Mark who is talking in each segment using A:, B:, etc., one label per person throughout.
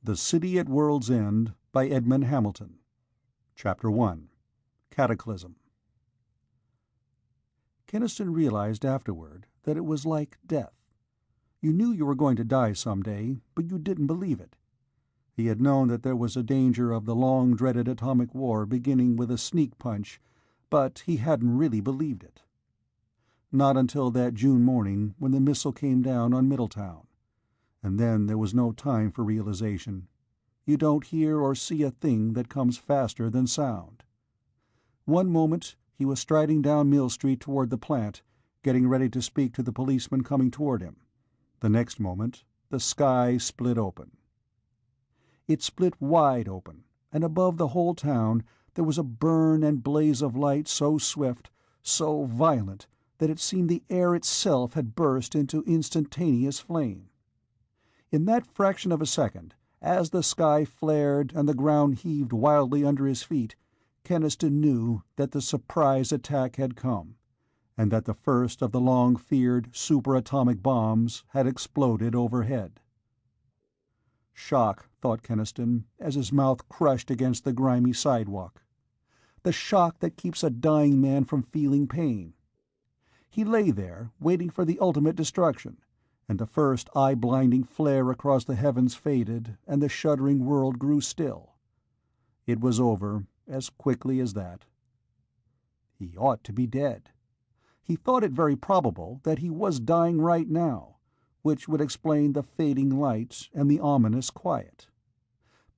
A: The City at World's End by Edmond Hamilton. Chapter 1. Cataclysm. Keniston realized afterward that it was like death. You knew you were going to die someday, but you didn't believe it. He had known that there was a danger of the long-dreaded atomic war beginning with a sneak punch, but he hadn't really believed it. Not until that June morning when the missile came down on Middletown. And then there was no time for realization. You don't hear or see a thing that comes faster than sound. One moment he was striding down Mill Street toward the plant, getting ready to speak to the policeman coming toward him. The next moment the sky split open. It split wide open, and above the whole town there was a burn and blaze of light so swift, so violent, that it seemed the air itself had burst into instantaneous flame. In that fraction of a second, as the sky flared and the ground heaved wildly under his feet, Keniston knew that the surprise attack had come, and that the first of the long-feared superatomic bombs had exploded overhead. Shock, thought Keniston, as his mouth crushed against the grimy sidewalk. The shock that keeps a dying man from feeling pain. He lay there, waiting for the ultimate destruction, and the first eye-blinding flare across the heavens faded, and the shuddering world grew still. It was over as quickly as that. He ought to be dead. He thought it very probable that he was dying right now, which would explain the fading light and the ominous quiet.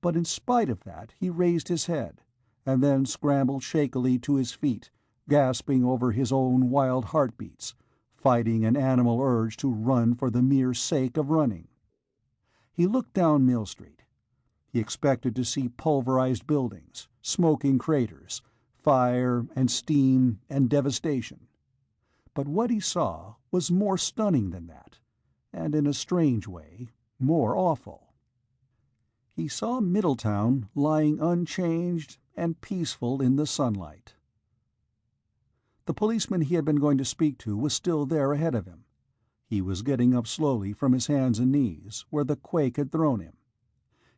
A: But in spite of that he raised his head, and then scrambled shakily to his feet, gasping over his own wild heartbeats, fighting an animal urge to run for the mere sake of running. He looked down Mill Street. He expected to see pulverized buildings, smoking craters, fire and steam and devastation. But what he saw was more stunning than that, and in a strange way, more awful. He saw Middletown lying unchanged and peaceful in the sunlight. The policeman he had been going to speak to was still there ahead of him. He was getting up slowly from his hands and knees, where the quake had thrown him.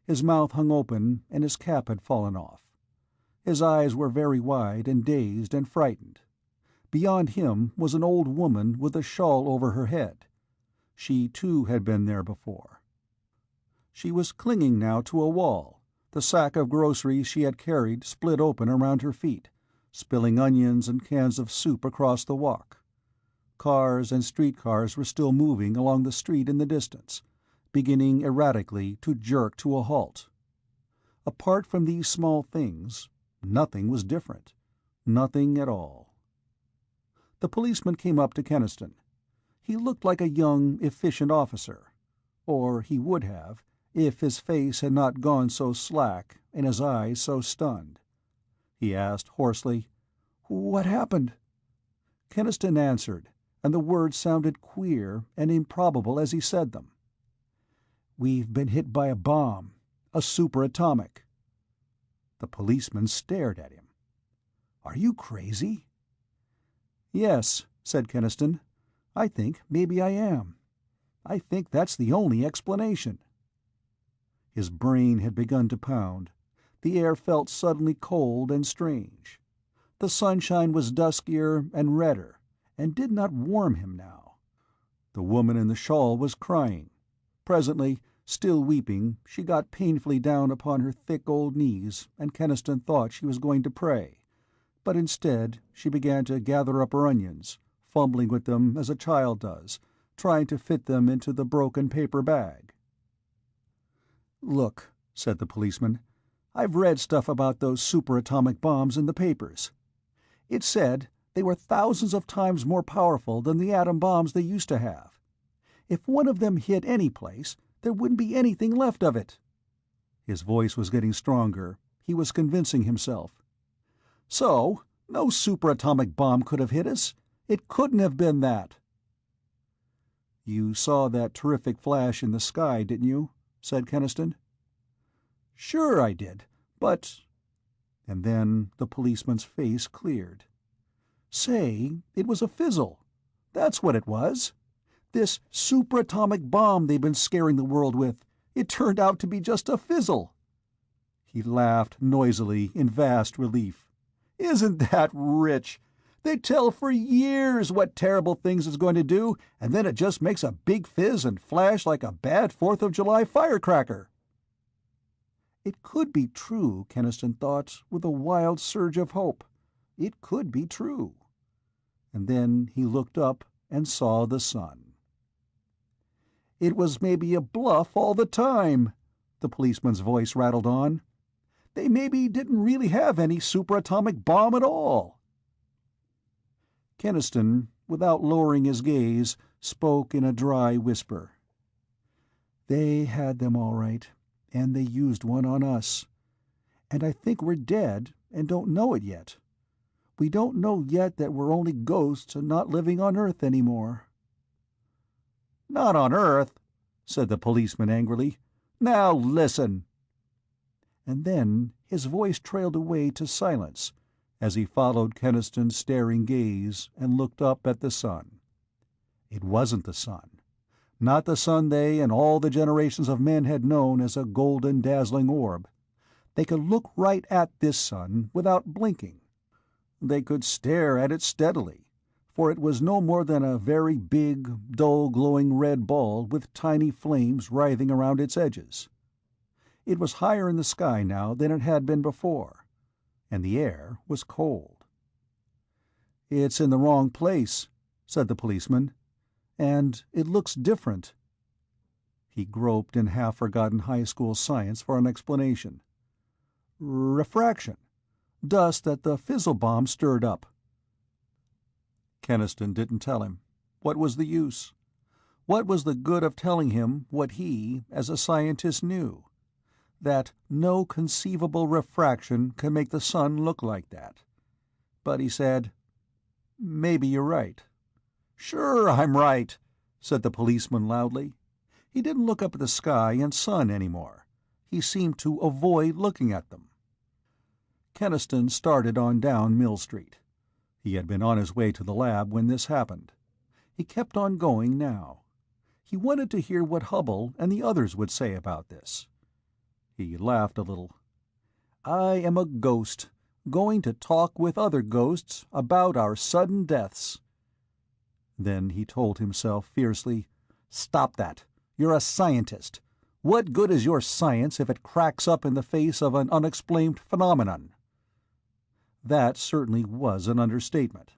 A: His mouth hung open and his cap had fallen off. His eyes were very wide and dazed and frightened. Beyond him was an old woman with a shawl over her head. She, too, had been there before. She was clinging now to a wall, the sack of groceries she had carried split open around her feet, spilling onions and cans of soup across the walk. Cars and streetcars were still moving along the street in the distance, beginning erratically to jerk to a halt. Apart from these small things, nothing was different. Nothing at all. The policeman came up to Keniston. He looked like a young, efficient officer. Or he would have, if his face had not gone so slack and his eyes so stunned. He asked hoarsely, "What happened?" Keniston answered, and the words sounded queer and improbable as he said them. "We've been hit by a bomb. A superatomic." The policeman stared at him. "Are you crazy?" "Yes," said Keniston. "I think maybe I am. I think that's the only explanation." His brain had begun to pound. The air felt suddenly cold and strange. The sunshine was duskier and redder, and did not warm him now. The woman in the shawl was crying. Presently, still weeping, she got painfully down upon her thick old knees, and Keniston thought she was going to pray. But instead she began to gather up her onions, fumbling with them as a child does, trying to fit them into the broken paper bag. "Look," said the policeman, "I've read stuff about those superatomic bombs in the papers. It said they were thousands of times more powerful than the atom bombs they used to have. If one of them hit any place, there wouldn't be anything left of it." His voice was getting stronger. He was convincing himself. "So, no superatomic bomb could have hit us. It couldn't have been that." "You saw that terrific flash in the sky, didn't you?" said Keniston. "Sure I did, but—" And then the policeman's face cleared. "Say, it was a fizzle. That's what it was. This superatomic bomb they've been scaring the world with. It turned out to be just a fizzle." He laughed noisily in vast relief. "Isn't that rich? They tell for years what terrible things it's going to do, and then it just makes a big fizz and flash like a bad 4th of July firecracker." It could be true, Keniston thought, with a wild surge of hope. It could be true. And then he looked up and saw the sun. "It was maybe a bluff all the time," the policeman's voice rattled on. "They maybe didn't really have any superatomic bomb at all." Keniston, without lowering his gaze, spoke in a dry whisper. "They had them all right, and they used one on us. And I think we're dead and don't know it yet. We don't know yet that we're only ghosts and not living on Earth anymore." "Not on Earth," said the policeman angrily. "Now listen." And then his voice trailed away to silence as he followed Keniston's staring gaze and looked up at the sun. It wasn't the sun. Not the sun they and all the generations of men had known as a golden, dazzling orb. They could look right at this sun without blinking. They could stare at it steadily, for it was no more than a very big, dull glowing red ball with tiny flames writhing around its edges. It was higher in the sky now than it had been before, and the air was cold. "It's in the wrong place," said the policeman, "and it looks different." He groped in half-forgotten high school science for an explanation. "Refraction. Dust that the fizzle bomb stirred up." Keniston didn't tell him. What was the use? What was the good of telling him what he, as a scientist, knew? That no conceivable refraction can make the sun look like that. But he said, "Maybe you're right." "Sure I'm right," said the policeman loudly. He didn't look up at the sky and sun anymore. He seemed to avoid looking at them. Keniston started on down Mill Street. He had been on his way to the lab when this happened. He kept on going now. He wanted to hear what Hubble and the others would say about this. He laughed a little. "I am a ghost, going to talk with other ghosts about our sudden deaths." Then he told himself fiercely, "Stop that. You're a scientist. What good is your science if it cracks up in the face of an unexplained phenomenon?" That certainly was an understatement.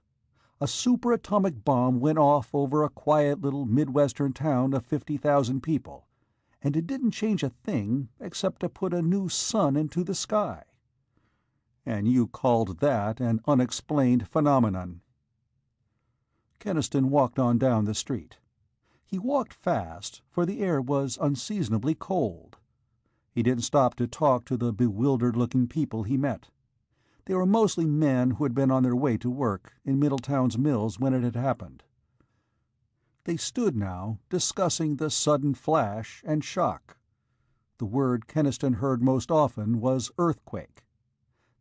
A: A superatomic bomb went off over a quiet little Midwestern town of 50,000 people, and it didn't change a thing except to put a new sun into the sky. And you called that an unexplained phenomenon. Keniston walked on down the street. He walked fast, for the air was unseasonably cold. He didn't stop to talk to the bewildered-looking people he met. They were mostly men who had been on their way to work in Middletown's mills when it had happened. They stood now, discussing the sudden flash and shock. The word Keniston heard most often was earthquake.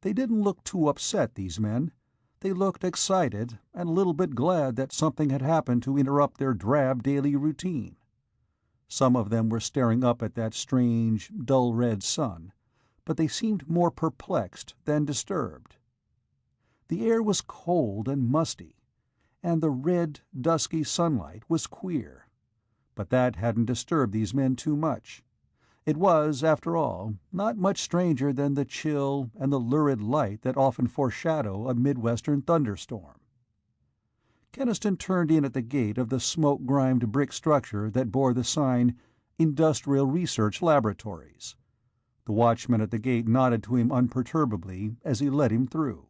A: They didn't look too upset, these men. They looked excited and a little bit glad that something had happened to interrupt their drab daily routine. Some of them were staring up at that strange, dull red sun, but they seemed more perplexed than disturbed. The air was cold and musty, and the red, dusky sunlight was queer. But that hadn't disturbed these men too much. It was, after all, not much stranger than the chill and the lurid light that often foreshadow a Midwestern thunderstorm. Keniston turned in at the gate of the smoke-grimed brick structure that bore the sign, Industrial Research Laboratories. The watchman at the gate nodded to him imperturbably as he let him through.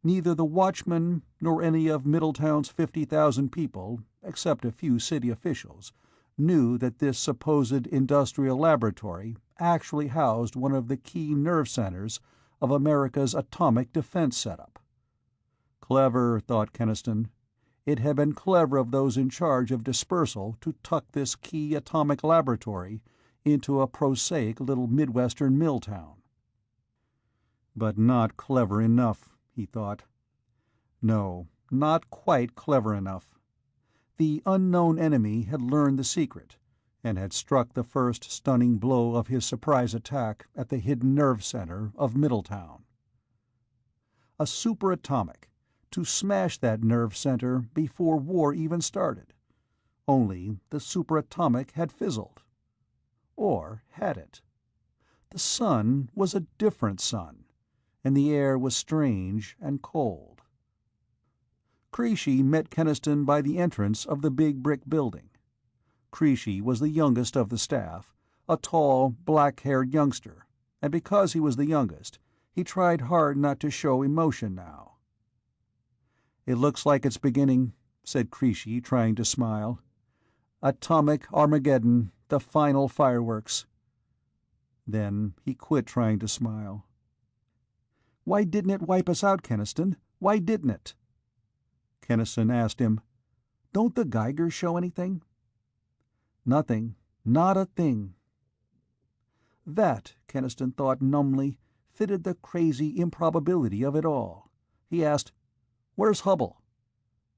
A: Neither the watchman nor any of Middletown's 50,000 people, except a few city officials, knew that this supposed industrial laboratory actually housed one of the key nerve centers of America's atomic defense setup. Clever, thought Keniston. It had been clever of those in charge of dispersal to tuck this key atomic laboratory into a prosaic little Midwestern mill town. But not clever enough, he thought. No, not quite clever enough. The unknown enemy had learned the secret, and had struck the first stunning blow of his surprise attack at the hidden nerve center of Middletown. A superatomic, to smash that nerve center before war even started. Only the superatomic had fizzled. Or had it? The sun was a different sun, and the air was strange and cold. Creasy met Keniston by the entrance of the big brick building. Creasy was the youngest of the staff, a tall, black-haired youngster, and because he was the youngest, he tried hard not to show emotion now. "It looks like it's beginning," said Creasy, trying to smile. "Atomic Armageddon, the final fireworks." Then he quit trying to smile. "Why didn't it wipe us out, Keniston? Why didn't it?" Keniston asked him, "Don't the Geigers show anything?" "Nothing. Not a thing." That, Keniston thought numbly, fitted the crazy improbability of it all. He asked, "Where's Hubble?"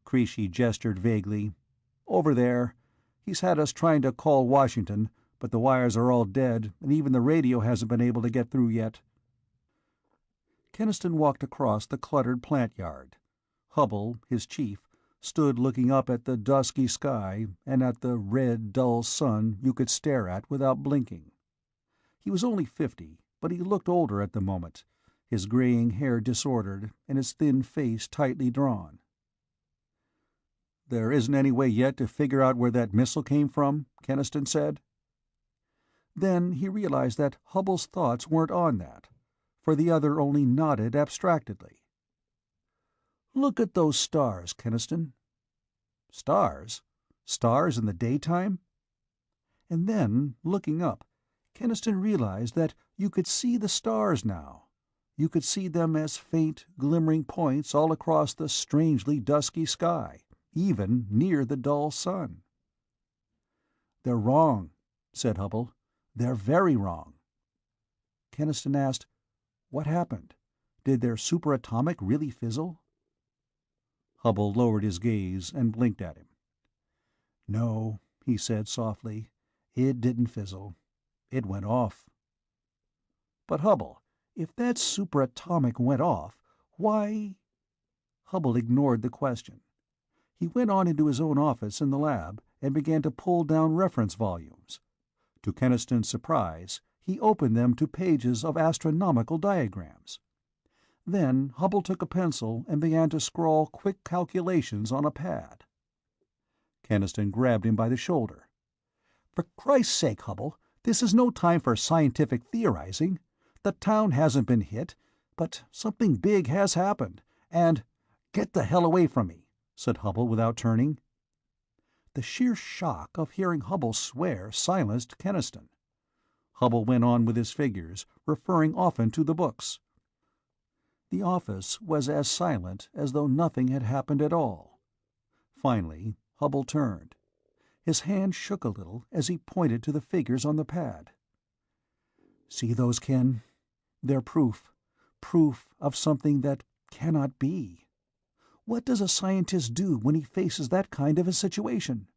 A: Creasy gestured vaguely. "Over there. He's had us trying to call Washington, but the wires are all dead, and even the radio hasn't been able to get through yet." Keniston walked across the cluttered plant yard. Hubble, his chief, stood looking up at the dusky sky and at the red, dull sun you could stare at without blinking. He was only 50, but he looked older at the moment, his graying hair disordered and his thin face tightly drawn. "There isn't any way yet to figure out where that missile came from?" Keniston said. Then he realized that Hubble's thoughts weren't on that, for the other only nodded abstractedly. "Look at those stars, Keniston." Stars? Stars in the daytime? And then, looking up, Keniston realized that you could see the stars now. You could see them as faint, glimmering points all across the strangely dusky sky, even near the dull sun. "They're wrong," said Hubble. "They're very wrong." Keniston asked, "What happened? Did their superatomic really fizzle?" Hubble lowered his gaze and blinked at him. "No," he said softly, "it didn't fizzle. It went off." "But Hubble, if that superatomic went off, why—" Hubble ignored the question. He went on into his own office in the lab and began to pull down reference volumes. To Keniston's surprise, he opened them to pages of astronomical diagrams. Then Hubble took a pencil and began to scrawl quick calculations on a pad. Keniston grabbed him by the shoulder. "For Christ's sake, Hubble, this is no time for scientific theorizing. The town hasn't been hit, but something big has happened, and—" "Get the hell away from me," said Hubble without turning. The sheer shock of hearing Hubble swear silenced Keniston. Hubble went on with his figures, referring often to the books. The office was as silent as though nothing had happened at all. Finally, Hubble turned. His hand shook a little as he pointed to the figures on the pad. "See those, Ken? They're proof. Proof of something that cannot be. What does a scientist do when he faces that kind of a situation?"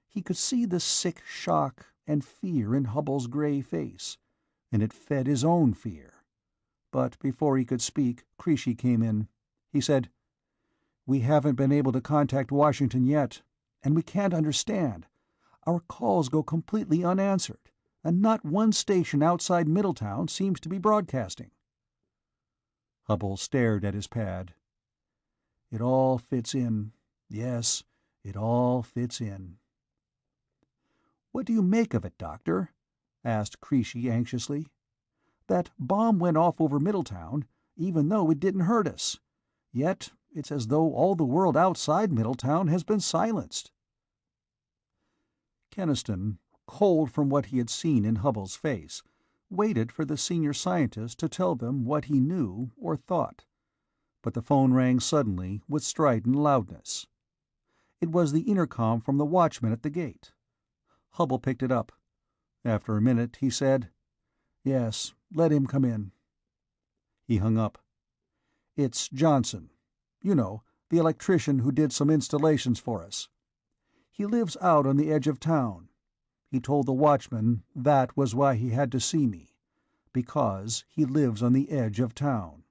A: He could see the sick shock and fear in Hubble's gray face, and it fed his own fear. But before he could speak, Creasy came in. He said, "We haven't been able to contact Washington yet, and we can't understand. Our calls go completely unanswered, and not one station outside Middletown seems to be broadcasting." Hubble stared at his pad. "It all fits in. Yes, it all fits in." "What do you make of it, Doctor?" asked Creasy anxiously. "That bomb went off over Middletown, even though it didn't hurt us. Yet it's as though all the world outside Middletown has been silenced." Keniston, cold from what he had seen in Hubble's face, waited for the senior scientist to tell them what he knew or thought. But the phone rang suddenly with strident loudness. It was the intercom from the watchman at the gate. Hubble picked it up. After a minute he said, "Yes, let him come in." He hung up. "It's Johnson. You know, the electrician who did some installations for us." He lives out on the edge of town. He told the watchman that was why he had to see me, because he lives on the edge of town.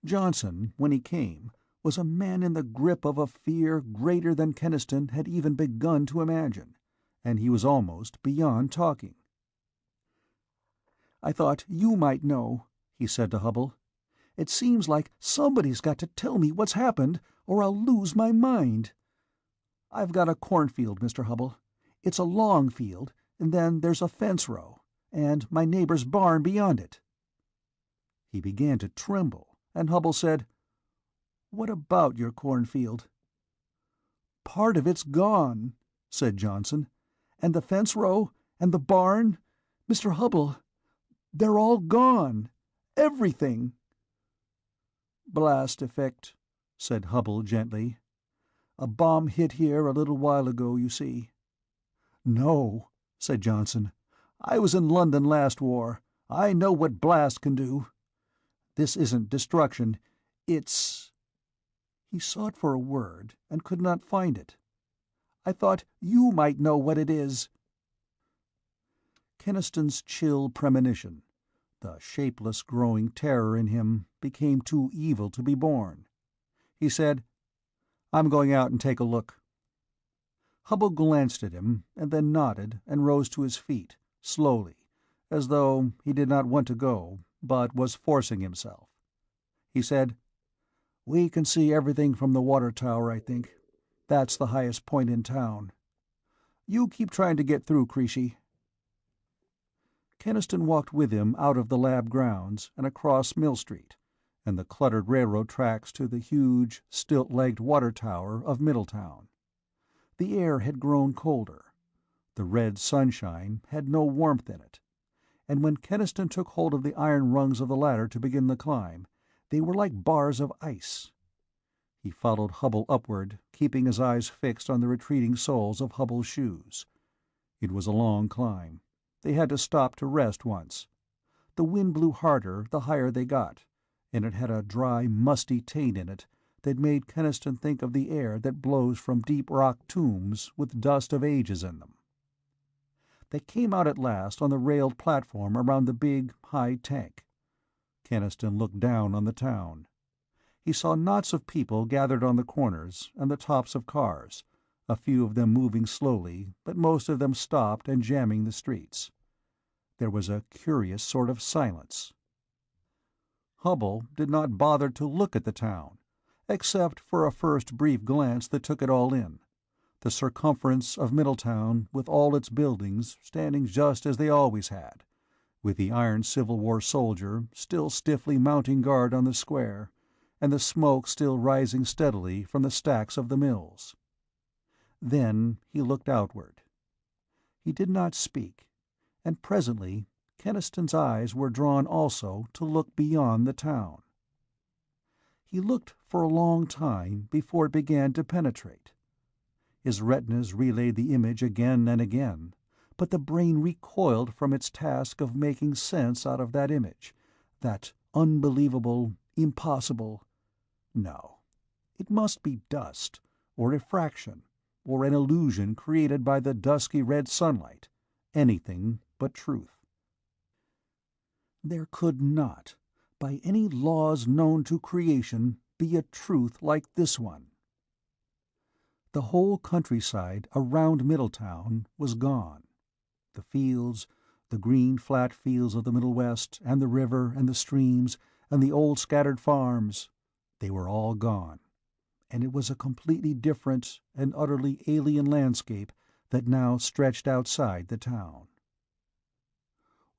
A: Johnson, when he came, was a man in the grip of a fear greater than Keniston had even begun to imagine, and he was almost beyond talking. "I thought you might know," he said to Hubble. "It seems like somebody's got to tell me what's happened, or I'll lose my mind. I've got a cornfield, Mr. Hubble. It's a long field, and then there's a fence row, and my neighbor's barn beyond it." He began to tremble, and Hubble said, "What about your cornfield?" "Part of it's gone," said Johnson. "And the fence row, and the barn, Mr. Hubble, they're all gone. Everything." "Blast effect," said Hubble gently. "A bomb hit here a little while ago, you see." "No," said Johnson. "I was in London last war. I know what blast can do. This isn't destruction. It's—" He sought for a word, and could not find it. "I thought you might know what it is." Keniston's chill premonition, the shapeless growing terror in him, became too evil to be borne. He said, "I'm going out and take a look." Hubble glanced at him, and then nodded and rose to his feet, slowly, as though he did not want to go, but was forcing himself. He said, "We can see everything from the water tower, I think. That's the highest point in town. You keep trying to get through, Creasy." Keniston walked with him out of the lab grounds and across Mill Street, and the cluttered railroad tracks to the huge, stilt-legged water tower of Middletown. The air had grown colder. The red sunshine had no warmth in it, and when Keniston took hold of the iron rungs of the ladder to begin the climb, they were like bars of ice. He followed Hubble upward, keeping his eyes fixed on the retreating soles of Hubble's shoes. It was a long climb. They had to stop to rest once. The wind blew harder the higher they got, and it had a dry, musty taint in it that made Keniston think of the air that blows from deep rock tombs with dust of ages in them. They came out at last on the railed platform around the big, high tank. Keniston looked down on the town. He saw knots of people gathered on the corners and the tops of cars, a few of them moving slowly, but most of them stopped and jamming the streets. There was a curious sort of silence. Hubble did not bother to look at the town, except for a first brief glance that took it all in, the circumference of Middletown with all its buildings standing just as they always had, with the iron Civil War soldier still stiffly mounting guard on the square, and the smoke still rising steadily from the stacks of the mills. Then he looked outward. He did not speak, and presently Keniston's eyes were drawn also to look beyond the town. He looked for a long time before it began to penetrate. His retinas relayed the image again and again, but the brain recoiled from its task of making sense out of that image, that unbelievable, impossible— No, it must be dust, or refraction, or an illusion created by the dusky red sunlight, anything but truth. There could not, by any laws known to creation, be a truth like this one. The whole countryside around Middletown was gone. The fields, the green flat fields of the Middle West, and the river and the streams, and the old scattered farms, they were all gone, and it was a completely different and utterly alien landscape that now stretched outside the town.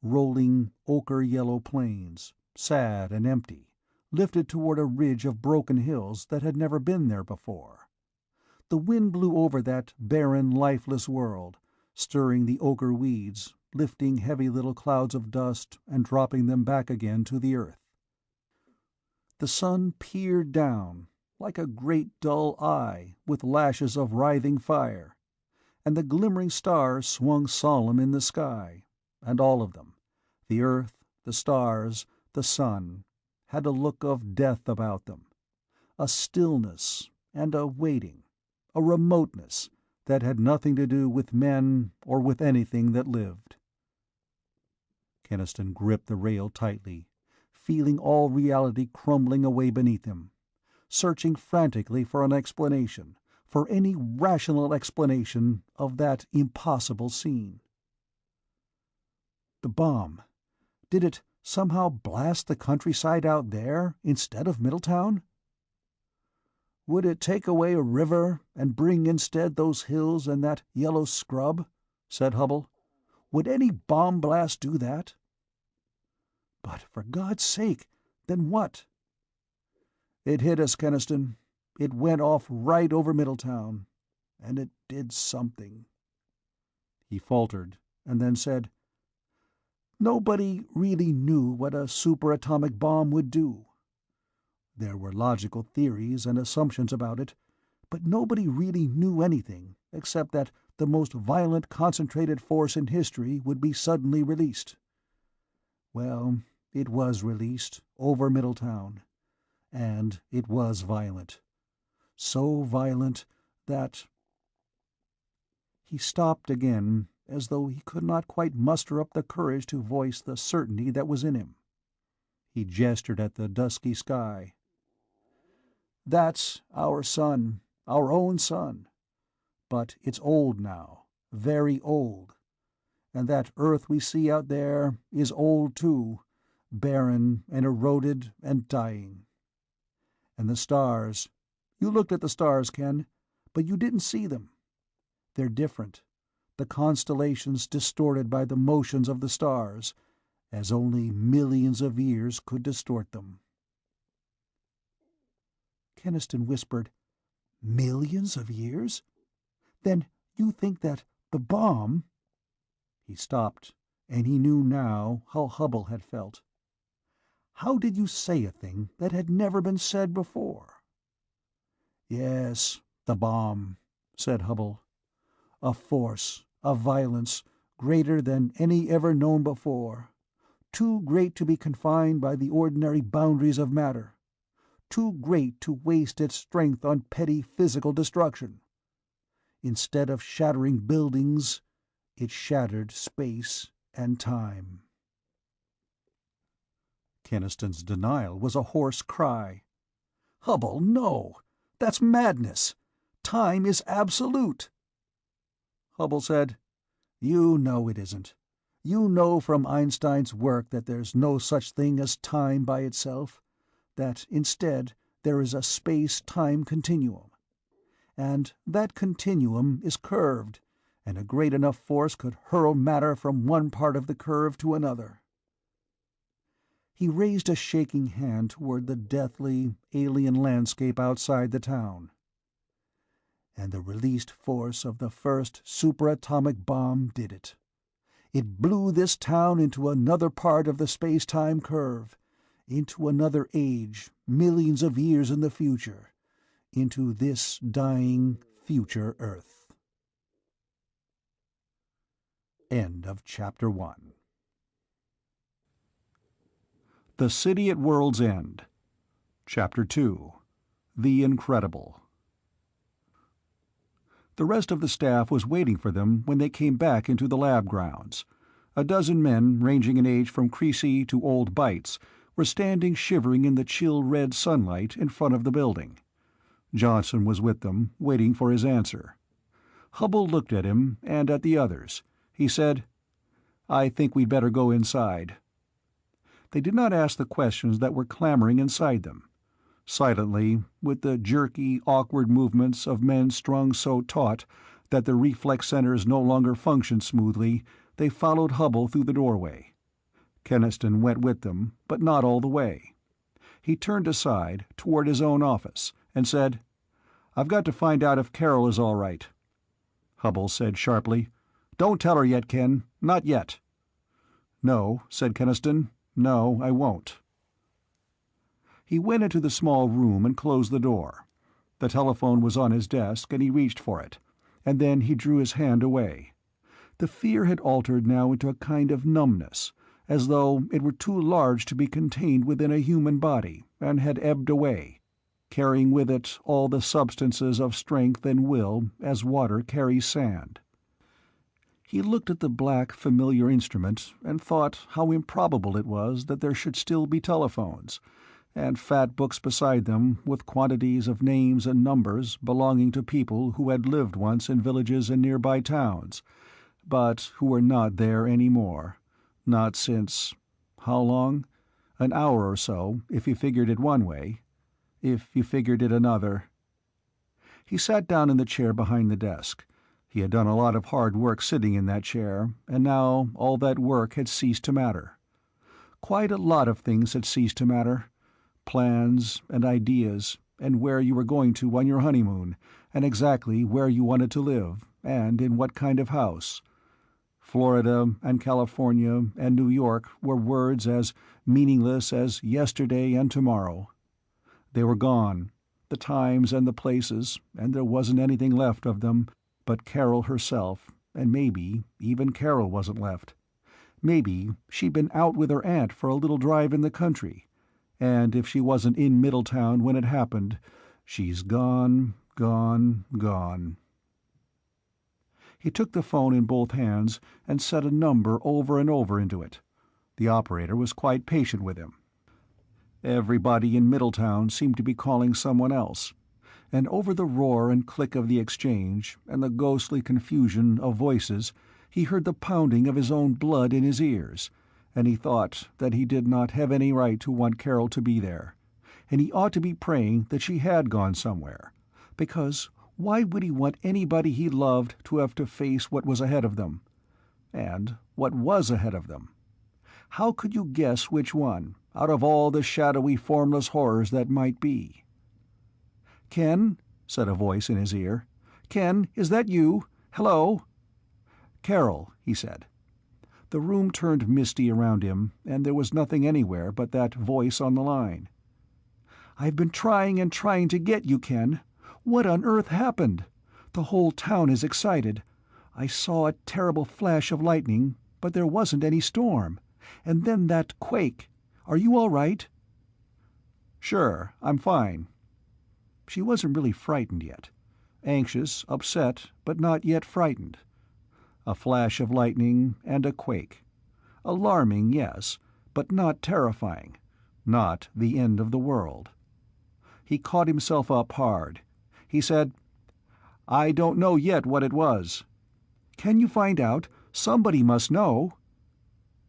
A: Rolling, ochre-yellow plains, sad and empty, lifted toward a ridge of broken hills that had never been there before. The wind blew over that barren, lifeless world, stirring the ochre weeds, lifting heavy little clouds of dust and dropping them back again to the earth. The sun peered down, like a great dull eye with lashes of writhing fire, and the glimmering stars swung solemn in the sky, and all of them, the earth, the stars, the sun, had a look of death about them, a stillness and a waiting, a remoteness that had nothing to do with men or with anything that lived. Keniston gripped the rail tightly, feeling all reality crumbling away beneath him, searching frantically for an explanation, for any rational explanation of that impossible scene. The bomb. Did it somehow blast the countryside out there instead of Middletown? Would it take away a river and bring instead those hills and that yellow scrub? Said Hubble. Would any bomb blast do that? But for God's sake, then what? It hit us, Keniston. It went off right over Middletown. And it did something. He faltered, and then said, Nobody really knew what a superatomic bomb would do. There were logical theories and assumptions about it, but nobody really knew anything except that the most violent concentrated force in history would be suddenly released. Well, it was released over Middletown, and it was violent. So violent that... He stopped again, as though he could not quite muster up the courage to voice the certainty that was in him. He gestured at the dusky sky. That's our sun, our own sun. But it's old now, very old. And that Earth we see out there is old too, barren and eroded and dying. And the stars. You looked at the stars, Ken, but you didn't see them. They're different. The constellations distorted by the motions of the stars, as only millions of years could distort them. Keniston whispered, Millions of years? Then you think that the bomb— He stopped, and he knew now how Hubble had felt. How did you say a thing that had never been said before? Yes, the bomb, said Hubble. A force, a violence, greater than any ever known before, too great to be confined by the ordinary boundaries of matter, too great to waste its strength on petty physical destruction. Instead of shattering buildings, it shattered space and time. Keniston's denial was a hoarse cry. Hubble, no! That's madness! Time is absolute! Hubble said, You know it isn't. You know from Einstein's work that there's no such thing as time by itself, that instead there is a space-time continuum. And that continuum is curved, and a great enough force could hurl matter from one part of the curve to another. He raised a shaking hand toward the deathly, alien landscape outside the town. And the released force of the first superatomic bomb did it. It blew this town into another part of the space-time curve, into another age, millions of years in the future, into this dying future Earth. End of Chapter 1. The City at World's End. Chapter 2. The Incredible. The rest of the staff was waiting for them when they came back into the lab grounds. A dozen men, ranging in age from Creasy to Old Bites, were standing shivering in the chill red sunlight in front of the building. Johnson was with them, waiting for his answer. Hubble looked at him and at the others. He said, "I think we'd better go inside." They did not ask the questions that were clamoring inside them. Silently, with the jerky, awkward movements of men strung so taut that their reflex centers no longer functioned smoothly, they followed Hubble through the doorway. Keniston went with them, but not all the way. He turned aside, toward his own office, and said, "I've got to find out if Carol is all right." Hubble said sharply, "Don't tell her yet, Ken. Not yet." "No," said Keniston. "No, I won't." He went into the small room and closed the door. The telephone was on his desk, and he reached for it, and then he drew his hand away. The fear had altered now into a kind of numbness, as though it were too large to be contained within a human body, and had ebbed away. carrying with it all the substances of strength and will as water carries sand. He looked at the black, familiar instrument and thought how improbable it was that there should still be telephones, and fat books beside them with quantities of names and numbers belonging to people who had lived once in villages and nearby towns, but who were not there any more, not since— how long? An hour or so, if you figured it one way. If you figured it another. He sat down in the chair behind the desk. He had done a lot of hard work sitting in that chair, and now all that work had ceased to matter. Quite a lot of things had ceased to matter. Plans, and ideas, and where you were going to on your honeymoon, and exactly where you wanted to live, and in what kind of house. Florida and California and New York were words as meaningless as yesterday and tomorrow. They were gone, the times and the places, and there wasn't anything left of them but Carol herself, and maybe even Carol wasn't left. Maybe she'd been out with her aunt for a little drive in the country, and if she wasn't in Middletown when it happened, she's gone, gone, gone. He took the phone in both hands and set a number over and over into it. The operator was quite patient with him. Everybody in Middletown seemed to be calling someone else, and over the roar and click of the exchange and the ghostly confusion of voices he heard the pounding of his own blood in his ears, and he thought that he did not have any right to want Carol to be there, and he ought to be praying that she had gone somewhere, because why would he want anybody he loved to have to face what was ahead of them? And what was ahead of them? How could you guess which one, out of all the shadowy, formless horrors that might be? "Ken?" said a voice in his ear. "Ken, is that you? Hello?" "Carol," he said. The room turned misty around him, and there was nothing anywhere but that voice on the line. "I've been trying and trying to get you, Ken. What on earth happened? The whole town is excited. I saw a terrible flash of lightning, but there wasn't any storm. And then that quake. Are you all right?" "Sure, I'm fine." She wasn't really frightened yet. Anxious, upset, but not yet frightened. A flash of lightning and a quake. Alarming, yes, but not terrifying. Not the end of the world. He caught himself up hard. He said, "I don't know yet what it was." "Can you find out? Somebody must know."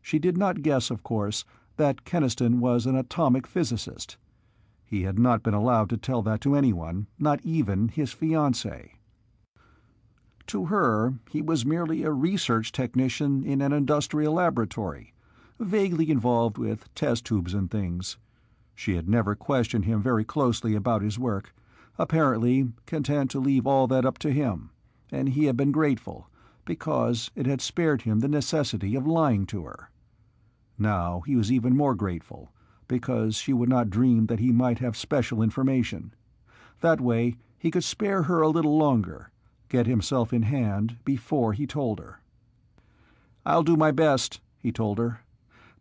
A: She did not guess, of course, that Keniston was an atomic physicist. He had not been allowed to tell that to anyone, not even his fiancée. To her, he was merely a research technician in an industrial laboratory, vaguely involved with test tubes and things. She had never questioned him very closely about his work, apparently content to leave all that up to him, and he had been grateful, because it had spared him the necessity of lying to her. Now he was even more grateful, because she would not dream that he might have special information. That way he could spare her a little longer, get himself in hand before he told her. "I'll do my best," he told her.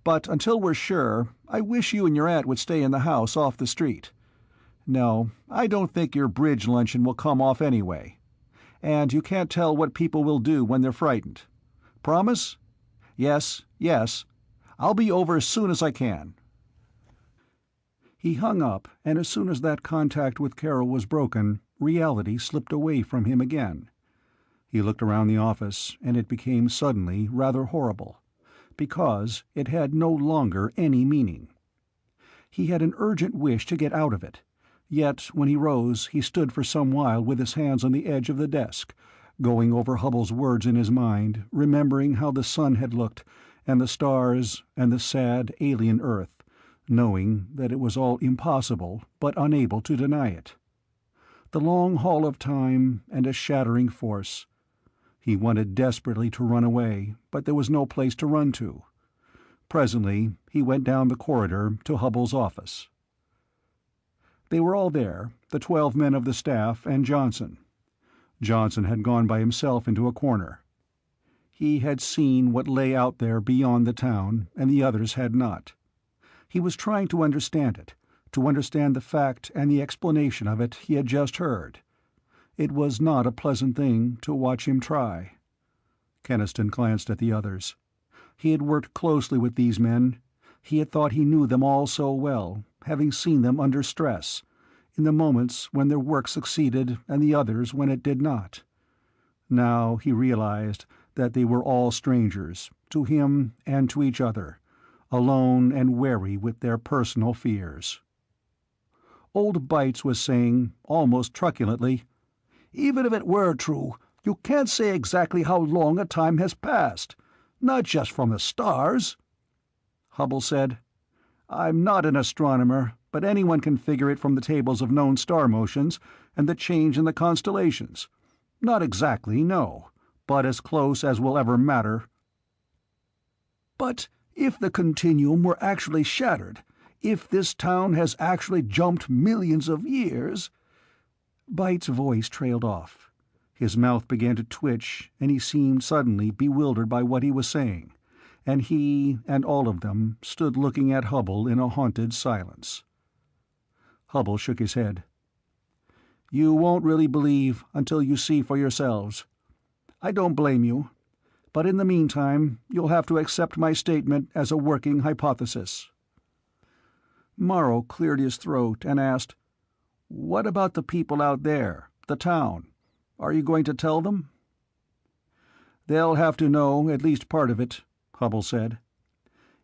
A: "But until we're sure, I wish you and your aunt would stay in the house off the street. No, I don't think your bridge luncheon will come off anyway. And you can't tell what people will do when they're frightened. Promise? Yes, yes. I'll be over as soon as I can." He hung up, and as soon as that contact with Carol was broken, reality slipped away from him again. He looked around the office, and it became suddenly rather horrible, because it had no longer any meaning. He had an urgent wish to get out of it, yet when he rose he stood for some while with his hands on the edge of the desk, going over Hubbell's words in his mind, remembering how the sun had looked, and the stars, and the sad, alien earth, knowing that it was all impossible, but unable to deny it. The long haul of time, and a shattering force. He wanted desperately to run away, but there was no place to run to. Presently he went down the corridor to Hubbell's office. They were all there, the 12 men of the staff and Johnson. Johnson had gone by himself into a corner. He had seen what lay out there beyond the town, and the others had not. He was trying to understand it, to understand the fact and the explanation of it he had just heard. It was not a pleasant thing to watch him try. Keniston glanced at the others. He had worked closely with these men. He had thought he knew them all so well, having seen them under stress, in the moments when their work succeeded and the others when it did not. Now he realized that they were all strangers, to him and to each other, alone and wary with their personal fears. Old Bites was saying, almost truculently, "Even if it were true, you can't say exactly how long a time has passed. Not just from the stars." Hubble said, "I'm not an astronomer, but anyone can figure it from the tables of known star motions and the change in the constellations. Not exactly, no, but as close as will ever matter." "But if the continuum were actually shattered, if this town has actually jumped millions of years—" Bite's voice trailed off. His mouth began to twitch, and he seemed suddenly bewildered by what he was saying, and he and all of them stood looking at Hubble in a haunted silence. Hubble shook his head. "You won't really believe until you see for yourselves. I don't blame you, but in the meantime you'll have to accept my statement as a working hypothesis." Morrow cleared his throat and asked, "What about the people out there, the town? Are you going to tell them?" "They'll have to know at least part of it," Hubble said.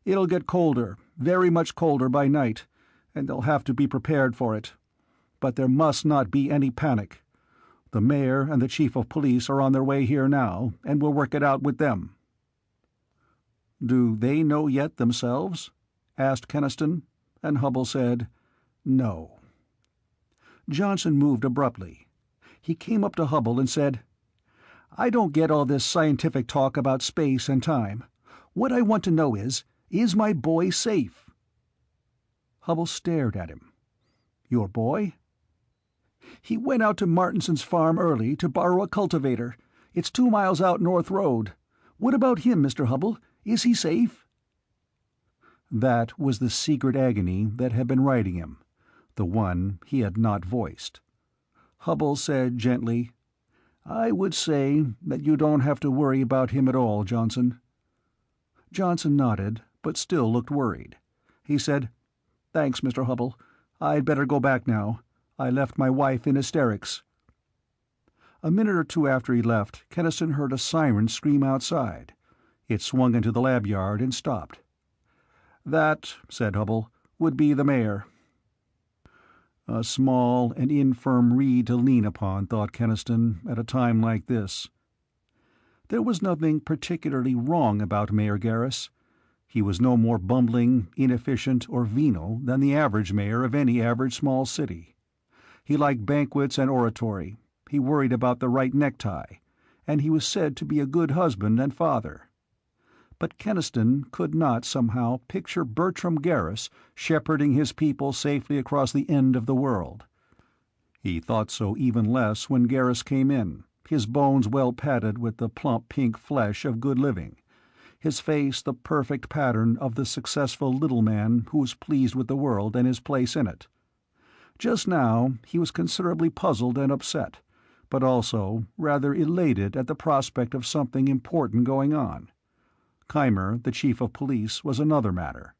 A: "It'll get colder, very much colder by night, and they'll have to be prepared for it. But there must not be any panic. The mayor and the chief of police are on their way here now, and we'll work it out with them." "Do they know yet themselves?" asked Keniston, and Hubble said, "No." Johnson moved abruptly. He came up to Hubble and said, "I don't get all this scientific talk about space and time. What I want to know is my boy safe?" Hubble stared at him. "Your boy?" "He went out to Martinson's farm early to borrow a cultivator. It's 2 miles out North Road. What about him, Mr. Hubble? Is he safe?" That was the secret agony that had been riding him, the one he had not voiced. Hubble said gently, "I would say that you don't have to worry about him at all, Johnson." Johnson nodded, but still looked worried. He said, "Thanks, Mr. Hubble. I'd better go back now. I left my wife in hysterics." A minute or two after he left, Keniston heard a siren scream outside. It swung into the lab yard and stopped. "That," said Hubble, "would be the mayor." A small and infirm reed to lean upon, thought Keniston, at a time like this. There was nothing particularly wrong about Mayor Garris. He was no more bumbling, inefficient, or venal than the average mayor of any average small city. He liked banquets and oratory, he worried about the right necktie, and he was said to be a good husband and father. But Keniston could not, somehow, picture Bertram Garris shepherding his people safely across the end of the world. He thought so even less when Garris came in, his bones well padded with the plump pink flesh of good living, his face the perfect pattern of the successful little man who was pleased with the world and his place in it. Just now he was considerably puzzled and upset, but also rather elated at the prospect of something important going on. Keimer, the chief of police, was another matter.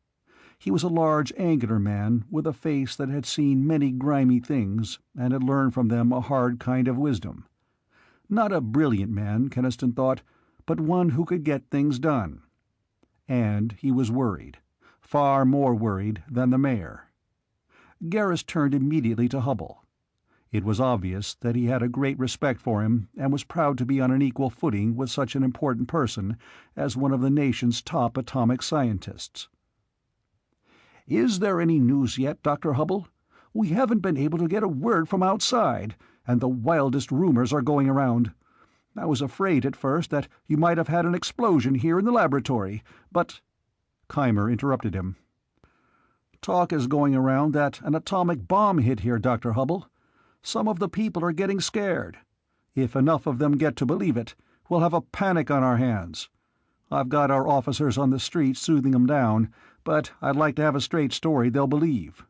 A: He was a large, angular man with a face that had seen many grimy things and had learned from them a hard kind of wisdom. Not a brilliant man, Keniston thought, but one who could get things done. And he was worried, far more worried than the mayor. Garris turned immediately to Hubble. It was obvious that he had a great respect for him and was proud to be on an equal footing with such an important person as one of the nation's top atomic scientists. "Is there any news yet, Dr. Hubble? We haven't been able to get a word from outside, and the wildest rumors are going around. I was afraid at first that you might have had an explosion here in the laboratory, but—" Keimer interrupted him. "Talk is going around that an atomic bomb hit here, Dr. Hubble. Some of the people are getting scared. If enough of them get to believe it, we'll have a panic on our hands. I've got our officers on the street soothing them down, but I'd like to have a straight story they'll believe."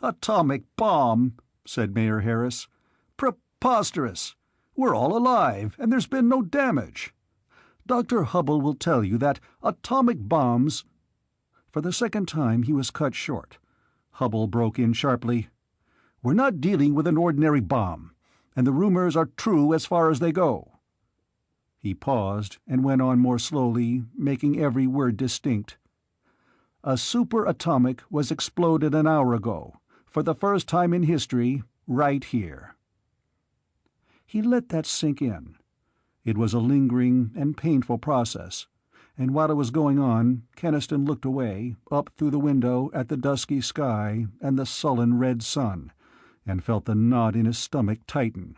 A: "Atomic bomb," said Mayor Harris. "Preposterous! We're all alive, and there's been no damage. Dr. Hubble will tell you that atomic bombs—" For the second time he was cut short. Hubble broke in sharply. "We're not dealing with an ordinary bomb, and the rumors are true as far as they go." He paused and went on more slowly, making every word distinct. "A super-atomic was exploded an hour ago, for the first time in history, right here." He let that sink in. It was a lingering and painful process, and while it was going on, Keniston looked away, up through the window at the dusky sky and the sullen red sun, and felt the knot in his stomach tighten.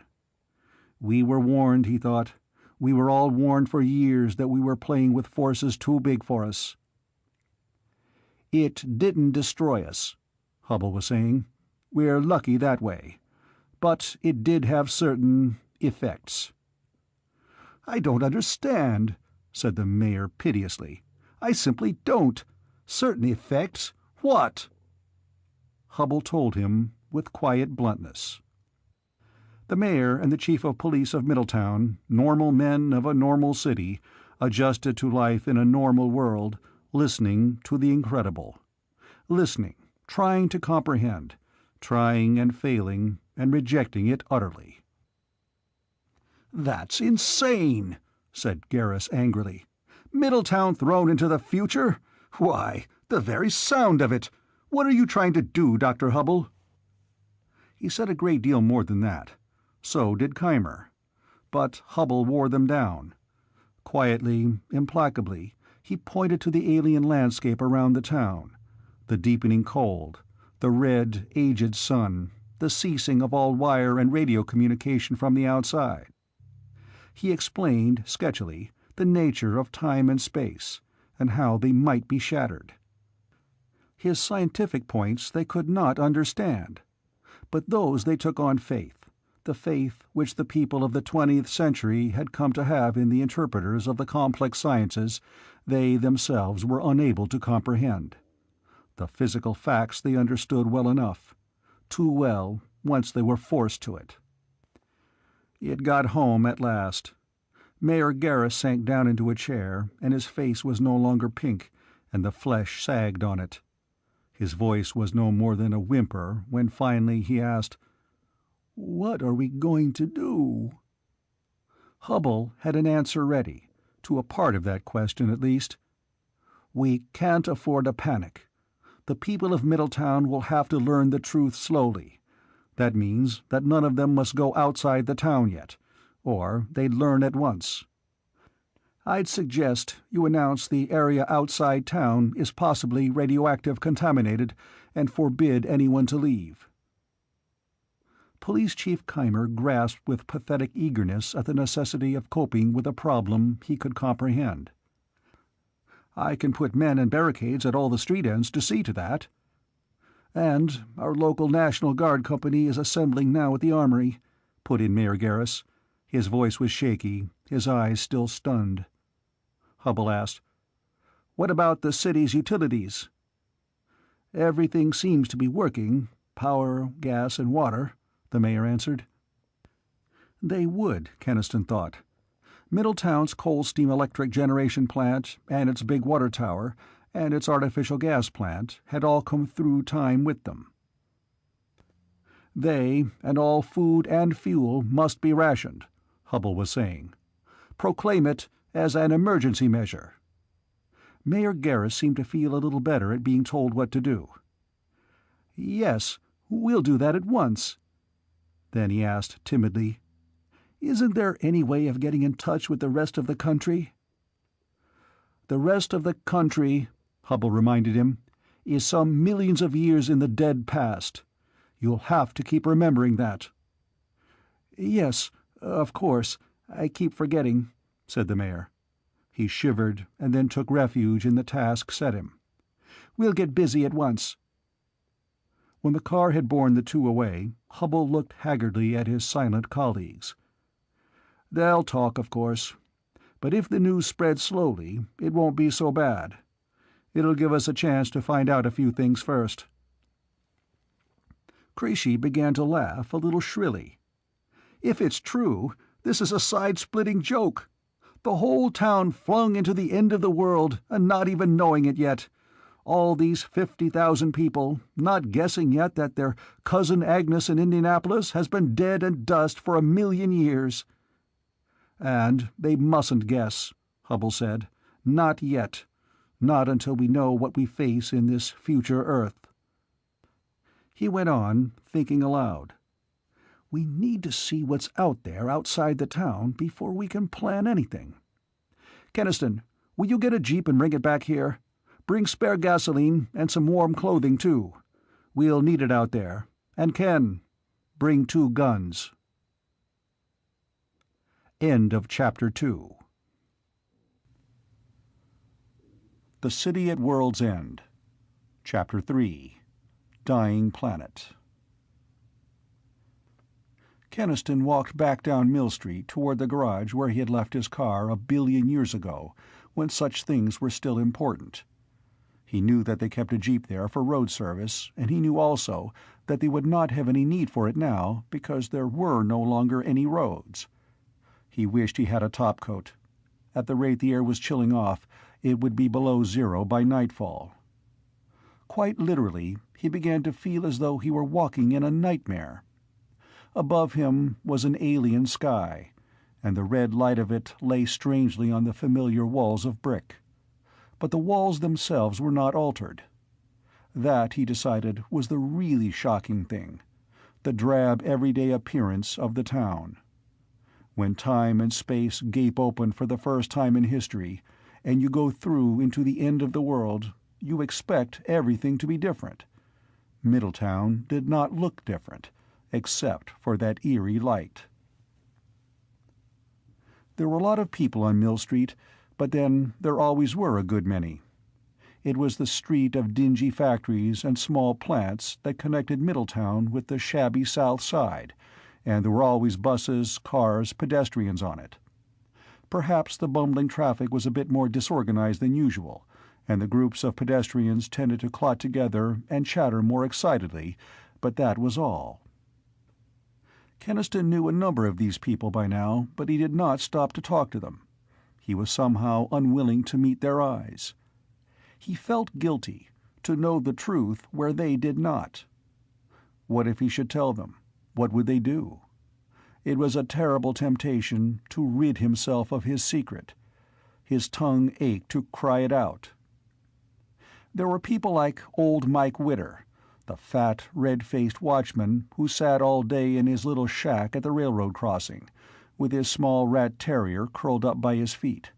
A: We were warned, he thought. We were all warned for years that we were playing with forces too big for us. "It didn't destroy us," Hubble was saying. "We're lucky that way. But it did have certain effects." "I don't understand," said the mayor piteously. "I simply don't. Certain effects? What?" Hubble told him with quiet bluntness. The mayor and the chief of police of Middletown, normal men of a normal city, adjusted to life in a normal world, listening to the incredible. Listening, trying to comprehend, trying and failing, and rejecting it utterly. "That's insane," said Garrus angrily. "Middletown thrown into the future? Why, the very sound of it! What are you trying to do, Dr. Hubble?" He said a great deal more than that. So did Keimer. But Hubble wore them down. Quietly, implacably, he pointed to the alien landscape around the town, the deepening cold, the red, aged sun, the ceasing of all wire and radio communication from the outside. He explained, sketchily, the nature of time and space, and how they might be shattered. His scientific points they could not understand, but those they took on faith, the faith which the people of the 20th century had come to have in the interpreters of the complex sciences they themselves were unable to comprehend. The physical facts they understood well enough, too well, once they were forced to it. It got home at last. Mayor Garrus sank down into a chair, and his face was no longer pink, and the flesh sagged on it. His voice was no more than a whimper when finally he asked, "What are we going to do?" Hubble had an answer ready, to a part of that question at least. "We can't afford a panic. The people of Middletown will have to learn the truth slowly. That means that none of them must go outside the town yet, or they'd learn at once. I'd suggest you announce the area outside town is possibly radioactive contaminated and forbid anyone to leave." Police Chief Keimer grasped with pathetic eagerness at the necessity of coping with a problem he could comprehend. "I can put men and barricades at all the street ends to see to that. And our local National Guard company is assembling now at the armory," put in Mayor Garrus. His voice was shaky, his eyes still stunned. Hubble asked, "What about the city's utilities?" "Everything seems to be working, power, gas, and water," the mayor answered. They would, Keniston thought. Middletown's coal-steam electric generation plant, and its big water tower, and its artificial gas plant had all come through time with them. "They, and all food and fuel, must be rationed," Hubble was saying. "Proclaim it as an emergency measure." Mayor Garrus seemed to feel a little better at being told what to do. "Yes, we'll do that at once." Then he asked timidly, "Isn't there any way of getting in touch with the rest of the country?" "The rest of the country," Hubble reminded him, "is some millions of years in the dead past. You'll have to keep remembering that." "Yes, of course. I keep forgetting," said the mayor. He shivered, and then took refuge in the task set him. "We'll get busy at once." When the car had borne the two away, Hubble looked haggardly at his silent colleagues. "They'll talk, of course. But if the news spreads slowly, it won't be so bad. It'll give us a chance to find out a few things first." Creasy began to laugh a little shrilly. "If it's true, this is a side-splitting joke. The whole town flung into the end of the world, and not even knowing it yet. All these 50,000 people, not guessing yet that their cousin Agnes in Indianapolis has been dead and dust for 1,000,000 years." "And they mustn't guess," Hubble said. "Not yet. Not until we know what we face in this future Earth." He went on, thinking aloud. "We need to see what's out there outside the town before we can plan anything. Keniston, will you get a jeep and bring it back here? Bring spare gasoline and some warm clothing, too. We'll need it out there. And Ken, bring 2 guns." End of Chapter 2. The City at World's End. Chapter 3. Dying Planet. Keniston walked back down Mill Street toward the garage where he had left his car 1,000,000,000 years ago, when such things were still important. He knew that they kept a jeep there for road service, and he knew also that they would not have any need for it now because there were no longer any roads. He wished he had a topcoat. At the rate the air was chilling off, it would be below 0 by nightfall. Quite literally, he began to feel as though he were walking in a nightmare. Above him was an alien sky, and the red light of it lay strangely on the familiar walls of brick. But the walls themselves were not altered. That, he decided, was the really shocking thing, the drab everyday appearance of the town. When time and space gape open for the first time in history, and you go through into the end of the world, you expect everything to be different. Middletown did not look different, except for that eerie light. There were a lot of people on Mill Street, but then there always were a good many. It was the street of dingy factories and small plants that connected Middletown with the shabby South Side, and there were always buses, cars, pedestrians on it. Perhaps the bumbling traffic was a bit more disorganized than usual, and the groups of pedestrians tended to clot together and chatter more excitedly, but that was all. Keniston knew a number of these people by now, but he did not stop to talk to them. He was somehow unwilling to meet their eyes. He felt guilty, to know the truth where they did not. What if he should tell them? What would they do? It was a terrible temptation to rid himself of his secret. His tongue ached to cry it out. There were people like old Mike Witter, the fat, red-faced watchman who sat all day in his little shack at the railroad crossing, with his small rat terrier curled up by his feet.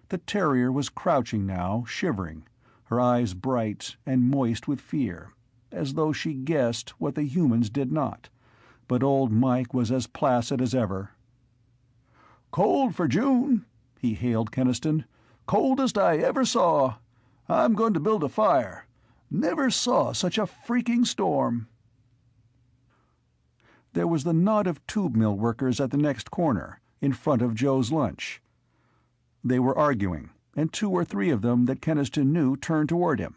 A: The terrier was crouching now, shivering, her eyes bright and moist with fear, as though she guessed what the humans did not, but old Mike was as placid as ever. "Cold for June," he hailed Keniston. "Coldest I ever saw. I'm going to build a fire. Never saw such a freaking storm." There was the knot of tube mill workers at the next corner, in front of Joe's lunch. They were arguing, and 2 or 3 of them that Keniston knew turned toward him.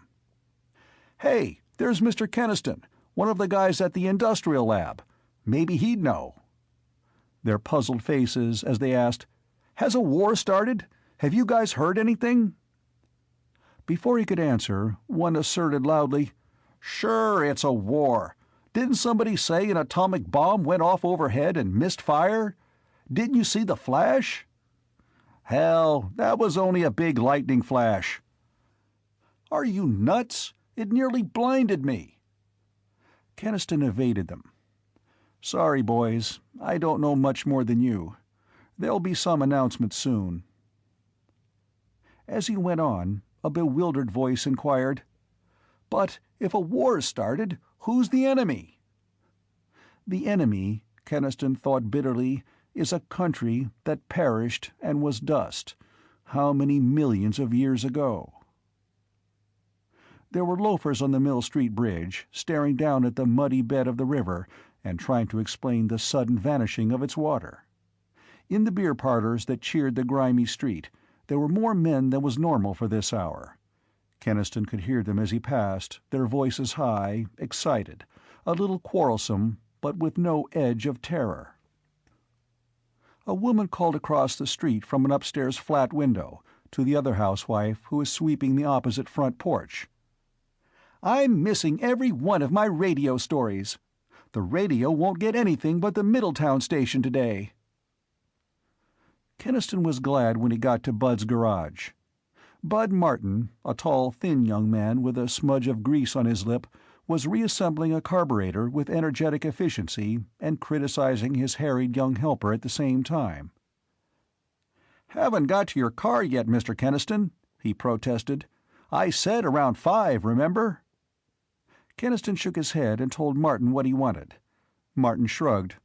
A: "Hey, there's Mr. Keniston, one of the guys at the industrial lab. Maybe he'd know." Their puzzled faces as they asked, "Has a war started? Have you guys heard anything?" Before he could answer, one asserted loudly, "Sure, it's a war. Didn't somebody say an atomic bomb went off overhead and missed fire? Didn't you see the flash?" "Hell, that was only a big lightning flash." "Are you nuts? It nearly blinded me." Keniston evaded them. "Sorry, boys, I don't know much more than you. There'll be some announcement soon." As he went on, a bewildered voice inquired, "But if a war started, who's the enemy?" The enemy, Keniston thought bitterly, is a country that perished and was dust, how many millions of years ago? There were loafers on the Mill Street Bridge, staring down at the muddy bed of the river and trying to explain the sudden vanishing of its water. In the beer parlors that cheered the grimy street, there were more men than was normal for this hour. Keniston could hear them as he passed, their voices high, excited, a little quarrelsome, but with no edge of terror. A woman called across the street from an upstairs flat window to the other housewife who was sweeping the opposite front porch. "I'm missing every one of my radio stories. The radio won't get anything but the Middletown station today." Keniston was glad when he got to Bud's garage. Bud Martin, a tall, thin young man with a smudge of grease on his lip, was reassembling a carburetor with energetic efficiency and criticizing his harried young helper at the same time. "Haven't got to your car yet, Mr. Keniston," he protested. "I said around 5, remember?" Keniston shook his head and told Martin what he wanted. Martin shrugged.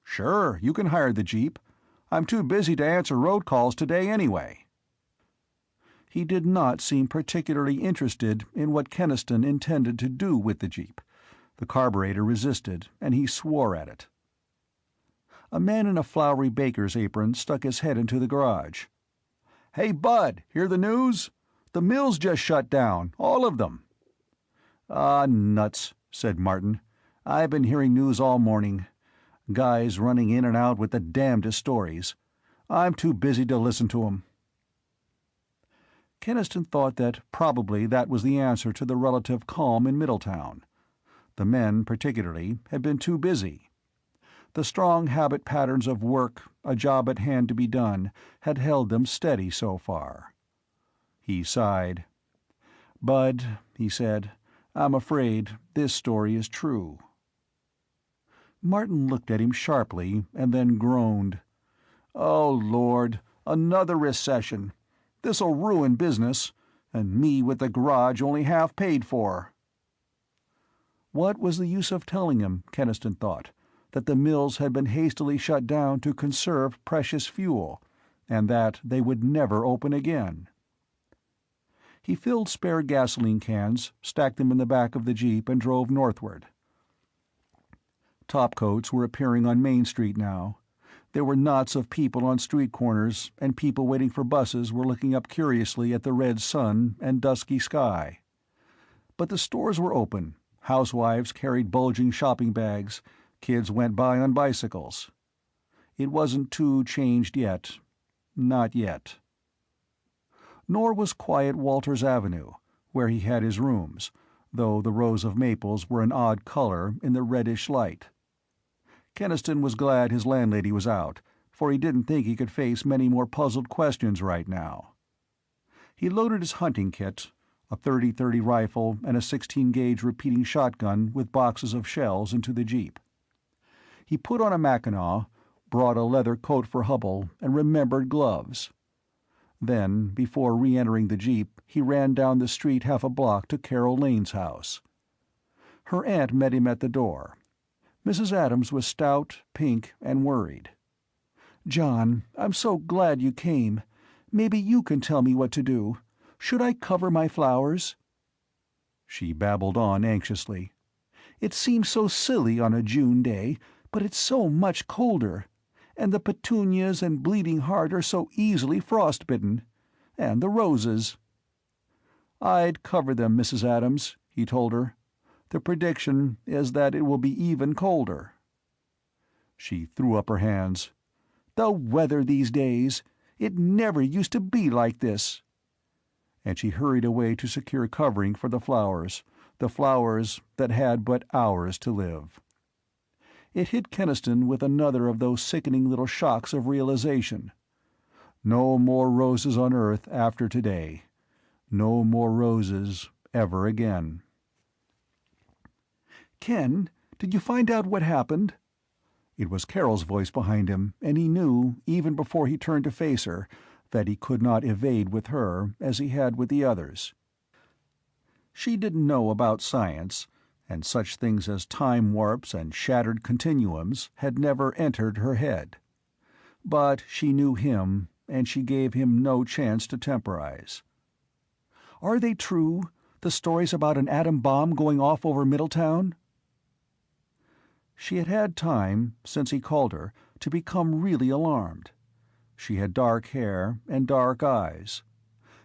A: "Sure, you can hire the Jeep. I'm too busy to answer road calls today anyway." He did not seem particularly interested in what Keniston intended to do with the Jeep. The carburetor resisted, and he swore at it. A man in a flowery baker's apron stuck his head into the garage. "Hey, Bud, hear the news? The mills just shut down, all of them." "Ah, nuts," said Martin. "I've been hearing news all morning. Guys running in and out with the damnedest stories. I'm too busy to listen to 'em." Keniston thought that probably that was the answer to the relative calm in Middletown. The men, particularly, had been too busy. The strong habit patterns of work, a job at hand to be done, had held them steady so far. He sighed. "Bud," he said, "I'm afraid this story is true." Martin looked at him sharply and then groaned. "Oh, Lord, another recession. This'll ruin business, and me with the garage only half paid for." What was the use of telling him, Keniston thought, that the mills had been hastily shut down to conserve precious fuel, and that they would never open again? He filled spare gasoline cans, stacked them in the back of the Jeep, and drove northward. Topcoats were appearing on Main Street now. There were knots of people on street corners, and people waiting for buses were looking up curiously at the red sun and dusky sky. But the stores were open, housewives carried bulging shopping bags, kids went by on bicycles. It wasn't too changed yet. Not yet. Nor was quiet Walters Avenue, where he had his rooms, though the rows of maples were an odd color in the reddish light. Keniston was glad his landlady was out, for he didn't think he could face many more puzzled questions right now. He loaded his hunting kit, a .30-30 rifle and a 16-gauge repeating shotgun with boxes of shells, into the Jeep. He put on a mackinaw, brought a leather coat for Hubble, and remembered gloves. Then, before re-entering the Jeep, he ran down the street half a block to Carol Lane's house. Her aunt met him at the door. Mrs. Adams was stout, pink, and worried. "John, I'm so glad you came. Maybe you can tell me what to do. Should I cover my flowers?" She babbled on anxiously. "It seems so silly on a June day, but it's so much colder. And the petunias and bleeding heart are so easily frostbitten. And the roses." "I'd cover them, Mrs. Adams," he told her. "The prediction is that it will be even colder." She threw up her hands. "The weather these days! It never used to be like this." And she hurried away to secure covering for the flowers that had but hours to live. It hit Keniston with another of those sickening little shocks of realization. No more roses on Earth after today. No more roses ever again. "Ken, did you find out what happened?" It was Carol's voice behind him, and he knew, even before he turned to face her, that he could not evade with her as he had with the others. She didn't know about science, and such things as time warps and shattered continuums had never entered her head. But she knew him, and she gave him no chance to temporize. "Are they true, the stories about an atom bomb going off over Middletown?" She had had time, since he called her, to become really alarmed. She had dark hair and dark eyes.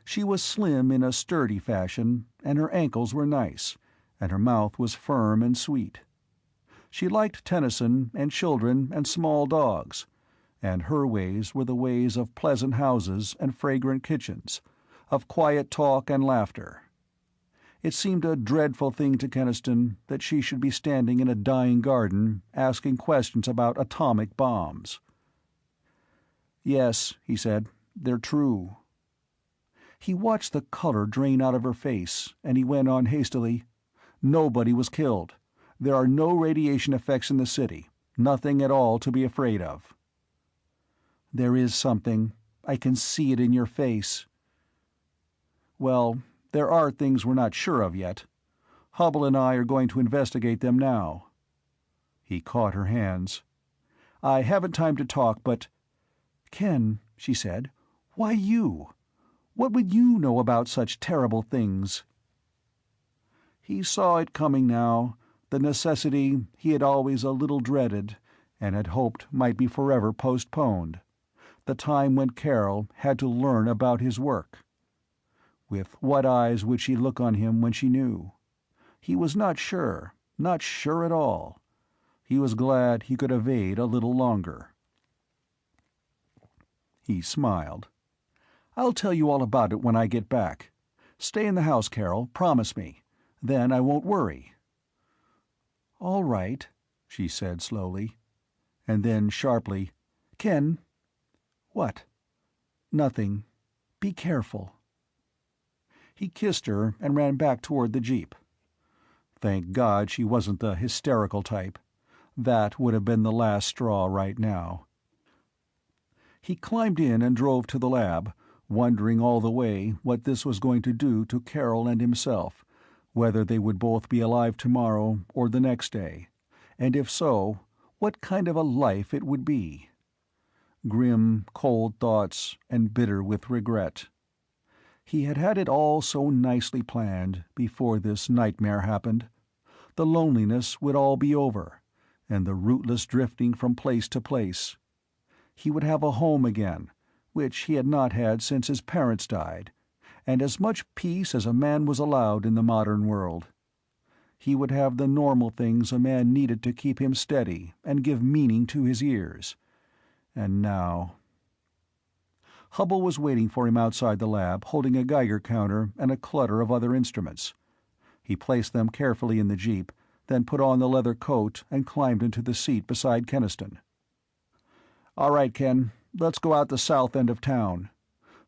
A: She was slim in a sturdy fashion, and her ankles were nice, and her mouth was firm and sweet. She liked Tennyson and children and small dogs, and her ways were the ways of pleasant houses and fragrant kitchens, of quiet talk and laughter. It seemed a dreadful thing to Keniston that she should be standing in a dying garden asking questions about atomic bombs. "Yes," he said, "they're true." He watched the color drain out of her face, and he went on hastily, "Nobody was killed. There are no radiation effects in the city. Nothing at all to be afraid of." "There is something. I can see it in your face." "Well, there are things we're not sure of yet. Hubble and I are going to investigate them now." He caught her hands. "I haven't time to talk, but—" "Ken," she said, "why you? What would you know about such terrible things?" He saw it coming now, the necessity he had always a little dreaded, and had hoped might be forever postponed, the time when Carol had to learn about his work. With what eyes would she look on him when she knew? He was not sure at all. He was glad he could evade a little longer. He smiled. "I'll tell you all about it when I get back. Stay in the house, Carol, promise me. Then I won't worry." "All right," she said slowly. And then sharply, "Ken." "What?" "Nothing. Be careful." He kissed her and ran back toward the jeep. Thank God she wasn't the hysterical type. That would have been the last straw right now. He climbed in and drove to the lab, wondering all the way what this was going to do to Carol and himself, whether they would both be alive tomorrow or the next day, and if so, what kind of a life it would be. Grim, cold thoughts, and bitter with regret. He had had it all so nicely planned before this nightmare happened. The loneliness would all be over, and the rootless drifting from place to place. He would have a home again, which he had not had since his parents died, and as much peace as a man was allowed in the modern world. He would have the normal things a man needed to keep him steady and give meaning to his years. And now— Hubble was waiting for him outside the lab, holding a Geiger counter and a clutter of other instruments. He placed them carefully in the jeep, then put on the leather coat and climbed into the seat beside Keniston. "All right, Ken, let's go out the south end of town.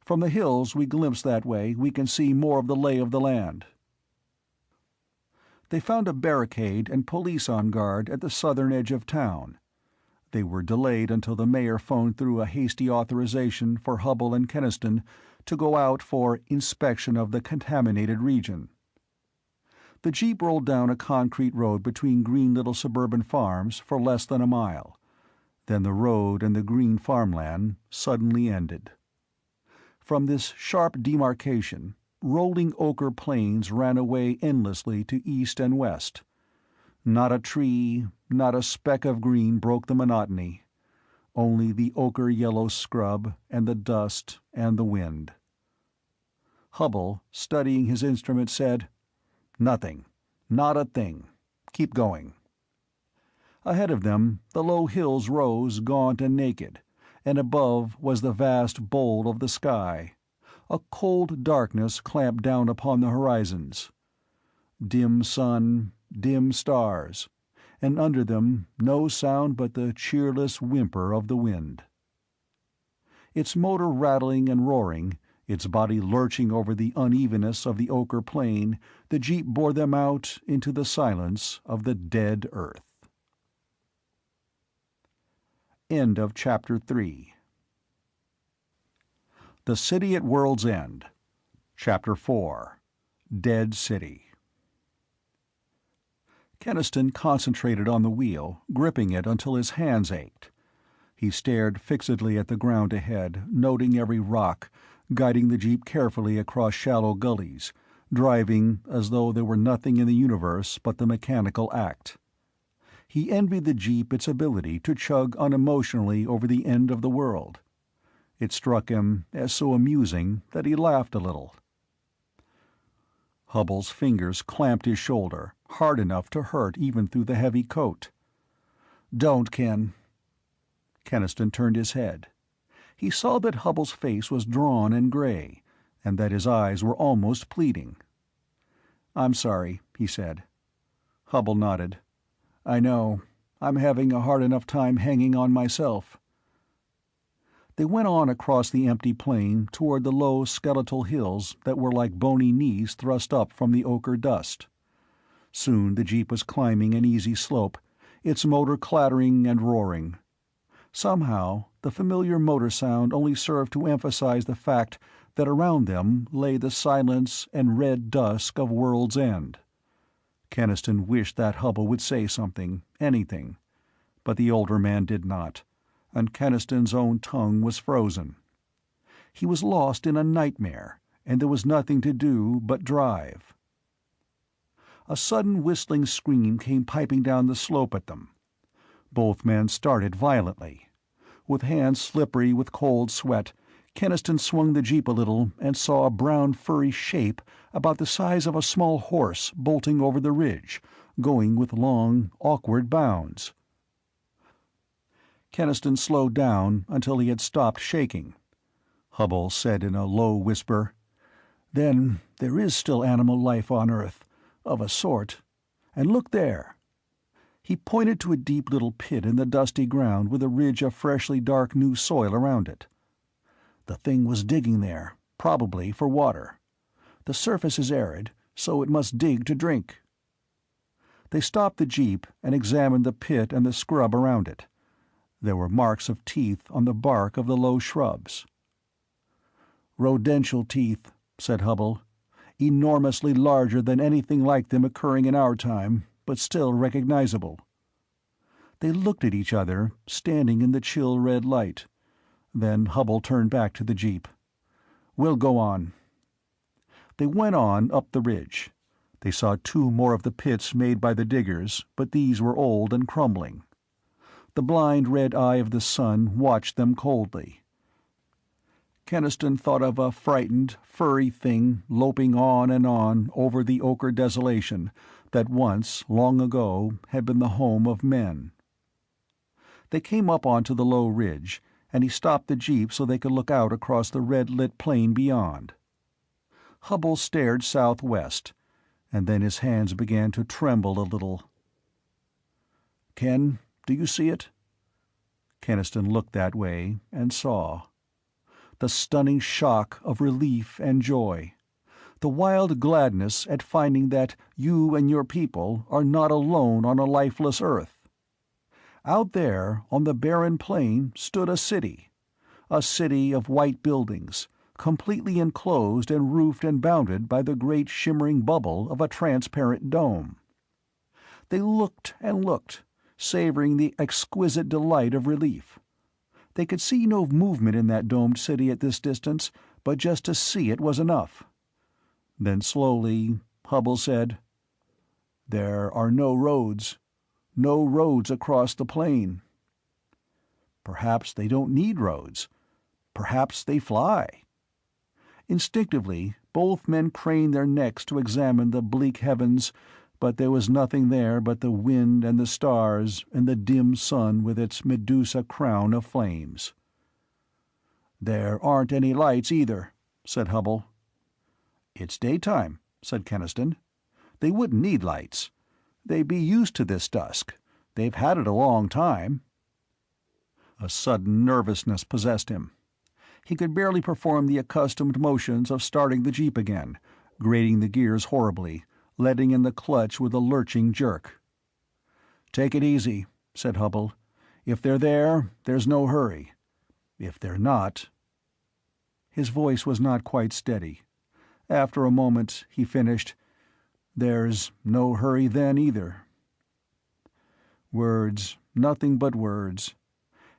A: From the hills we glimpse that way, we can see more of the lay of the land." They found a barricade and police on guard at the southern edge of town. They were delayed until the mayor phoned through a hasty authorization for Hubble and Keniston to go out for inspection of the contaminated region. The jeep rolled down a concrete road between green little suburban farms for less than a mile. Then the road and the green farmland suddenly ended. From this sharp demarcation, rolling ochre plains ran away endlessly to east and west. Not a tree, not a speck of green broke the monotony. Only the ochre-yellow scrub and the dust and the wind. Hubble, studying his instrument, said, "Nothing. Not a thing. Keep going." Ahead of them, the low hills rose gaunt and naked, and above was the vast bowl of the sky. A cold darkness clamped down upon the horizons. Dim sun, dim stars, and under them no sound but the cheerless whimper of the wind. Its motor rattling and roaring, its body lurching over the unevenness of the ochre plain, the jeep bore them out into the silence of the dead earth. End of Chapter 3. The City at World's End. Chapter 4. Dead City. Keniston concentrated on the wheel, gripping it until his hands ached. He stared fixedly at the ground ahead, noting every rock, guiding the jeep carefully across shallow gullies, driving as though there were nothing in the universe but the mechanical act. He envied the jeep its ability to chug unemotionally over the end of the world. It struck him as so amusing that he laughed a little. Hubble's fingers clamped his shoulder, hard enough to hurt even through the heavy coat. "Don't, Ken." Keniston turned his head. He saw that Hubbell's face was drawn and gray, and that his eyes were almost pleading. "I'm sorry," he said. Hubbell nodded. "I know. I'm having a hard enough time hanging on myself." They went on across the empty plain toward the low skeletal hills that were like bony knees thrust up from the ochre dust. Soon the jeep was climbing an easy slope, its motor clattering and roaring. Somehow, the familiar motor sound only served to emphasize the fact that around them lay the silence and red dusk of World's End. Keniston wished that Hubbell would say something, anything, but the older man did not, and Keniston's own tongue was frozen. He was lost in a nightmare, and there was nothing to do but drive. A sudden whistling scream came piping down the slope at them. Both men started violently. With hands slippery with cold sweat, Keniston swung the jeep a little and saw a brown furry shape about the size of a small horse bolting over the ridge, going with long, awkward bounds. Keniston slowed down until he had stopped shaking. Hubbell said in a low whisper, "Then there is still animal life on Earth, of a sort. And look there." He pointed to a deep little pit in the dusty ground with a ridge of freshly dark new soil around it. The thing was digging there, probably for water. The surface is arid, so it must dig to drink. They stopped the jeep and examined the pit and the scrub around it. There were marks of teeth on the bark of the low shrubs. "Rodential teeth," said Hubbell. "Enormously larger than anything like them occurring in our time, but still recognizable." They looked at each other, standing in the chill red light. Then Hubbell turned back to the jeep. "We'll go on." They went on up the ridge. They saw two more of the pits made by the diggers, but these were old and crumbling. The blind red eye of the sun watched them coldly. Keniston thought of a frightened, furry thing loping on and on over the ochre desolation that once, long ago, had been the home of men. They came up onto the low ridge, and he stopped the jeep so they could look out across the red-lit plain beyond. Hubbell stared southwest, and then his hands began to tremble a little. "Ken, do you see it?" Keniston looked that way, and saw. The stunning shock of relief and joy. The wild gladness at finding that you and your people are not alone on a lifeless Earth. Out there, on the barren plain, stood a city of white buildings, completely enclosed and roofed and bounded by the great shimmering bubble of a transparent dome. They looked and looked, savoring the exquisite delight of relief. They could see no movement in that domed city at this distance, but just to see it was enough. Then slowly, Hubbell said, "There are no roads. No roads across the plain." Perhaps they don't need roads. Perhaps they fly. Instinctively, both men craned their necks to examine the bleak heavens, but there was nothing there but the wind and the stars and the dim sun with its Medusa crown of flames. "There aren't any lights either," said Hubbell. "It's daytime," said Keniston. "They wouldn't need lights. They'd be used to this dusk. They've had it a long time." A sudden nervousness possessed him. He could barely perform the accustomed motions of starting the jeep again, grating the gears horribly, letting in the clutch with a lurching jerk. "Take it easy," said Hubbell. "If they're there, there's no hurry. If they're not—" His voice was not quite steady. After a moment, he finished, "There's no hurry then either." Words, nothing but words.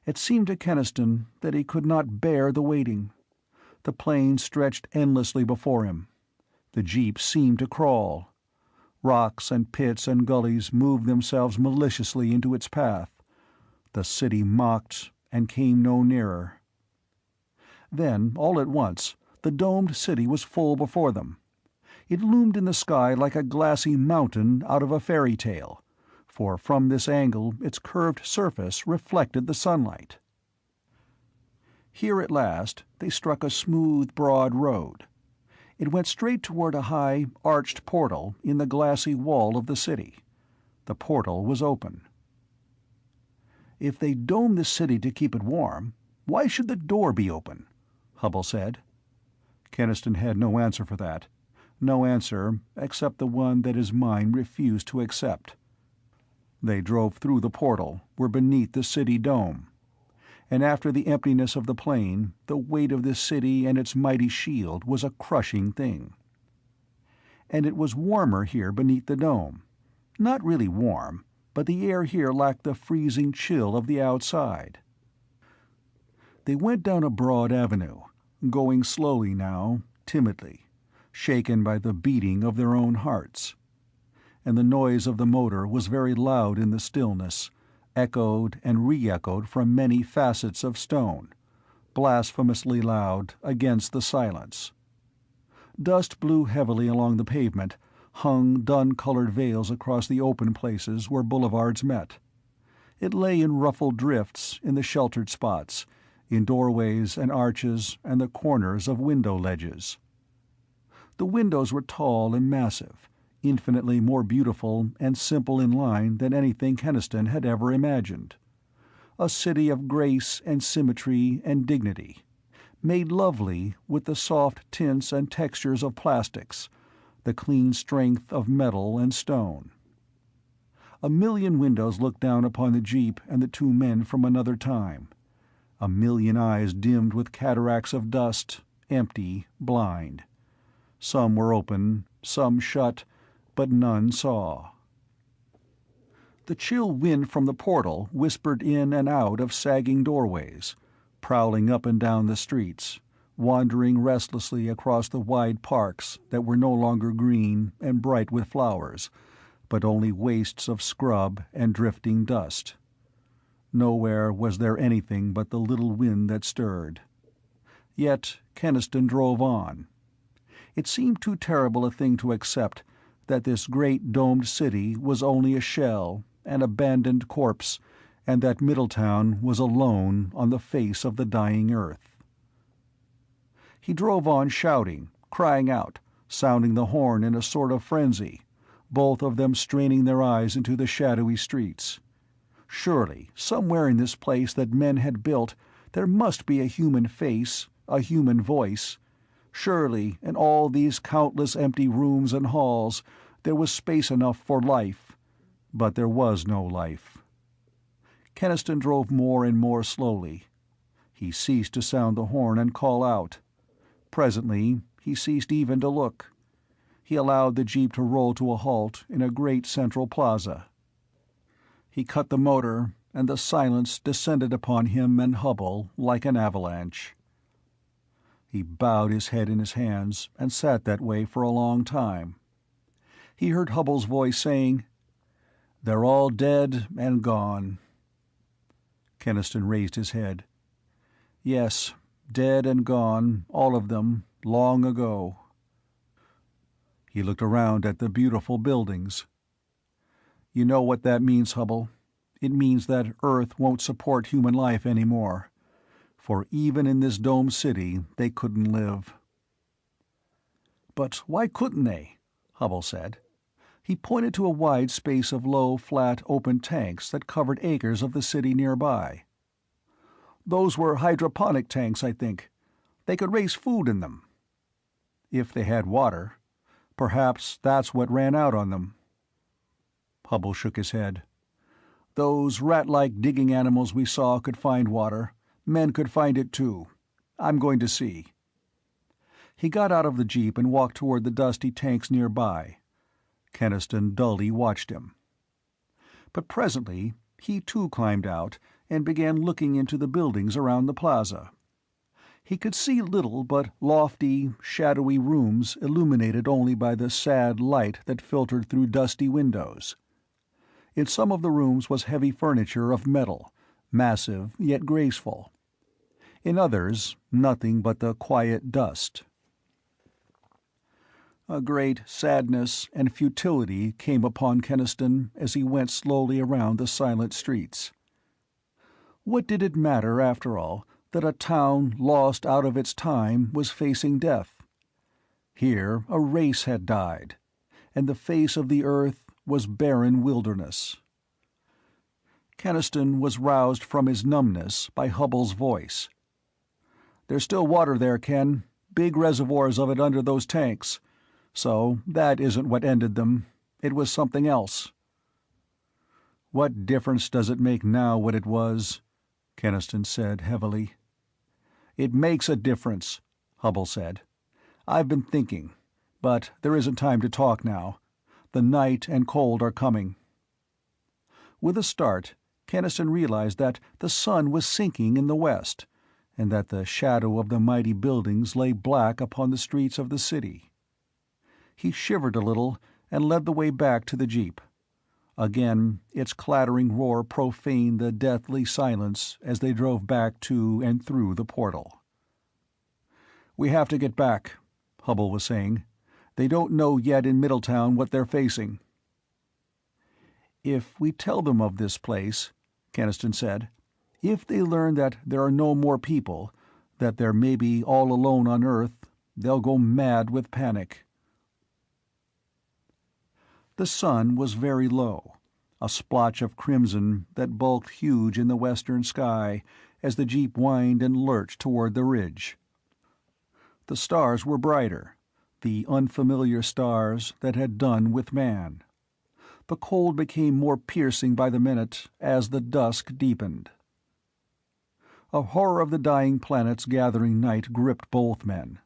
A: It seemed to Keniston that he could not bear the waiting. The plain stretched endlessly before him. The jeep seemed to crawl. Rocks and pits and gullies moved themselves maliciously into its path. The city mocked and came no nearer. Then, all at once, the domed city was full before them. It loomed in the sky like a glassy mountain out of a fairy tale, for from this angle its curved surface reflected the sunlight. Here at last they struck a smooth, broad road. It went straight toward a high, arched portal in the glassy wall of the city. The portal was open. "If they dome the city to keep it warm, why should the door be open?" Hubble said. Keniston had no answer for that. No answer except the one that his mind refused to accept. They drove through the portal, were beneath the city dome. And after the emptiness of the plain, the weight of this city and its mighty shield was a crushing thing. And it was warmer here beneath the dome. Not really warm, but the air here lacked the freezing chill of the outside. They went down a broad avenue, going slowly now, timidly, shaken by the beating of their own hearts. And the noise of the motor was very loud in the stillness, echoed and re-echoed from many facets of stone, blasphemously loud against the silence. Dust blew heavily along the pavement, hung dun-colored veils across the open places where boulevards met. It lay in ruffled drifts in the sheltered spots, in doorways and arches and the corners of window ledges. The windows were tall and massive, infinitely more beautiful and simple in line than anything Keniston had ever imagined. A city of grace and symmetry and dignity, made lovely with the soft tints and textures of plastics, the clean strength of metal and stone. A million windows looked down upon the jeep and the two men from another time. A million eyes dimmed with cataracts of dust, empty, blind. Some were open, some shut, but none saw. The chill wind from the portal whispered in and out of sagging doorways, prowling up and down the streets, wandering restlessly across the wide parks that were no longer green and bright with flowers, but only wastes of scrub and drifting dust. Nowhere was there anything but the little wind that stirred. Yet Keniston drove on. It seemed too terrible a thing to accept, that this great domed city was only a shell, an abandoned corpse, and that Middletown was alone on the face of the dying earth. He drove on shouting, crying out, sounding the horn in a sort of frenzy, both of them straining their eyes into the shadowy streets. Surely, somewhere in this place that men had built, there must be a human face, a human voice. Surely, in all these countless empty rooms and halls, there was space enough for life. But there was no life. Keniston drove more and more slowly. He ceased to sound the horn and call out. Presently, he ceased even to look. He allowed the jeep to roll to a halt in a great central plaza. He cut the motor, and the silence descended upon him and Hubble like an avalanche. He bowed his head in his hands and sat that way for a long time. He heard Hubble's voice saying, "They're all dead and gone." Keniston raised his head. "Yes, dead and gone, all of them, long ago." He looked around at the beautiful buildings. "You know what that means, Hubble. It means that Earth won't support human life anymore. For even in this domed city they couldn't live." "But why couldn't they?" Hubble said. He pointed to a wide space of low, flat, open tanks that covered acres of the city nearby. "Those were hydroponic tanks, I think. They could raise food in them." "If they had water. Perhaps that's what ran out on them." Hubble shook his head. "Those rat-like digging animals we saw could find water. Men could find it too. I'm going to see." He got out of the jeep and walked toward the dusty tanks nearby. Keniston dully watched him. But presently he too climbed out and began looking into the buildings around the plaza. He could see little but lofty, shadowy rooms illuminated only by the sad light that filtered through dusty windows. In some of the rooms was heavy furniture of metal, massive yet graceful. In others, nothing but the quiet dust. A great sadness and futility came upon Keniston as he went slowly around the silent streets. What did it matter, after all, that a town lost out of its time was facing death? Here a race had died, and the face of the earth was barren wilderness. Keniston was roused from his numbness by Hubbell's voice. "There's still water there, Ken. Big reservoirs of it under those tanks. So that isn't what ended them. It was something else." "What difference does it make now what it was?" Keniston said heavily. "It makes a difference," Hubbell said. "I've been thinking. But there isn't time to talk now. The night and cold are coming." With a start, Keniston realized that the sun was sinking in the west, and that the shadow of the mighty buildings lay black upon the streets of the city. He shivered a little and led the way back to the jeep. Again its clattering roar profaned the deathly silence as they drove back to and through the portal. "We have to get back," Hubbell was saying. "They don't know yet in Middletown what they're facing." "If we tell them of this place," Keniston said, "if they learn that there are no more people, that they're maybe all alone on Earth, they'll go mad with panic." The sun was very low, a splotch of crimson that bulked huge in the western sky as the jeep whined and lurched toward the ridge. The stars were brighter, the unfamiliar stars that had done with man. The cold became more piercing by the minute as the dusk deepened. A horror of the dying planet's gathering night gripped both men.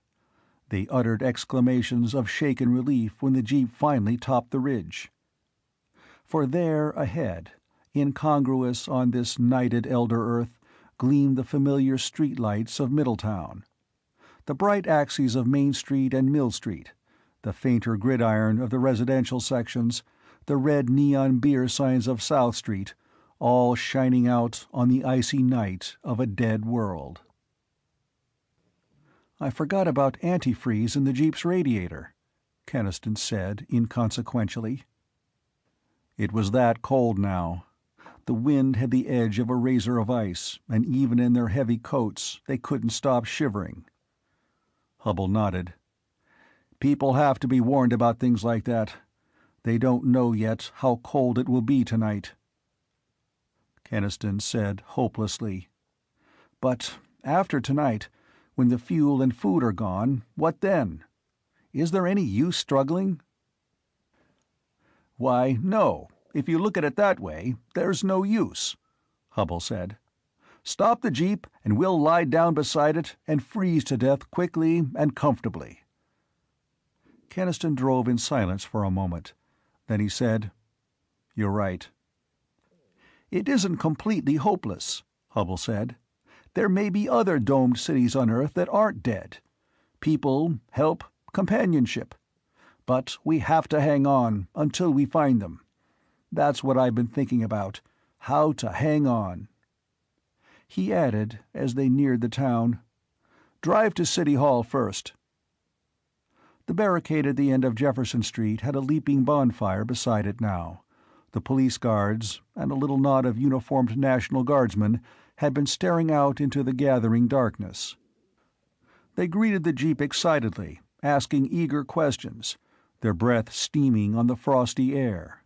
A: They uttered exclamations of shaken relief when the jeep finally topped the ridge. For there ahead, incongruous on this nighted elder Earth, gleamed the familiar street lights of Middletown. The bright axes of Main Street and Mill Street, the fainter gridiron of the residential sections, the red neon beer signs of South Street, all shining out on the icy night of a dead world. "I forgot about antifreeze in the jeep's radiator," Keniston said inconsequentially. It was that cold now. The wind had the edge of a razor of ice, and even in their heavy coats they couldn't stop shivering. Hubbell nodded. "People have to be warned about things like that. They don't know yet how cold it will be tonight." Keniston said hopelessly, "But after tonight, when the fuel and food are gone, what then? Is there any use struggling?" "Why, no. If you look at it that way, there's no use," Hubbell said. "Stop the jeep and we'll lie down beside it and freeze to death quickly and comfortably." Keniston drove in silence for a moment. Then he said, "You're right." "It isn't completely hopeless," Hubbell said. "There may be other domed cities on Earth that aren't dead. People, help, companionship. But we have to hang on until we find them. That's what I've been thinking about, how to hang on." He added, as they neared the town, "Drive to City Hall first." The barricade at the end of Jefferson Street had a leaping bonfire beside it now. The police guards, and a little knot of uniformed National Guardsmen, had been staring out into the gathering darkness. They greeted the jeep excitedly, asking eager questions, their breath steaming on the frosty air.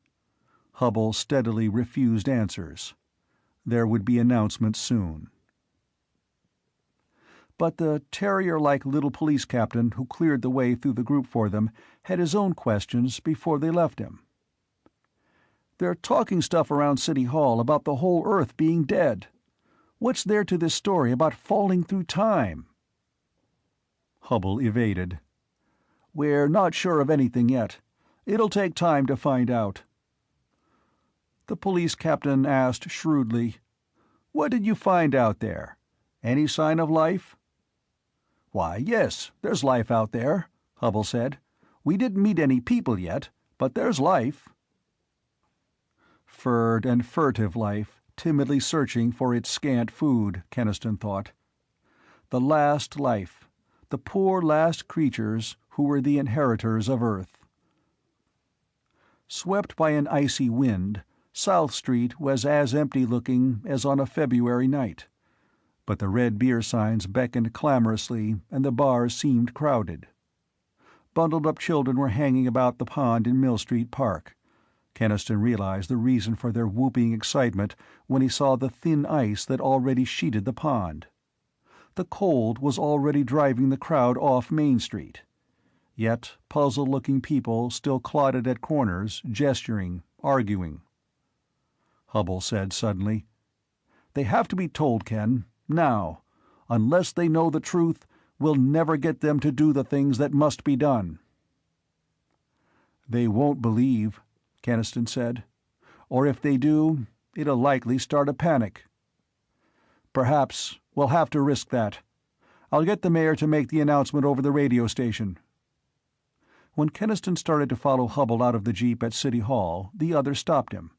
A: Hubbell steadily refused answers. There would be announcements soon. But the terrier-like little police captain who cleared the way through the group for them had his own questions before they left him. "They're talking stuff around City Hall about the whole Earth being dead. What's there to this story about falling through time?" Hubbell evaded. "We're not sure of anything yet. It'll take time to find out." The police captain asked shrewdly, "What did you find out there? Any sign of life?" "Why, yes, there's life out there," Hubbell said. "We didn't meet any people yet, but there's life." Furred and furtive life, timidly searching for its scant food, Keniston thought. The last life, the poor last creatures who were the inheritors of Earth. Swept by an icy wind, South Street was as empty-looking as on a February night, but the red beer signs beckoned clamorously and the bars seemed crowded. Bundled-up children were hanging about the pond in Mill Street Park. Keniston realized the reason for their whooping excitement when he saw the thin ice that already sheeted the pond. The cold was already driving the crowd off Main Street. Yet puzzled-looking people still clotted at corners, gesturing, arguing. Hubble said suddenly, "They have to be told, Ken. Now. Unless they know the truth, we'll never get them to do the things that must be done." "They won't believe," Keniston said. "Or if they do, it'll likely start a panic." "Perhaps we'll have to risk that. I'll get the mayor to make the announcement over the radio station." When Keniston started to follow Hubble out of the jeep at City Hall, the other stopped him.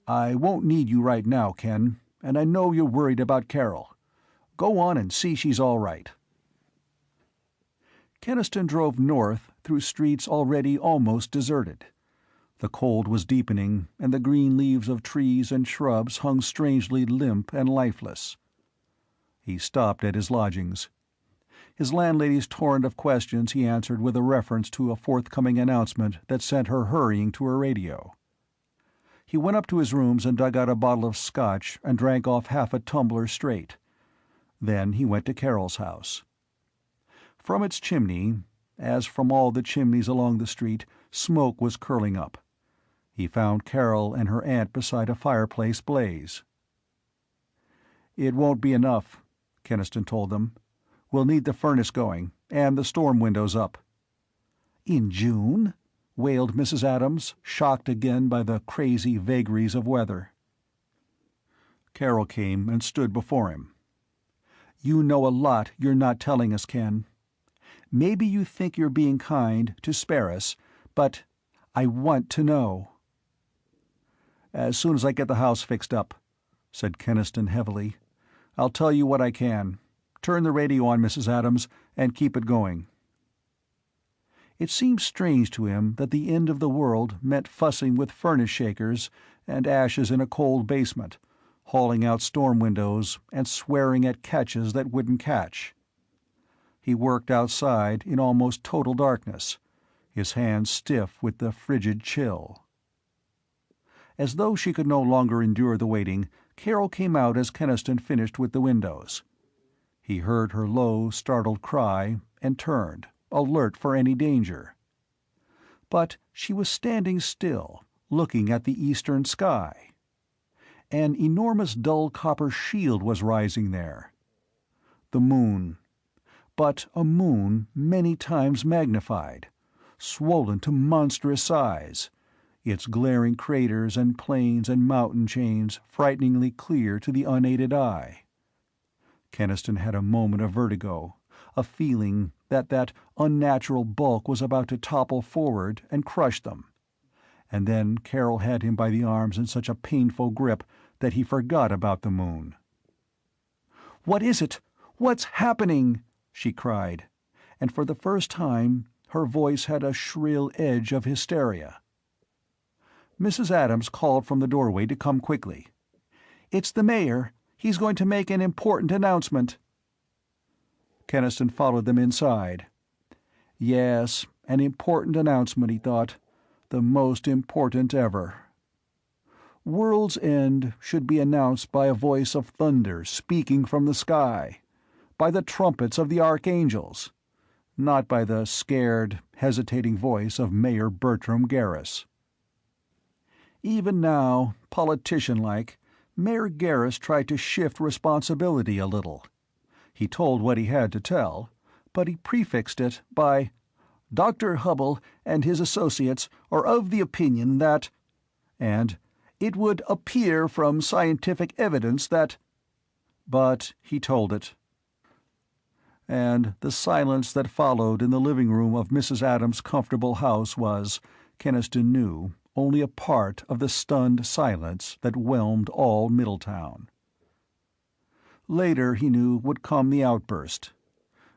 A: "I won't need you right now, Ken, and I know you're worried about Carol. Go on and see she's all right." Keniston drove north through streets already almost deserted. The cold was deepening, and the green leaves of trees and shrubs hung strangely limp and lifeless. He stopped at his lodgings. His landlady's torrent of questions he answered with a reference to a forthcoming announcement that sent her hurrying to her radio. He went up to his rooms and dug out a bottle of scotch and drank off half a tumbler straight. Then he went to Carol's house. From its chimney, as from all the chimneys along the street, smoke was curling up. He found Carol and her aunt beside a fireplace blaze. "It won't be enough," Keniston told them. "We'll need the furnace going, and the storm windows up." "In June?" wailed Mrs. Adams, shocked again by the crazy vagaries of weather. Carol came and stood before him. "You know a lot you're not telling us, Ken. Maybe you think you're being kind to spare us, but I want to know." "As soon as I get the house fixed up," said Keniston heavily. "I'll tell you what I can. Turn the radio on, Mrs. Adams, and keep it going." It seemed strange to him that the end of the world meant fussing with furnace shakers and ashes in a cold basement, hauling out storm windows and swearing at catches that wouldn't catch. He worked outside in almost total darkness, his hands stiff with the frigid chill. As though she could no longer endure the waiting, Carol came out as Keniston finished with the windows. He heard her low, startled cry, and turned, alert for any danger. But she was standing still, looking at the eastern sky. An enormous dull copper shield was rising there. The moon. But a moon many times magnified, swollen to monstrous size, its glaring craters and plains and mountain chains frighteningly clear to the unaided eye. Keniston had a moment of vertigo, a feeling that that unnatural bulk was about to topple forward and crush them. And then Carol had him by the arms in such a painful grip that he forgot about the moon. "What is it? What's happening?" she cried, and for the first time her voice had a shrill edge of hysteria. Mrs. Adams called from the doorway to come quickly. "It's the mayor. He's going to make an important announcement." Keniston followed them inside. Yes, an important announcement, he thought. The most important ever. World's End should be announced by a voice of thunder speaking from the sky, by the trumpets of the archangels, not by the scared, hesitating voice of Mayor Bertram Garris. Even now, politician-like, Mayor Garris tried to shift responsibility a little. He told what he had to tell, but he prefixed it by, "Dr. Hubble and his associates are of the opinion that," and "it would appear from scientific evidence that—" But he told it. And the silence that followed in the living room of Mrs. Adams' comfortable house was, Keniston knew, only a part of the stunned silence that whelmed all Middletown. Later, he knew, would come the outburst.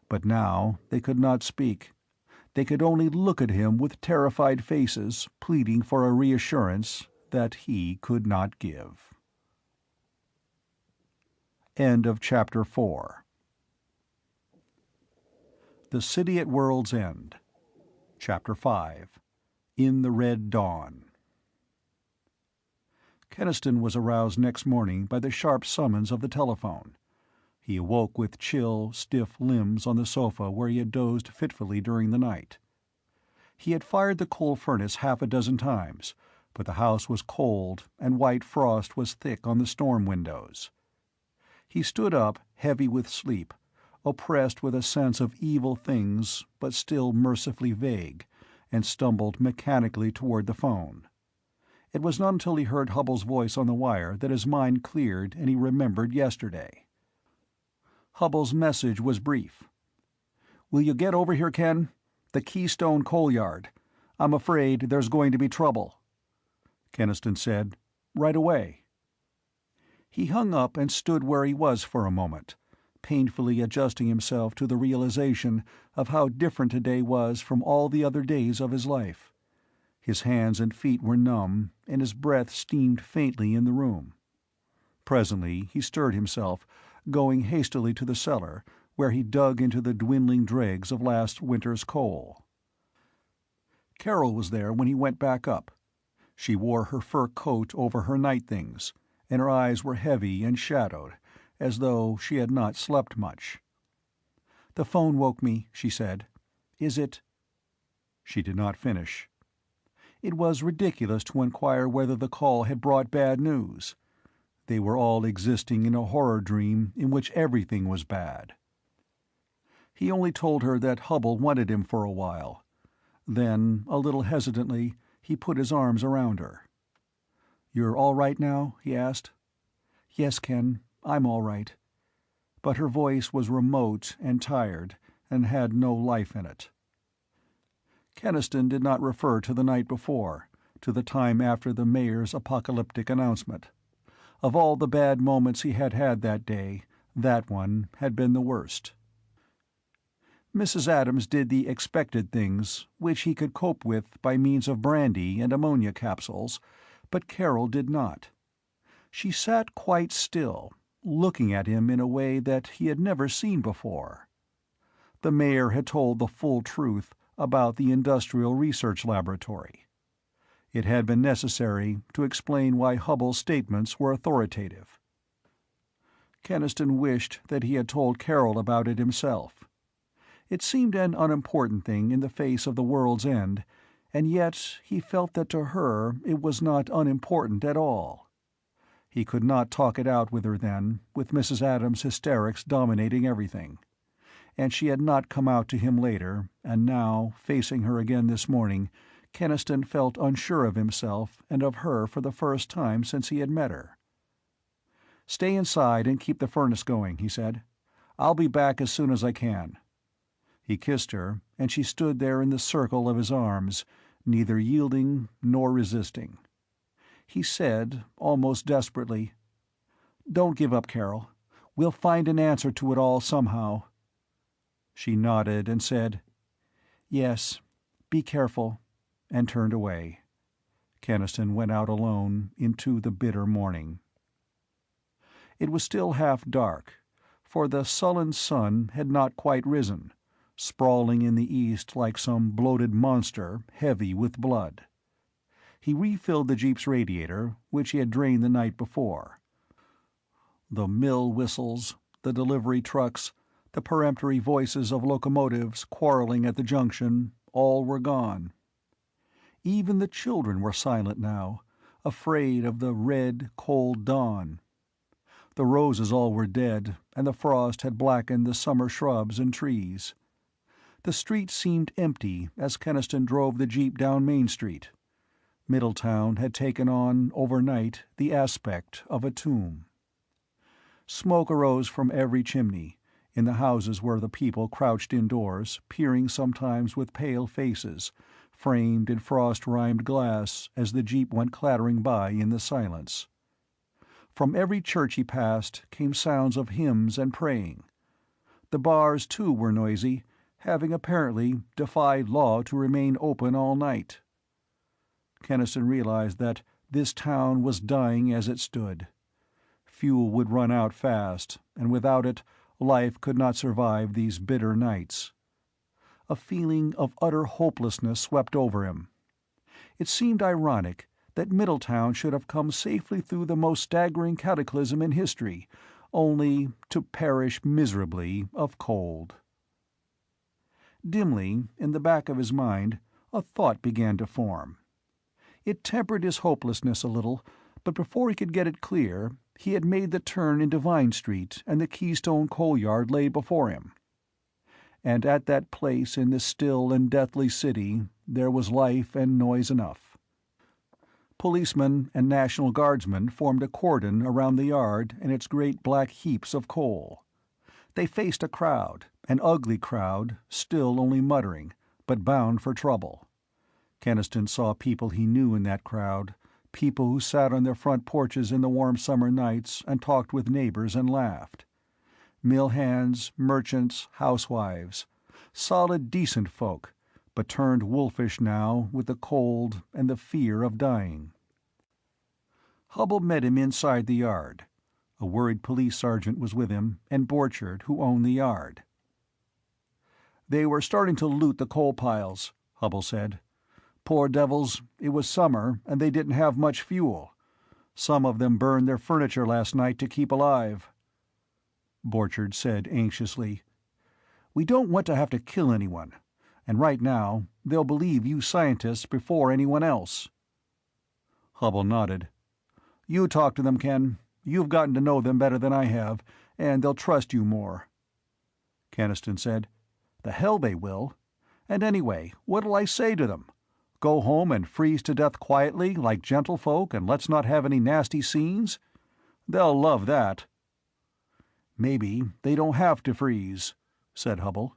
A: But now they could not speak. They could only look at him with terrified faces, pleading for a reassurance that he could not give. End of Chapter 4. The City at World's End. Chapter 5. In the Red Dawn. Keniston was aroused next morning by the sharp summons of the telephone. He awoke with chill, stiff limbs on the sofa where he had dozed fitfully during the night. He had fired the coal furnace half a dozen times, but the house was cold and white frost was thick on the storm windows. He stood up, heavy with sleep, oppressed with a sense of evil things but still mercifully vague, and stumbled mechanically toward the phone. It was not until he heard Hubbell's voice on the wire that his mind cleared and he remembered yesterday. Hubbell's message was brief. "Will you get over here, Ken? The Keystone Coal Yard. I'm afraid there's going to be trouble." Keniston said, "Right away." He hung up and stood where he was for a moment, painfully adjusting himself to the realization of how different today was from all the other days of his life. His hands and feet were numb, and his breath steamed faintly in the room. Presently he stirred himself, going hastily to the cellar, where he dug into the dwindling dregs of last winter's coal. Carol was there when he went back up. She wore her fur coat over her night things, and her eyes were heavy and shadowed, as though she had not slept much. "The phone woke me," she said. "Is it—" She did not finish. It was ridiculous to inquire whether the call had brought bad news. They were all existing in a horror dream in which everything was bad. He only told her that Hubbell wanted him for a while. Then, a little hesitantly, he put his arms around her. "You're all right now?" he asked. "Yes, Ken, I'm all right." But her voice was remote and tired, and had no life in it. Keniston did not refer to the night before, to the time after the mayor's apocalyptic announcement. Of all the bad moments he had had that day, that one had been the worst. Mrs. Adams did the expected things, which he could cope with by means of brandy and ammonia capsules, but Carol did not. She sat quite still, looking at him in a way that he had never seen before. The mayor had told the full truth about the Industrial Research Laboratory. It had been necessary to explain why Hubbell's statements were authoritative. Keniston wished that he had told Carol about it himself. It seemed an unimportant thing in the face of the world's end, and yet he felt that to her it was not unimportant at all. He could not talk it out with her then, with Mrs. Adams' hysterics dominating everything. And she had not come out to him later, and now, facing her again this morning, Keniston felt unsure of himself and of her for the first time since he had met her. "Stay inside and keep the furnace going," he said. "I'll be back as soon as I can." He kissed her, and she stood there in the circle of his arms, neither yielding nor resisting. He said, almost desperately, "Don't give up, Carol. We'll find an answer to it all somehow." She nodded and said, "Yes, be careful," and turned away. Keniston went out alone into the bitter morning. It was still half dark, for the sullen sun had not quite risen, sprawling in the east like some bloated monster heavy with blood. He refilled the jeep's radiator, which he had drained the night before. The mill whistles, the delivery trucks, the peremptory voices of locomotives quarreling at the junction, all were gone. Even the children were silent now, afraid of the red, cold dawn. The roses all were dead, and the frost had blackened the summer shrubs and trees. The street seemed empty as Keniston drove the jeep down Main Street. Middletown had taken on, overnight, the aspect of a tomb. Smoke arose from every chimney, in the houses where the people crouched indoors, peering sometimes with pale faces, framed in frost-rimed glass as the jeep went clattering by in the silence. From every church he passed came sounds of hymns and praying. The bars, too, were noisy, having apparently defied law to remain open all night. Keniston realized that this town was dying as it stood. Fuel would run out fast, and without it, life could not survive these bitter nights. A feeling of utter hopelessness swept over him. It seemed ironic that Middletown should have come safely through the most staggering cataclysm in history, only to perish miserably of cold. Dimly, in the back of his mind, a thought began to form. It tempered his hopelessness a little, but before he could get it clear, he had made the turn into Vine Street, and the Keystone coal yard lay before him. And at that place in this still and deathly city there was life and noise enough. Policemen and National Guardsmen formed a cordon around the yard and its great black heaps of coal. They faced a crowd, an ugly crowd, still only muttering, but bound for trouble. Keniston saw people he knew in that crowd, people who sat on their front porches in the warm summer nights and talked with neighbors and laughed. Mill hands, merchants, housewives, solid, decent folk, but turned wolfish now with the cold and the fear of dying. Hubbell met him inside the yard. A worried police sergeant was with him, and Borchard, who owned the yard. "They were starting to loot the coal piles," Hubbell said. "Poor devils, it was summer, and they didn't have much fuel. Some of them burned their furniture last night to keep alive." Borchard said anxiously, "We don't want to have to kill anyone, and right now they'll believe you scientists before anyone else." Hubbell nodded. "You talk to them, Ken. You've gotten to know them better than I have, and they'll trust you more." Keniston said, "The hell they will. And anyway, what'll I say to them? Go home and freeze to death quietly, like gentlefolk, and let's not have any nasty scenes? They'll love that." "Maybe they don't have to freeze," said Hubbell.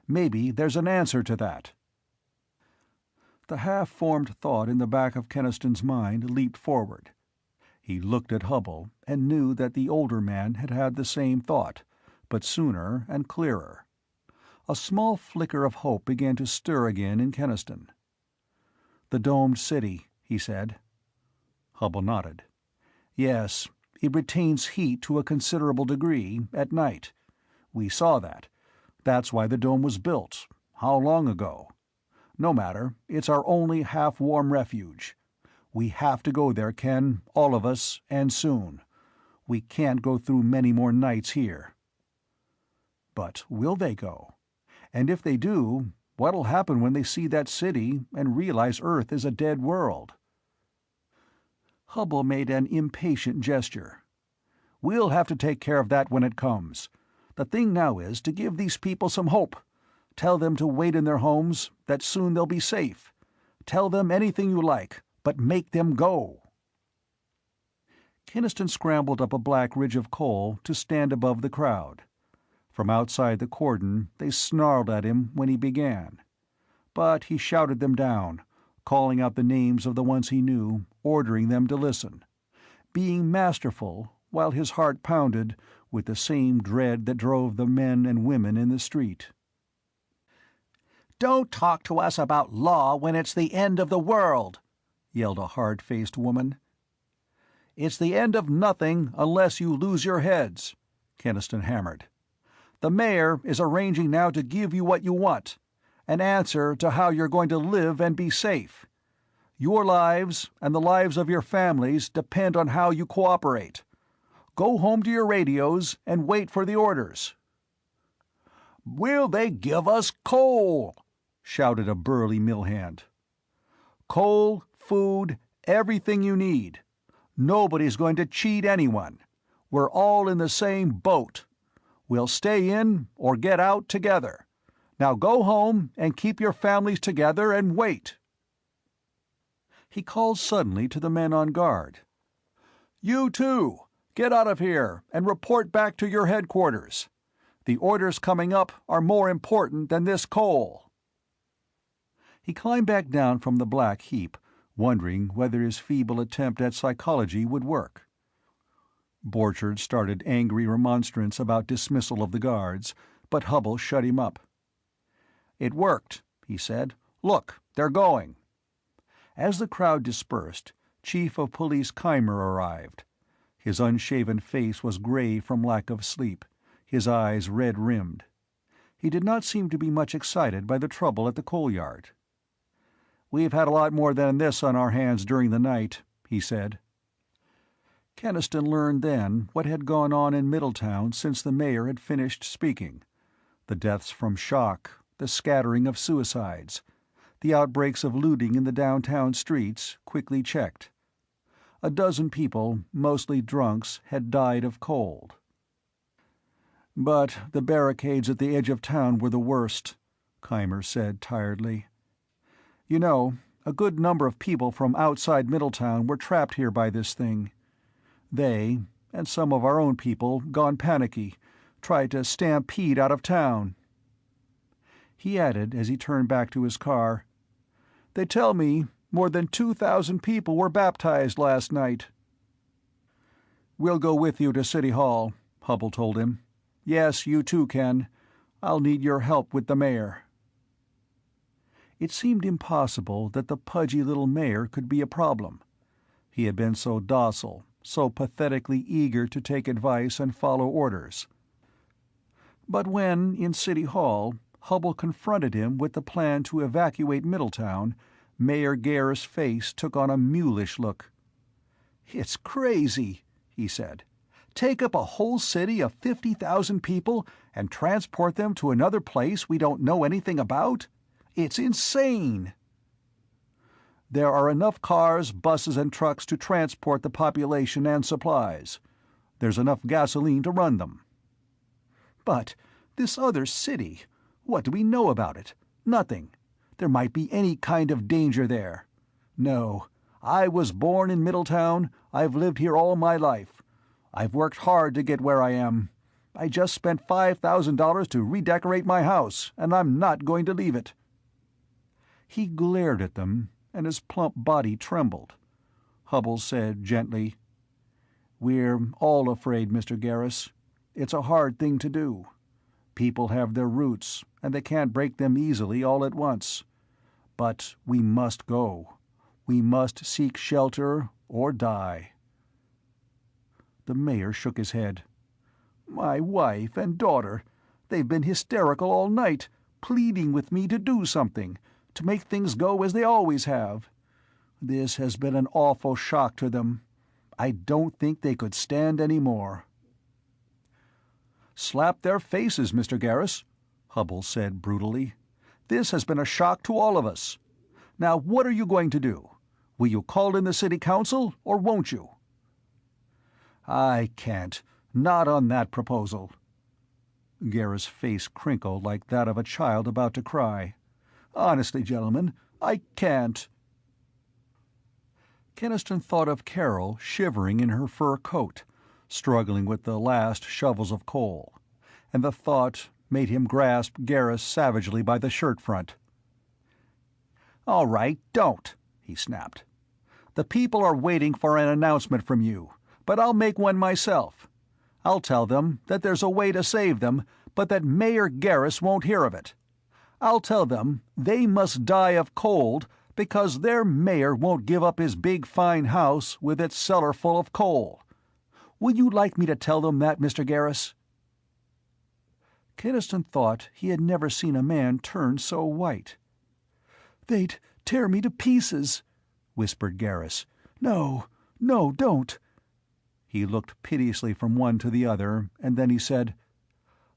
A: "Maybe there's an answer to that." The half-formed thought in the back of Keniston's mind leaped forward. He looked at Hubbell and knew that the older man had had the same thought, but sooner and clearer. A small flicker of hope began to stir again in Keniston. "The domed city," he said. Hubbell nodded. "Yes, it retains heat to a considerable degree, at night. We saw that. That's why the dome was built. How long ago? No matter, it's our only half-warm refuge. We have to go there, Ken, all of us, and soon. We can't go through many more nights here." "But will they go? And if they do, what'll happen when they see that city and realize Earth is a dead world?" Hubbell made an impatient gesture. "We'll have to take care of that when it comes. The thing now is to give these people some hope. Tell them to wait in their homes, that soon they'll be safe. Tell them anything you like, but make them go." Keniston scrambled up a black ridge of coal to stand above the crowd. From outside the cordon they snarled at him when he began. But he shouted them down, calling out the names of the ones he knew, ordering them to listen, being masterful while his heart pounded with the same dread that drove the men and women in the street. "Don't talk to us about law when it's the end of the world," yelled a hard-faced woman. "It's the end of nothing unless you lose your heads," Keniston hammered. "The mayor is arranging now to give you what you want, an answer to how you're going to live and be safe. Your lives and the lives of your families depend on how you cooperate. Go home to your radios and wait for the orders." "Will they give us coal?" shouted a burly mill hand. "Coal, food, everything you need. Nobody's going to cheat anyone. We're all in the same boat. We'll stay in or get out together. Now go home and keep your families together and wait." He called suddenly to the men on guard. "You too! Get out of here and report back to your headquarters. The orders coming up are more important than this coal." He climbed back down from the black heap, wondering whether his feeble attempt at psychology would work. Borchard started angry remonstrance about dismissal of the guards, but Hubble shut him up. "It worked," he said. "Look, they're going." As the crowd dispersed, Chief of Police Keimer arrived. His unshaven face was gray from lack of sleep, his eyes red-rimmed. He did not seem to be much excited by the trouble at the coal yard. "We've had a lot more than this on our hands during the night," he said. Keniston learned then what had gone on in Middletown since the mayor had finished speaking. The deaths from shock, the scattering of suicides, the outbreaks of looting in the downtown streets, quickly checked. A dozen people, mostly drunks, had died of cold. "But the barricades at the edge of town were the worst," Keimer said tiredly. "You know, a good number of people from outside Middletown were trapped here by this thing. They, and some of our own people, gone panicky, tried to stampede out of town." He added as he turned back to his car, "They tell me more than 2,000 people were baptized last night." "We'll go with you to City Hall," Hubble told him. "Yes, you too, Ken. I'll need your help with the mayor." It seemed impossible that the pudgy little mayor could be a problem. He had been so docile, so pathetically eager to take advice and follow orders. But when, in City Hall, Hubble confronted him with the plan to evacuate Middletown, Mayor Garris' face took on a mulish look. "It's crazy," he said. "Take up a whole city of 50,000 people and transport them to another place we don't know anything about? It's insane." "There are enough cars, buses, and trucks to transport the population and supplies. There's enough gasoline to run them." "But this other city, what do we know about it? Nothing. There might be any kind of danger there. No, I was born in Middletown, I've lived here all my life. I've worked hard to get where I am. I just spent $5,000 to redecorate my house, and I'm not going to leave it." He glared at them, and his plump body trembled. Hubble said gently, "We're all afraid, Mr. Garris. It's a hard thing to do. People have their roots, and they can't break them easily all at once. But we must go. We must seek shelter or die." The mayor shook his head. "My wife and daughter, they've been hysterical all night, pleading with me to do something, to make things go as they always have. This has been an awful shock to them. I don't think they could stand any more." "Slap their faces, Mr. Garris," Hubble said brutally. "This has been a shock to all of us. Now what are you going to do? Will you call in the city council, or won't you?" "I can't. Not on that proposal." Garris' face crinkled like that of a child about to cry. "Honestly, gentlemen, I can't." Keniston thought of Carol shivering in her fur coat, struggling with the last shovels of coal, and the thought made him grasp Garris savagely by the shirt front. "All right, don't," he snapped. "The people are waiting for an announcement from you, but I'll make one myself. I'll tell them that there's a way to save them, but that Mayor Garris won't hear of it. I'll tell them they must die of cold because their mayor won't give up his big fine house with its cellar full of coal. Would you like me to tell them that, Mr. Garris?" Keniston thought he had never seen a man turn so white. "They'd tear me to pieces," whispered Garris. "No, no, don't." He looked piteously from one to the other, and then he said,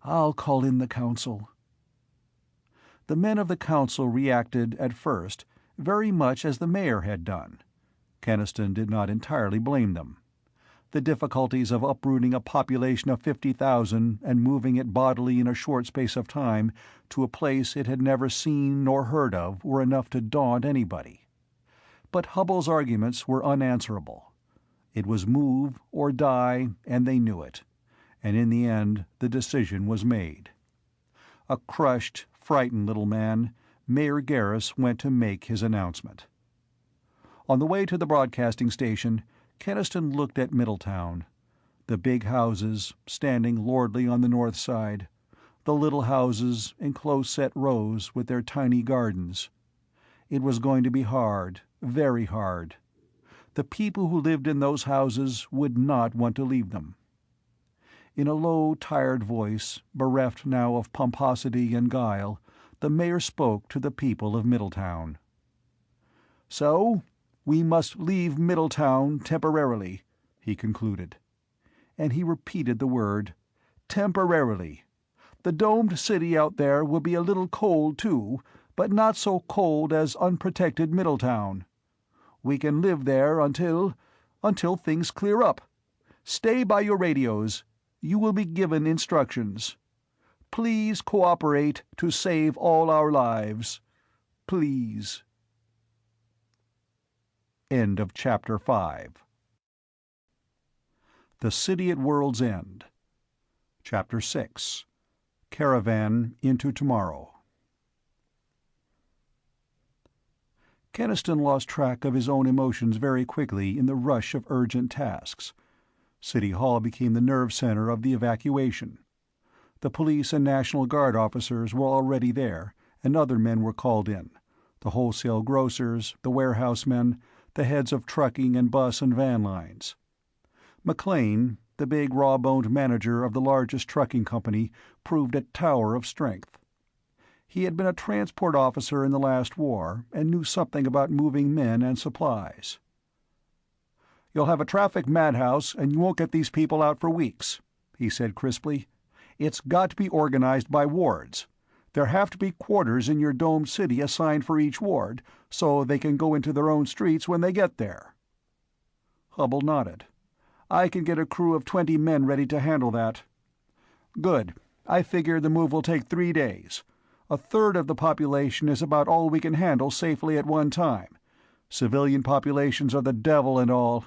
A: "I'll call in the council." The men of the council reacted, at first, very much as the mayor had done. Keniston did not entirely blame them. The difficulties of uprooting a population of 50,000 and moving it bodily in a short space of time to a place it had never seen nor heard of were enough to daunt anybody. But Hubble's arguments were unanswerable. It was move or die, and they knew it, and in the end the decision was made. A crushed, frightened little man, Mayor Garris went to make his announcement. On the way to the broadcasting station, Keniston looked at Middletown. The big houses, standing lordly on the north side, the little houses in close-set rows with their tiny gardens. It was going to be hard, very hard. The people who lived in those houses would not want to leave them. In a low, tired voice, bereft now of pomposity and guile, the mayor spoke to the people of Middletown. "So, we must leave Middletown temporarily," he concluded. And he repeated the word, temporarily. The domed city out there will be a little cold, too, but not so cold as unprotected Middletown. We can live there until things clear up. Stay by your radios. You will be given instructions. Please cooperate to save all our lives. Please. End of Chapter 5. The City at World's End. Chapter 6. Caravan into Tomorrow. Keniston lost track of his own emotions very quickly in the rush of urgent tasks. City Hall became the nerve center of the evacuation. The police and National Guard officers were already there, and other men were called in: the wholesale grocers, the warehouse men, the heads of trucking and bus and van lines. McLean, the big raw-boned manager of the largest trucking company, proved a tower of strength. He had been a transport officer in the last war, and knew something about moving men and supplies. "You'll have a traffic madhouse, and you won't get these people out for weeks," he said crisply. "It's got to be organized by wards. There have to be quarters in your domed city assigned for each ward, so they can go into their own streets when they get there." Hubble nodded. "I can get a crew of 20 men ready to handle that." "Good. I figure the move will take 3 days. A third of the population is about all we can handle safely at one time. Civilian populations are the devil and all.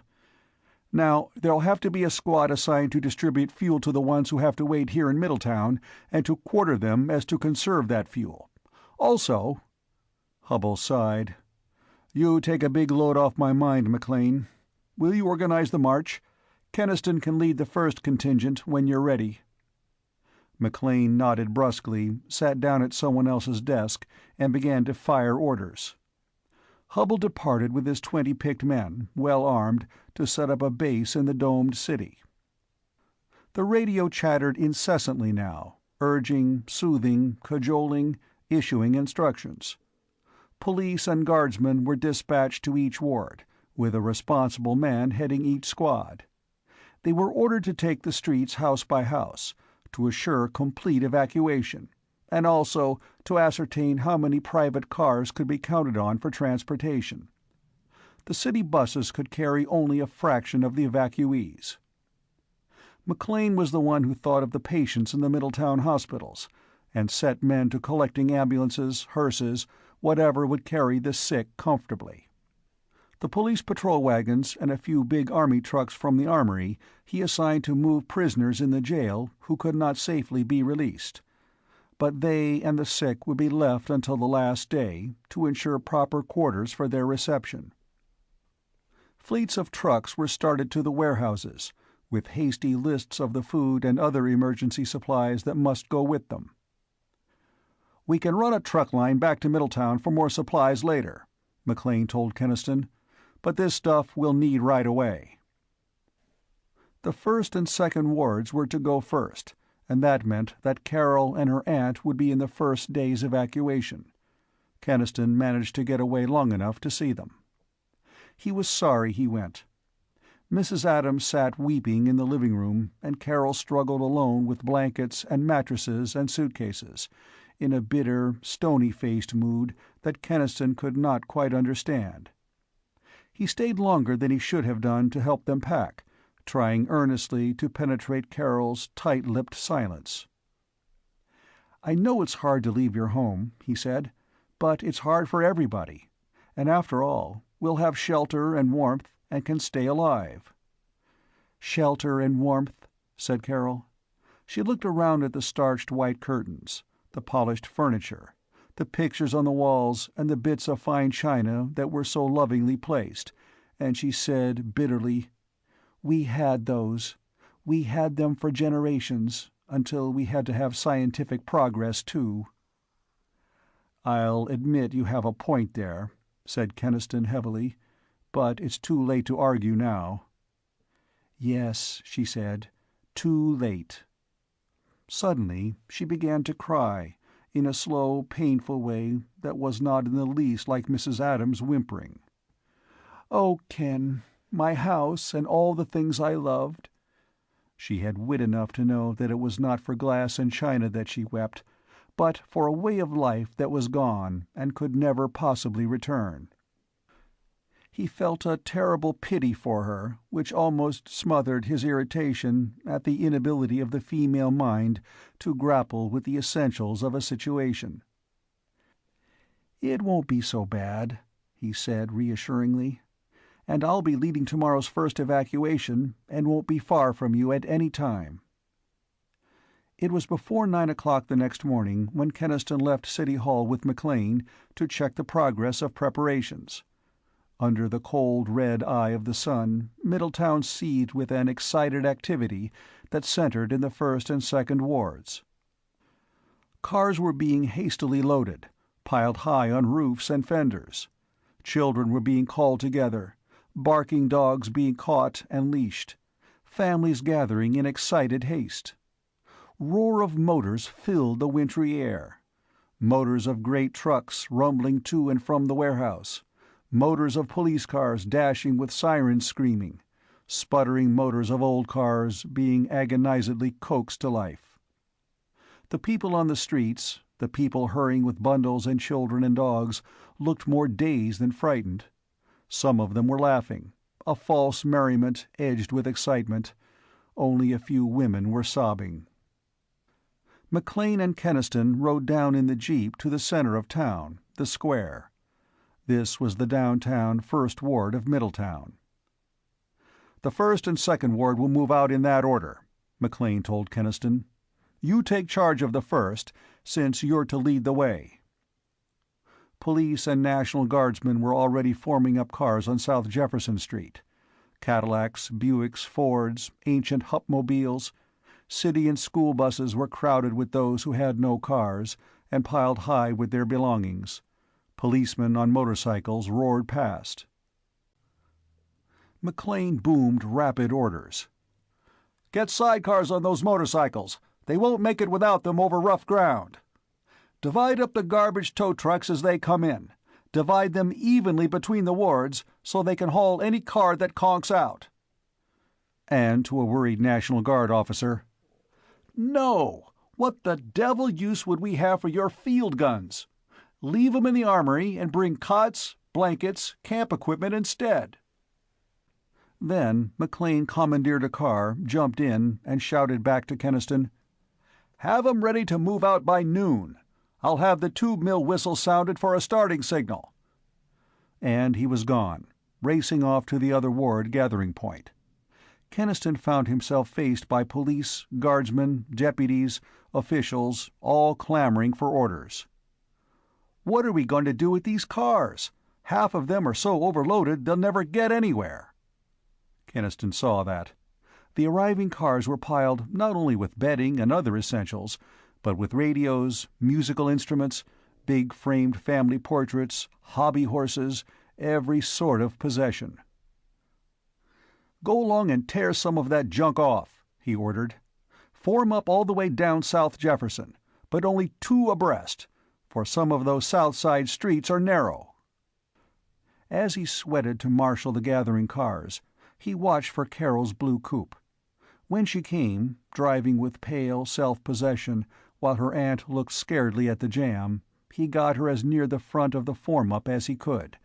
A: Now, there'll have to be a squad assigned to distribute fuel to the ones who have to wait here in Middletown, and to quarter them as to conserve that fuel. Also—" Hubble sighed. "You take a big load off my mind, McLean. Will you organize the march? Keniston can lead the first contingent when you're ready." McLean nodded brusquely, sat down at someone else's desk, and began to fire orders. Hubble departed with his 20 picked men, well armed, to set up a base in the domed city. The radio chattered incessantly now, urging, soothing, cajoling, issuing instructions. Police and guardsmen were dispatched to each ward, with a responsible man heading each squad. They were ordered to take the streets house by house, to assure complete evacuation, and also to ascertain how many private cars could be counted on for transportation. The city buses could carry only a fraction of the evacuees. McLean was the one who thought of the patients in the Middletown hospitals, and set men to collecting ambulances, hearses, whatever would carry the sick comfortably. The police patrol wagons and a few big army trucks from the armory he assigned to move prisoners in the jail who could not safely be released. But they and the sick would be left until the last day, to ensure proper quarters for their reception. Fleets of trucks were started to the warehouses, with hasty lists of the food and other emergency supplies that must go with them. "We can run a truck line back to Middletown for more supplies later," McLean told Keniston, "but this stuff we'll need right away." The first and second wards were to go first, and that meant that Carol and her aunt would be in the first day's evacuation. Keniston managed to get away long enough to see them. He was sorry he went. Mrs. Adams sat weeping in the living room, and Carol struggled alone with blankets and mattresses and suitcases, in a bitter, stony-faced mood that Keniston could not quite understand. He stayed longer than he should have done to help them pack, trying earnestly to penetrate Carol's tight-lipped silence. "I know it's hard to leave your home," he said, "but it's hard for everybody. And after all, we'll have shelter and warmth, and can stay alive." "Shelter and warmth," said Carol. She looked around at the starched white curtains, the polished furniture, the pictures on the walls, and the bits of fine china that were so lovingly placed, and she said bitterly, "We had those. We had them for generations. until we had to have scientific progress, too." "I'll admit you have a point there," said Keniston heavily, "but it's too late to argue now." "Yes," she said, "too late." Suddenly she began to cry, in a slow, painful way that was not in the least like Mrs. Adams' whimpering. "Oh, Ken, my house and all the things I loved." She had wit enough to know that it was not for glass and china that she wept, but for a way of life that was gone and could never possibly return. He felt a terrible pity for her, which almost smothered his irritation at the inability of the female mind to grapple with the essentials of a situation. "It won't be so bad," he said reassuringly, "and I'll be leading tomorrow's first evacuation and won't be far from you at any time." It was before 9 o'clock the next morning when Keniston left City Hall with McLean to check the progress of preparations. Under the cold red eye of the sun, Middletown seethed with an excited activity that centered in the first and second wards. Cars were being hastily loaded, piled high on roofs and fenders. Children were being called together, barking dogs being caught and leashed, families gathering in excited haste. Roar of motors filled the wintry air. Motors of great trucks rumbling to and from the warehouse. Motors of police cars dashing with sirens screaming. Sputtering motors of old cars being agonizedly coaxed to life. The people on the streets, the people hurrying with bundles and children and dogs, looked more dazed than frightened. Some of them were laughing, a false merriment edged with excitement. Only a few women were sobbing. McLean and Keniston rode down in the jeep to the center of town, the square. This was the downtown First Ward of Middletown. "The First and Second Ward will move out in that order," McLean told Keniston. "You take charge of the First, since you're to lead the way." Police and National Guardsmen were already forming up cars on South Jefferson Street. Cadillacs, Buicks, Fords, ancient Hupmobiles. City and school buses were crowded with those who had no cars, and piled high with their belongings. Policemen on motorcycles roared past. McLean boomed rapid orders. "Get sidecars on those motorcycles. They won't make it without them over rough ground. Divide up the garbage tow trucks as they come in. Divide them evenly between the wards so they can haul any car that conks out." And to a worried National Guard officer, "No! What the devil use would we have for your field guns? Leave 'em in the armory and bring cots, blankets, camp equipment instead." Then McLean commandeered a car, jumped in, and shouted back to Keniston, "Have 'em ready to move out by noon. I'll have the tube mill whistle sounded for a starting signal." And he was gone, racing off to the other ward gathering point. Keniston found himself faced by police, guardsmen, deputies, officials, all clamoring for orders. "What are we going to do with these cars? Half of them are so overloaded they'll never get anywhere." Keniston saw that. The arriving cars were piled not only with bedding and other essentials, but with radios, musical instruments, big framed family portraits, hobby horses, every sort of possession. "Go along and tear some of that junk off," he ordered. "Form up all the way down South Jefferson, but only 2 abreast, for some of those South Side streets are narrow." As he sweated to marshal the gathering cars, he watched for Carol's blue coupe. When she came, driving with pale self-possession while her aunt looked scaredly at the jam, he got her as near the front of the form-up as he could,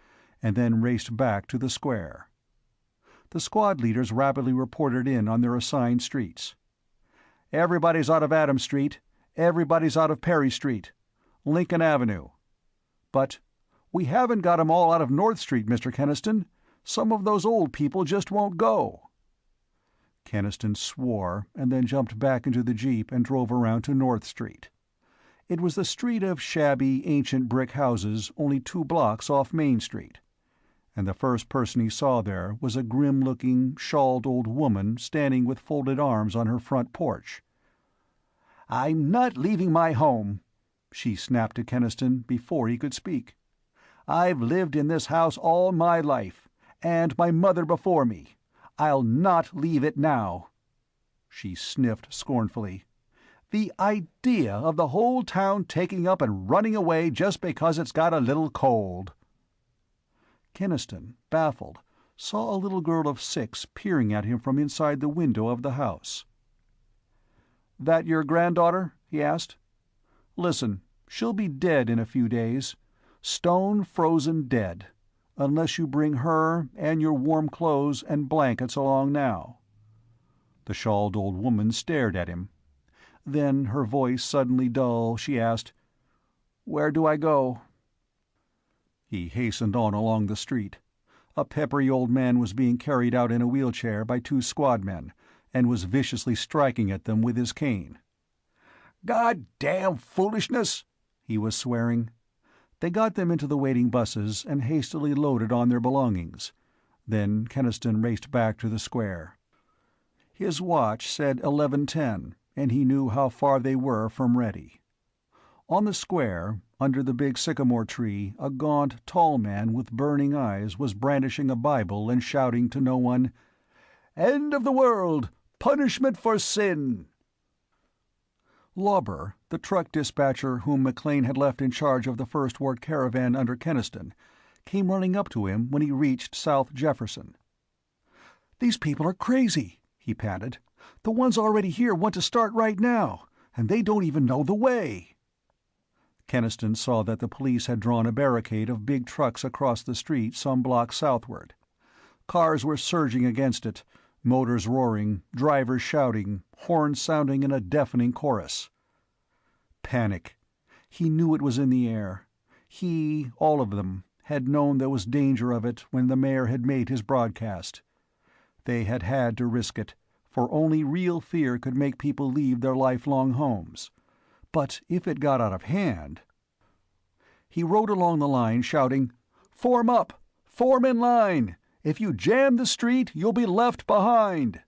A: and then raced back to the square. The squad leaders rapidly reported in on their assigned streets. "Everybody's out of Adams Street. Everybody's out of Perry Street. Lincoln Avenue. But we haven't got 'em all out of North Street, Mr. Keniston. Some of those old people just won't go." Keniston swore, and then jumped back into the jeep and drove around to North Street. It was the street of shabby, ancient brick houses only 2 blocks off Main Street. And the first person he saw there was a grim-looking, shawled old woman standing with folded arms on her front porch. "I'm not leaving my home," she snapped to Keniston before he could speak. "I've lived in this house all my life, and my mother before me. I'll not leave it now." She sniffed scornfully. "The idea of the whole town taking up and running away just because it's got a little cold." Keniston, baffled, saw a little girl of 6 peering at him from inside the window of the house. "That your granddaughter?" he asked. "Listen, she'll be dead in a few days. Stone frozen dead. Unless you bring her and your warm clothes and blankets along now." The shawled old woman stared at him. Then, her voice suddenly dull, she asked, "Where do I go?" He hastened on along the street. A peppery old man was being carried out in a wheelchair by 2 squad-men, and was viciously striking at them with his cane. "God-damn foolishness!" he was swearing. They got them into the waiting buses and hastily loaded on their belongings. Then Keniston raced back to the square. His watch said 11:10, and he knew how far they were from ready. On the square, under the big sycamore tree, a gaunt, tall man with burning eyes was brandishing a Bible and shouting to no one, "End of the world! Punishment for sin!" Lauber, the truck dispatcher whom McLean had left in charge of the First Ward caravan under Keniston, came running up to him when he reached South Jefferson. "These people are crazy," he panted. "The ones already here want to start right now, and they don't even know the way." Keniston saw that the police had drawn a barricade of big trucks across the street some blocks southward. Cars were surging against it, motors roaring, drivers shouting, horns sounding in a deafening chorus. Panic. He knew it was in the air. He, all of them, had known there was danger of it when the mayor had made his broadcast. They had had to risk it, for only real fear could make people leave their lifelong homes. But if it got out of hand— He rode along the line shouting, "Form up! Form in line! If you jam the street, you'll be left behind!"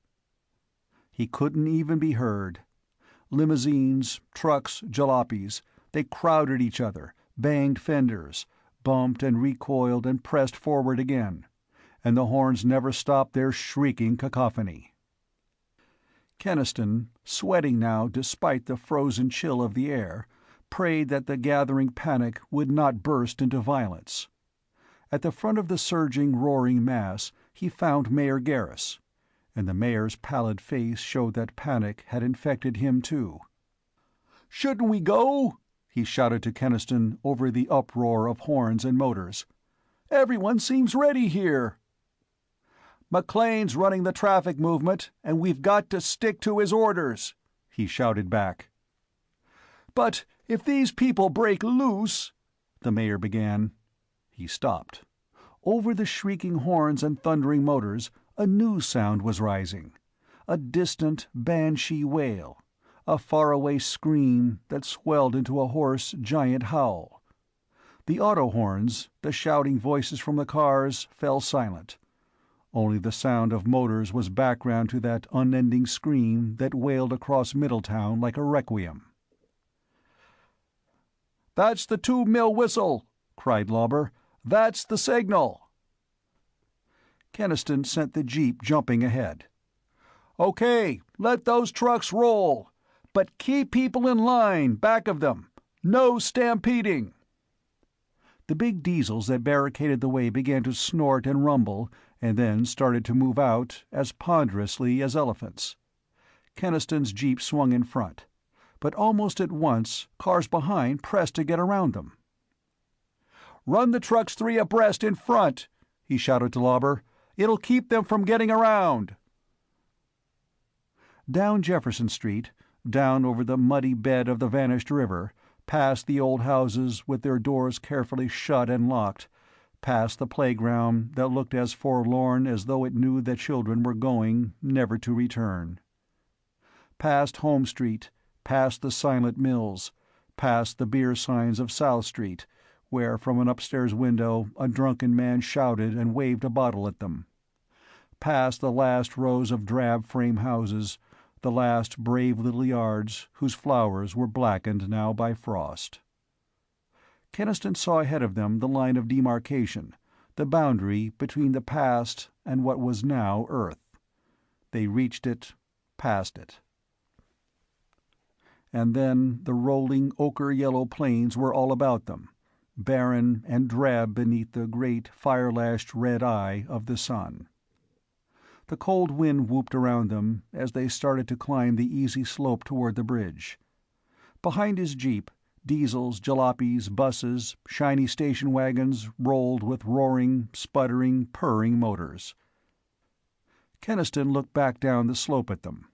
A: He couldn't even be heard. Limousines, trucks, jalopies, they crowded each other, banged fenders, bumped and recoiled and pressed forward again, and the horns never stopped their shrieking cacophony. Keniston, sweating now despite the frozen chill of the air, prayed that the gathering panic would not burst into violence. At the front of the surging, roaring mass he found Mayor Garris, and the mayor's pallid face showed that panic had infected him too. "Shouldn't we go?" he shouted to Keniston over the uproar of horns and motors. "Everyone seems ready here." "McLean's running the traffic movement, and we've got to stick to his orders," he shouted back. "But if these people break loose—" the mayor began. He stopped. Over the shrieking horns and thundering motors, a new sound was rising. A distant, banshee wail. A faraway scream that swelled into a hoarse, giant howl. The auto horns, the shouting voices from the cars, fell silent. Only the sound of motors was background to that unending scream that wailed across Middletown like a requiem. "That's the 2 mil whistle!" cried Lauber. "That's the signal!" Keniston sent the jeep jumping ahead. "Okay, let those trucks roll! But keep people in line, back of them! No stampeding!" The big diesels that barricaded the way began to snort and rumble, and then started to move out, as ponderously as elephants. Keniston's jeep swung in front, but almost at once cars behind pressed to get around them. "Run the trucks 3 abreast in front!" he shouted to Lauber. "It'll keep them from getting around." Down Jefferson Street, down over the muddy bed of the vanished river, past the old houses with their doors carefully shut and locked, past the playground that looked as forlorn as though it knew that children were going, never to return. Past Home Street, past the silent mills, past the beer signs of South Street, where from an upstairs window a drunken man shouted and waved a bottle at them. Past the last rows of drab frame houses, the last brave little yards whose flowers were blackened now by frost. Keniston saw ahead of them the line of demarcation, the boundary between the past and what was now Earth. They reached it, passed it. And then the rolling ochre-yellow plains were all about them, barren and drab beneath the great fire-lashed red eye of the sun. The cold wind whooped around them as they started to climb the easy slope toward the bridge. Behind his jeep, diesels, jalopies, buses, shiny station wagons rolled with roaring, sputtering, purring motors. Keniston looked back down the slope at them.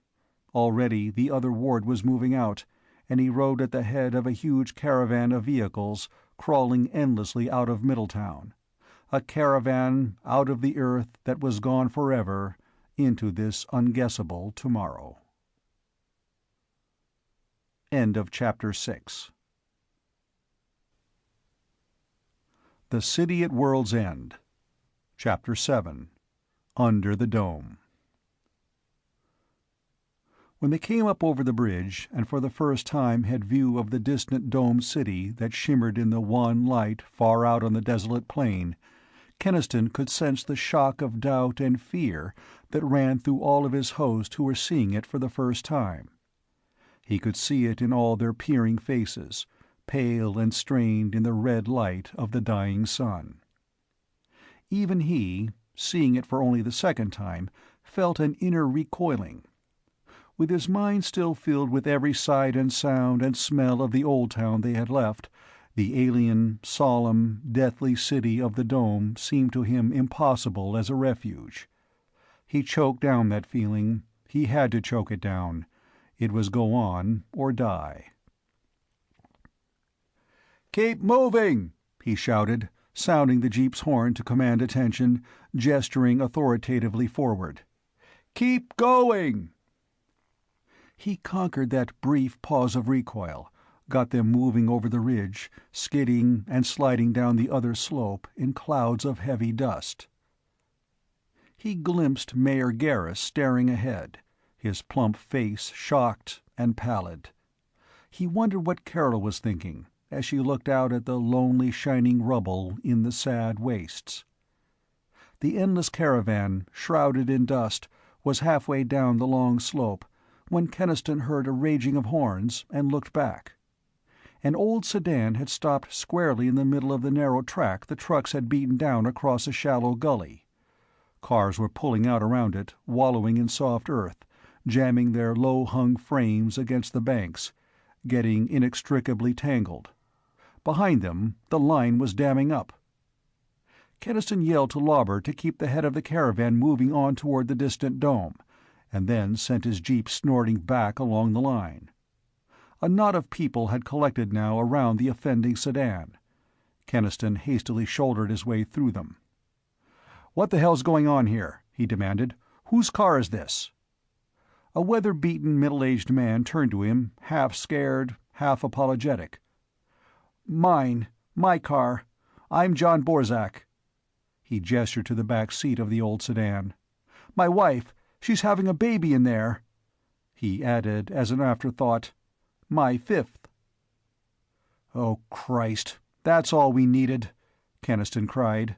A: Already the other ward was moving out, and he rode at the head of a huge caravan of vehicles crawling endlessly out of Middletown, a caravan out of the Earth that was gone forever into this unguessable tomorrow. End of Chapter 6. The City at World's End. Chapter 7. Under the Dome. When they came up over the bridge, and for the first time had view of the distant domed city that shimmered in the wan light far out on the desolate plain, Keniston could sense the shock of doubt and fear that ran through all of his host who were seeing it for the first time. He could see it in all their peering faces, pale and strained in the red light of the dying sun. Even he, seeing it for only the second time, felt an inner recoiling. With his mind still filled with every sight and sound and smell of the old town they had left, the alien, solemn, deathly city of the dome seemed to him impossible as a refuge. He choked down that feeling. He had to choke it down. It was go on or die. "Keep moving!" he shouted, sounding the jeep's horn to command attention, gesturing authoritatively forward. "Keep going!" He conquered that brief pause of recoil, got them moving over the ridge, skidding and sliding down the other slope in clouds of heavy dust. He glimpsed Mayor Garris staring ahead, his plump face shocked and pallid. He wondered what Carol was thinking as she looked out at the lonely shining rubble in the sad wastes. The endless caravan, shrouded in dust, was halfway down the long slope when Keniston heard a raging of horns and looked back. An old sedan had stopped squarely in the middle of the narrow track the trucks had beaten down across a shallow gully. Cars were pulling out around it, wallowing in soft earth, jamming their low-hung frames against the banks, getting inextricably tangled. Behind them, the line was damming up. Keniston yelled to Lauber to keep the head of the caravan moving on toward the distant dome, and then sent his jeep snorting back along the line. A knot of people had collected now around the offending sedan. Keniston hastily shouldered his way through them. "What the hell's going on here?" he demanded. "Whose car is this?" A weather-beaten middle-aged man turned to him, half scared, half apologetic. "Mine. My car. I'm John Borzak." He gestured to the back seat of the old sedan. "My wife. She's having a baby in there." He added as an afterthought, "My fifth." "Oh, Christ, that's all we needed," Keniston cried.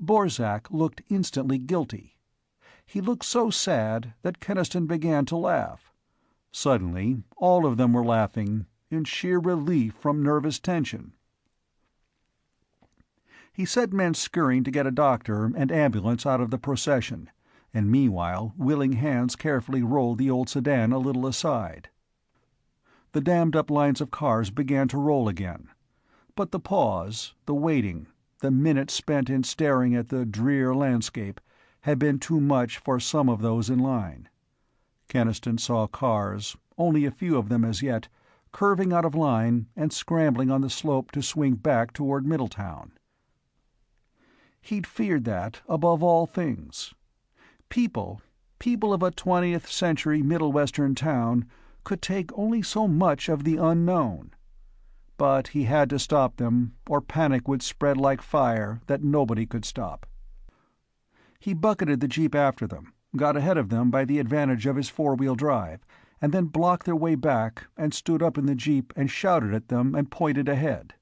A: Borzak looked instantly guilty. He looked so sad that Keniston began to laugh. Suddenly, all of them were laughing, in sheer relief from nervous tension. He set men scurrying to get a doctor and ambulance out of the procession, and meanwhile willing hands carefully rolled the old sedan a little aside. The dammed-up lines of cars began to roll again. But the pause, the waiting, the minutes spent in staring at the drear landscape, had been too much for some of those in line. Keniston saw cars, only a few of them as yet, curving out of line and scrambling on the slope to swing back toward Middletown. He'd feared that above all things. People of a 20th century Middle Western town could take only so much of the unknown. But he had to stop them, or panic would spread like fire that nobody could stop. He bucketed the jeep after them, got ahead of them by the advantage of his four-wheel drive, and then blocked their way back and stood up in the jeep and shouted at them and pointed ahead.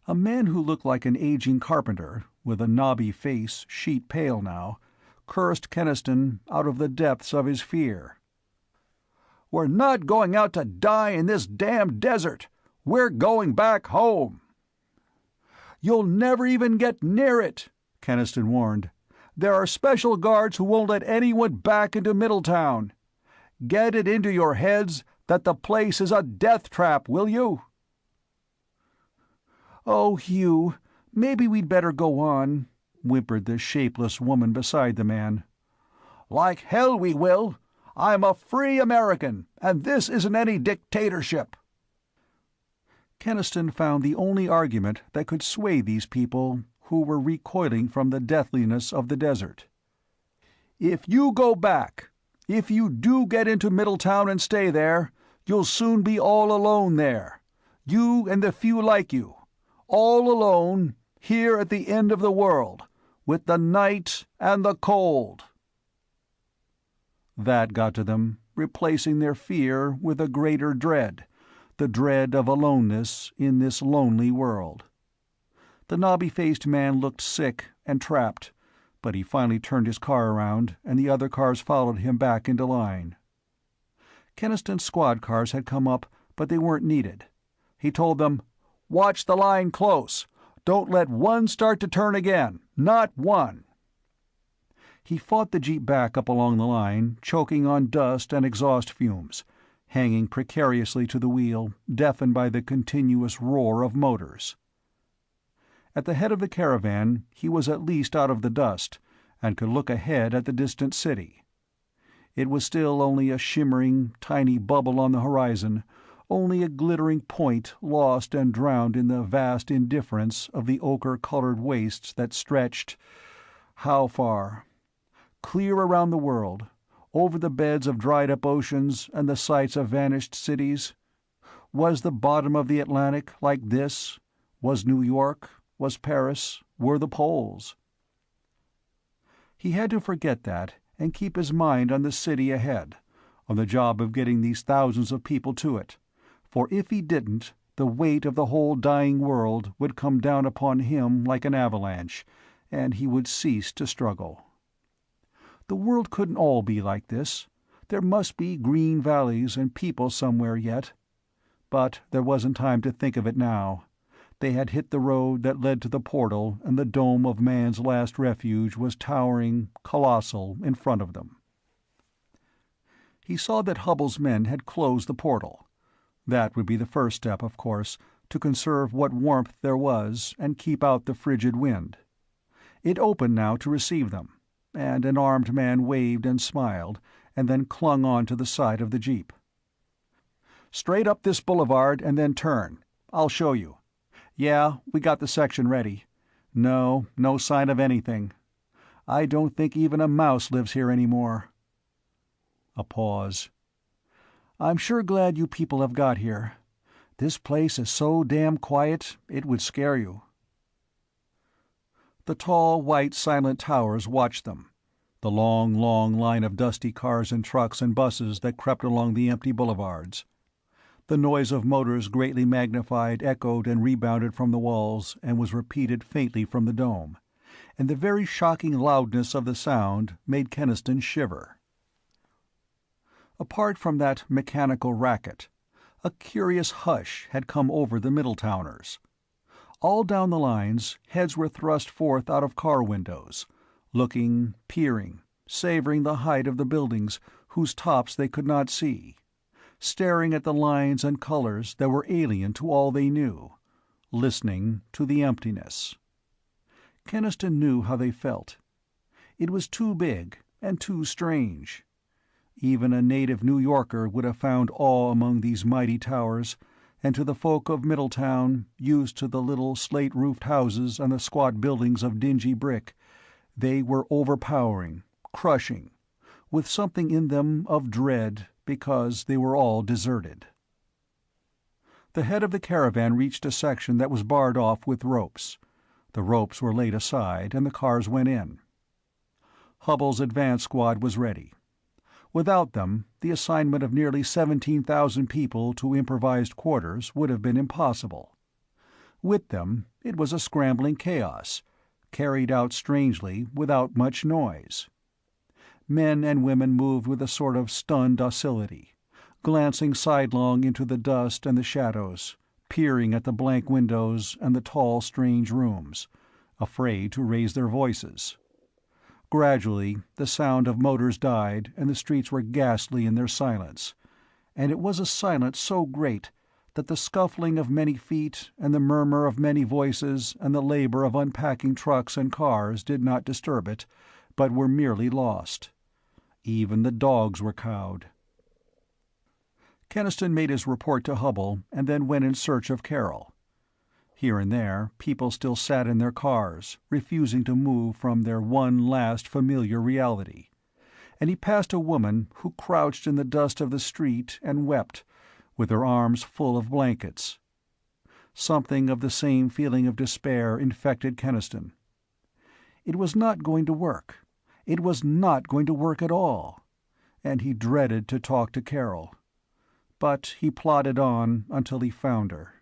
A: A man who looked like an aging carpenter, with a knobby face, sheet pale now, cursed Keniston out of the depths of his fear. "We're not going out to die in this damned desert! We're going back home!" "You'll never even get near it," Keniston warned. "There are special guards who won't let anyone back into Middletown. Get it into your heads that the place is a death trap, will you?" "Oh, Hugh, maybe we'd better go on," whimpered the shapeless woman beside the man. "Like hell we will! I'm a free American, and this isn't any dictatorship." Keniston found the only argument that could sway these people who were recoiling from the deathliness of the desert. "If you go back, if you do get into Middletown and stay there, you'll soon be all alone there. You and the few like you. All alone, here at the end of the world, with the night and the cold." That got to them, replacing their fear with a greater dread, the dread of aloneness in this lonely world. The knobby-faced man looked sick and trapped, but he finally turned his car around, and the other cars followed him back into line. Keniston's squad cars had come up, but they weren't needed. He told them, "Watch the line close. Don't let one start to turn again. Not one." He fought the jeep back up along the line, choking on dust and exhaust fumes, hanging precariously to the wheel, deafened by the continuous roar of motors. At the head of the caravan, he was at least out of the dust, and could look ahead at the distant city. It was still only a shimmering, tiny bubble on the horizon, only a glittering point lost and drowned in the vast indifference of the ochre-colored wastes that stretched—how far? Clear around the world, over the beds of dried-up oceans and the sites of vanished cities. Was the bottom of the Atlantic like this? Was New York? Was Paris? Were the poles? He had to forget that and keep his mind on the city ahead, on the job of getting these thousands of people to it, for if he didn't, the weight of the whole dying world would come down upon him like an avalanche, and he would cease to struggle. The world couldn't all be like this. There must be green valleys and people somewhere yet. But there wasn't time to think of it now. They had hit the road that led to the portal, and the dome of man's last refuge was towering, colossal, in front of them. He saw that Hubbell's men had closed the portal. That would be the first step, of course, to conserve what warmth there was and keep out the frigid wind. It opened now to receive them, and an armed man waved and smiled, and then clung on to the side of the jeep. "Straight up this boulevard and then turn. I'll show you. Yeah, we got the section ready. No sign of anything. I don't think even a mouse lives here anymore." A pause. "I'm sure glad you people have got here. This place is so damn quiet, it would scare you." The tall, white, silent towers watched them, the long line of dusty cars and trucks and buses that crept along the empty boulevards. The noise of motors greatly magnified echoed and rebounded from the walls and was repeated faintly from the dome, and the very shocking loudness of the sound made Keniston shiver. Apart from that mechanical racket, a curious hush had come over the Middletowners. All down the lines, heads were thrust forth out of car windows, looking, peering, savoring the height of the buildings whose tops they could not see, staring at the lines and colors that were alien to all they knew, listening to the emptiness. Keniston knew how they felt. It was too big and too strange. Even a native New Yorker would have found awe among these mighty towers, and to the folk of Middletown, used to the little slate-roofed houses and the squat buildings of dingy brick, they were overpowering, crushing, with something in them of dread because they were all deserted. The head of the caravan reached a section that was barred off with ropes. The ropes were laid aside, and the cars went in. Hubbell's advance squad was ready. Without them, the assignment of nearly 17,000 people to improvised quarters would have been impossible. With them, it was a scrambling chaos, carried out strangely without much noise. Men and women moved with a sort of stunned docility, glancing sidelong into the dust and the shadows, peering at the blank windows and the tall, strange rooms, afraid to raise their voices. Gradually, the sound of motors died and the streets were ghastly in their silence, and it was a silence so great that the scuffling of many feet and the murmur of many voices and the labor of unpacking trucks and cars did not disturb it, but were merely lost. Even the dogs were cowed. Keniston made his report to Hubbell and then went in search of Carol. Here and there, people still sat in their cars, refusing to move from their one last familiar reality, and he passed a woman who crouched in the dust of the street and wept, with her arms full of blankets. Something of the same feeling of despair infected Keniston. It was not going to work. It was not going to work at all, and he dreaded to talk to Carol. But he plodded on until he found her.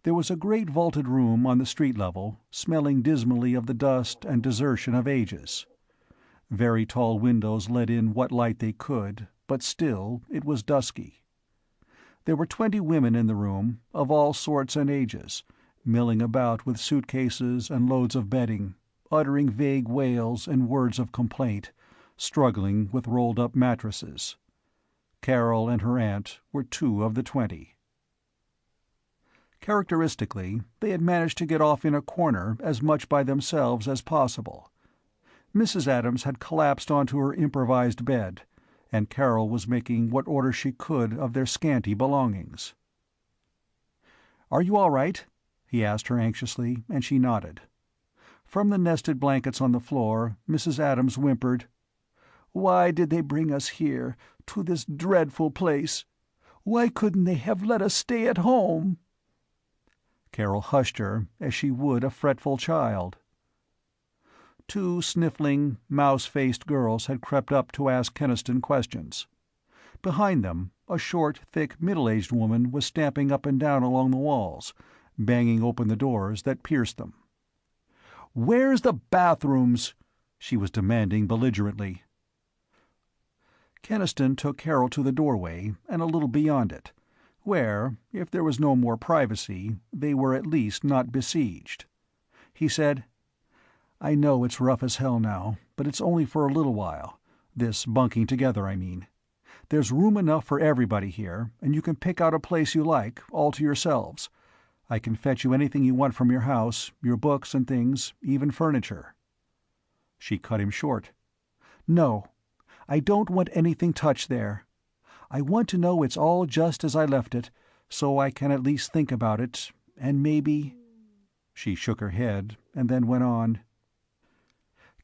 A: There was a great vaulted room on the street level, smelling dismally of the dust and desertion of ages. Very tall windows let in what light they could, but still it was dusky. There were 20 women in the room, of all sorts and ages, milling about with suitcases and loads of bedding, uttering vague wails and words of complaint, struggling with rolled-up mattresses. Carol and her aunt were 2 of the 20. Characteristically, they had managed to get off in a corner as much by themselves as possible. Mrs. Adams had collapsed onto her improvised bed, and Carol was making what order she could of their scanty belongings. "Are you all right?" he asked her anxiously, and she nodded. From the nested blankets on the floor, Mrs. Adams whimpered, "Why did they bring us here, to this dreadful place? Why couldn't they have let us stay at home?" Carol hushed her as she would a fretful child. 2 sniffling, mouse-faced girls had crept up to ask Keniston questions. Behind them, a short, thick, middle-aged woman was stamping up and down along the walls, banging open the doors that pierced them. "Where's the bathrooms?" she was demanding belligerently. Keniston took Carol to the doorway and a little beyond it, where, if there was no more privacy, they were at least not besieged. He said, "I know it's rough as hell now, but it's only for a little while. This bunking together, I mean. There's room enough for everybody here, and you can pick out a place you like, all to yourselves. I can fetch you anything you want from your house, your books and things, even furniture." She cut him short. "No, I don't want anything touched there. I want to know it's all just as I left it, so I can at least think about it, and maybe—" She shook her head, and then went on.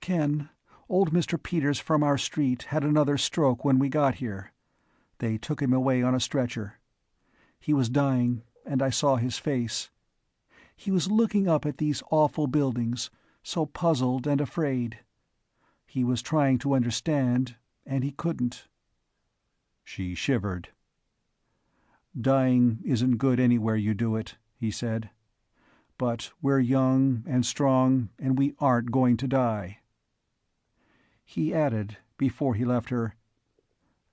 A: "Ken, old Mr. Peters from our street had another stroke when we got here. They took him away on a stretcher. He was dying, and I saw his face. He was looking up at these awful buildings, so puzzled and afraid. He was trying to understand, and he couldn't." She shivered. "Dying isn't good anywhere you do it," he said. "But we're young and strong, and we aren't going to die." He added, before he left her,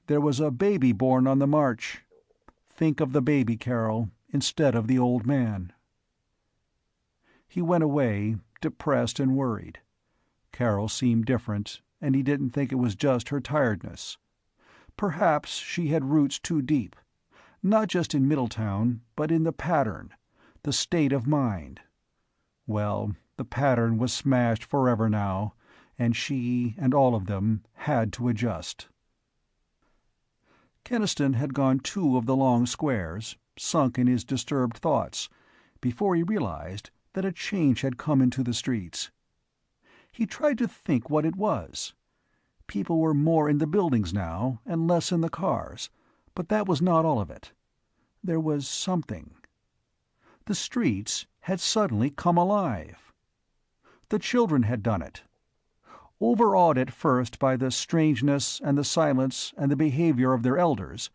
A: "There was a baby born on the march. Think of the baby, Carol, instead of the old man." He went away, depressed and worried. Carol seemed different, and he didn't think it was just her tiredness. Perhaps she had roots too deep, not just in Middletown, but in the pattern, the state of mind. Well, the pattern was smashed forever now, and she and all of them had to adjust. Keniston had gone 2 of the long squares, sunk in his disturbed thoughts, before he realized that a change had come into the streets. He tried to think what it was. People were more in the buildings now, and less in the cars, but that was not all of it. There was something. The streets had suddenly come alive. The children had done it. Overawed at first by the strangeness and the silence and the behavior of their elders,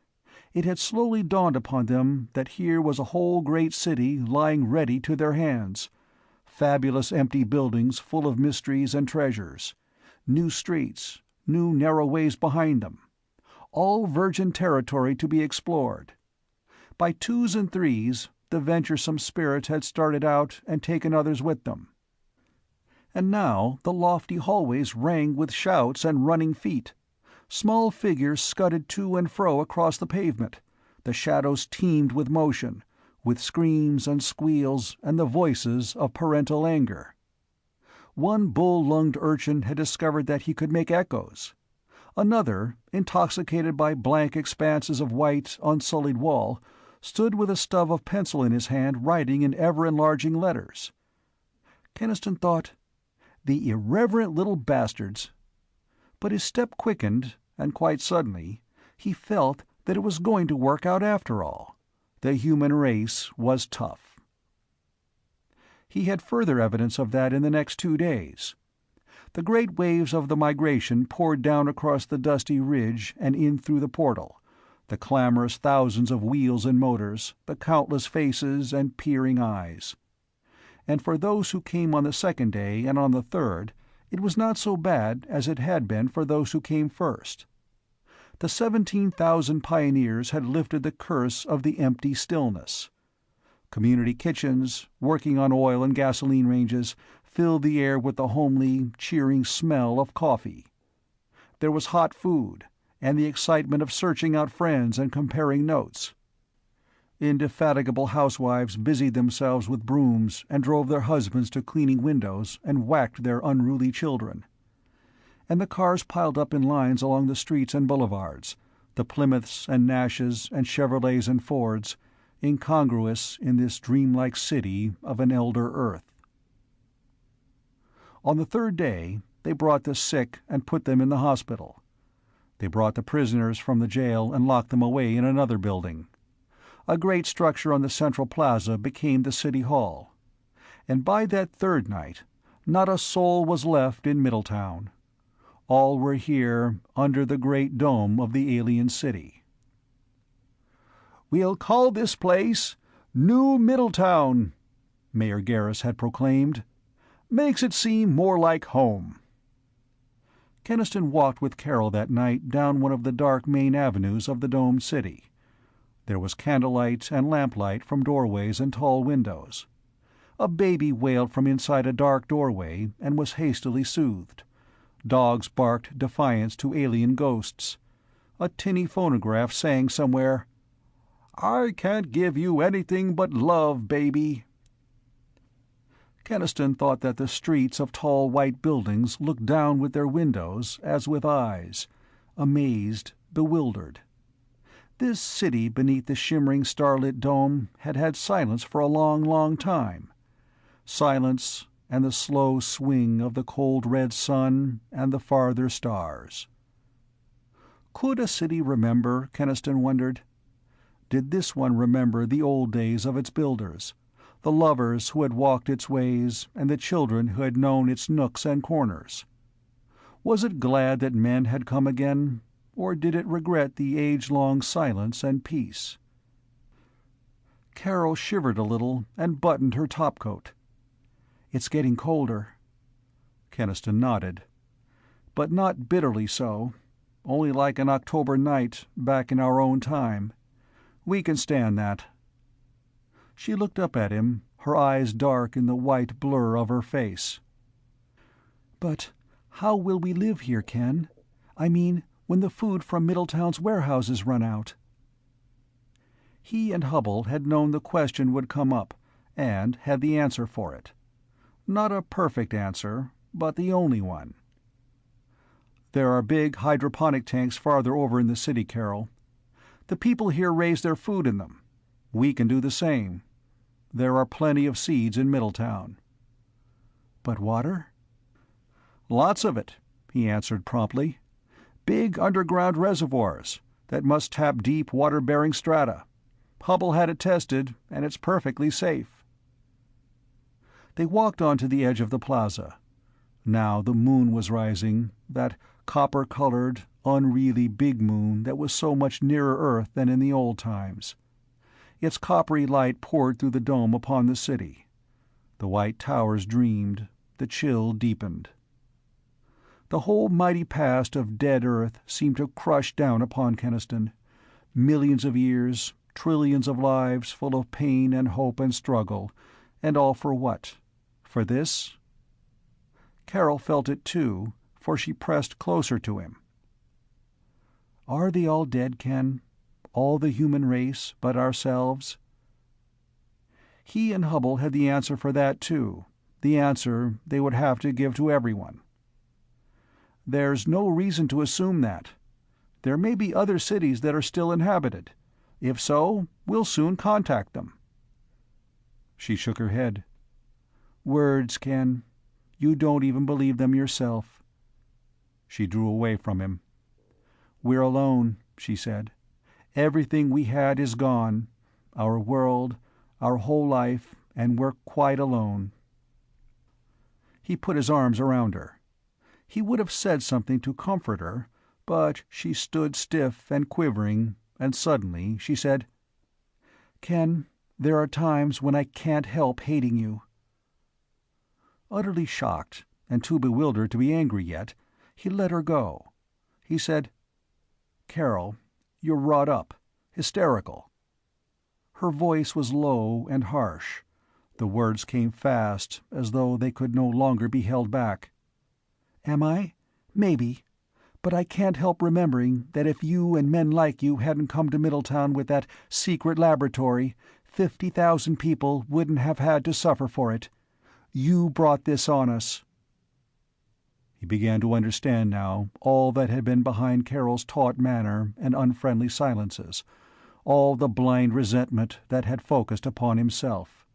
A: it had slowly dawned upon them that here was a whole great city lying ready to their hands, fabulous empty buildings full of mysteries and treasures, new streets, new narrow ways behind them, all virgin territory to be explored. By twos and threes, the venturesome spirits had started out and taken others with them. And now the lofty hallways rang with shouts and running feet. Small figures scudded to and fro across the pavement. The shadows teemed with motion, with screams and squeals and the voices of parental anger. One bull-lunged urchin had discovered that he could make echoes. Another, intoxicated by blank expanses of white, unsullied wall, stood with a stub of pencil in his hand writing in ever-enlarging letters. Keniston thought, "The irreverent little bastards." But his step quickened, and quite suddenly he felt that it was going to work out after all. The human race was tough. He had further evidence of that in the next 2 days. The great waves of the migration poured down across the dusty ridge and in through the portal, the clamorous thousands of wheels and motors, the countless faces and peering eyes. And for those who came on the second day and on the third, it was not so bad as it had been for those who came first. The 17,000 pioneers had lifted the curse of the empty stillness. Community kitchens, working on oil and gasoline ranges, filled the air with the homely, cheering smell of coffee. There was hot food, and the excitement of searching out friends and comparing notes. Indefatigable housewives busied themselves with brooms and drove their husbands to cleaning windows and whacked their unruly children. And the cars piled up in lines along the streets and boulevards, the Plymouths and Nashes and Chevrolets and Fords, incongruous in this dreamlike city of an elder Earth. On the third day, they brought the sick and put them in the hospital. They brought the prisoners from the jail and locked them away in another building. A great structure on the central plaza became the city hall. And by that third night, not a soul was left in Middletown. All were here under the great dome of the alien city. "We'll call this place New Middletown," Mayor Garris had proclaimed. "Makes it seem more like home." Keniston walked with Carol that night down one of the dark main avenues of the domed city. There was candlelight and lamplight from doorways and tall windows. A baby wailed from inside a dark doorway and was hastily soothed. Dogs barked defiance to alien ghosts. A tinny phonograph sang somewhere, "I can't give you anything but love, baby." Keniston thought that the streets of tall white buildings looked down with their windows as with eyes, amazed, bewildered. This city beneath the shimmering starlit dome had had silence for a long, long time. Silence and the slow swing of the cold red sun and the farther stars. Could a city remember, Keniston wondered? Did this one remember the old days of its builders, the lovers who had walked its ways and the children who had known its nooks and corners? Was it glad that men had come again, or did it regret the age-long silence and peace? Carol shivered a little and buttoned her topcoat. "It's getting colder." Keniston nodded. "But not bitterly so. Only like an October night back in our own time. We can stand that." She looked up at him, her eyes dark in the white blur of her face. "But how will we live here, Ken? I mean, when the food from Middletown's warehouses run out?" He and Hubble had known the question would come up, and had the answer for it. Not a perfect answer, but the only one. "There are big hydroponic tanks farther over in the city, Carol. The people here raise their food in them. We can do the same. There are plenty of seeds in Middletown." "But water?" "Lots of it," he answered promptly. "Big underground reservoirs that must tap deep water-bearing strata. Hubble had it tested, and it's perfectly safe." They walked on to the edge of the plaza. Now the moon was rising, that copper-colored, unreally big moon that was so much nearer Earth than in the old times. Its coppery light poured through the dome upon the city. The white towers dreamed, the chill deepened. The whole mighty past of dead Earth seemed to crush down upon Keniston. Millions of years, trillions of lives full of pain and hope and struggle, and all for what? For this? Carol felt it too, for she pressed closer to him. "Are they all dead, Ken? All the human race, but ourselves?" He and Hubble had the answer for that too, the answer they would have to give to everyone. "There's no reason to assume that. There may be other cities that are still inhabited. If so, we'll soon contact them." She shook her head. "Words, Ken. You don't even believe them yourself." She drew away from him. "We're alone," she said. "Everything we had is gone. Our world, our whole life, and we're quite alone." He put his arms around her. He would have said something to comfort her, but she stood stiff and quivering, and suddenly she said, "Ken, there are times when I can't help hating you." Utterly shocked, and too bewildered to be angry yet, he let her go. He said, "Carol, you're wrought up, hysterical." Her voice was low and harsh. The words came fast, as though they could no longer be held back. "Am I? Maybe. But I can't help remembering that if you and men like you hadn't come to Middletown with that secret laboratory, 50,000 people wouldn't have had to suffer for it. You brought this on us." He began to understand now all that had been behind Carol's taut manner and unfriendly silences, all the blind resentment that had focused upon himself.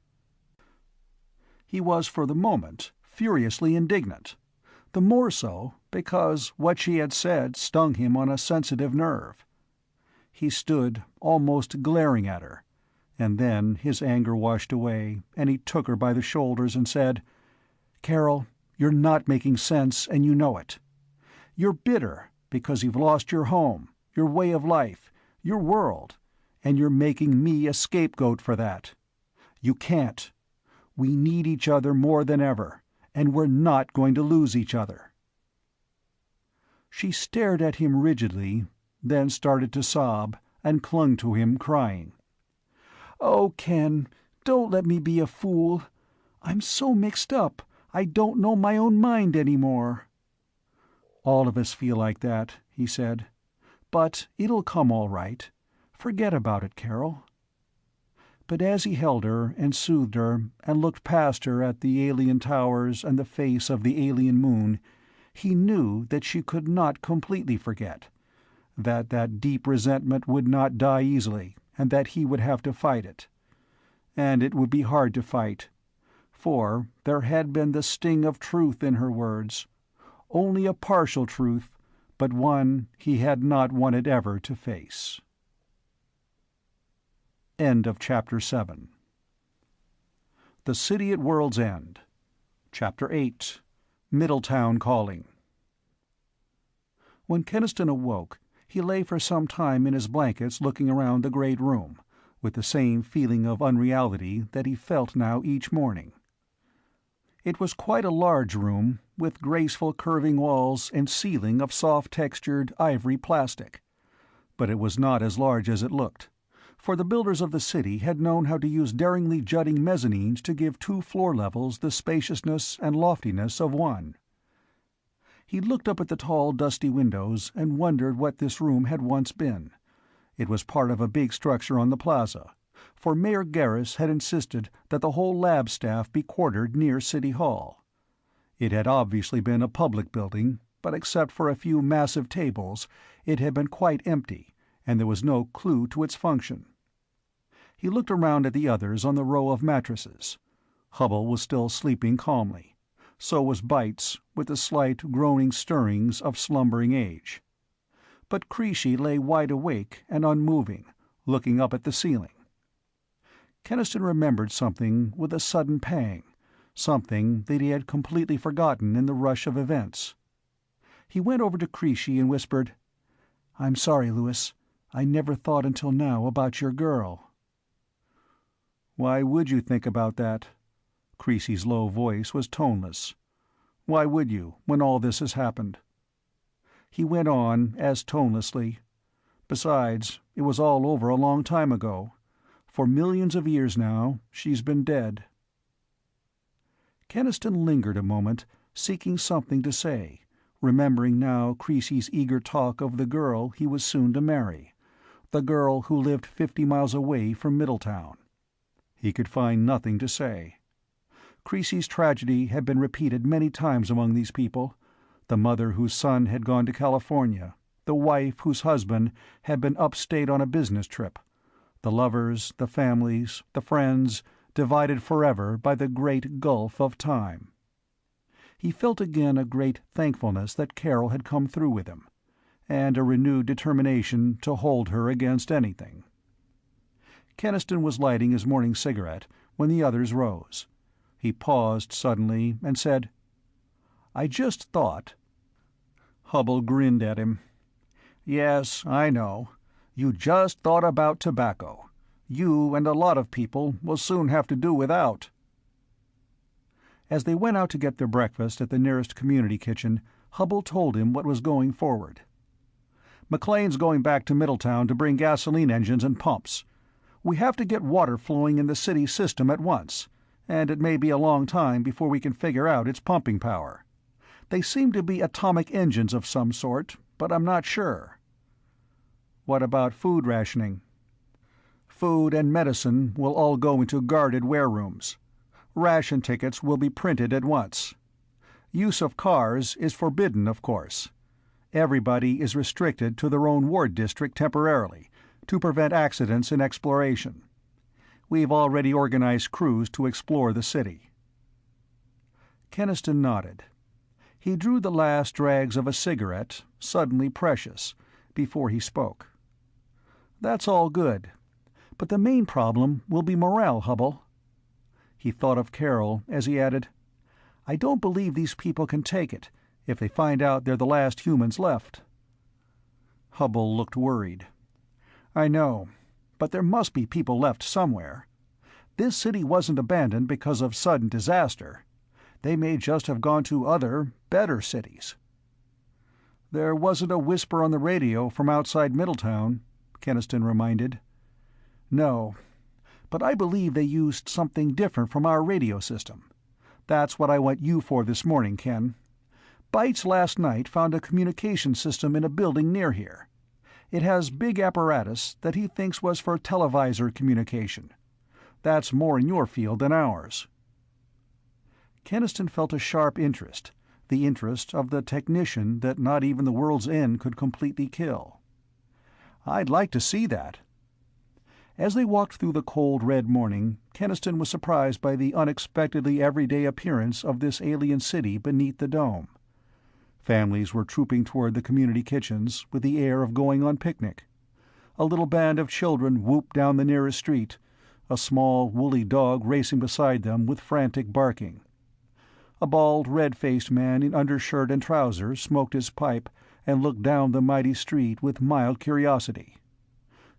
A: He was, for the moment, furiously indignant, the more so because what she had said stung him on a sensitive nerve. He stood, almost glaring at her, and then his anger washed away, and he took her by the shoulders and said, "Carol, you're not making sense, and you know it. You're bitter because you've lost your home, your way of life, your world, and you're making me a scapegoat for that. You can't. We need each other more than ever, and we're not going to lose each other." She stared at him rigidly, then started to sob, and clung to him, crying. "Oh, Ken, don't let me be a fool. I'm so mixed up, I don't know my own mind anymore." "All of us feel like that," he said. "But it'll come all right. Forget about it, Carol." But as he held her and soothed her and looked past her at the alien towers and the face of the alien moon, he knew that she could not completely forget, that deep resentment would not die easily, and that he would have to fight it. And it would be hard to fight, for there had been the sting of truth in her words, only a partial truth, but one he had not wanted ever to face. End of Chapter 7. The City at World's End. Chapter 8. Middletown Calling. When Keniston awoke, he lay for some time in his blankets looking around the great room, with the same feeling of unreality that he felt now each morning. It was quite a large room, with graceful curving walls and ceiling of soft-textured ivory plastic. But it was not as large as it looked, for the builders of the city had known how to use daringly jutting mezzanines to give 2 floor levels the spaciousness and loftiness of one. He looked up at the tall, dusty windows and wondered what this room had once been. It was part of a big structure on the plaza, for Mayor Garris had insisted that the whole lab staff be quartered near City Hall. It had obviously been a public building, but except for a few massive tables, it had been quite empty, and there was no clue to its function. He looked around at the others on the row of mattresses. Hubble was still sleeping calmly. So was Bites, with the slight, groaning stirrings of slumbering age. But Creasy lay wide awake and unmoving, looking up at the ceiling. Keniston remembered something with a sudden pang, something that he had completely forgotten in the rush of events. He went over to Creasy and whispered, "I'm sorry, Louis. I never thought until now about your girl." "Why would you think about that?" Creasy's low voice was toneless. "Why would you, when all this has happened?" He went on, as tonelessly, "Besides, it was all over a long time ago. For millions of years now, she's been dead." Keniston lingered a moment, seeking something to say, remembering now Creasy's eager talk of the girl he was soon to marry, the girl who lived 50 miles away from Middletown. He could find nothing to say. Creasy's tragedy had been repeated many times among these people, the mother whose son had gone to California, the wife whose husband had been upstate on a business trip, the lovers, the families, the friends, divided forever by the great gulf of time. He felt again a great thankfulness that Carol had come through with him, and a renewed determination to hold her against anything. Keniston was lighting his morning cigarette when the others rose. He paused suddenly and said, "I just thought—" Hubbell grinned at him. "Yes, I know. You just thought about tobacco. You and a lot of people will soon have to do without." As they went out to get their breakfast at the nearest community kitchen, Hubbell told him what was going forward. "McLean's going back to Middletown to bring gasoline engines and pumps. We have to get water flowing in the city system at once, and it may be a long time before we can figure out its pumping power. They seem to be atomic engines of some sort, but I'm not sure." "What about food rationing?" "Food and medicine will all go into guarded warerooms. Ration tickets will be printed at once. Use of cars is forbidden, of course. Everybody is restricted to their own ward district temporarily, to prevent accidents in exploration. We've already organized crews to explore the city." Keniston nodded. He drew the last drags of a cigarette, suddenly precious, before he spoke. "That's all good. But the main problem will be morale, Hubbell." He thought of Carol as he added, "I don't believe these people can take it, if they find out they're the last humans left." Hubbell looked worried. "I know, but there must be people left somewhere. This city wasn't abandoned because of sudden disaster. They may just have gone to other, better cities." "There wasn't a whisper on the radio from outside Middletown," Keniston reminded. "No. But I believe they used something different from our radio system. That's what I went you for this morning, Ken. Bites last night found a communication system in a building near here. It has big apparatus that he thinks was for televisor communication. That's more in your field than ours." Keniston felt a sharp interest, the interest of the technician that not even the world's end could completely kill. "I'd like to see that." As they walked through the cold red morning, Keniston was surprised by the unexpectedly everyday appearance of this alien city beneath the dome. Families were trooping toward the community kitchens with the air of going on picnic. A little band of children whooped down the nearest street, a small, woolly dog racing beside them with frantic barking. A bald, red-faced man in undershirt and trousers smoked his pipe and looked down the mighty street with mild curiosity.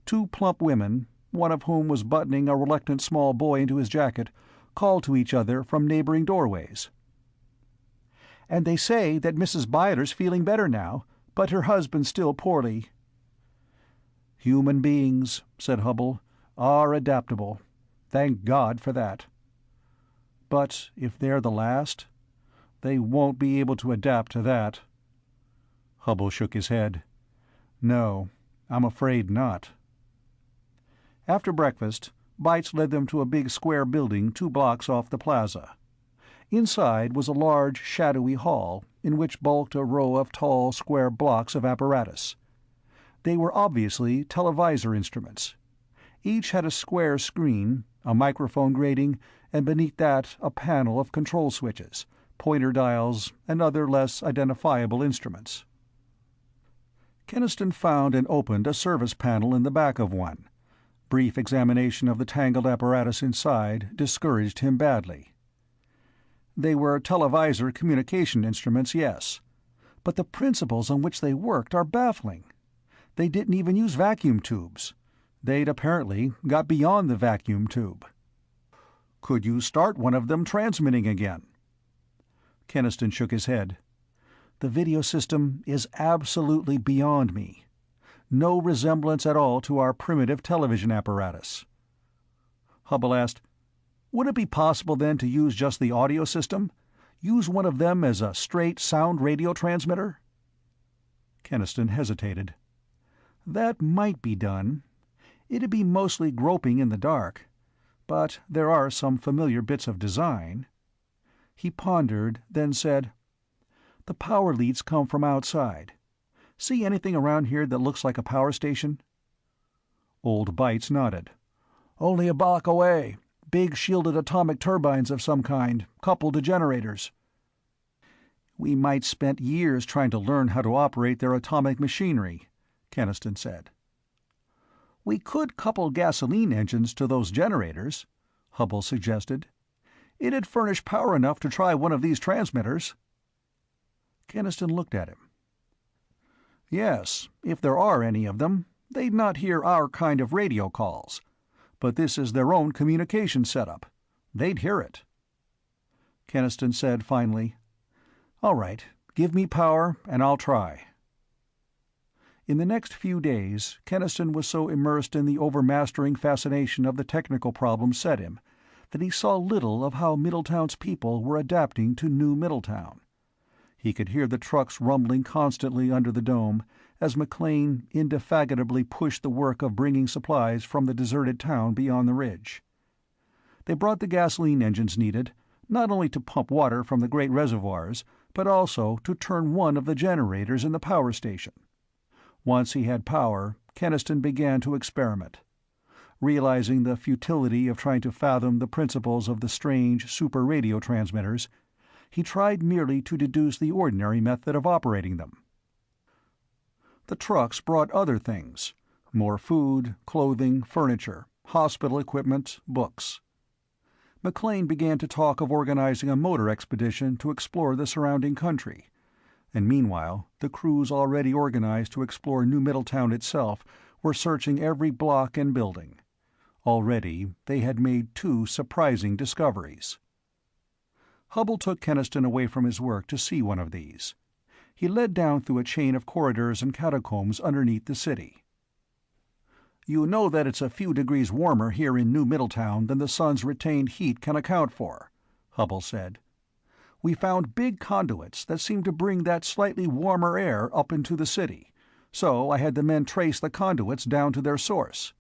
A: Two plump women, one of whom was buttoning a reluctant small boy into his jacket, called to each other from neighboring doorways. "And they say that Mrs. Byler's feeling better now, but her husband's still poorly." "Human beings," said Hubbell, "are adaptable. Thank God for that." "But if they're the last? They won't be able to adapt to that." Hubbell shook his head. "No, I'm afraid not." After breakfast, Bites led them to a big square building 2 blocks off the plaza. Inside was a large, shadowy hall, in which bulked a row of tall, square blocks of apparatus. They were obviously televisor instruments. Each had a square screen, a microphone grating, and beneath that a panel of control switches, pointer dials, and other less identifiable instruments. Keniston found and opened a service panel in the back of one. Brief examination of the tangled apparatus inside discouraged him badly. They were televisor communication instruments, yes. But the principles on which they worked are baffling. They didn't even use vacuum tubes. They'd apparently got beyond the vacuum tube. Could you start one of them transmitting again? Keniston shook his head. The video system is absolutely beyond me. No resemblance at all to our primitive television apparatus. Hubble asked, would it be possible then to use just the audio system? Use one of them as a straight sound radio transmitter? Keniston hesitated. That might be done. It'd be mostly groping in the dark. But there are some familiar bits of design. He pondered, then said, the power leads come from outside. See anything around here that looks like a power station? Old Bites nodded. Only a block away. Big shielded atomic turbines of some kind, coupled to generators. We might spend years trying to learn how to operate their atomic machinery, Keniston said. We could couple gasoline engines to those generators, Hubble suggested. It'd furnish power enough to try one of these transmitters. Keniston looked at him. Yes, if there are any of them, they'd not hear our kind of radio calls. But this is their own communication setup. They'd hear it. Keniston said finally, all right, give me power and I'll try. In the next few days, Keniston was so immersed in the overmastering fascination of the technical problems set him that he saw little of how Middletown's people were adapting to New Middletown. He could hear the trucks rumbling constantly under the dome as McLean indefatigably pushed the work of bringing supplies from the deserted town beyond the ridge. They brought the gasoline engines needed, not only to pump water from the great reservoirs, but also to turn one of the generators in the power station. Once he had power, Keniston began to experiment. Realizing the futility of trying to fathom the principles of the strange super radio transmitters, he tried merely to deduce the ordinary method of operating them. The trucks brought other things: more food, clothing, furniture, hospital equipment, books. McLean began to talk of organizing a motor expedition to explore the surrounding country, and meanwhile the crews already organized to explore New Middletown itself were searching every block and building. Already they had made 2 surprising discoveries. Hubble took Keniston away from his work to see one of these. He led down through a chain of corridors and catacombs underneath the city. You know that it's a few degrees warmer here in New Middletown than the sun's retained heat can account for, Hubble said. We found big conduits that seemed to bring that slightly warmer air up into the city, so I had the men trace the conduits down to their source.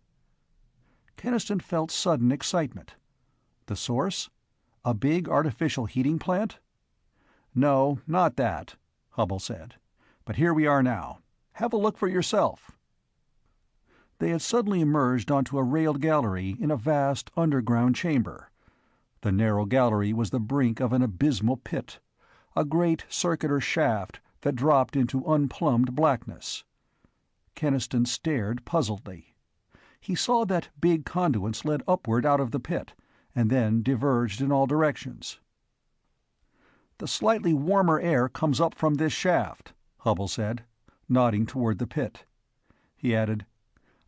A: Keniston felt sudden excitement. The source? A big artificial heating plant? No, not that, Hubble said. But here we are now. Have a look for yourself. They had suddenly emerged onto a railed gallery in a vast underground chamber. The narrow gallery was the brink of an abysmal pit, a great circular shaft that dropped into unplumbed blackness. Keniston stared puzzledly. He saw that big conduits led upward out of the pit, and then diverged in all directions. The slightly warmer air comes up from this shaft, Hubble said, nodding toward the pit. He added,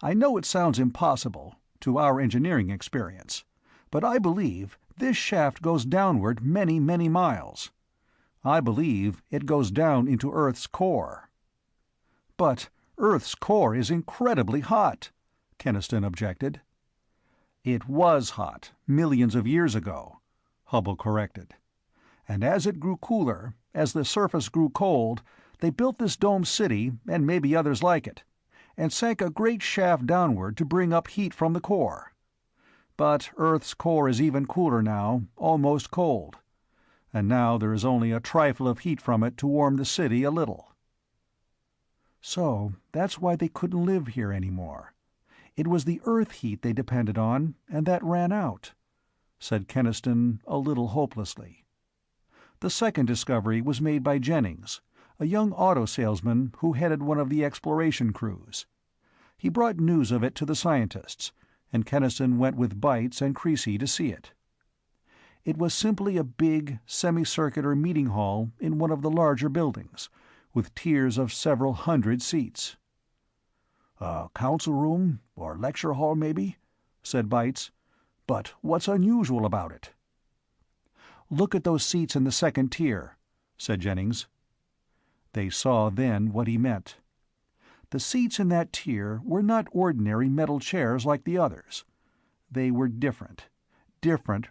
A: I know it sounds impossible, to our engineering experience, but I believe this shaft goes downward many, many miles. I believe it goes down into Earth's core. But Earth's core is incredibly hot, Keniston objected. It was hot, millions of years ago, Hubble corrected. And as it grew cooler, as the surface grew cold, they built this domed city, and maybe others like it, and sank a great shaft downward to bring up heat from the core. But Earth's core is even cooler now, almost cold. And now there is only a trifle of heat from it to warm the city a little. So that's why they couldn't live here anymore. It was the Earth heat they depended on, and that ran out, said Keniston a little hopelessly. The second discovery was made by Jennings, a young auto salesman who headed one of the exploration crews. He brought news of it to the scientists, and Keniston went with Bites and Creasy to see it. It was simply a big, semicircular meeting hall in one of the larger buildings, with tiers of several hundred seats. "A council room, or lecture hall, maybe?" said Bites. "But what's unusual about it?" "Look at those seats in the second tier," said Jennings. They saw then what he meant. The seats in that tier were not ordinary metal chairs like the others. They were different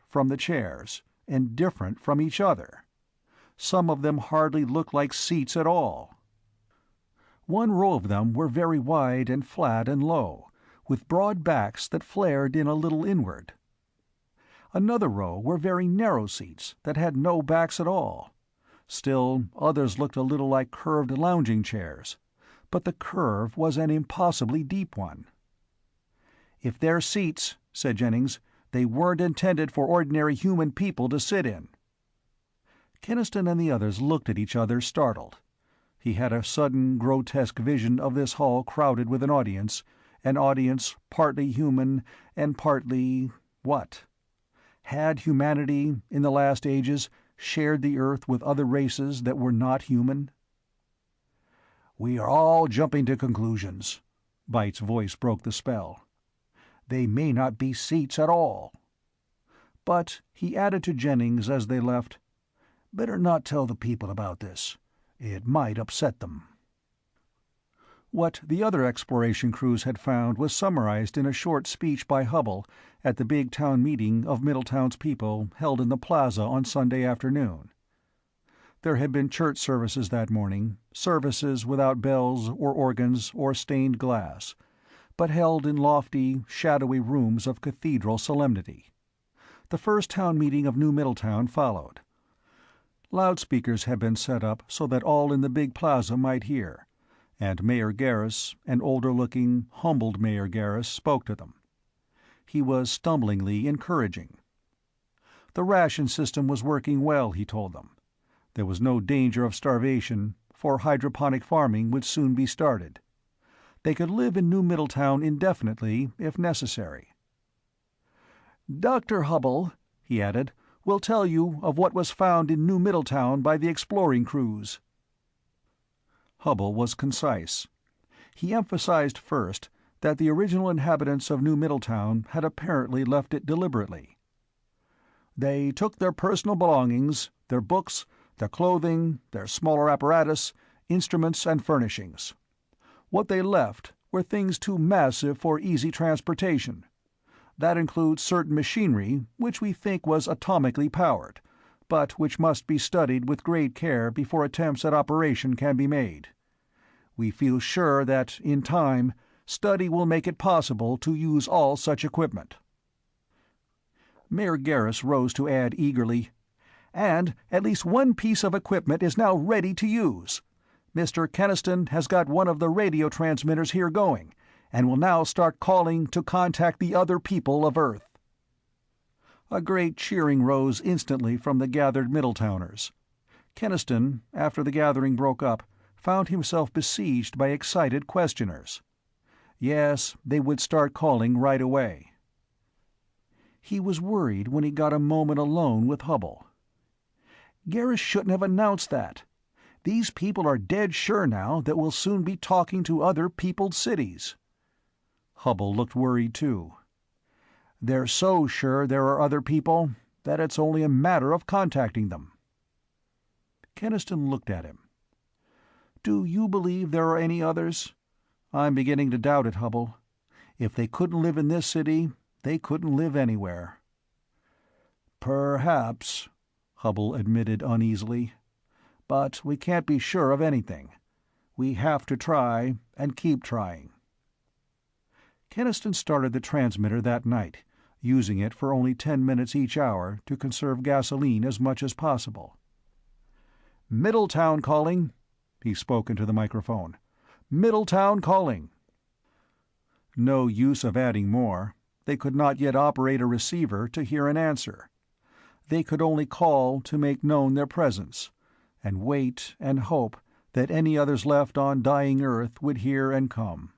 A: from the chairs, and different from each other. Some of them hardly looked like seats at all. One row of them were very wide and flat and low, with broad backs that flared in a little inward. Another row were very narrow seats that had no backs at all. Still, others looked a little like curved lounging chairs, but the curve was an impossibly deep one. "If they're seats," said Jennings, "they weren't intended for ordinary human people to sit in." Keniston and the others looked at each other, startled. He had a sudden grotesque vision of this hall crowded with an audience partly human and partly— what? Had humanity, in the last ages, shared the earth with other races that were not human? "We are all jumping to conclusions." Bite's voice broke the spell. "They may not be seats at all." But, he added to Jennings as they left, "Better not tell the people about this. It might upset them." What the other exploration crews had found was summarized in a short speech by Hubble at the big town meeting of Middletown's people held in the plaza on Sunday afternoon. There had been church services that morning, services without bells or organs or stained glass, but held in lofty, shadowy rooms of cathedral solemnity. The first town meeting of New Middletown followed. Loudspeakers had been set up so that all in the big plaza might hear, and Mayor Garris, an older-looking, humbled Mayor Garris, spoke to them. He was stumblingly encouraging. The ration system was working well, he told them. There was no danger of starvation, for hydroponic farming would soon be started. They could live in New Middletown indefinitely, if necessary. "Dr. Hubble," he added, "will tell you of what was found in New Middletown by the exploring crews." Hubble was concise. He emphasized first that the original inhabitants of New Middletown had apparently left it deliberately. "They took their personal belongings, their books, their clothing, their smaller apparatus, instruments and furnishings. What they left were things too massive for easy transportation. That includes certain machinery which we think was atomically powered, but which must be studied with great care before attempts at operation can be made. We feel sure that, in time, study will make it possible to use all such equipment." Mayor Garris rose to add eagerly, "And at least one piece of equipment is now ready to use. Mr. Keniston has got one of the radio transmitters here going, and will now start calling to contact the other people of Earth." A great cheering rose instantly from the gathered Middletowners. Keniston, after the gathering broke up, found himself besieged by excited questioners. Yes, they would start calling right away. He was worried when he got a moment alone with Hubble. "Garris shouldn't have announced that. These people are dead sure now that we'll soon be talking to other peopled cities." Hubble looked worried too. "They're so sure there are other people that it's only a matter of contacting them." Keniston looked at him. "Do you believe there are any others? I'm beginning to doubt it, Hubble. If they couldn't live in this city, they couldn't live anywhere." "Perhaps," Hubble admitted uneasily. "But we can't be sure of anything. We have to try, and keep trying." Keniston started the transmitter that night, using it for only 10 minutes each hour to conserve gasoline as much as possible. "Middletown calling," he spoke into the microphone. "Middletown calling." No use of adding more. They could not yet operate a receiver to hear an answer. They could only call to make known their presence, and wait and hope that any others left on dying Earth would hear and come.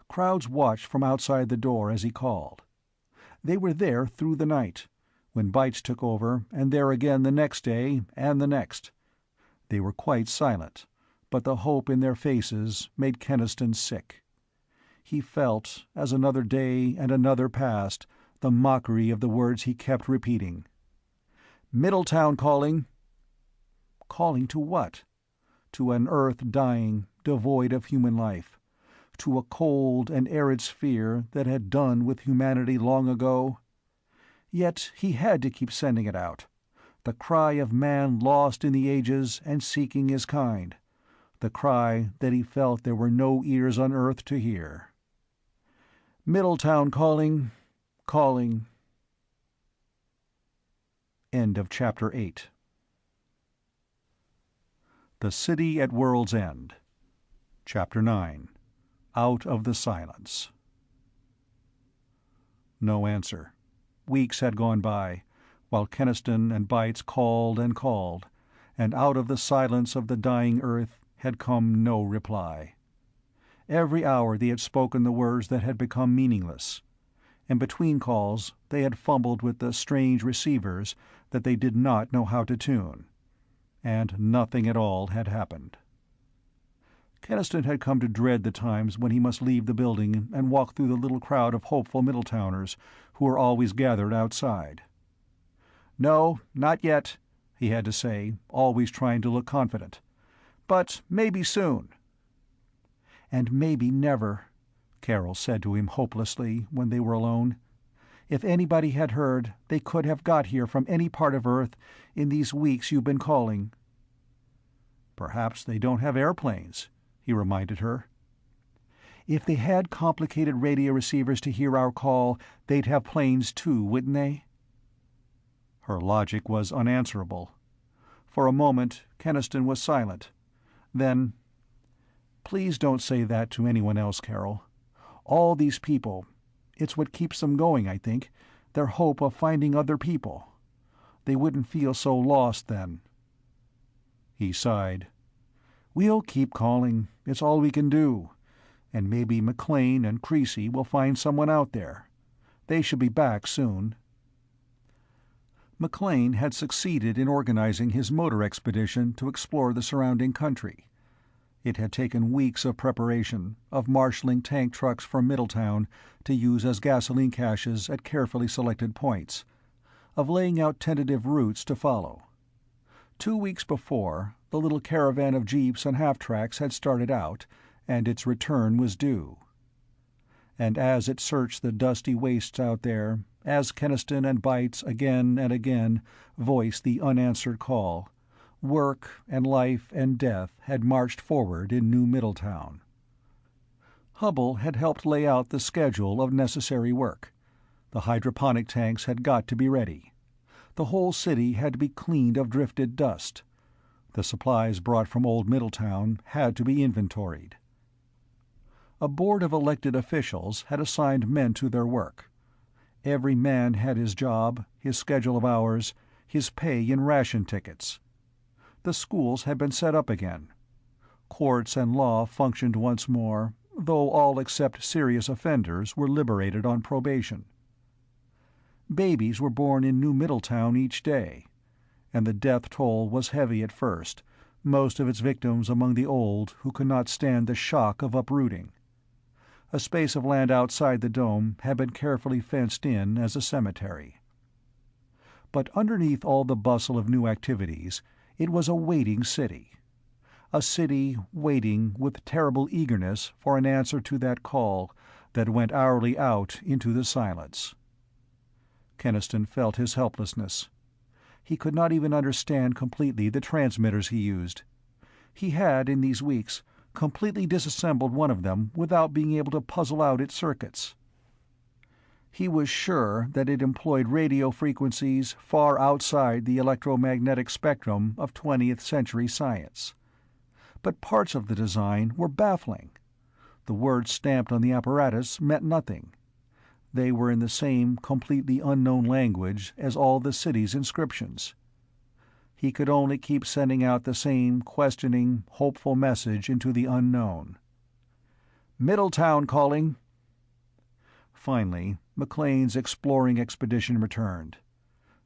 A: Crowds watched from outside the door as he called. They were there through the night. when Bites took over, and there again the next day, and the next. They were quite silent, but the hope in their faces made Keniston sick. He felt, as another day and another passed, the mockery of the words he kept repeating. "Middletown calling." Calling to what? To an Earth dying, devoid of human life. To a cold and arid sphere that had done with humanity long ago? Yet he had to keep sending it out. The cry of man lost in the ages and seeking his kind. The cry that he felt there were no ears on Earth to hear. Middletown calling, calling. End of Chapter 8. The City at World's End. Chapter 9. Out of the Silence. No answer. Weeks had gone by, while Keniston and Bites called, and out of the silence of the dying Earth had come no reply. Every hour they had spoken the words that had become meaningless, and between calls they had fumbled with the strange receivers that they did not know how to tune. And nothing at all had happened. Keniston had come to dread the times when he must leave the building and walk through the little crowd of hopeful Middletowners who were always gathered outside. "No, not yet," he had to say, always trying to look confident. "But maybe soon." "And maybe never," Carol said to him hopelessly when they were alone. "If anybody had heard, they could have got here from any part of Earth in these weeks you've been calling." "Perhaps they don't have airplanes," he reminded her. "If they had complicated radio receivers to hear our call, they'd have planes too, wouldn't they?" Her logic was unanswerable. For a moment, Keniston was silent. Then, "Please don't say that to anyone else, Carol. All these people, it's what keeps them going, I think, their hope of finding other people. They wouldn't feel so lost then." He sighed. "We'll keep calling. It's all we can do. And maybe McLean and Creasy will find someone out there. They should be back soon." McLean had succeeded in organizing his motor expedition to explore the surrounding country. It had taken weeks of preparation, of marshalling tank trucks from Middletown to use as gasoline caches at carefully selected points, of laying out tentative routes to follow. 2 weeks before, the little caravan of jeeps and half-tracks had started out, and its return was due. And as it searched the dusty wastes out there, as Keniston and Bites again and again voiced the unanswered call, work and life and death had marched forward in New Middletown. Hubble had helped lay out the schedule of necessary work. The hydroponic tanks had got to be ready. The whole city had to be cleaned of drifted dust. The supplies brought from Old Middletown had to be inventoried. A board of elected officials had assigned men to their work. Every man had his job, his schedule of hours, his pay in ration tickets. The schools had been set up again. Courts and law functioned once more, though all except serious offenders were liberated on probation. Babies were born in New Middletown each day, and the death toll was heavy at first, most of its victims among the old who could not stand the shock of uprooting. A space of land outside the dome had been carefully fenced in as a cemetery. But underneath all the bustle of new activities, it was a waiting city. A city waiting with terrible eagerness for an answer to that call that went hourly out into the silence. Keniston felt his helplessness. He could not even understand completely the transmitters he used. He had, in these weeks, completely disassembled one of them without being able to puzzle out its circuits. He was sure that it employed radio frequencies far outside the electromagnetic spectrum of 20th century science. But parts of the design were baffling. The words stamped on the apparatus meant nothing. They were in the same completely unknown language as all the city's inscriptions. He could only keep sending out the same questioning, hopeful message into the unknown. "Middletown calling." Finally, McLean's exploring expedition returned.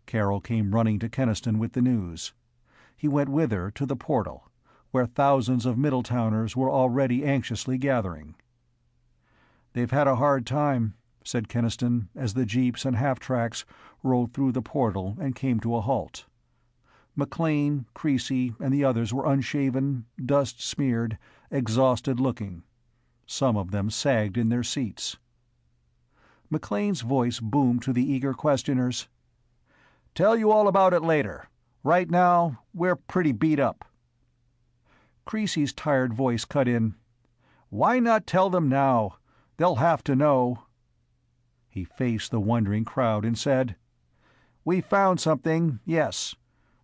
A: Carol came running to Kenniston with the news. He went with her to the portal, where thousands of Middletowners were already anxiously gathering. "They've had a hard time," said Kenniston, as the jeeps and half-tracks rolled through the portal and came to a halt. McLean, Creasy, and the others were unshaven, dust-smeared, exhausted-looking. Some of them sagged in their seats. McLean's voice boomed to the eager questioners. "Tell you all about it later. Right now, we're pretty beat up." Creasy's tired voice cut in. "Why not tell them now? They'll have to know." He faced the wondering crowd and said, "We found something, yes.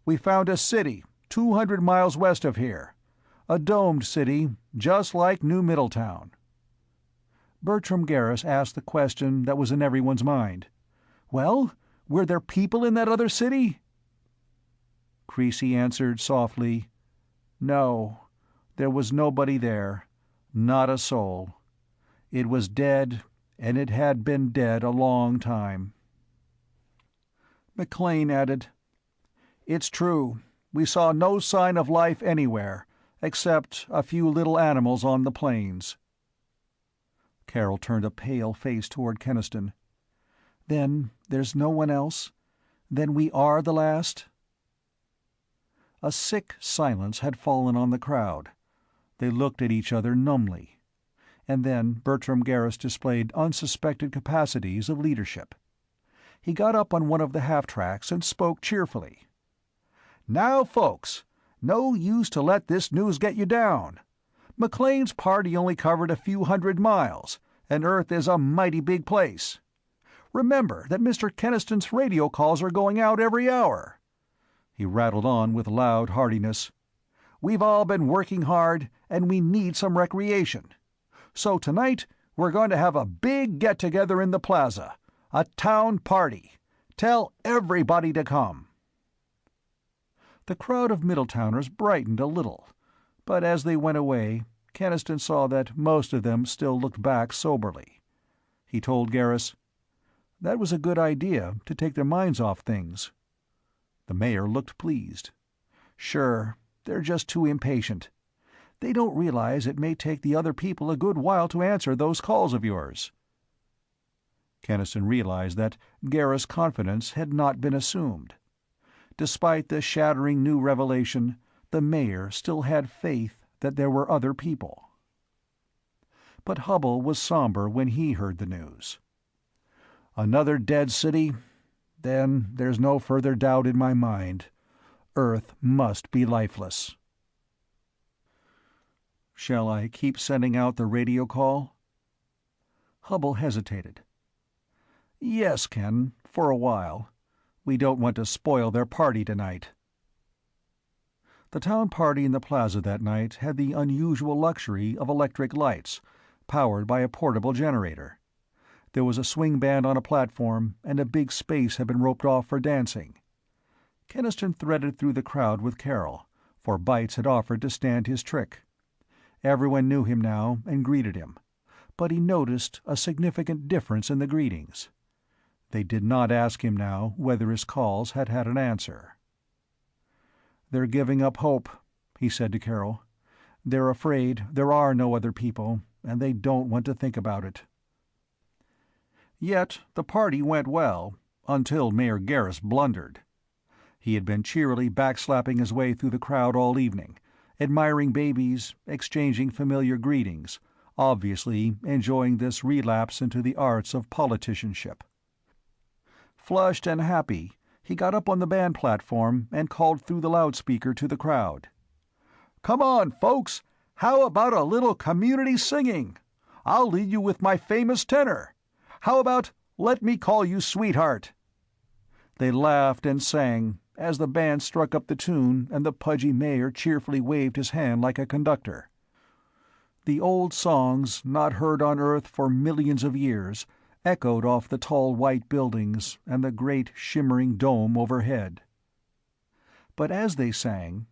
A: We found a city 200 miles west of here. A domed city, just like New Middletown." Bertram Garris asked the question that was in everyone's mind. "Well, were there people in that other city?" Creasy answered softly, "No, there was nobody there. Not a soul. It was dead, and it had been dead a long time." McLean added, "It's true. We saw no sign of life anywhere, except a few little animals on the plains." Carol turned a pale face toward Kenniston. "Then there's no one else? Then we are the last?" A sick silence had fallen on the crowd. They looked at each other numbly. And then Bertram Garris displayed unsuspected capacities of leadership. He got up on one of the half-tracks and spoke cheerfully. "Now, folks, no use to let this news get you down. McLean's party only covered a few 100 miles, and Earth is a mighty big place. Remember that Mr. Kenniston's radio calls are going out every hour." He rattled on with loud heartiness. "We've all been working hard, and we need some recreation. So tonight we're going to have a big get-together in the plaza, a town party. Tell everybody to come." The crowd of Middletowners brightened a little, but as they went away, Kenniston saw that most of them still looked back soberly. He told Garris, "That was a good idea, to take their minds off things." The mayor looked pleased. "Sure, they're just too impatient. They don't realize it may take the other people a good while to answer those calls of yours." Kenniston realized that Garris' confidence had not been assumed. Despite the shattering new revelation, the mayor still had faith that there were other people. But Hubbell was somber when he heard the news. "Another dead city? Then there's no further doubt in my mind. Earth must be lifeless." "Shall I keep sending out the radio call?" Hubbell hesitated. "Yes, Ken, for a while. We don't want to spoil their party tonight." The town party in the plaza that night had the unusual luxury of electric lights, powered by a portable generator. There was a swing band on a platform, and a big space had been roped off for dancing. Kenniston threaded through the crowd with Carol, for Bites had offered to stand his trick. Everyone knew him now and greeted him, but he noticed a significant difference in the greetings. They did not ask him now whether his calls had had an answer. "They're giving up hope," he said to Carol. "They're afraid there are no other people, and they don't want to think about it." Yet the party went well, until Mayor Garris blundered. He had been cheerily backslapping his way through the crowd all evening, admiring babies, exchanging familiar greetings, obviously enjoying this relapse into the arts of politicianship. Flushed and happy, he got up on the band platform and called through the loudspeaker to the crowd. "Come on, folks! How about a little community singing? I'll lead you with my famous tenor. How about 'Let Me Call You Sweetheart'?" They laughed and sang, as the band struck up the tune and the pudgy mayor cheerfully waved his hand like a conductor. The old songs, not heard on Earth for millions of years, echoed off the tall white buildings and the great shimmering dome overhead. But as they sang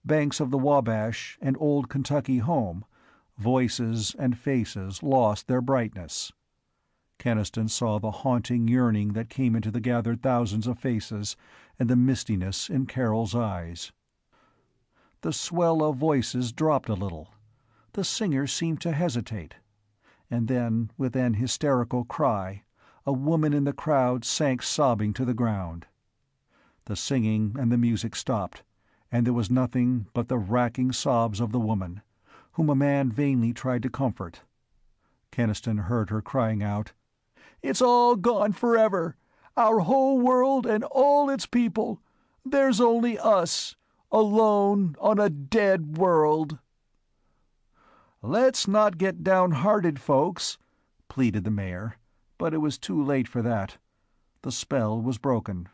A: Banks of the Wabash and Old Kentucky Home, voices and faces lost their brightness. Keniston saw the haunting yearning that came into the gathered thousands of faces, and the mistiness in Carol's eyes. The swell of voices dropped a little. The singer seemed to hesitate. And then, with an hysterical cry, a woman in the crowd sank sobbing to the ground. The singing and the music stopped, and there was nothing but the racking sobs of the woman, whom a man vainly tried to comfort. Keniston heard her crying out, "It's all gone forever! Our whole world and all its people! There's only us, alone on a dead world!" "Let's not get downhearted, folks," pleaded the mayor, but it was too late for that. The spell was broken.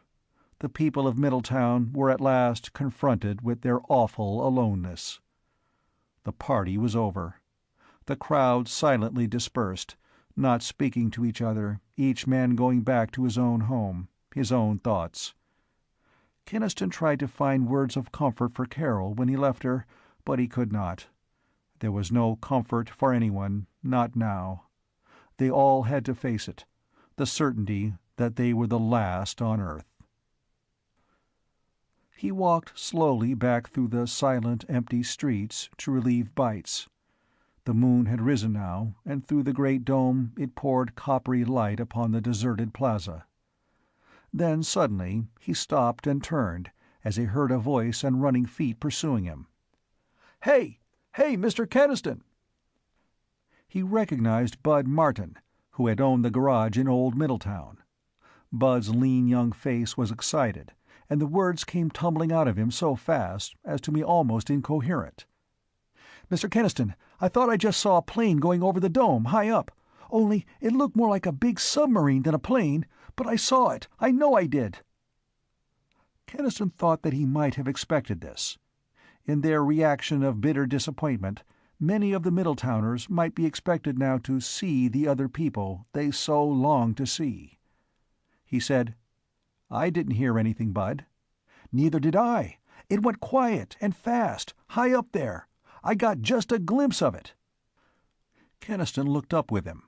A: The people of Middletown were at last confronted with their awful aloneness. The party was over. The crowd silently dispersed, not speaking to each other, each man going back to his own home, his own thoughts. Keniston tried to find words of comfort for Carol when he left her, but he could not. There was no comfort for anyone, not now. They all had to face it, the certainty that they were the last on Earth. He walked slowly back through the silent, empty streets to relieve Bites. The moon had risen now, and through the great dome it poured coppery light upon the deserted plaza. Then suddenly he stopped and turned, as he heard a voice and running feet pursuing him. "Hey! Hey, Mr. Keniston!" He recognized Bud Martin, who had owned the garage in Old Middletown. Bud's lean young face was excited, and the words came tumbling out of him so fast as to be almost incoherent. "Mr. Keniston, I thought I just saw a plane going over the dome, high up. Only it looked more like a big submarine than a plane, but I saw it. I know I did." Keniston thought that he might have expected this. In their reaction of bitter disappointment, many of the Middletowners might be expected now to see the other people they so longed to see. He said, "I didn't hear anything, Bud." "Neither did I. It went quiet and fast, high up there. I got just a glimpse of it." Keniston looked up with him.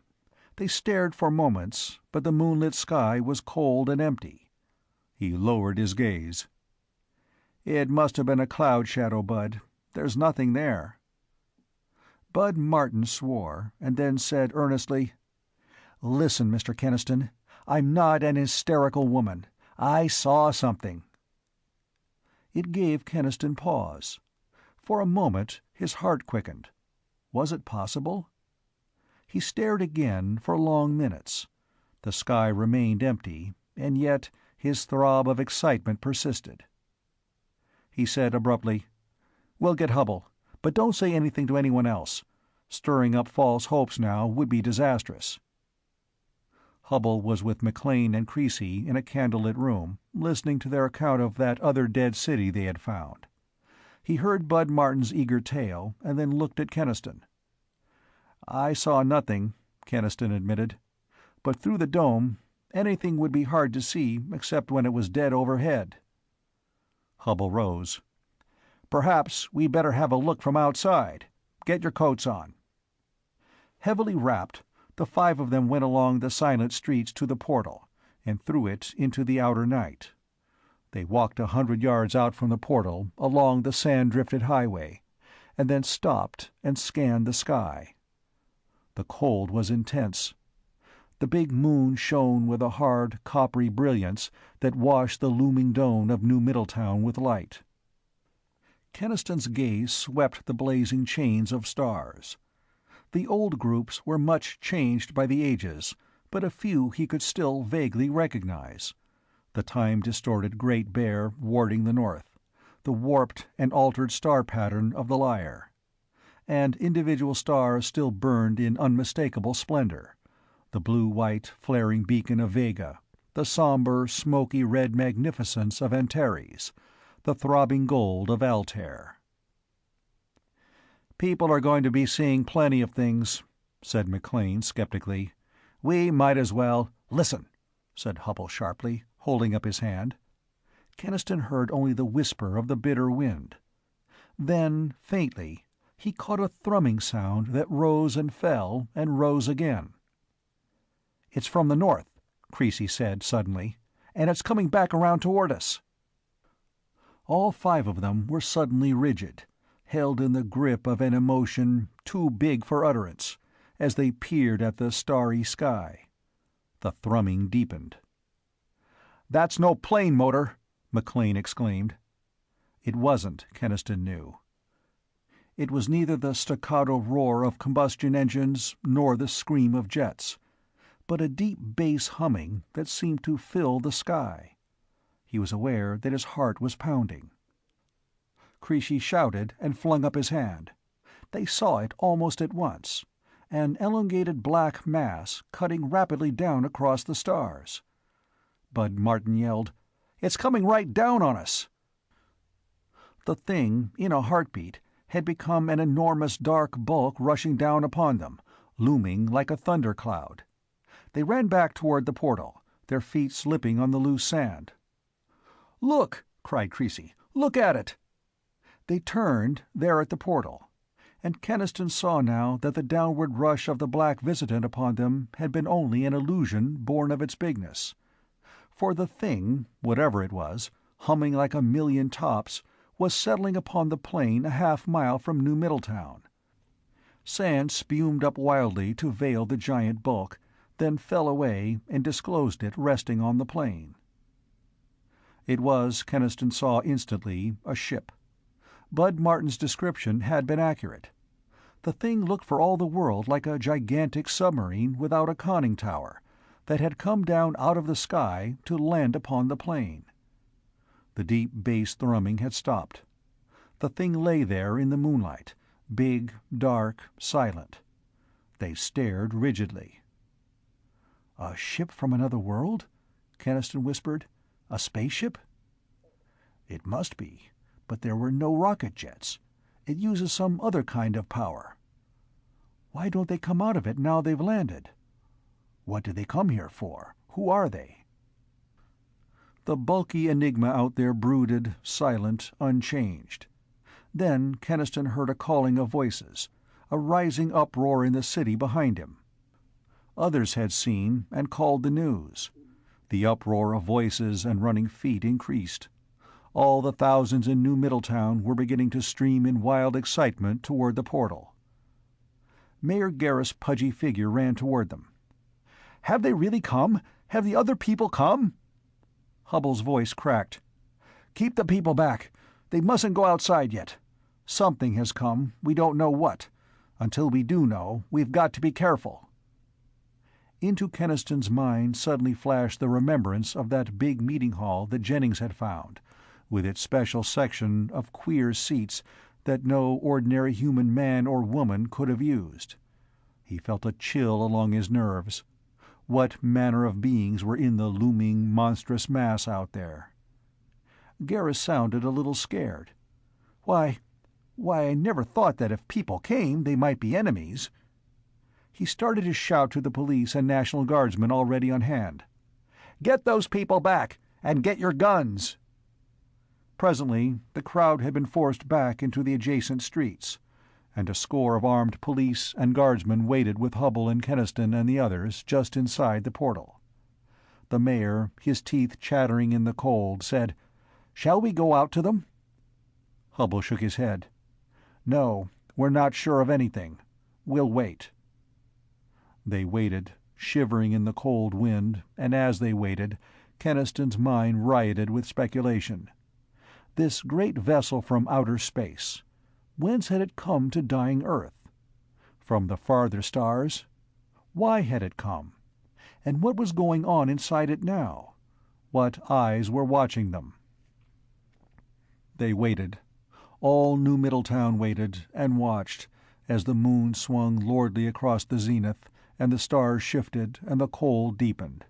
A: They stared for moments, but the moonlit sky was cold and empty. He lowered his gaze. "It must have been a cloud shadow, Bud. There's nothing there." Bud Martin swore, and then said earnestly, "Listen, Mr. Keniston, I'm not an hysterical woman. I saw something." It gave Keniston pause. For a moment his heart quickened. Was it possible? He stared again for long minutes. The sky remained empty, and yet his throb of excitement persisted. He said abruptly, "We'll get Hubble, but don't say anything to anyone else. Stirring up false hopes now would be disastrous." Hubble was with McLean and Creasy in a candlelit room, listening to their account of that other dead city they had found. He heard Bud Martin's eager tale, and then looked at Keniston. "I saw nothing," Keniston admitted. "But through the dome, anything would be hard to see except when it was dead overhead." Hubble rose. "Perhaps we better have a look from outside. Get your coats on." Heavily wrapped, the five of them went along the silent streets to the portal, and through it into the outer night. They walked 100 yards out from the portal, along the sand-drifted highway, and then stopped and scanned the sky. The cold was intense. The big moon shone with a hard, coppery brilliance that washed the looming dome of New Middletown with light. Keniston's gaze swept the blazing chains of stars. The old groups were much changed by the ages, but a few he could still vaguely recognize. The time-distorted Great Bear warding the north, the warped and altered star pattern of the Lyre. And individual stars still burned in unmistakable splendor: the blue-white flaring beacon of Vega, the somber, smoky red magnificence of Antares, the throbbing gold of Altair. "People are going to be seeing plenty of things," said McLean skeptically. "We might as well—" "Listen," said Hubble sharply, holding up his hand. Keniston heard only the whisper of the bitter wind. Then, faintly, he caught a thrumming sound that rose and fell and rose again. "It's from the north," Creasy said suddenly, "and it's coming back around toward us." All five of them were suddenly rigid, held in the grip of an emotion too big for utterance, as they peered at the starry sky. The thrumming deepened. "That's no plane motor!" McLean exclaimed. It wasn't, Keniston knew. It was neither the staccato roar of combustion engines nor the scream of jets, but a deep bass humming that seemed to fill the sky. He was aware that his heart was pounding. Creasy shouted and flung up his hand. They saw it almost at once, an elongated black mass cutting rapidly down across the stars. Bud Martin yelled, "It's coming right down on us!" The thing, in a heartbeat, had become an enormous dark bulk rushing down upon them, looming like a thundercloud. They ran back toward the portal, their feet slipping on the loose sand. "Look!" cried Creasy. "Look at it!" They turned, there at the portal, and Keniston saw now that the downward rush of the black visitant upon them had been only an illusion born of its bigness. For the thing, whatever it was, humming like a million tops, was settling upon the plain a half-mile from New Middletown. Sand spumed up wildly to veil the giant bulk, then fell away and disclosed it resting on the plain. It was, Keniston saw instantly, a ship. Bud Martin's description had been accurate. The thing looked for all the world like a gigantic submarine without a conning tower, that had come down out of the sky to land upon the plain. The deep bass thrumming had stopped. The thing lay there in the moonlight, big, dark, silent. They stared rigidly. "A ship from another world?" Keniston whispered. "A spaceship?" "It must be, but there were no rocket jets. It uses some other kind of power. Why don't they come out of it now they've landed? What did they come here for? Who are they?" The bulky enigma out there brooded, silent, unchanged. Then Keniston heard a calling of voices, a rising uproar in the city behind him. Others had seen and called the news. The uproar of voices and running feet increased. All the thousands in New Middletown were beginning to stream in wild excitement toward the portal. Mayor Garris' pudgy figure ran toward them. "Have they really come? Have the other people come?" Hubbell's voice cracked. "Keep the people back. They mustn't go outside yet. Something has come, we don't know what. Until we do know, we've got to be careful." Into Keniston's mind suddenly flashed the remembrance of that big meeting hall that Jennings had found, with its special section of queer seats that no ordinary human man or woman could have used. He felt a chill along his nerves. What manner of beings were in the looming, monstrous mass out there? Garris sounded a little scared. Why, I never thought that if people came, they might be enemies." He started to shout to the police and National Guardsmen already on hand. "Get those people back, and get your guns!" Presently, the crowd had been forced back into the adjacent streets, and a score of armed police and guardsmen waited with Hubbell and Keniston and the others just inside the portal. The mayor, his teeth chattering in the cold, said, "Shall we go out to them?" Hubbell shook his head. "No, we're not sure of anything. We'll wait." They waited, shivering in the cold wind, and as they waited, Keniston's mind rioted with speculation. This great vessel from outer space, whence had it come to dying Earth? From the farther stars? Why had it come? And what was going on inside it now? What eyes were watching them? They waited. All New Middletown waited and watched as the moon swung lordly across the zenith and the stars shifted and the cold deepened.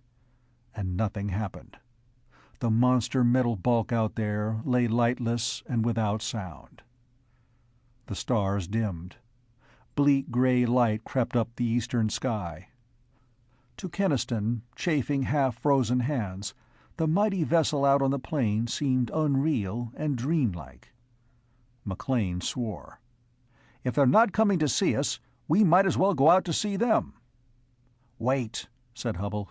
A: And nothing happened. The monster metal bulk out there lay lightless and without sound. The stars dimmed. Bleak gray light crept up the eastern sky. To Keniston, chafing half-frozen hands, the mighty vessel out on the plain seemed unreal and dreamlike. McLean swore. "If they're not coming to see us, we might as well go out to see them." "Wait," said Hubble.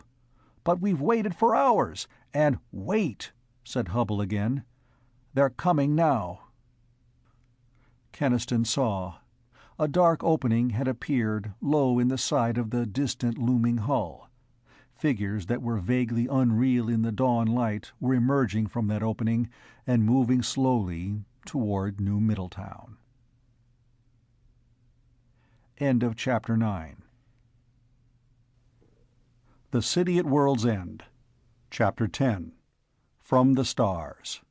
A: "But we've waited for hours, and—" "Wait," said Hubble again. "They're coming now." Keniston saw. A dark opening had appeared low in the side of the distant looming hull. Figures that were vaguely unreal in the dawn light were emerging from that opening and moving slowly toward New Middletown. End of Chapter 9. The City at World's End. Chapter 10. From the Stars.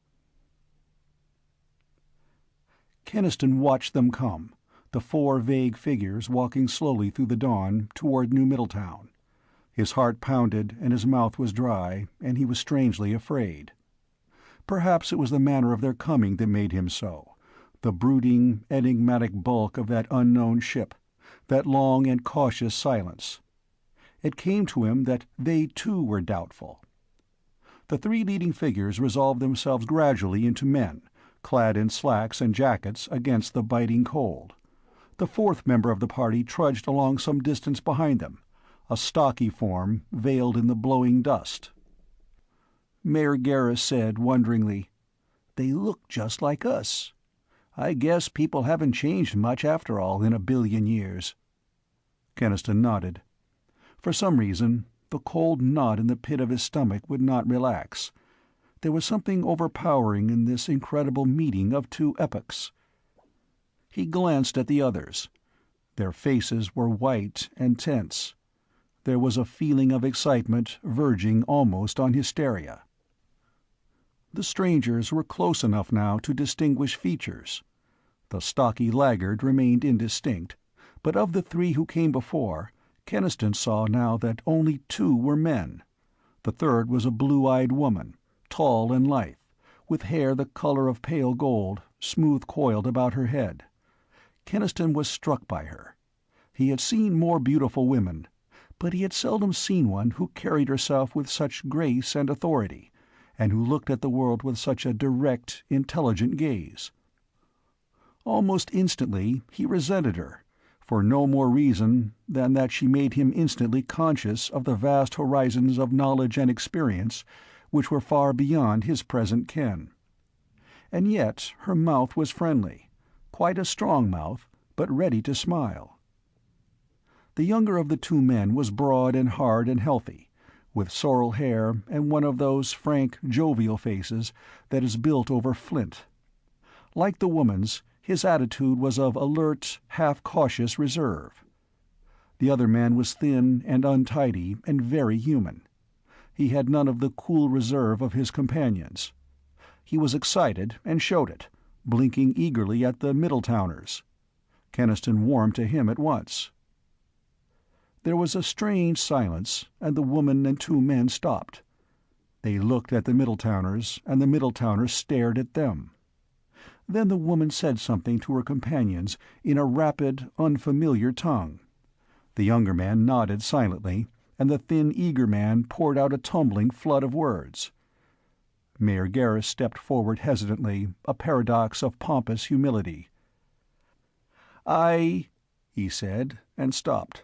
A: Keniston watched them come, the four vague figures walking slowly through the dawn toward New Middletown. His heart pounded and his mouth was dry, and he was strangely afraid. Perhaps it was the manner of their coming that made him so, the brooding, enigmatic bulk of that unknown ship, that long and cautious silence. It came to him that they too were doubtful. The three leading figures resolved themselves gradually into men, clad in slacks and jackets against the biting cold. The fourth member of the party trudged along some distance behind them, a stocky form veiled in the blowing dust. Mayor Garris said wonderingly, "They look just like us. I guess people haven't changed much after all in 1,000,000,000 years." Keniston nodded. For some reason, the cold knot in the pit of his stomach would not relax. There was something overpowering in this incredible meeting of two epochs. He glanced at the others. Their faces were white and tense. There was a feeling of excitement verging almost on hysteria. The strangers were close enough now to distinguish features. The stocky laggard remained indistinct, but of the three who came before, Keniston saw now that only two were men. The third was a blue-eyed woman, tall and lithe, with hair the color of pale gold, smooth coiled about her head. Keniston was struck by her. He had seen more beautiful women, but he had seldom seen one who carried herself with such grace and authority, and who looked at the world with such a direct, intelligent gaze. Almost instantly he resented her, for no more reason than that she made him instantly conscious of the vast horizons of knowledge and experience which were far beyond his present ken. And yet her mouth was friendly, quite a strong mouth, but ready to smile. The younger of the two men was broad and hard and healthy, with sorrel hair and one of those frank, jovial faces that is built over flint. Like the woman's, his attitude was of alert, half-cautious reserve. The other man was thin and untidy and very human. He had none of the cool reserve of his companions. He was excited and showed it, blinking eagerly at the Middletowners. Keniston warmed to him at once. There was a strange silence, and the woman and two men stopped. They looked at the Middletowners, and the Middletowners stared at them. Then the woman said something to her companions in a rapid, unfamiliar tongue. The younger man nodded silently, and the thin, eager man poured out a tumbling flood of words. Mayor Garris stepped forward hesitantly, a paradox of pompous humility. "I—" he said, and stopped.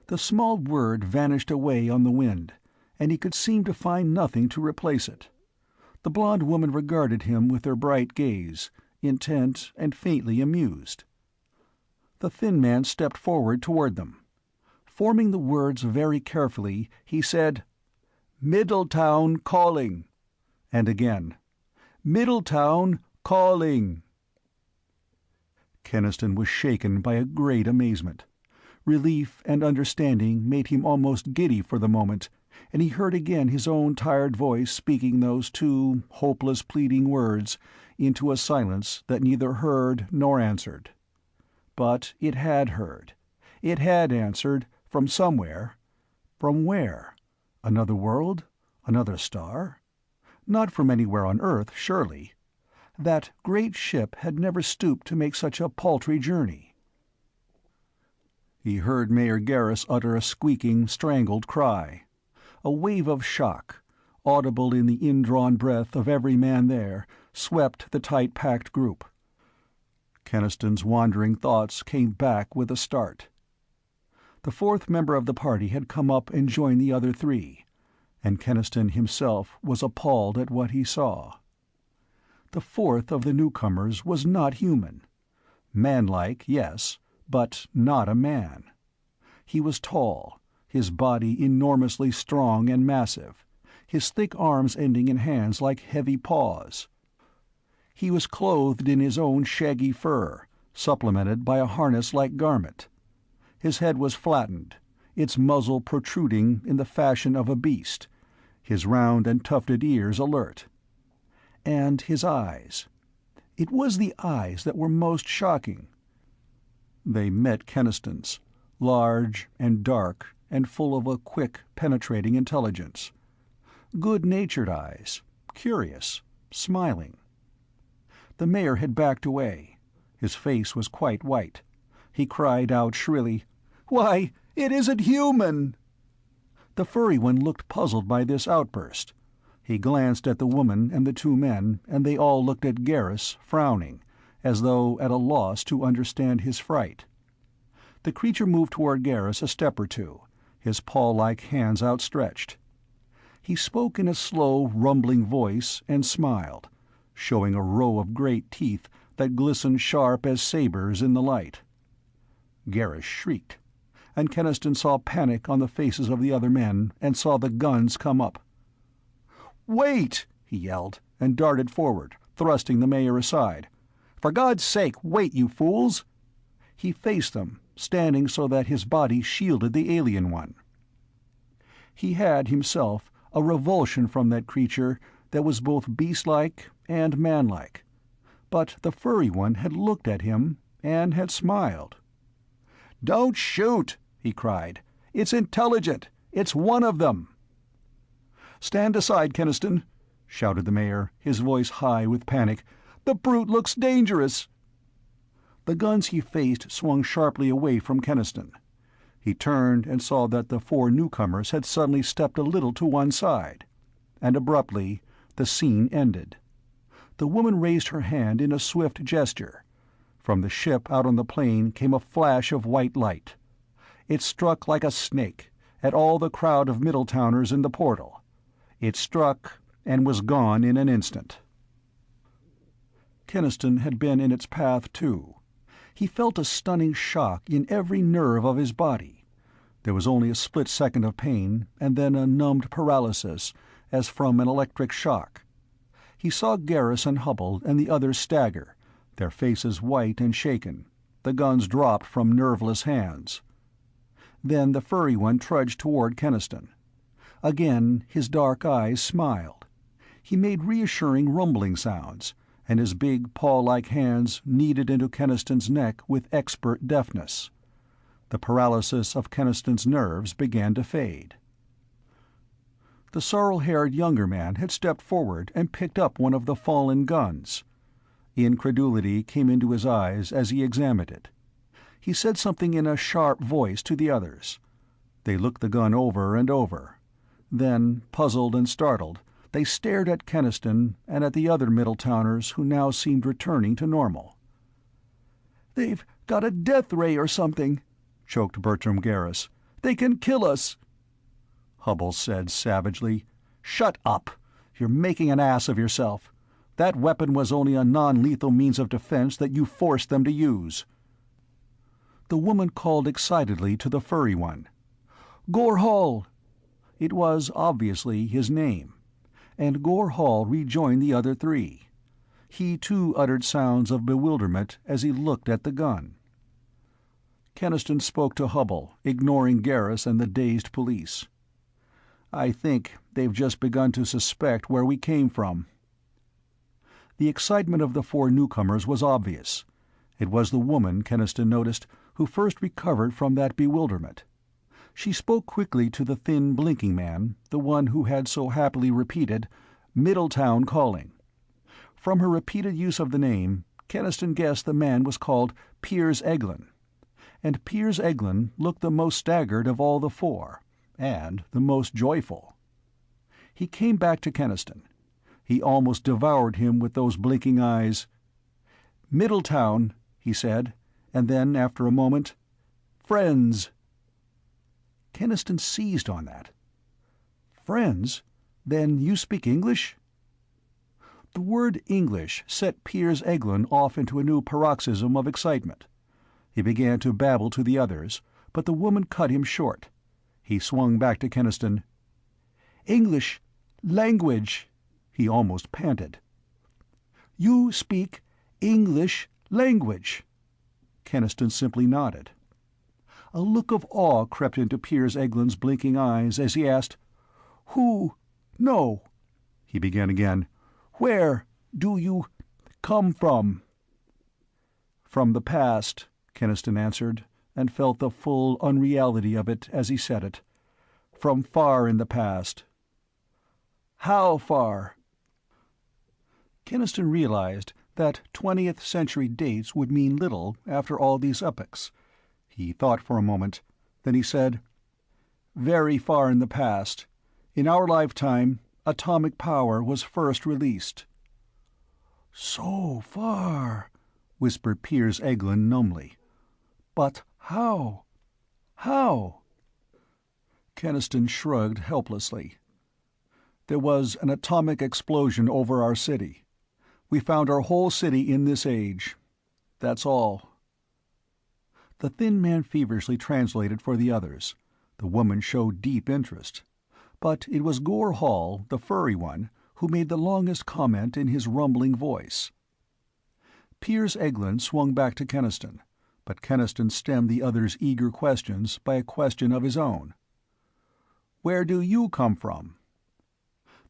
A: The small word vanished away on the wind, and he could seem to find nothing to replace it. The blonde woman regarded him with her bright gaze, intent and faintly amused. The thin man stepped forward toward them. Forming the words very carefully, he said, "Middletown calling," and again, "Middletown calling." Keniston was shaken by a great amazement. Relief and understanding made him almost giddy for the moment, and he heard again his own tired voice speaking those two hopeless pleading words into a silence that neither heard nor answered. But it had heard. It had answered, from somewhere. From where? Another world? Another star? Not from anywhere on Earth, surely. That great ship had never stooped to make such a paltry journey. He heard Mayor Garris utter a squeaking, strangled cry. A wave of shock, audible in the indrawn breath of every man there, swept the tight-packed group. Keniston's wandering thoughts came back with a start. The fourth member of the party had come up and joined the other three, and Keniston himself was appalled at what he saw. The fourth of the newcomers was not human. Manlike, yes, but not a man. He was tall, his body enormously strong and massive, his thick arms ending in hands like heavy paws. He was clothed in his own shaggy fur, supplemented by a harness-like garment. His head was flattened, its muzzle protruding in the fashion of a beast, his round and tufted ears alert. And his eyes. It was the eyes that were most shocking. They met Keniston's, large and dark and full of a quick, penetrating intelligence. Good-natured eyes, curious, smiling. The mayor had backed away. His face was quite white. He cried out shrilly, "Why, it isn't human!" The furry one looked puzzled by this outburst. He glanced at the woman and the two men, and they all looked at Garrus, frowning, as though at a loss to understand his fright. The creature moved toward Garrus a step or two, his paw-like hands outstretched. He spoke in a slow, rumbling voice and smiled, showing a row of great teeth that glistened sharp as sabers in the light. Garrus shrieked, and Keniston saw panic on the faces of the other men and saw the guns come up. "Wait!" he yelled, and darted forward, thrusting the mayor aside. "For God's sake, wait, you fools!" He faced them, standing so that his body shielded the alien one. He had, himself, a revulsion from that creature that was both beast-like and manlike. But the furry one had looked at him and had smiled. "Don't shoot!" he cried. "It's intelligent! It's one of them!" "Stand aside, Keniston!" shouted the mayor, his voice high with panic. "The brute looks dangerous!" The guns he faced swung sharply away from Keniston. He turned and saw that the four newcomers had suddenly stepped a little to one side. And abruptly, the scene ended. The woman raised her hand in a swift gesture. From the ship out on the plain came a flash of white light. It struck like a snake at all the crowd of Middletowners in the portal. It struck and was gone in an instant. Keniston had been in its path too. He felt a stunning shock in every nerve of his body. There was only a split second of pain, and then a numbed paralysis, as from an electric shock. He saw Garrus and Hubbell and the others stagger, their faces white and shaken. The guns dropped from nerveless hands. Then the furry one trudged toward Keniston. Again his dark eyes smiled. He made reassuring rumbling sounds, and his big paw-like hands kneaded into Keniston's neck with expert deftness. The paralysis of Keniston's nerves began to fade. The sorrel-haired younger man had stepped forward and picked up one of the fallen guns. Incredulity came into his eyes as he examined it. He said something in a sharp voice to the others. They looked the gun over and over. Then, puzzled and startled, they stared at Keniston and at the other Middletowners who now seemed returning to normal. "They've got a death ray or something," choked Bertram Garrus. "They can kill us." Hubbell said savagely, "Shut up! You're making an ass of yourself. That weapon was only a non-lethal means of defense that you forced them to use." The woman called excitedly to the furry one. "Gore Hall!" It was, obviously, his name. And Gore Hall rejoined the other three. He, too, uttered sounds of bewilderment as he looked at the gun. Keniston spoke to Hubbell, ignoring Garrus and the dazed police. "I think they've just begun to suspect where we came from." The excitement of the four newcomers was obvious. It was the woman, Keniston noticed, who first recovered from that bewilderment. She spoke quickly to the thin blinking man, the one who had so happily repeated, "Middletown calling." From her repeated use of the name, Keniston guessed the man was called Piers Eglin. And Piers Eglin looked the most staggered of all the four, and the most joyful. He came back to Keniston. He almost devoured him with those blinking eyes. "Middletown," he said, and then, after a moment, "Friends." Keniston seized on that. "Friends? Then you speak English?" The word English set Piers Eglin off into a new paroxysm of excitement. He began to babble to the others, but the woman cut him short. He swung back to Keniston. "English language," he almost panted. "You speak English language." Keniston simply nodded. A look of awe crept into Piers Eglin's blinking eyes as he asked, "Who? No," he began again. "Where do you come from?" "From the past," Keniston answered, and felt the full unreality of it as he said it. "From far in the past." "How far?" Keniston realized that 20th century dates would mean little after all these epochs. He thought for a moment. Then he said, "Very far in the past. In our lifetime, atomic power was first released." "So far," whispered Piers Eglin numbly. "But how? How?" Keniston shrugged helplessly. "There was an atomic explosion over our city. We found our whole city in this age. That's all." The thin man feverishly translated for the others. The woman showed deep interest. But it was Gore Hall, the furry one, who made the longest comment in his rumbling voice. Piers Eglin swung back to Keniston, but Keniston stemmed the other's eager questions by a question of his own. "Where do you come from?"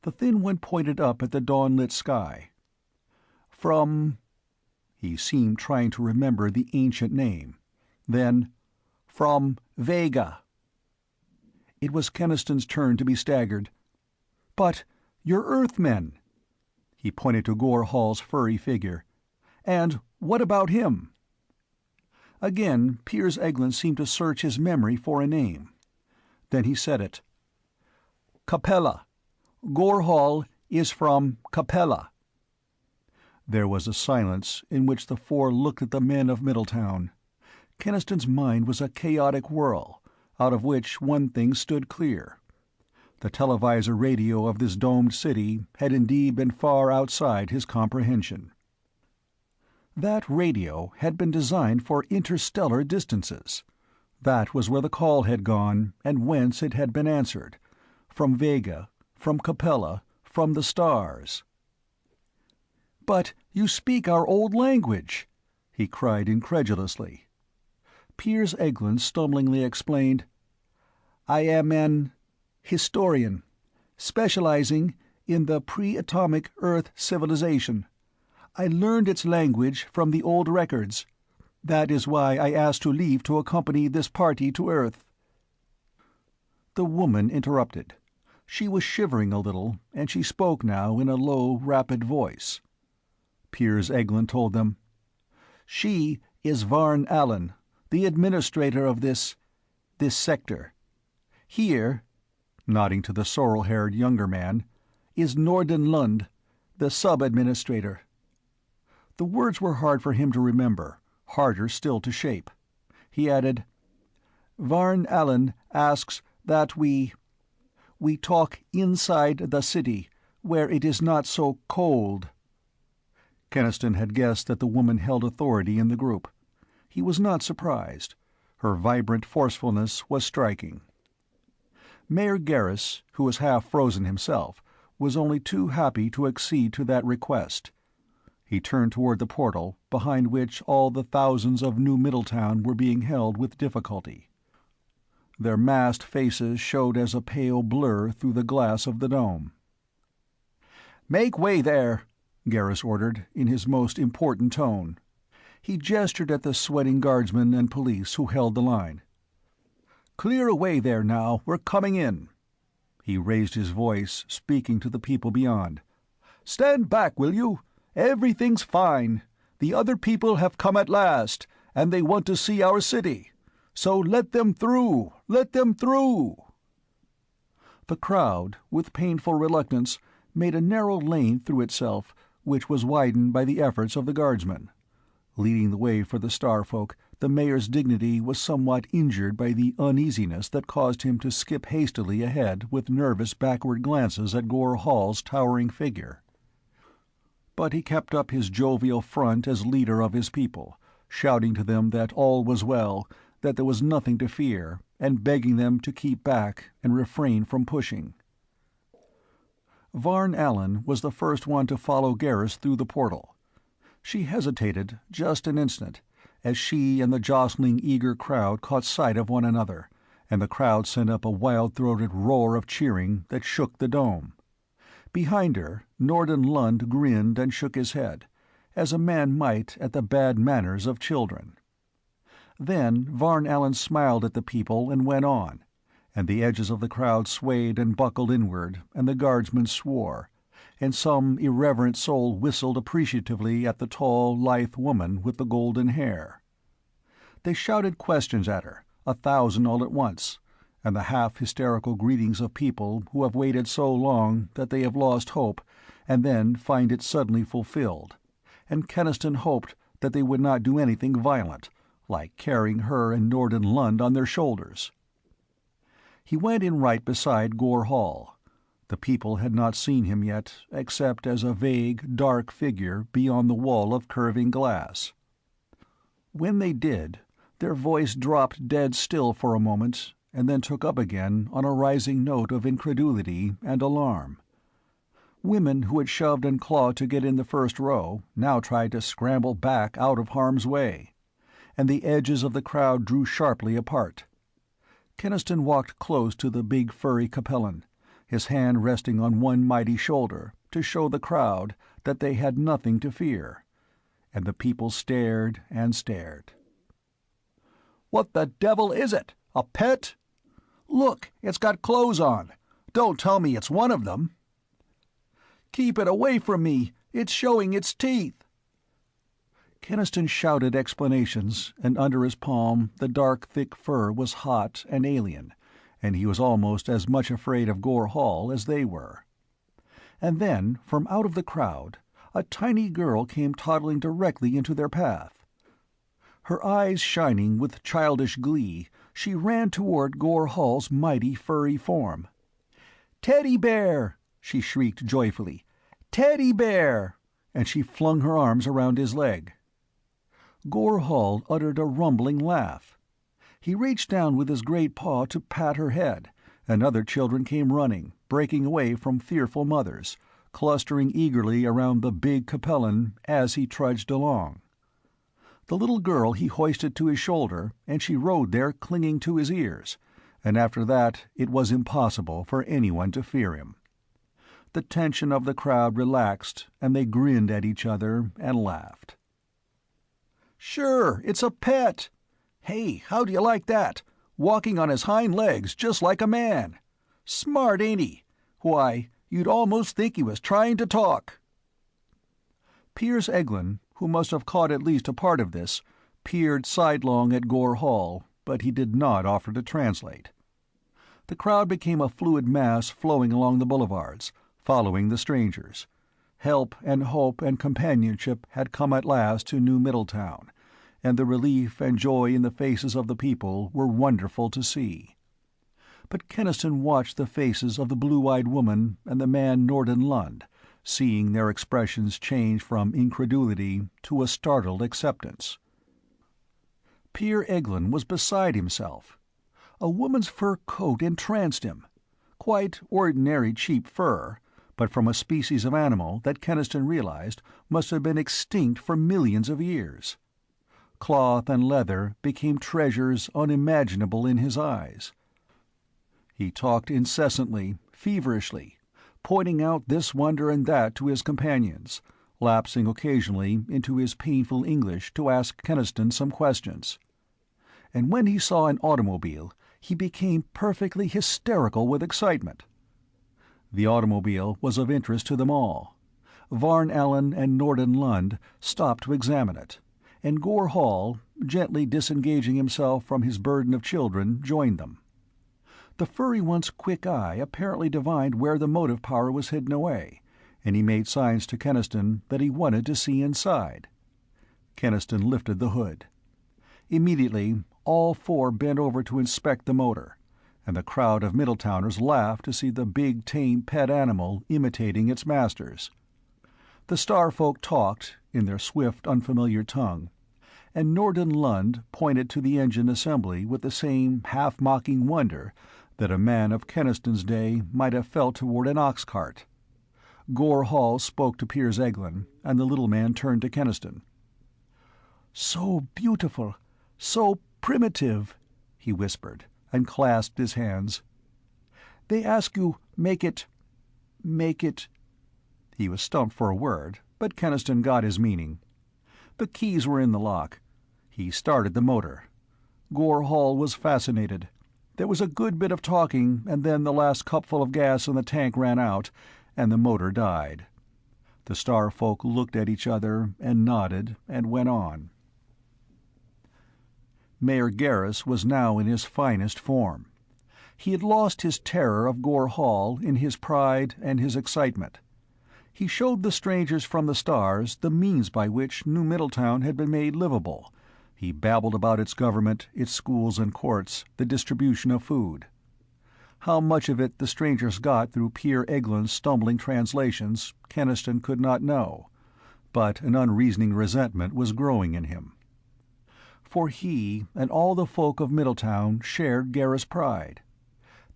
A: The thin one pointed up at the dawn-lit sky. "From—" He seemed trying to remember the ancient name. Then, "From Vega." It was Keniston's turn to be staggered. "But you're Earthmen." He pointed to Gore Hall's furry figure. "And what about him?" Again Piers Eglin seemed to search his memory for a name. Then he said it. "Capella. Gore Hall is from Capella." There was a silence in which the four looked at the men of Middletown. Keniston's mind was a chaotic whirl, out of which one thing stood clear. The televisor radio of this domed city had indeed been far outside his comprehension. That radio had been designed for interstellar distances. That was where the call had gone, and whence it had been answered. From Vega, from Capella, from the stars. "But you speak our old language!" he cried incredulously. Piers Eglin stumblingly explained, "I am an historian, specializing in the pre-atomic Earth civilization. I learned its language from the old records. That is why I asked to leave to accompany this party to Earth." The woman interrupted. She was shivering a little, and she spoke now in a low, rapid voice. Piers Eglin told them, "She is Varn Allen, the administrator of this sector. Here," nodding to the sorrel-haired younger man, "is Norden Lund, the sub-administrator." The words were hard for him to remember, harder still to shape. He added, "Varn Allen asks that we talk inside the city, where it is not so cold." Keniston had guessed that the woman held authority in the group. He was not surprised. Her vibrant forcefulness was striking. Mayor Garris, who was half frozen himself, was only too happy to accede to that request. He turned toward the portal, behind which all the thousands of New Middletown were being held with difficulty. Their masked faces showed as a pale blur through the glass of the dome. "Make way there!" Garris ordered, in his most important tone. He gestured at the sweating guardsmen and police who held the line. "Clear away there now, we're coming in." He raised his voice, speaking to the people beyond. "Stand back, will you? Everything's fine. The other people have come at last, and they want to see our city. So let them through! Let them through!" The crowd, with painful reluctance, made a narrow lane through itself, which was widened by the efforts of the guardsmen. Leading the way for the Starfolk, the mayor's dignity was somewhat injured by the uneasiness that caused him to skip hastily ahead with nervous backward glances at Gore Hall's towering figure. But he kept up his jovial front as leader of his people, shouting to them that all was well, that there was nothing to fear, and begging them to keep back and refrain from pushing. Varn Allen was the first one to follow Garrus through the portal. She hesitated just an instant, as she and the jostling eager crowd caught sight of one another, and the crowd sent up a wild-throated roar of cheering that shook the dome. Behind her, Norden Lund grinned and shook his head, as a man might at the bad manners of children. Then Varn Allen smiled at the people and went on, and the edges of the crowd swayed and buckled inward, and the guardsmen swore, and some irreverent soul whistled appreciatively at the tall, lithe woman with the golden hair. They shouted questions at her, 1,000 all at once, and the half-hysterical greetings of people who have waited so long that they have lost hope, and then find it suddenly fulfilled, and Keniston hoped that they would not do anything violent, like carrying her and Norden Lund on their shoulders. He went in right beside Gore Hall. The people had not seen him yet, except as a vague, dark figure beyond the wall of curving glass. When they did, their voice dropped dead still for a moment, and then took up again on a rising note of incredulity and alarm. Women who had shoved and clawed to get in the first row now tried to scramble back out of harm's way, and the edges of the crowd drew sharply apart. Keniston walked close to the big furry Capellan, his hand resting on one mighty shoulder, to show the crowd that they had nothing to fear. And the people stared and stared. "What the devil is it? A pet? Look, it's got clothes on. Don't tell me it's one of them." "Keep it away from me! It's showing its teeth!" Keniston shouted explanations, and under his palm the dark, thick fur was hot and alien, and he was almost as much afraid of Gore Hall as they were. And then, from out of the crowd, a tiny girl came toddling directly into their path. Her eyes shining with childish glee, she ran toward Gore Hall's mighty furry form. "Teddy bear!" she shrieked joyfully. "Teddy bear!" And she flung her arms around his leg. Gore Hall uttered a rumbling laugh. He reached down with his great paw to pat her head, and other children came running, breaking away from fearful mothers, clustering eagerly around the big Capellan as he trudged along. The little girl he hoisted to his shoulder, and she rode there clinging to his ears, and after that it was impossible for anyone to fear him. The tension of the crowd relaxed, and they grinned at each other and laughed. "Sure, it's a pet! Hey, how do you like that? Walking on his hind legs just like a man. Smart, ain't he? Why, you'd almost think he was trying to talk." Piers Eglin, who must have caught at least a part of this, peered sidelong at Gore Hall, but he did not offer to translate. The crowd became a fluid mass flowing along the boulevards, following the strangers. Help and hope and companionship had come at last to New Middletown, and the relief and joy in the faces of the people were wonderful to see. But Keniston watched the faces of the blue-eyed woman and the man Norden Lund, seeing their expressions change from incredulity to a startled acceptance. Piers Eglin was beside himself. A woman's fur coat entranced him. Quite ordinary cheap fur, but from a species of animal that Keniston realized must have been extinct for millions of years. Cloth and leather became treasures unimaginable in his eyes. He talked incessantly, feverishly, pointing out this wonder and that to his companions, lapsing occasionally into his painful English to ask Keniston some questions. And when he saw an automobile, he became perfectly hysterical with excitement. The automobile was of interest to them all. Varn Allen and Norden Lund stopped to examine it, and Gore Hall, gently disengaging himself from his burden of children, joined them. The furry one's quick eye apparently divined where the motive power was hidden away, and he made signs to Keniston that he wanted to see inside. Keniston lifted the hood. Immediately, all four bent over to inspect the motor, and the crowd of Middletowners laughed to see the big tame pet animal imitating its masters. The Starfolk talked, in their swift, unfamiliar tongue, and Norden Lund pointed to the engine assembly with the same half-mocking wonder that a man of Keniston's day might have felt toward an ox-cart. Gore Hall spoke to Piers Eglin, and the little man turned to Keniston. "So beautiful, so primitive," he whispered, and clasped his hands. "They ask you make it... He was stumped for a word, but Keniston got his meaning. The keys were in the lock. He started the motor. Gore Hall was fascinated. There was a good bit of talking, and then the last cupful of gas in the tank ran out, and the motor died. The Starfolk looked at each other and nodded and went on. Mayor Garrus was now in his finest form. He had lost his terror of Gore Hall in his pride and his excitement. He showed the strangers from the stars the means by which New Middletown had been made livable. He babbled about its government, its schools and courts, the distribution of food. How much of it the strangers got through Piers Eglin's stumbling translations, Keniston could not know, but an unreasoning resentment was growing in him. For he and all the folk of Middletown shared Garrus' pride.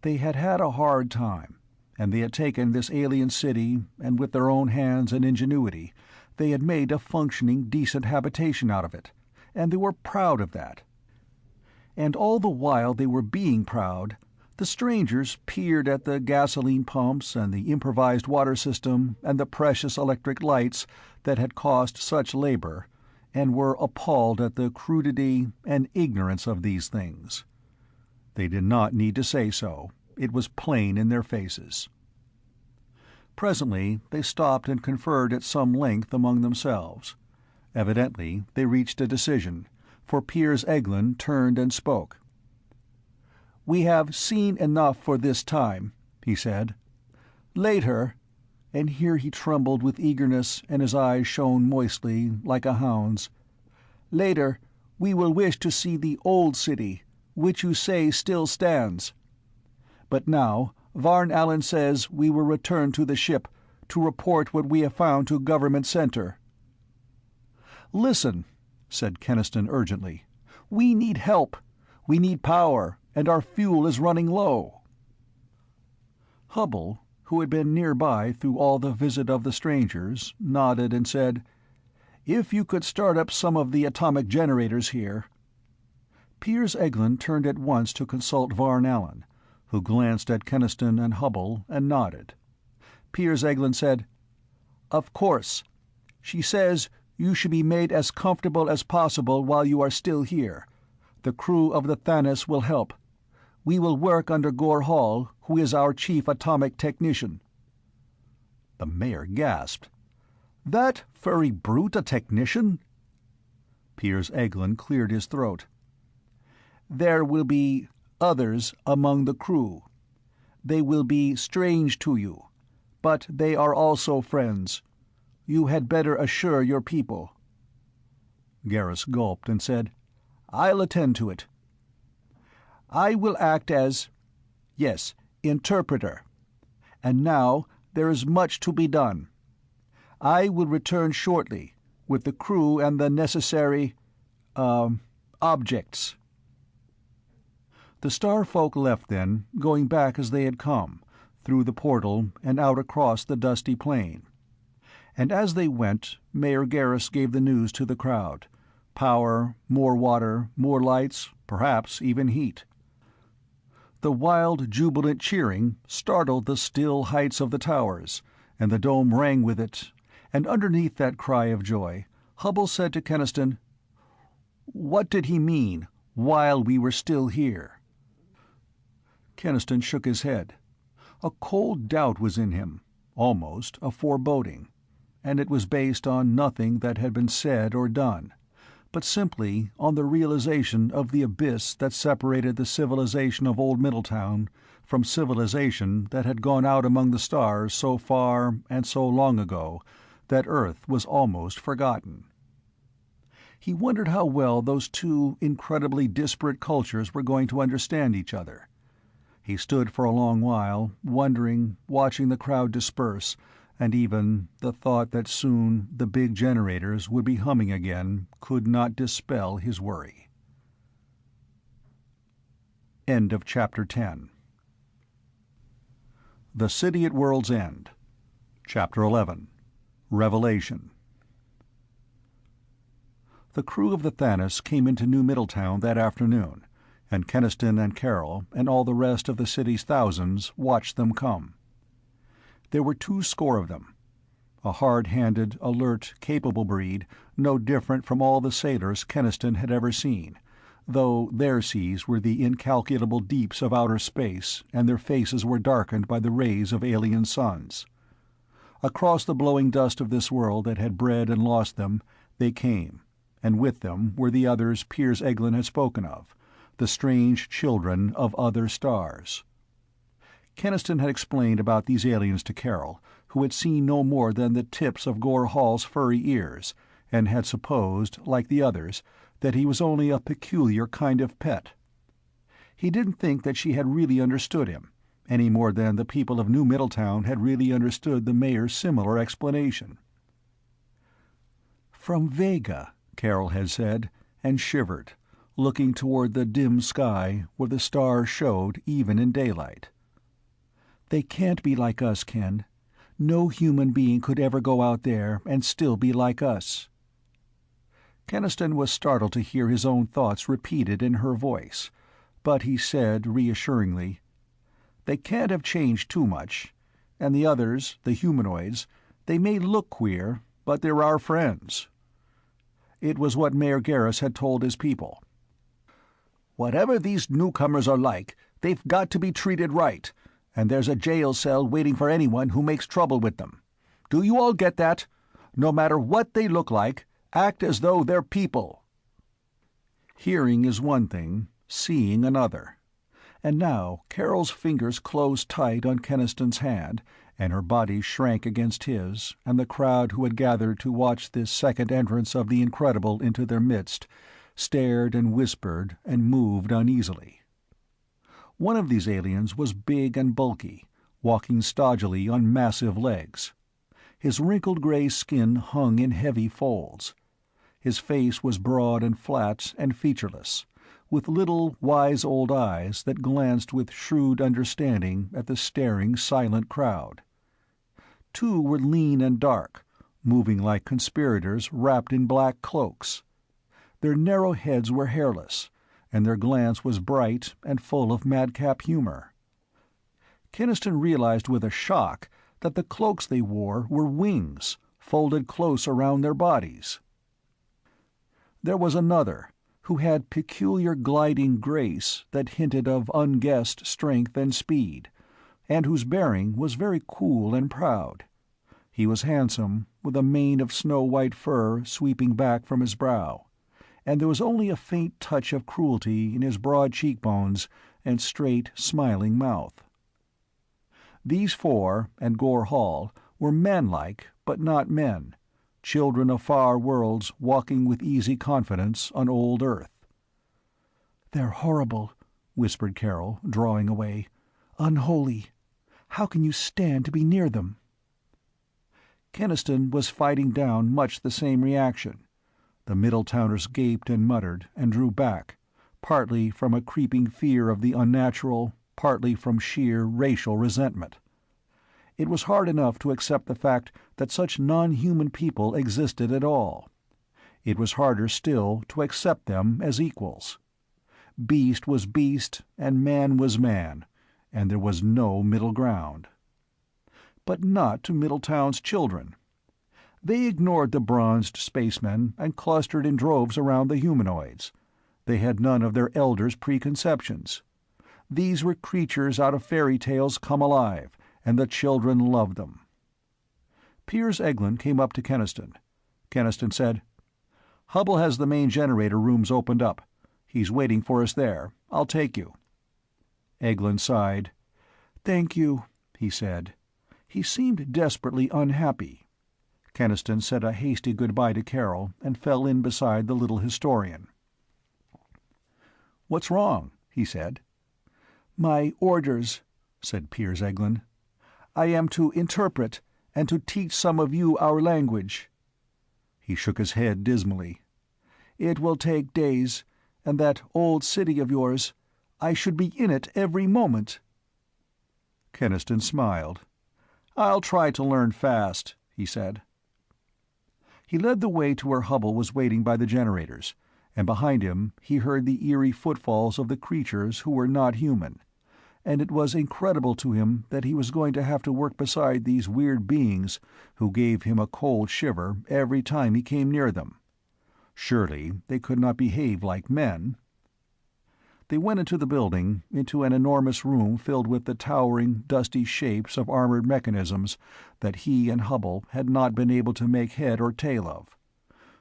A: They had had a hard time, and they had taken this alien city, and with their own hands and ingenuity, they had made a functioning, decent habitation out of it, and they were proud of that. And all the while they were being proud, the strangers peered at the gasoline pumps and the improvised water system and the precious electric lights that had cost such labor, and were appalled at the crudity and ignorance of these things. They did not need to say so. It was plain in their faces. Presently they stopped and conferred at some length among themselves. Evidently they reached a decision, for Piers Eglin turned and spoke. "We have seen enough for this time," he said. "Later," and here he trembled with eagerness and his eyes shone moistly, like a hound's, "later we will wish to see the old city, which you say still stands. But now Varn Allen says we will return to the ship to report what we have found to Government Center." "Listen," said Keniston urgently. "We need help. We need power, and our fuel is running low." Hubble, who had been nearby through all the visit of the strangers, nodded and said, "If you could start up some of the atomic generators here." Piers Eglin turned at once to consult Varn Allen, who glanced at Keniston and Hubble and nodded. Piers Eglin said, "Of course. She says you should be made as comfortable as possible while you are still here. The crew of the Thanos will help. We will work under Gore Hall, who is our chief atomic technician." The mayor gasped. "That furry brute a technician?" Piers Eglin cleared his throat. "There will be others among the crew. They will be strange to you, but they are also friends. You had better assure your people." Garrus gulped and said, "I'll attend to it. I will act as, yes, interpreter. And now there is much to be done. I will return shortly, with the crew and the necessary, objects." The Starfolk left then, going back as they had come, through the portal and out across the dusty plain. And as they went, Mayor Garrus gave the news to the crowd. Power, more water, more lights, perhaps even heat. The wild, jubilant cheering startled the still heights of the towers, and the dome rang with it, and underneath that cry of joy, Hubble said to Keniston, "What did he mean, 'while we were still here'?" Keniston shook his head. A cold doubt was in him, almost a foreboding, and it was based on nothing that had been said or done, but simply on the realization of the abyss that separated the civilization of old Middletown from civilization that had gone out among the stars so far and so long ago that Earth was almost forgotten. He wondered how well those two incredibly disparate cultures were going to understand each other. He stood for a long while, wondering, watching the crowd disperse, and even the thought that soon the big generators would be humming again could not dispel his worry. End of Chapter 10. The City at World's End. Chapter 11. Revelation. The crew of the Thanos came into New Middletown that afternoon, and Keniston and Carol and all the rest of the city's thousands watched them come. There were 200 of them, a hard-handed, alert, capable breed, no different from all the sailors Keniston had ever seen, though their seas were the incalculable deeps of outer space and their faces were darkened by the rays of alien suns. Across the blowing dust of this world that had bred and lost them, they came, and with them were the others Piers Eglin had spoken of, the strange children of other stars. Keniston had explained about these aliens to Carol, who had seen no more than the tips of Gore Hall's furry ears, and had supposed, like the others, that he was only a peculiar kind of pet. He didn't think that she had really understood him, any more than the people of New Middletown had really understood the mayor's similar explanation. "From Vega," Carol had said, and shivered, looking toward the dim sky where the stars showed even in daylight. "They can't be like us, Ken. No human being could ever go out there and still be like us." Keniston was startled to hear his own thoughts repeated in her voice, but he said reassuringly, "They can't have changed too much. And the others, the humanoids, they may look queer, but they're our friends." It was what Mayor Garrus had told his people. "Whatever these newcomers are like, they've got to be treated right, and there's a jail cell waiting for anyone who makes trouble with them. Do you all get that? No matter what they look like, act as though they're people." Hearing is one thing, seeing another. And now Carol's fingers closed tight on Keniston's hand, and her body shrank against his, and the crowd who had gathered to watch this second entrance of the incredible into their midst stared and whispered and moved uneasily. One of these aliens was big and bulky, walking stodgily on massive legs. His wrinkled gray skin hung in heavy folds. His face was broad and flat and featureless, with little, wise old eyes that glanced with shrewd understanding at the staring, silent crowd. 2 were lean and dark, moving like conspirators wrapped in black cloaks. Their narrow heads were hairless, and their glance was bright and full of madcap humor. Keniston realized with a shock that the cloaks they wore were wings, folded close around their bodies. There was another, who had peculiar gliding grace that hinted of unguessed strength and speed, and whose bearing was very cool and proud. He was handsome, with a mane of snow-white fur sweeping back from his brow, and there was only a faint touch of cruelty in his broad cheekbones and straight, smiling mouth. These 4, and Gore Hall, were manlike, but not men, children of far worlds walking with easy confidence on old Earth. "They're horrible," whispered Carol, drawing away. "Unholy. How can you stand to be near them?" Keniston was fighting down much the same reaction. The Middletowners gaped and muttered, and drew back, partly from a creeping fear of the unnatural, partly from sheer racial resentment. It was hard enough to accept the fact that such non-human people existed at all. It was harder still to accept them as equals. Beast was beast, and man was man, and there was no middle ground. But not to Middletown's children. They ignored the bronzed spacemen and clustered in droves around the humanoids. They had none of their elders' preconceptions. These were creatures out of fairy tales come alive, and the children loved them. Piers Eglin came up to Keniston. Keniston said, "Hubble has the main generator rooms opened up. He's waiting for us there. I'll take you." Eglin sighed. "Thank you," he said. He seemed desperately unhappy. Keniston said a hasty goodbye to Carol and fell in beside the little historian. "What's wrong?" he said. "My orders," said Piers Eglin. "I am to interpret, and to teach some of you our language." He shook his head dismally. "It will take days, and that old city of yours, I should be in it every moment." Keniston smiled. "I'll try to learn fast," he said. He led the way to where Hubble was waiting by the generators, and behind him he heard the eerie footfalls of the creatures who were not human, and it was incredible to him that he was going to have to work beside these weird beings who gave him a cold shiver every time he came near them. Surely they could not behave like men. They went into the building, into an enormous room filled with the towering, dusty shapes of armored mechanisms that he and Hubble had not been able to make head or tail of.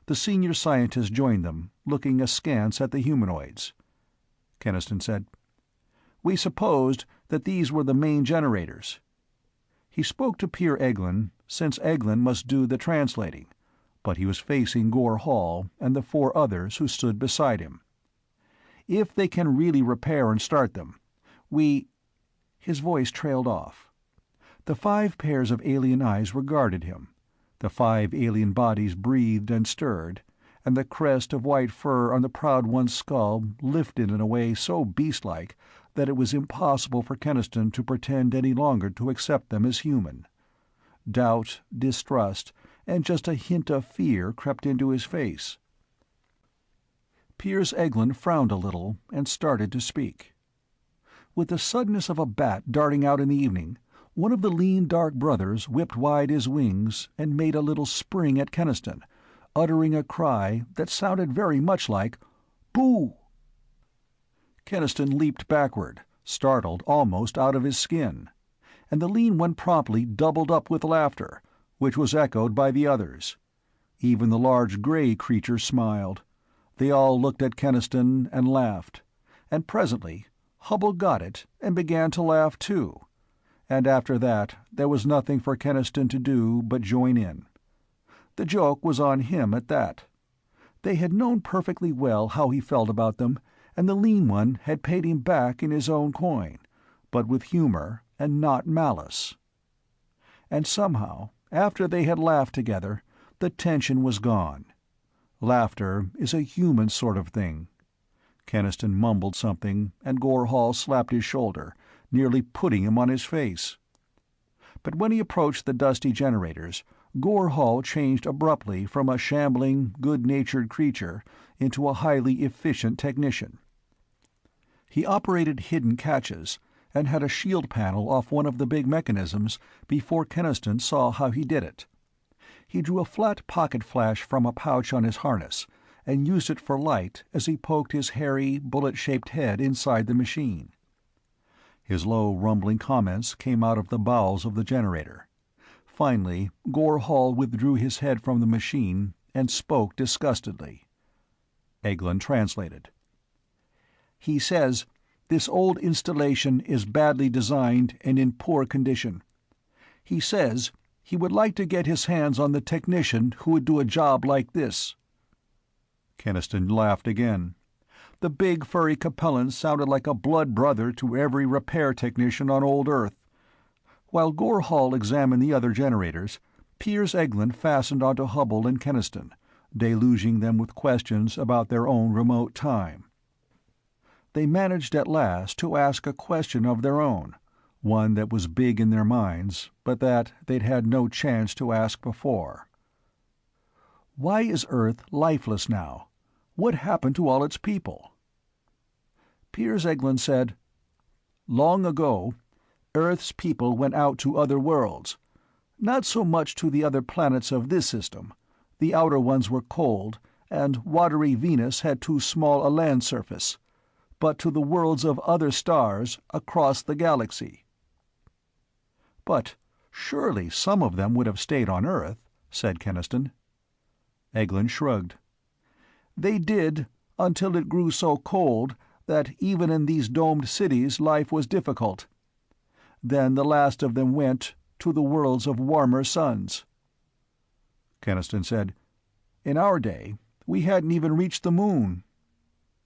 A: The senior scientist joined them, looking askance at the humanoids. Keniston said, "We supposed that these were the main generators." He spoke to Piers Eglin, since Eglin must do the translating, but he was facing Gore Hall and the 4 others who stood beside him. "If they can really repair and start them, we—" His voice trailed off. The 5 pairs of alien eyes regarded him, the 5 alien bodies breathed and stirred, and the crest of white fur on the proud one's skull lifted in a way so beast-like that it was impossible for Keniston to pretend any longer to accept them as human. Doubt, distrust, and just a hint of fear crept into his face. Piers Eglin frowned a little and started to speak. With the suddenness of a bat darting out in the evening, one of the lean dark brothers whipped wide his wings and made a little spring at Keniston, uttering a cry that sounded very much like "Boo!" Keniston leaped backward, startled almost out of his skin, and the lean one promptly doubled up with laughter, which was echoed by the others. Even the large gray creature smiled. They all looked at Keniston and laughed, and presently Hubble got it and began to laugh too, and after that there was nothing for Keniston to do but join in. The joke was on him at that. They had known perfectly well how he felt about them, and the lean one had paid him back in his own coin, but with humor and not malice. And somehow, after they had laughed together, the tension was gone. Laughter is a human sort of thing. Keniston mumbled something, and Gore Hall slapped his shoulder, nearly putting him on his face. But when he approached the dusty generators, Gore Hall changed abruptly from a shambling, good-natured creature into a highly efficient technician. He operated hidden catches, and had a shield panel off one of the big mechanisms before Keniston saw how he did it. He drew a flat pocket flash from a pouch on his harness, and used it for light as he poked his hairy, bullet-shaped head inside the machine. His low, rumbling comments came out of the bowels of the generator. Finally, Gore Hall withdrew his head from the machine and spoke disgustedly. Eglin translated. "He says this old installation is badly designed and in poor condition. He says he would like to get his hands on the technician who would do a job like this." Keniston laughed again. The big furry Capellan sounded like a blood brother to every repair technician on old Earth. While Gore Hall examined the other generators, Piers Eglin fastened onto Hubble and Keniston, deluging them with questions about their own remote time. They managed at last to ask a question of their own, one that was big in their minds, but that they'd had no chance to ask before. "Why is Earth lifeless now? What happened to all its people?" Piers Eglin said, "Long ago, Earth's people went out to other worlds. Not so much to the other planets of this system. The outer ones were cold, and watery Venus had too small a land surface. But to the worlds of other stars across the galaxy." "But surely some of them would have stayed on Earth," said Keniston. Eglin shrugged. "They did, until it grew so cold that even in these domed cities life was difficult. Then the last of them went to the worlds of warmer suns." Keniston said. "In our day, we hadn't even reached the moon."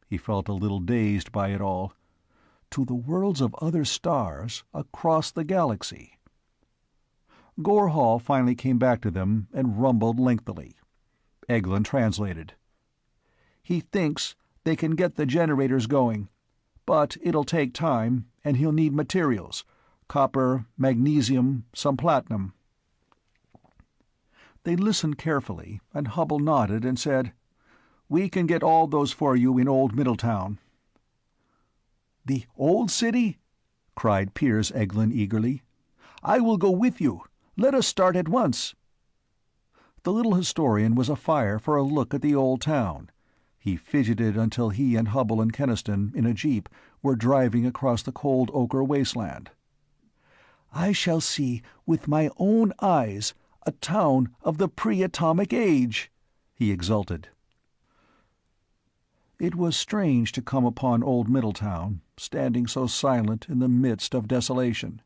A: He felt a little dazed by it all. To the worlds of other stars across the galaxy. Gore Hall finally came back to them and rumbled lengthily. Eglin translated. "He thinks they can get the generators going, but it'll take time, and he'll need materials. Copper, magnesium, some platinum." They listened carefully, and Hubble nodded and said, "We can get all those for you in Old Middletown." "The old city?" cried Piers Eglin eagerly. "I will go with you. Let us start at once." The little historian was afire for a look at the old town. He fidgeted until he and Hubble and Keniston, in a jeep, were driving across the cold ochre wasteland. "I shall see with my own eyes a town of the pre-atomic age," he exulted. It was strange to come upon Old Middletown, standing so silent in the midst of desolation.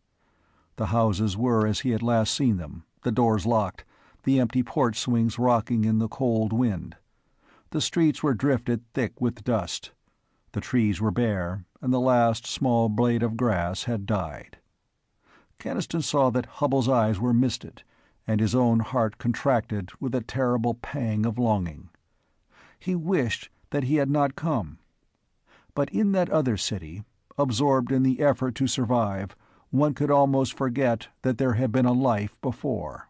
A: The houses were as he had last seen them, the doors locked, the empty porch swings rocking in the cold wind. The streets were drifted thick with dust. The trees were bare, and the last small blade of grass had died. Keniston saw that Hubble's eyes were misted, and his own heart contracted with a terrible pang of longing. He wished that he had not come. But in that other city, absorbed in the effort to survive, one could almost forget that there had been a life before.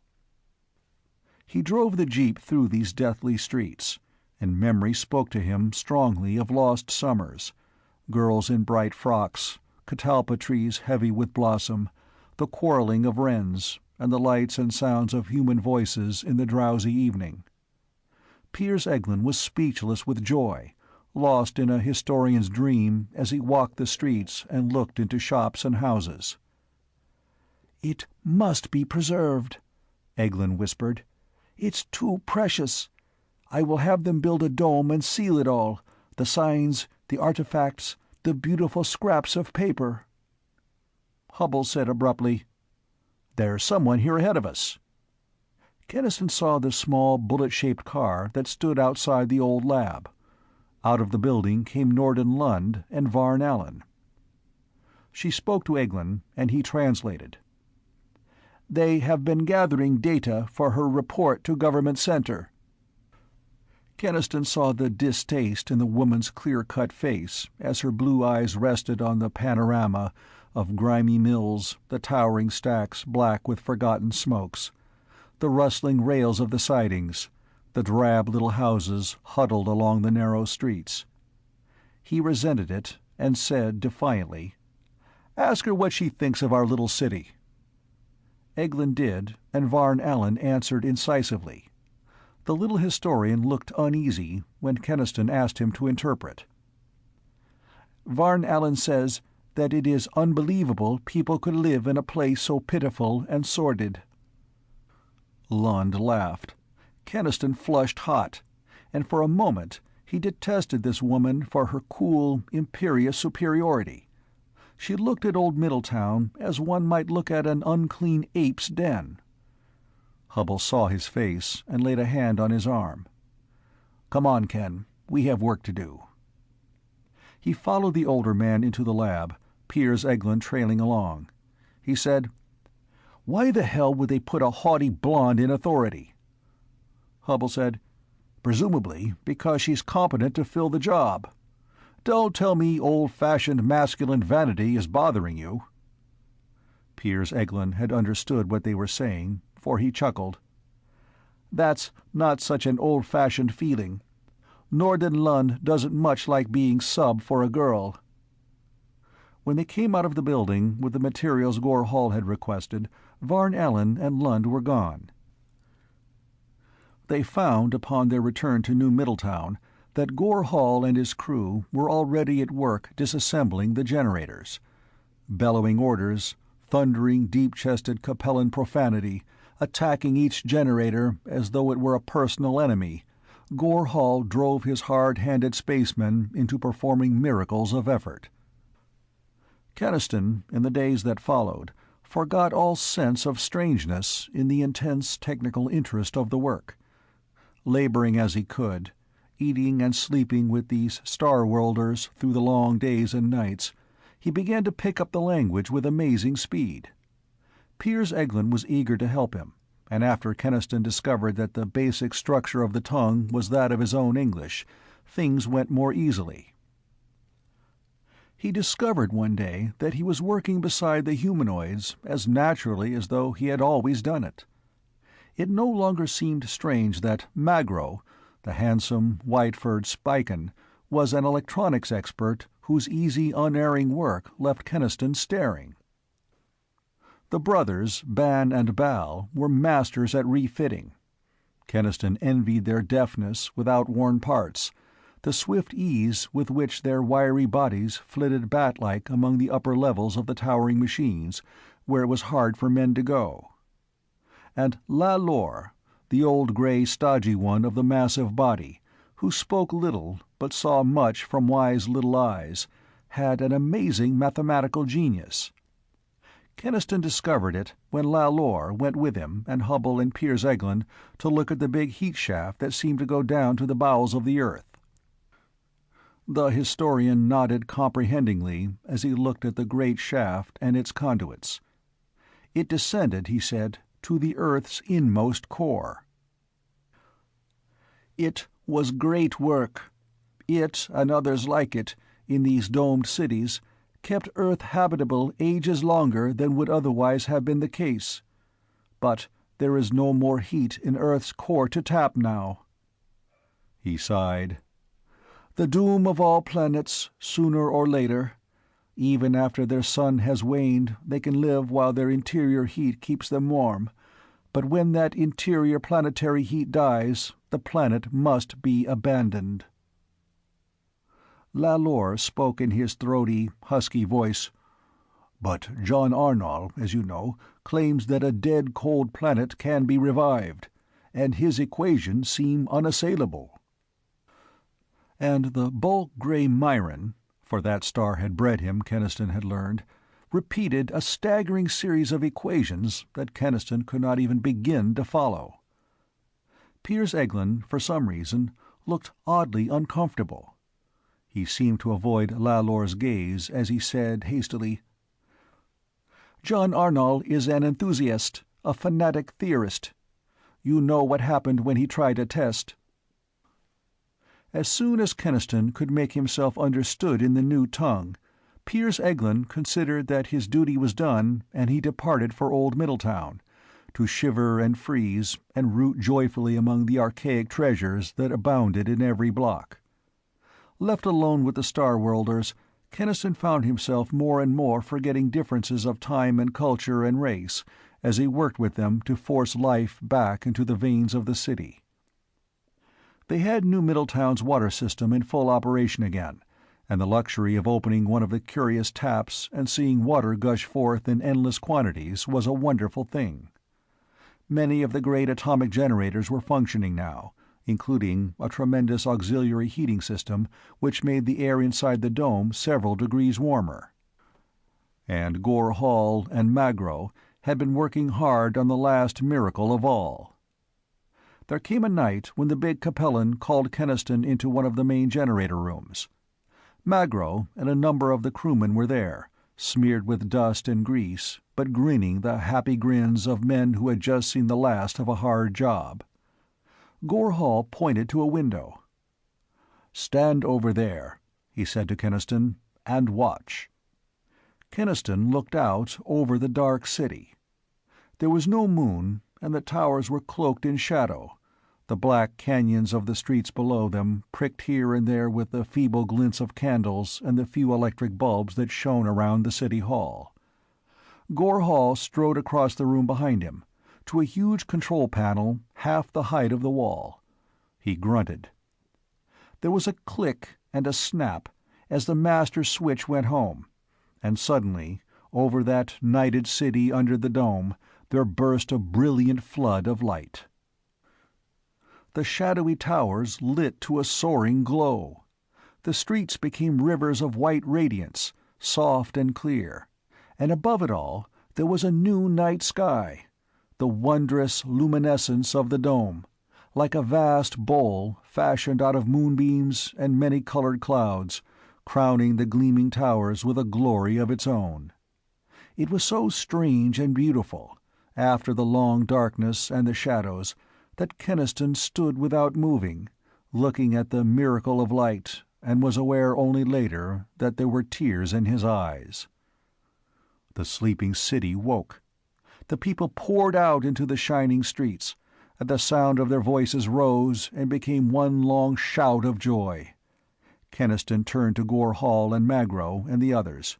A: He drove the jeep through these deathly streets, and memory spoke to him strongly of lost summers, girls in bright frocks, catalpa trees heavy with blossom, the quarreling of wrens, and the lights and sounds of human voices in the drowsy evening. Piers Eglin was speechless with joy, lost in a historian's dream as he walked the streets and looked into shops and houses. "It must be preserved," Eglin whispered. "It's too precious. I will have them build a dome and seal it all, the signs, the artifacts, the beautiful scraps of paper." Hubble said abruptly, "There's someone here ahead of us." Keniston saw the small bullet-shaped car that stood outside the old lab. Out of the building came Norden Lund and Varn Allen. She spoke to Eglin, and he translated. "They have been gathering data for her report to Government Center." Keniston saw the distaste in the woman's clear-cut face as her blue eyes rested on the panorama of grimy mills, the towering stacks black with forgotten smokes, the rustling rails of the sidings, the drab little houses huddled along the narrow streets. He resented it, and said defiantly, "Ask her what she thinks of our little city." Eglin did, and Varn Allen answered incisively. The little historian looked uneasy when Keniston asked him to interpret. "Varn Allen says that it is unbelievable people could live in a place so pitiful and sordid." Lund laughed. Keniston flushed hot, and for a moment he detested this woman for her cool, imperious superiority. She looked at Old Middletown as one might look at an unclean ape's den. Hubble saw his face and laid a hand on his arm. "Come on, Ken. We have work to do." He followed the older man into the lab, Piers Eglin trailing along. He said, "Why the hell would they put a haughty blonde in authority?" Hubble said, "Presumably because she's competent to fill the job. Don't tell me old-fashioned masculine vanity is bothering you." Piers Eglin had understood what they were saying, for he chuckled. "That's not such an old-fashioned feeling. Norden Lund doesn't much like being sub for a girl." When they came out of the building with the materials Gore Hall had requested, Varn Allen and Lund were gone. They found, upon their return to New Middletown, that Gore Hall and his crew were already at work disassembling the generators. Bellowing orders, thundering deep-chested Capellan profanity, attacking each generator as though it were a personal enemy, Gore Hall drove his hard-handed spacemen into performing miracles of effort. Keniston, in the days that followed, forgot all sense of strangeness in the intense technical interest of the work, laboring as he could, eating and sleeping with these star-worlders through the long days and nights, he began to pick up the language with amazing speed. Piers Eglin was eager to help him, and after Keniston discovered that the basic structure of the tongue was that of his own English, things went more easily. He discovered one day that he was working beside the humanoids as naturally as though he had always done it. It no longer seemed strange that Magro, the handsome, white-furred Spican, was an electronics expert whose easy, unerring work left Keniston staring. The brothers, Ban and Bal, were masters at refitting. Keniston envied their deftness with outworn parts, the swift ease with which their wiry bodies flitted bat-like among the upper levels of the towering machines, where it was hard for men to go. And La Lore, the old grey stodgy one of the massive body, who spoke little but saw much from wise little eyes, had an amazing mathematical genius. Keniston discovered it when La Lore went with him and Hubble and Piers Eglin to look at the big heat shaft that seemed to go down to the bowels of the earth. The historian nodded comprehendingly as he looked at the great shaft and its conduits. It descended, he said, to the earth's inmost core. It was great work. It, and others like it, in these domed cities, kept Earth habitable ages longer than would otherwise have been the case. But there is no more heat in Earth's core to tap now. He sighed. The doom of all planets, sooner or later. Even after their sun has waned, they can live while their interior heat keeps them warm. But when that interior planetary heat dies, the planet must be abandoned. La Lore spoke in his throaty, husky voice. But John Arnall, as you know, claims that a dead, cold planet can be revived, and his equations seem unassailable. And the bulk grey Myron, for that star had bred him, Keniston had learned, repeated a staggering series of equations that Keniston could not even begin to follow. Piers Eglin, for some reason, looked oddly uncomfortable. He seemed to avoid La Lore's gaze as he said hastily, "John Arnall is an enthusiast, a fanatic theorist. You know what happened when he tried a test." As soon as Keniston could make himself understood in the new tongue, Piers Eglin considered that his duty was done, and he departed for Old Middletown, to shiver and freeze and root joyfully among the archaic treasures that abounded in every block. Left alone with the Star-Worlders, Keniston found himself more and more forgetting differences of time and culture and race as he worked with them to force life back into the veins of the city. They had New Middletown's water system in full operation again, and the luxury of opening one of the curious taps and seeing water gush forth in endless quantities was a wonderful thing. Many of the great atomic generators were functioning now, including a tremendous auxiliary heating system which made the air inside the dome several degrees warmer. And Gore Hall and Magro had been working hard on the last miracle of all. There came a night when the big Capellan called Keniston into one of the main generator rooms. Magro and a number of the crewmen were there, smeared with dust and grease, but grinning the happy grins of men who had just seen the last of a hard job. Gore Hall pointed to a window. "Stand over there," he said to Keniston, "and watch." Keniston looked out over the dark city. There was no moon, and the towers were cloaked in shadow, the black canyons of the streets below them pricked here and there with the feeble glints of candles and the few electric bulbs that shone around the city hall. Gore Hall strode across the room behind him, to a huge control panel half the height of the wall. He grunted. There was a click and a snap as the master switch went home, and suddenly, over that nighted city under the dome, there burst a brilliant flood of light. The shadowy towers lit to a soaring glow. The streets became rivers of white radiance, soft and clear, and above it all there was a new night sky, the wondrous luminescence of the dome, like a vast bowl fashioned out of moonbeams and many-colored clouds, crowning the gleaming towers with a glory of its own. It was so strange and beautiful, after the long darkness and the shadows, that Keniston stood without moving, looking at the miracle of light, and was aware only later that there were tears in his eyes. The sleeping city woke. The people poured out into the shining streets, and the sound of their voices rose and became one long shout of joy. Keniston turned to Gore Hall and Magro and the others.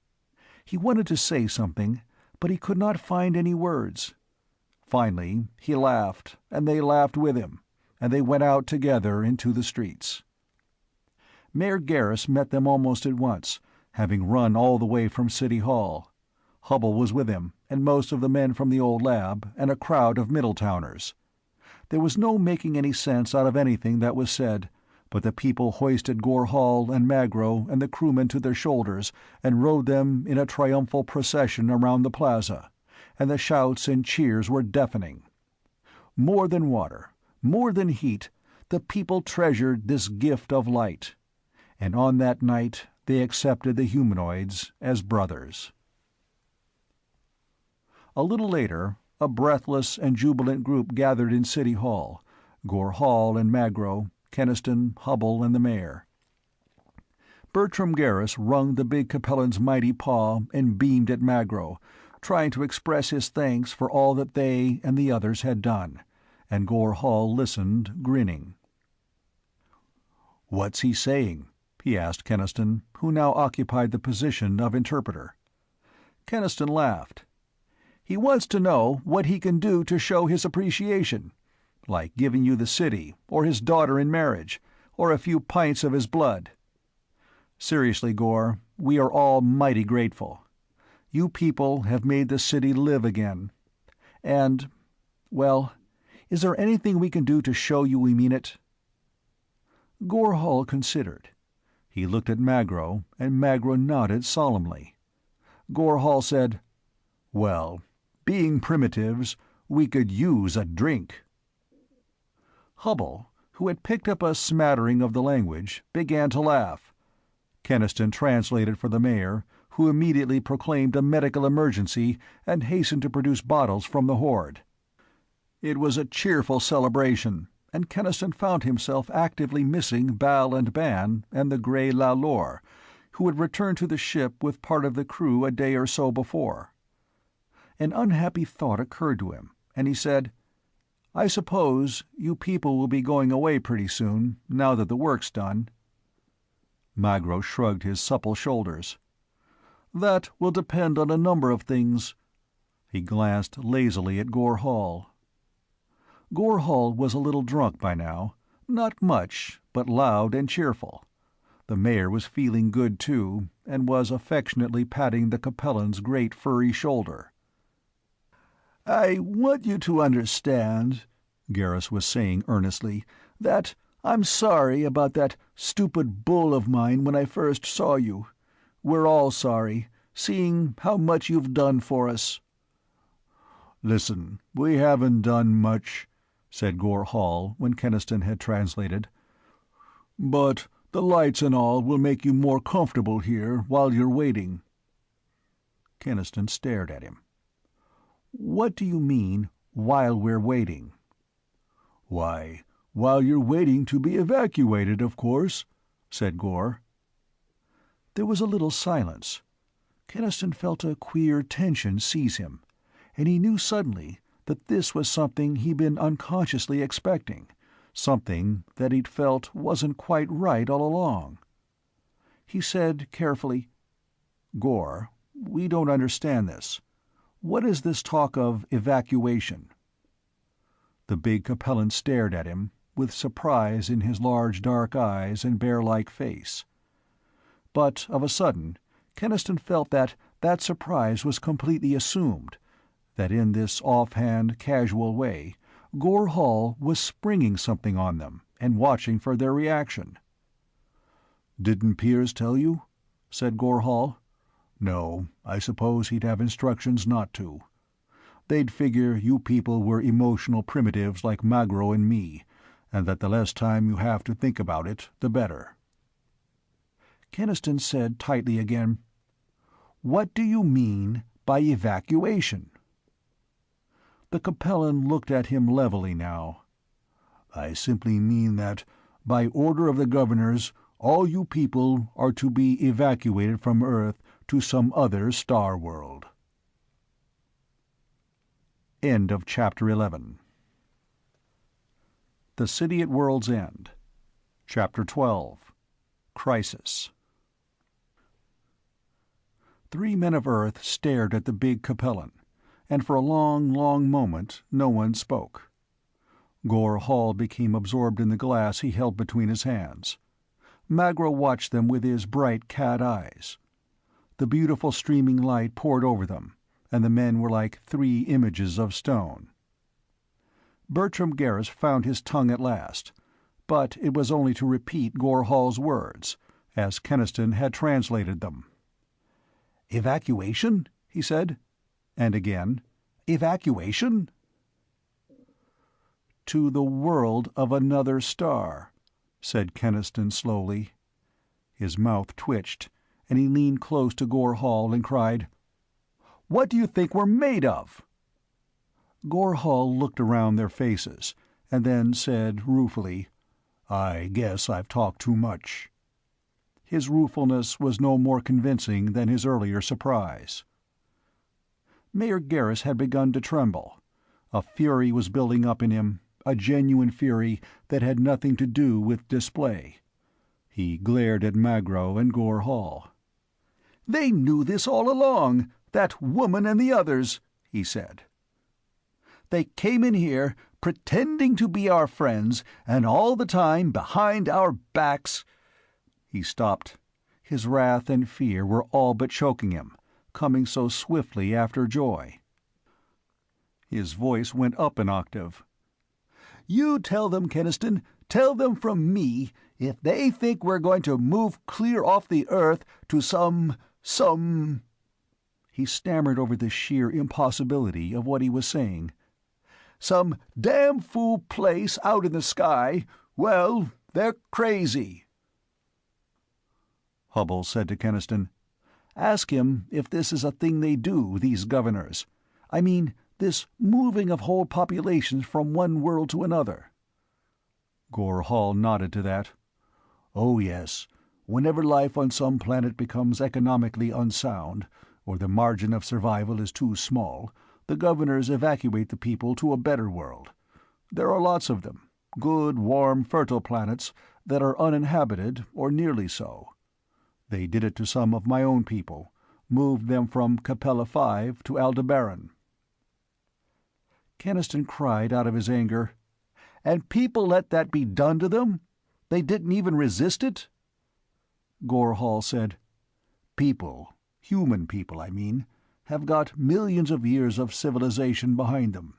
A: He wanted to say something, but he could not find any words. Finally he laughed, and they laughed with him, and they went out together into the streets. Mayor Garrus met them almost at once, having run all the way from City Hall. Hubble was with him, and most of the men from the old lab, and a crowd of Middletowners. There was no making any sense out of anything that was said, but the people hoisted Gore Hall and Magro and the crewmen to their shoulders and rode them in a triumphal procession around the plaza, and the shouts and cheers were deafening. More than water, more than heat, the people treasured this gift of light, and on that night they accepted the humanoids as brothers. A little later, a breathless and jubilant group gathered in City Hall, Gore Hall and Magro, Keniston, Hubble, and the mayor. Bertram Garrus wrung the big Capellan's mighty paw and beamed at Magro, trying to express his thanks for all that they and the others had done, and Gore Hall listened, grinning. "What's he saying?" he asked Keniston, who now occupied the position of interpreter. Keniston laughed. "He wants to know what he can do to show his appreciation, like giving you the city, or his daughter in marriage, or a few pints of his blood. Seriously, Gore, we are all mighty grateful. You people have made the city live again. And, well, is there anything we can do to show you we mean it?" Gore Hall considered. He looked at Magro, and Magro nodded solemnly. Gore Hall said, "Well, being primitives, we could use a drink." Hubble, who had picked up a smattering of the language, began to laugh. Keniston translated for the mayor, who immediately proclaimed a medical emergency and hastened to produce bottles from the hoard. It was a cheerful celebration, and Keniston found himself actively missing Bal and Ban and the Grey Lalore, who had returned to the ship with part of the crew a day or so before. An unhappy thought occurred to him, and he said, "I suppose you people will be going away pretty soon, now that the work's done." Magro shrugged his supple shoulders. "That will depend on a number of things." He glanced lazily at Gore Hall. Gore Hall was a little drunk by now, not much, but loud and cheerful. The mayor was feeling good too, and was affectionately patting the Capellan's great furry shoulder. "I want you to understand," Garrus was saying earnestly, "that I'm sorry about that stupid bull of mine when I first saw you. We're all sorry, seeing how much you've done for us." "Listen, we haven't done much," said Gore Hall, when Keniston had translated. "But the lights and all will make you more comfortable here while you're waiting." Keniston stared at him. "What do you mean, while we're waiting?" "Why, while you're waiting to be evacuated, of course," said Gore. There was a little silence. Keniston felt a queer tension seize him, and he knew suddenly that this was something he'd been unconsciously expecting, something that he'd felt wasn't quite right all along. He said carefully, "Gore, we don't understand this. What is this talk of evacuation?" The big Capellan stared at him, with surprise in his large dark eyes and bear-like face. But of a sudden, Keniston felt that that surprise was completely assumed, that in this off-hand, casual way, Gore Hall was springing something on them and watching for their reaction. "Didn't Piers tell you?" said Gore Hall. "No, I suppose he'd have instructions not to. They'd figure you people were emotional primitives like Magro and me, and that the less time you have to think about it, the better." Keniston said tightly again, "What do you mean by evacuation?" The Capellan looked at him levelly now. "I simply mean that, by order of the governors, all you people are to be evacuated from Earth to some other star world." End of Chapter 11. The City at World's End. Chapter 12. Crisis. 3 men of Earth stared at the big Capellan, and for a long, long moment no one spoke. Gore Hall became absorbed in the glass he held between his hands. Magro watched them with his bright cat eyes. The beautiful streaming light poured over them, and the men were like 3 images of stone. Bertram Garris found his tongue at last, but it was only to repeat Gore Hall's words, as Keniston had translated them. "Evacuation?" he said, and again, "Evacuation?" "To the world of another star," said Keniston slowly. His mouth twitched, and he leaned close to Gore Hall and cried, "What do you think we're made of?" Gore Hall looked around their faces, and then said ruefully, "I guess I've talked too much." His ruefulness was no more convincing than his earlier surprise. Mayor Garris had begun to tremble. A fury was building up in him, a genuine fury that had nothing to do with display. He glared at Magro and Gore Hall. "They knew this all along, that woman and the others," he said. "They came in here, pretending to be our friends, and all the time, behind our backs—" He stopped. His wrath and fear were all but choking him, coming so swiftly after joy. His voice went up an octave. "You tell them, Keniston, tell them from me, if they think we're going to move clear off the Earth to some... He stammered over the sheer impossibility of what he was saying. "Some damn fool place out in the sky, well, they're crazy." Hubble said to Keniston, "Ask him if this is a thing they do, these governors. I mean, this moving of whole populations from one world to another." Gore Hall nodded to that. "Oh yes. Whenever life on some planet becomes economically unsound, or the margin of survival is too small, the governors evacuate the people to a better world. There are lots of them, good, warm, fertile planets that are uninhabited or nearly so. They did it to some of my own people, moved them from Capella 5 to Aldebaran." Keniston cried out of his anger, "And people let that be done to them? They didn't even resist it?" Gore Hall said, "People, human people, I mean, have got millions of years of civilization behind them.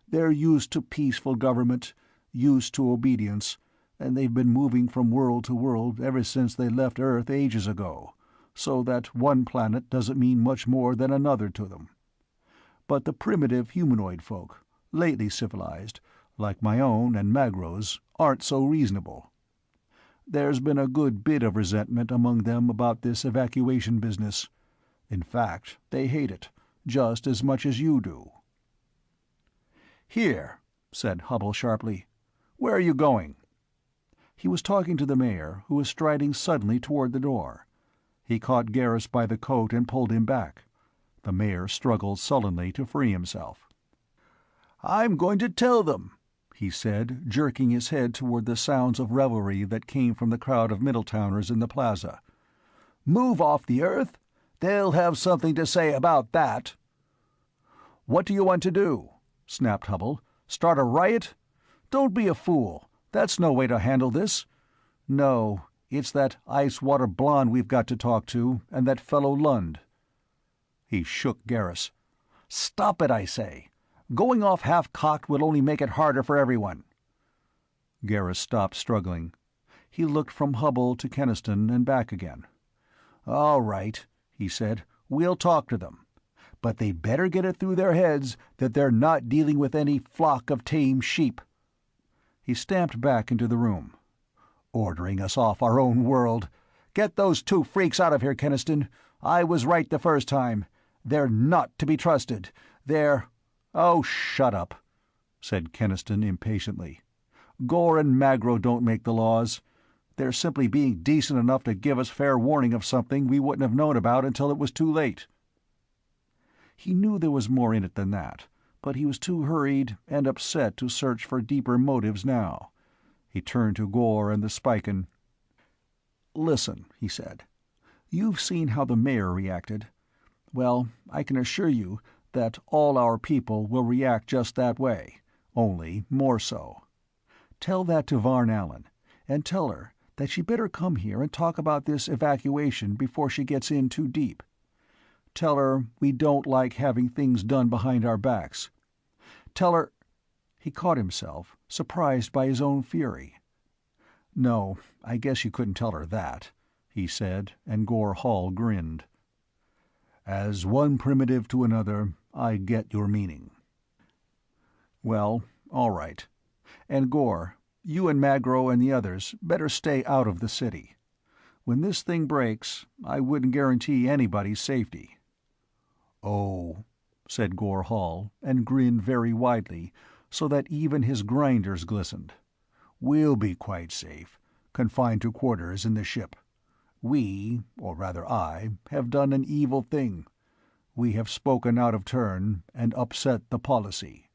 A: They're used to peaceful government, used to obedience, and they've been moving from world to world ever since they left Earth ages ago, so that one planet doesn't mean much more than another to them. But the primitive humanoid folk, lately civilized, like my own and Magro's, aren't so reasonable. There's been a good bit of resentment among them about this evacuation business. In fact, they hate it, just as much as you do." "Here," said Hubble sharply. "Where are you going?" He was talking to the mayor, who was striding suddenly toward the door. He caught Garris by the coat and pulled him back. The mayor struggled sullenly to free himself. "I'm going to tell them," he said, jerking his head toward the sounds of revelry that came from the crowd of Middletowners in the plaza. "Move off the Earth? They'll have something to say about that." "What do you want to do?" snapped Hubble. "Start a riot? Don't be a fool. That's no way to handle this. No, it's that ice-water blonde we've got to talk to, and that fellow Lund." He shook Garris. "Stop it, I say. Going off half-cocked will only make it harder for everyone." Garris stopped struggling. He looked from Hubble to Keniston and back again. "All right," he said. "We'll talk to them. But they'd better get it through their heads that they're not dealing with any flock of tame sheep." He stamped back into the room. "Ordering us off our own world. Get those two freaks out of here, Keniston. I was right the first time. They're not to be trusted. They're—" "Oh, shut up," said Keniston impatiently. "Gore and Magro don't make the laws. They're simply being decent enough to give us fair warning of something we wouldn't have known about until it was too late." He knew there was more in it than that, but he was too hurried and upset to search for deeper motives now. He turned to Gore and the Spican. "Listen," he said. "You've seen how the mayor reacted. Well, I can assure you that all our people will react just that way, only more so. Tell that to Varn Allen, and tell her that she better come here and talk about this evacuation before she gets in too deep. Tell her we don't like having things done behind our backs. Tell her—" He caught himself, surprised by his own fury. "No, I guess you couldn't tell her that," he said, and Gore Hall grinned. "As one primitive to another, I get your meaning." "Well, all right. And Gore, you and Magro and the others better stay out of the city. When this thing breaks, I wouldn't guarantee anybody's safety." "Oh," said Gore Hall, and grinned very widely, so that even his grinders glistened. "We'll be quite safe, confined to quarters in the ship. We, or rather I, have done an evil thing. We have spoken out of turn and upset the policy."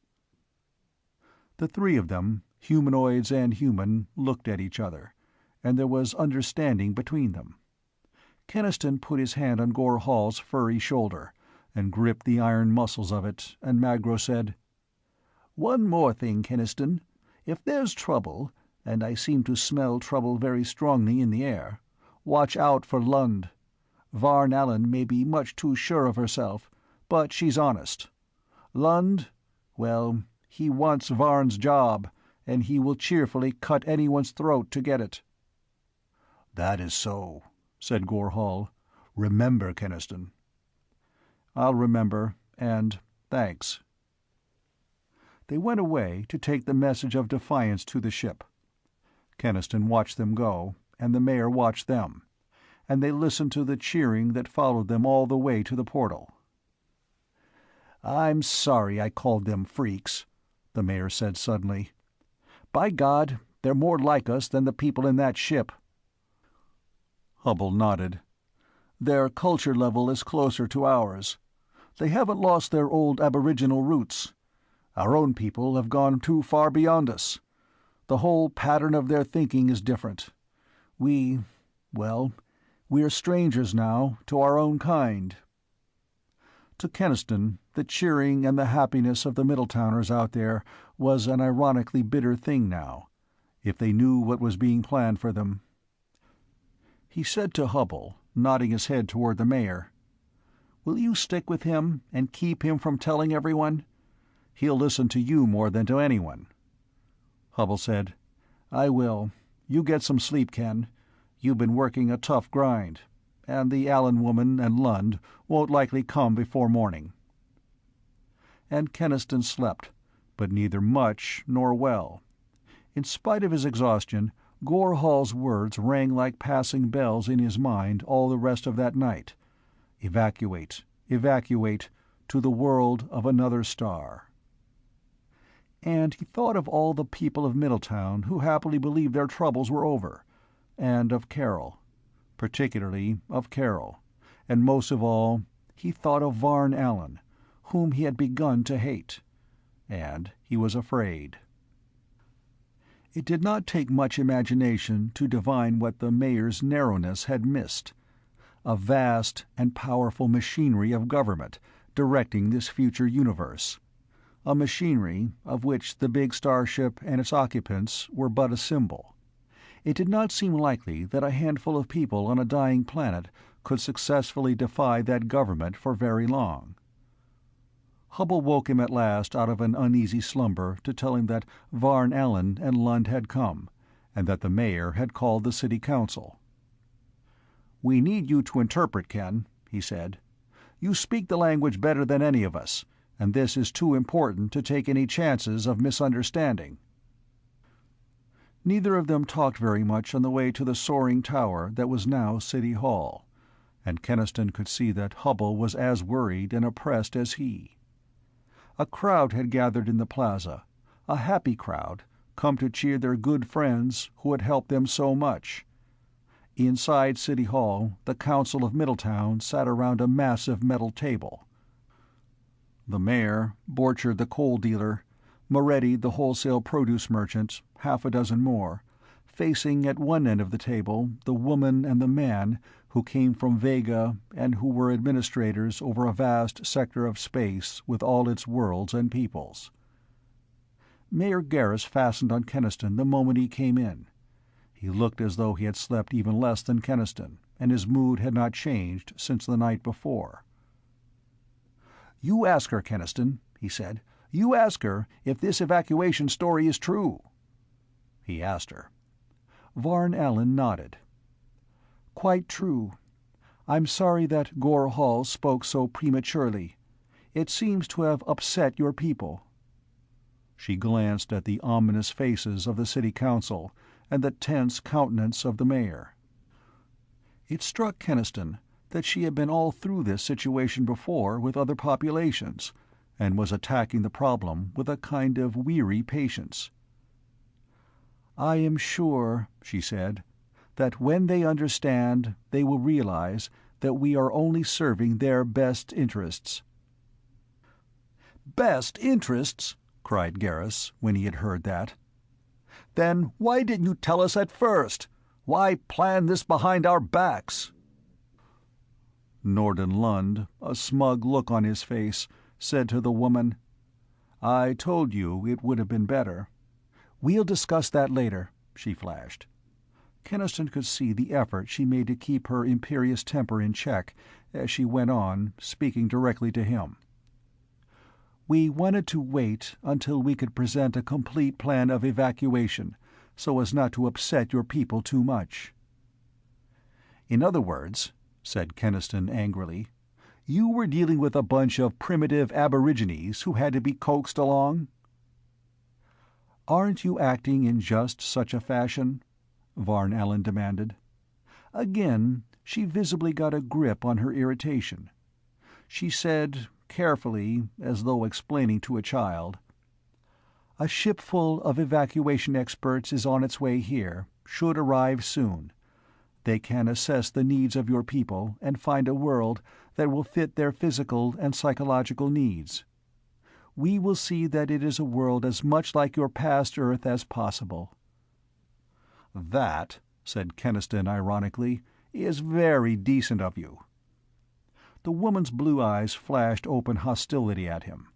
A: The three of them, humanoids and human, looked at each other, and there was understanding between them. Keniston put his hand on Gore Hall's furry shoulder, and gripped the iron muscles of it, and Magro said, "One more thing, Keniston. If there's trouble, and I seem to smell trouble very strongly in the air, watch out for Lund. Varn Allen may be much too sure of herself, but she's honest. Lund, well, he wants Varn's job, and he will cheerfully cut anyone's throat to get it." "That is so," said Gore Hall. "Remember, Keniston." "I'll remember, and thanks." They went away to take the message of defiance to the ship. Keniston watched them go, and the mayor watched them, and they listened to the cheering that followed them all the way to the portal. "I'm sorry I called them freaks," the mayor said suddenly. "By God, they're more like us than the people in that ship." Hubble nodded. "Their culture level is closer to ours. They haven't lost their old aboriginal roots. Our own people have gone too far beyond us. The whole pattern of their thinking is different. We're strangers now to our own kind." To Keniston, the cheering and the happiness of the Middletowners out there was an ironically bitter thing now, if they knew what was being planned for them. He said to Hubble, nodding his head toward the mayor, "Will you stick with him and keep him from telling everyone? He'll listen to you more than to anyone." Hubble said, "I will. You get some sleep, Ken. You've been working a tough grind, and the Allen woman and Lund won't likely come before morning." And Keniston slept, but neither much nor well. In spite of his exhaustion, Gore Hall's words rang like passing bells in his mind all the rest of that night. Evacuate, evacuate, to the world of another star. And he thought of all the people of Middletown who happily believed their troubles were over, and of Carol. Particularly of Carol, and most of all, he thought of Varn Allen, whom he had begun to hate. And he was afraid. It did not take much imagination to divine what the mayor's narrowness had missed. A vast and powerful machinery of government directing this future universe. A machinery of which the big starship and its occupants were but a symbol. It did not seem likely that a handful of people on a dying planet could successfully defy that government for very long. Hubble woke him at last out of an uneasy slumber to tell him that Varn Allen and Lund had come, and that the mayor had called the city council. "We need you to interpret, Ken," he said. "You speak the language better than any of us, and this is too important to take any chances of misunderstanding." Neither of them talked very much on the way to the soaring tower that was now City Hall, and Keniston could see that Hubble was as worried and oppressed as he. A crowd had gathered in the plaza, a happy crowd, come to cheer their good friends who had helped them so much. Inside City Hall, the Council of Middletown sat around a massive metal table. The mayor, Borchard the coal dealer, Moretti the wholesale produce merchant, half a dozen more, facing at one end of the table the woman and the man who came from Vega and who were administrators over a vast sector of space with all its worlds and peoples. Mayor Garrus fastened on Keniston the moment he came in. He looked as though he had slept even less than Keniston, and his mood had not changed since the night before. "You ask her, Keniston," he said. "You ask her if this evacuation story is true." He asked her. Varn Allen nodded. "Quite true. I'm sorry that Gore Hall spoke so prematurely. It seems to have upset your people." She glanced at the ominous faces of the city council and the tense countenance of the mayor. It struck Keniston that she had been all through this situation before with other populations, and was attacking the problem with a kind of weary patience. "I am sure," she said, "that when they understand, they will realize that we are only serving their best interests." "Best interests?" cried Garrus, when he had heard that. "Then why didn't you tell us at first? Why plan this behind our backs?" Norden Lund, a smug look on his face, said to the woman, "I told you it would have been better." "We'll discuss that later," she flashed. Keniston could see the effort she made to keep her imperious temper in check as she went on, speaking directly to him. "We wanted to wait until we could present a complete plan of evacuation, so as not to upset your people too much." "In other words," said Keniston angrily, "you were dealing with a bunch of primitive aborigines who had to be coaxed along?" "Aren't you acting in just such a fashion?" Varn Allen demanded. Again, she visibly got a grip on her irritation. She said, carefully, as though explaining to a child, "A ship full of evacuation experts is on its way here, should arrive soon. They can assess the needs of your people and find a world that will fit their physical and psychological needs. We will see that it is a world as much like your past Earth as possible." "That," said Keniston ironically, "is very decent of you." The woman's blue eyes flashed open hostility at him.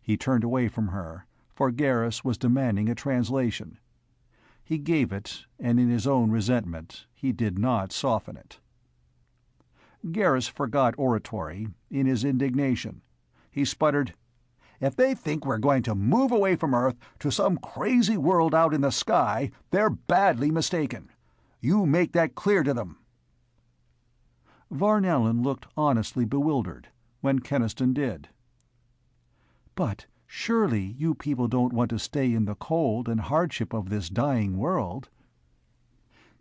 A: He turned away from her, for Garrus was demanding a translation. He gave it, and in his own resentment he did not soften it. Garrus forgot oratory in his indignation. He sputtered, "If they think we're going to move away from Earth to some crazy world out in the sky, they're badly mistaken. You make that clear to them." Varn Allen looked honestly bewildered when Keniston did. "But surely you people don't want to stay in the cold and hardship of this dying world?"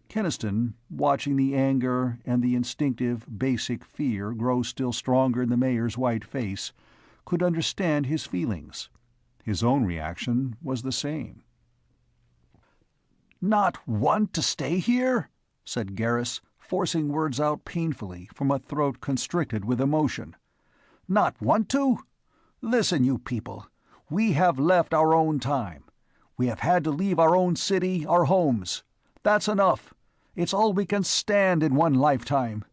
A: Keniston, watching the anger and the instinctive, basic fear grow still stronger in the mayor's white face, could understand his feelings. His own reaction was the same. "Not want to stay here?" said Garrus, forcing words out painfully from a throat constricted with emotion. "Not want to? Listen, you people. We have left our own time. We have had to leave our own city, our homes. That's enough. It's all we can stand in one lifetime.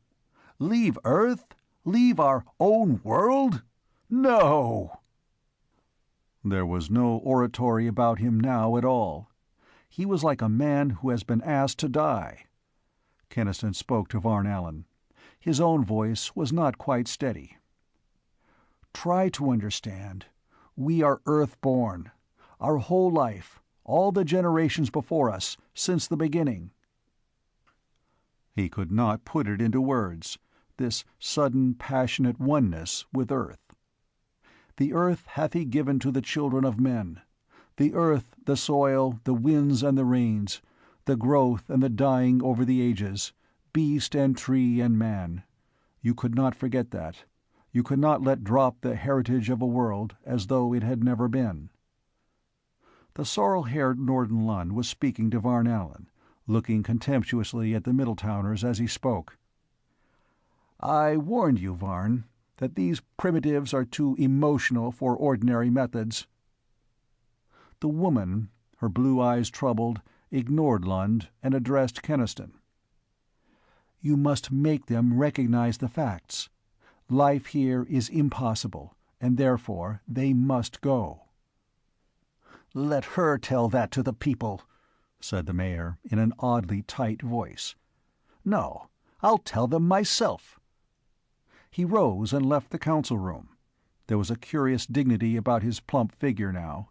A: Leave Earth? Leave our own world? No!" There was no oratory about him now at all. He was like a man who has been asked to die. Keniston spoke to Varn Allen. His own voice was not quite steady. "Try to understand. We are Earth-born. Our whole life, all the generations before us, since the beginning." He could not put it into words, this sudden passionate oneness with Earth. "The Earth hath he given to the children of men. The earth, the soil, the winds and the rains, the growth and the dying over the ages, beast and tree and man. You could not forget that. You could not let drop the heritage of a world as though it had never been. The sorrel-haired Norden Lund was speaking to Varn Allen, looking contemptuously at the Middletowners as he spoke. "I warned you, Varn, that these primitives are too emotional for ordinary methods." The woman, her blue eyes troubled, ignored Lund and addressed Keniston. "You must make them recognize the facts. Life here is impossible, and therefore they must go." "Let her tell that to the people," said the mayor, in an oddly tight voice. "No, I'll tell them myself." He rose and left the council room. There was a curious dignity about his plump figure now.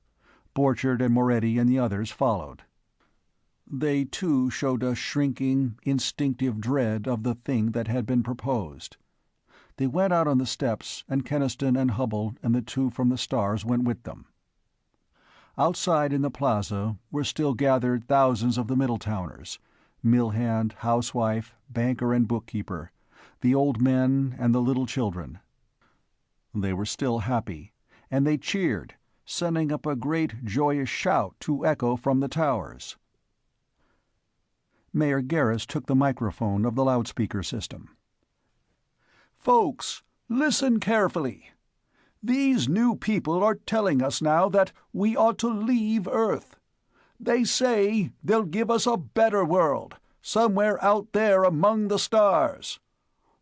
A: Borchard and Moretti and the others followed. They, too, showed a shrinking, instinctive dread of the thing that had been proposed. They went out on the steps, and Keniston and Hubble and the two from the Stars went with them. Outside in the plaza were still gathered thousands of the Middletowners, mill hand, housewife, banker and bookkeeper, the old men and the little children. They were still happy, and they cheered, sending up a great joyous shout to echo from the towers. Mayor Garris took the microphone of the loudspeaker system. "Folks, listen carefully. These new people are telling us now that we ought to leave Earth. They say they'll give us a better world, somewhere out there among the stars.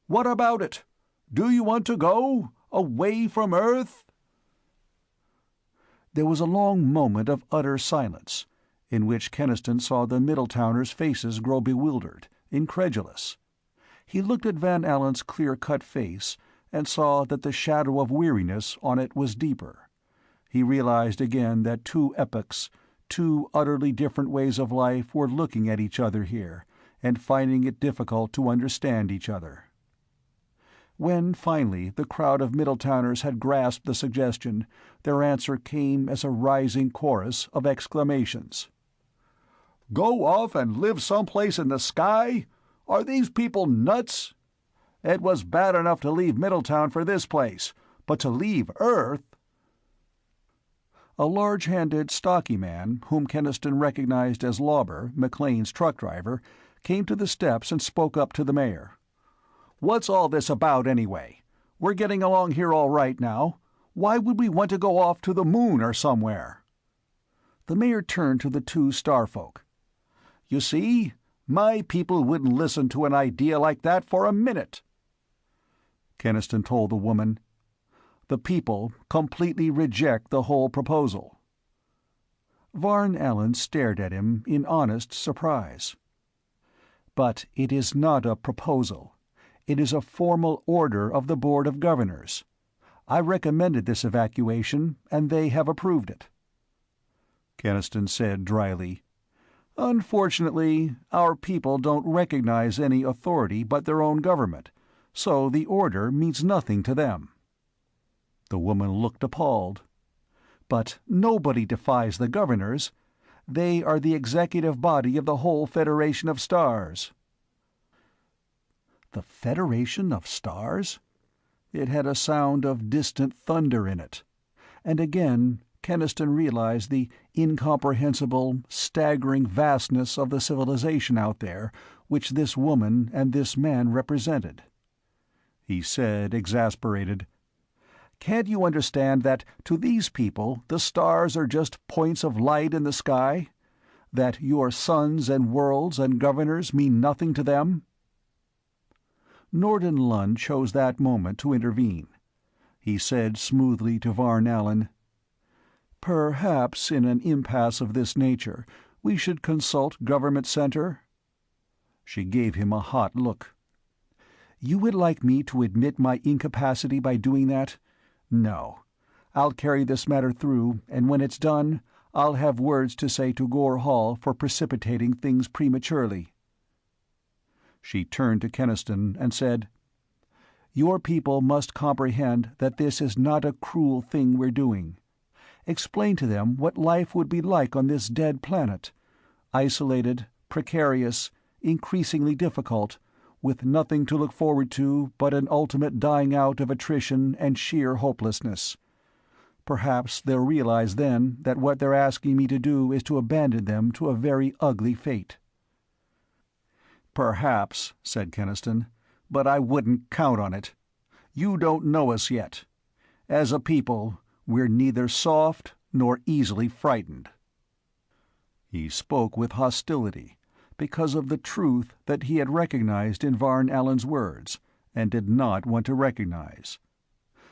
A: What about it? Do you want to go, away from Earth?" There was a long moment of utter silence, in which Keniston saw the Middletowners' faces grow bewildered, incredulous. He looked at Van Allen's clear-cut face and saw that the shadow of weariness on it was deeper. He realized again that two epochs, two utterly different ways of life, were looking at each other here, and finding it difficult to understand each other. When, finally, the crowd of Middletowners had grasped the suggestion, their answer came as a rising chorus of exclamations. "Go off and live someplace in the sky? Are these people nuts? It was bad enough to leave Middletown for this place, but to leave Earth—" A large-handed, stocky man, whom Keniston recognized as Lauber, McLean's truck driver, came to the steps and spoke up to the mayor. "What's all this about, anyway? We're getting along here all right now. Why would we want to go off to the moon or somewhere?" The mayor turned to the two starfolk. "You see, my people wouldn't listen to an idea like that for a minute." Keniston told the woman, "The people completely reject the whole proposal." Varn Allen stared at him in honest surprise. "But it is not a proposal. It is a formal order of the Board of Governors. I recommended this evacuation, and they have approved it." Keniston said dryly, "Unfortunately, our people don't recognize any authority but their own government, so the order means nothing to them." The woman looked appalled. "But nobody defies the governors. They are the executive body of the whole Federation of Stars." The Federation of Stars? It had a sound of distant thunder in it. And again Keniston realized the incomprehensible, staggering vastness of the civilization out there which this woman and this man represented. He said, exasperated, "Can't you understand that to these people the stars are just points of light in the sky? That your suns and worlds and governors mean nothing to them?" Norden Lund chose that moment to intervene. He said smoothly to Varn Allen, "Perhaps in an impasse of this nature we should consult Government Center?" She gave him a hot look. "You would like me to admit my incapacity by doing that? No. I'll carry this matter through, and when it's done, I'll have words to say to Gore Hall for precipitating things prematurely." She turned to Keniston and said, "Your people must comprehend that this is not a cruel thing we're doing. Explain to them what life would be like on this dead planet, isolated, precarious, increasingly difficult, with nothing to look forward to but an ultimate dying out of attrition and sheer hopelessness. Perhaps they'll realize then that what they're asking me to do is to abandon them to a very ugly fate." "Perhaps," said Keniston, "but I wouldn't count on it. You don't know us yet. As a people, we're neither soft nor easily frightened." He spoke with hostility, because of the truth that he had recognized in Varn Allen's words, and did not want to recognize.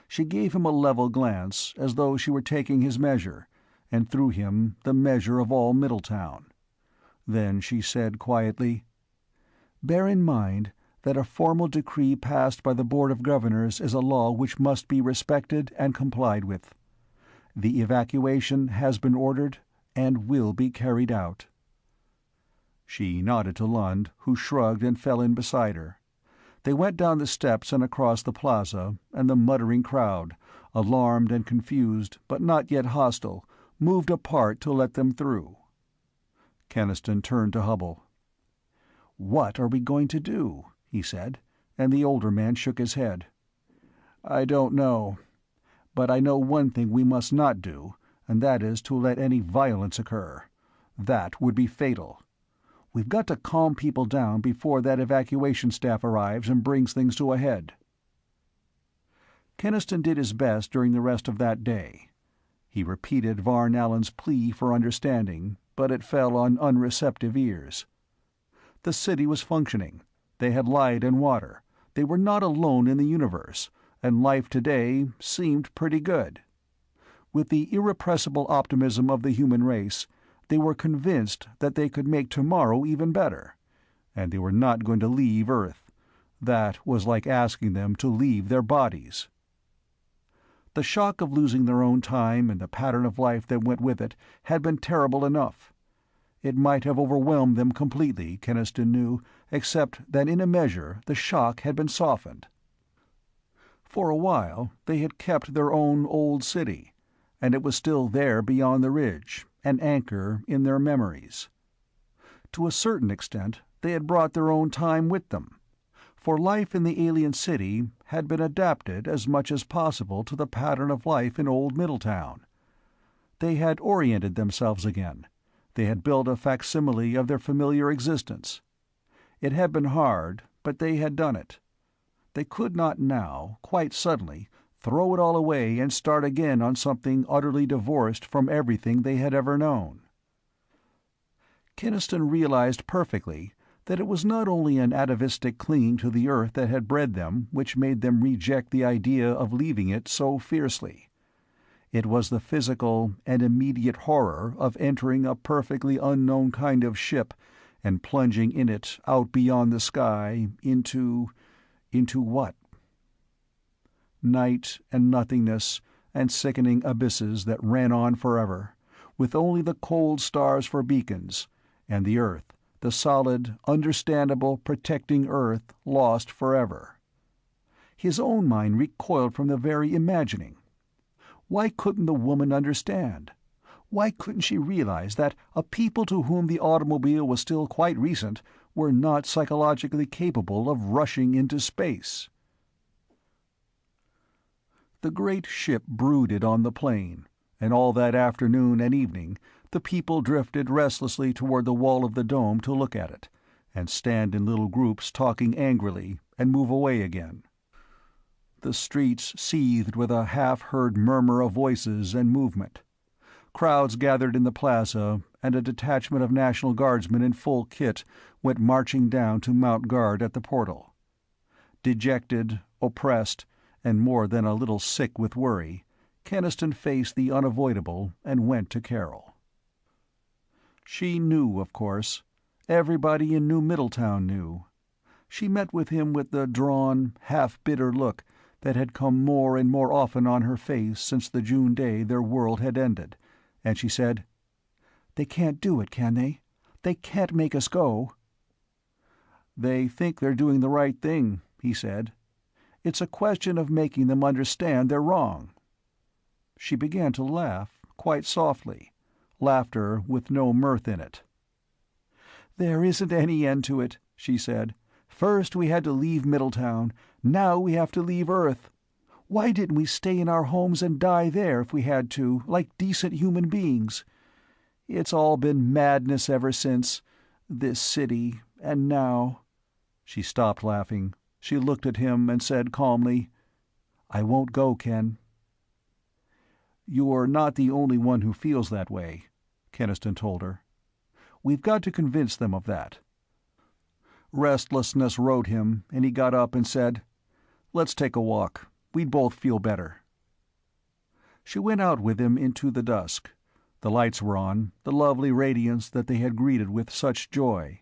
A: She gave him a level glance, as though she were taking his measure, and through him the measure of all Middletown. Then she said quietly, "Bear in mind that a formal decree passed by the Board of Governors is a law which must be respected and complied with. The evacuation has been ordered and will be carried out." She nodded to Lund, who shrugged and fell in beside her. They went down the steps and across the plaza, and the muttering crowd, alarmed and confused but not yet hostile, moved apart to let them through. Keniston turned to Hubble. "What are we going to do?" he said, and the older man shook his head. "I don't know. But I know one thing we must not do, and that is to let any violence occur. That would be fatal. We've got to calm people down before that evacuation staff arrives and brings things to a head." Keniston did his best during the rest of that day. He repeated Varn Allen's plea for understanding, but it fell on unreceptive ears. The city was functioning. They had light and water. They were not alone in the universe, and life today seemed pretty good. With the irrepressible optimism of the human race, they were convinced that they could make tomorrow even better. And they were not going to leave Earth. That was like asking them to leave their bodies. The shock of losing their own time and the pattern of life that went with it had been terrible enough. It might have overwhelmed them completely, Keniston knew, except that in a measure the shock had been softened. For a while they had kept their own old city, and it was still there beyond the ridge, an anchor in their memories. To a certain extent they had brought their own time with them, for life in the alien city had been adapted as much as possible to the pattern of life in old Middletown. They had oriented themselves again. They had built a facsimile of their familiar existence. It had been hard, but they had done it. They could not now, quite suddenly, throw it all away and start again on something utterly divorced from everything they had ever known. Keniston realized perfectly that it was not only an atavistic clinging to the earth that had bred them which made them reject the idea of leaving it so fiercely. It was the physical and immediate horror of entering a perfectly unknown kind of ship and plunging in it out beyond the sky into what? Night and nothingness and sickening abysses that ran on forever, with only the cold stars for beacons, and the earth, the solid, understandable, protecting earth, lost forever. His own mind recoiled from the very imagining. Why couldn't the woman understand? Why couldn't she realize that a people to whom the automobile was still quite recent were not psychologically capable of rushing into space? The great ship brooded on the plain, and all that afternoon and evening the people drifted restlessly toward the wall of the dome to look at it, and stand in little groups talking angrily, and move away again. The streets seethed with a half-heard murmur of voices and movement. Crowds gathered in the plaza, and a detachment of National Guardsmen in full kit went marching down to mount guard at the portal. Dejected, oppressed, and more than a little sick with worry, Keniston faced the unavoidable and went to Carol. She knew, of course. Everybody in New Middletown knew. She met with him with the drawn, half-bitter look that had come more and more often on her face since the June day their world had ended, and she said, "They can't do it, can they? They can't make us go." "They think they're doing the right thing," he said. "It's a question of making them understand they're wrong." She began to laugh, quite softly, laughter with no mirth in it. "There isn't any end to it," she said. "First we had to leave Middletown, now we have to leave Earth. Why didn't we stay in our homes and die there if we had to, like decent human beings? It's all been madness ever since. This city, and now—" She stopped laughing. She looked at him and said calmly, "I won't go, Ken." "You're not the only one who feels that way," Keniston told her. "We've got to convince them of that." Restlessness rode him, and he got up and said, "Let's take a walk. We'd both feel better." She went out with him into the dusk. The lights were on, the lovely radiance that they had greeted with such joy.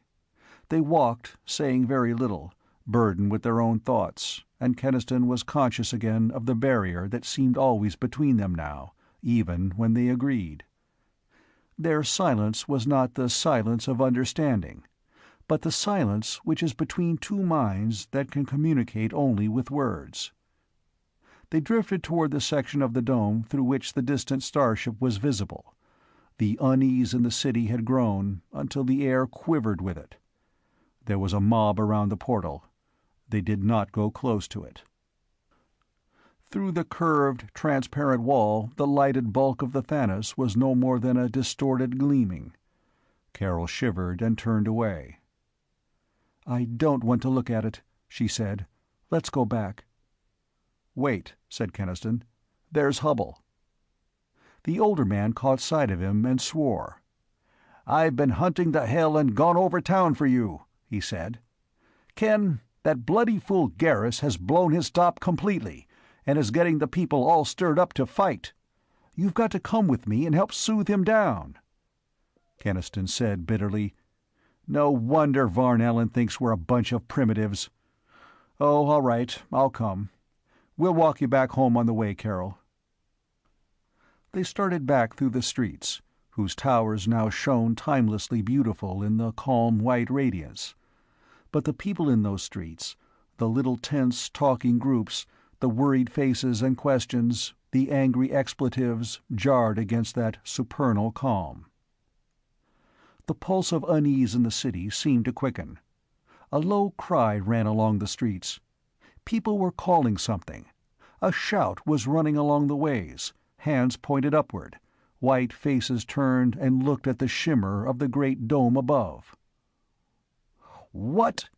A: They walked, saying very little, burdened with their own thoughts, and Keniston was conscious again of the barrier that seemed always between them now, even when they agreed. Their silence was not the silence of understanding, but the silence which is between two minds that can communicate only with words. They drifted toward the section of the dome through which the distant starship was visible. The unease in the city had grown until the air quivered with it. There was a mob around the portal. They did not go close to it. Through the curved, transparent wall the lighted bulk of the Thanos was no more than a distorted gleaming. Carol shivered and turned away. "I don't want to look at it," she said. "Let's go back." "Wait," said Keniston. "There's Hubble." The older man caught sight of him and swore. "I've been hunting the hell and gone over town for you," he said. "Ken, that bloody fool Garrus has blown his top completely, and is getting the people all stirred up to fight. You've got to come with me and help soothe him down." Keniston said bitterly, "No wonder Varn Ellen thinks we're a bunch of primitives. Oh, all right, I'll come. We'll walk you back home on the way, Carol." They started back through the streets, whose towers now shone timelessly beautiful in the calm white radiance. But the people in those streets, the little tense talking groups, the worried faces and questions, the angry expletives, jarred against that supernal calm. The pulse of unease in the city seemed to quicken. A low cry ran along the streets. People were calling something. A shout was running along the ways, hands pointed upward, white faces turned and looked at the shimmer of the great dome above. "What—"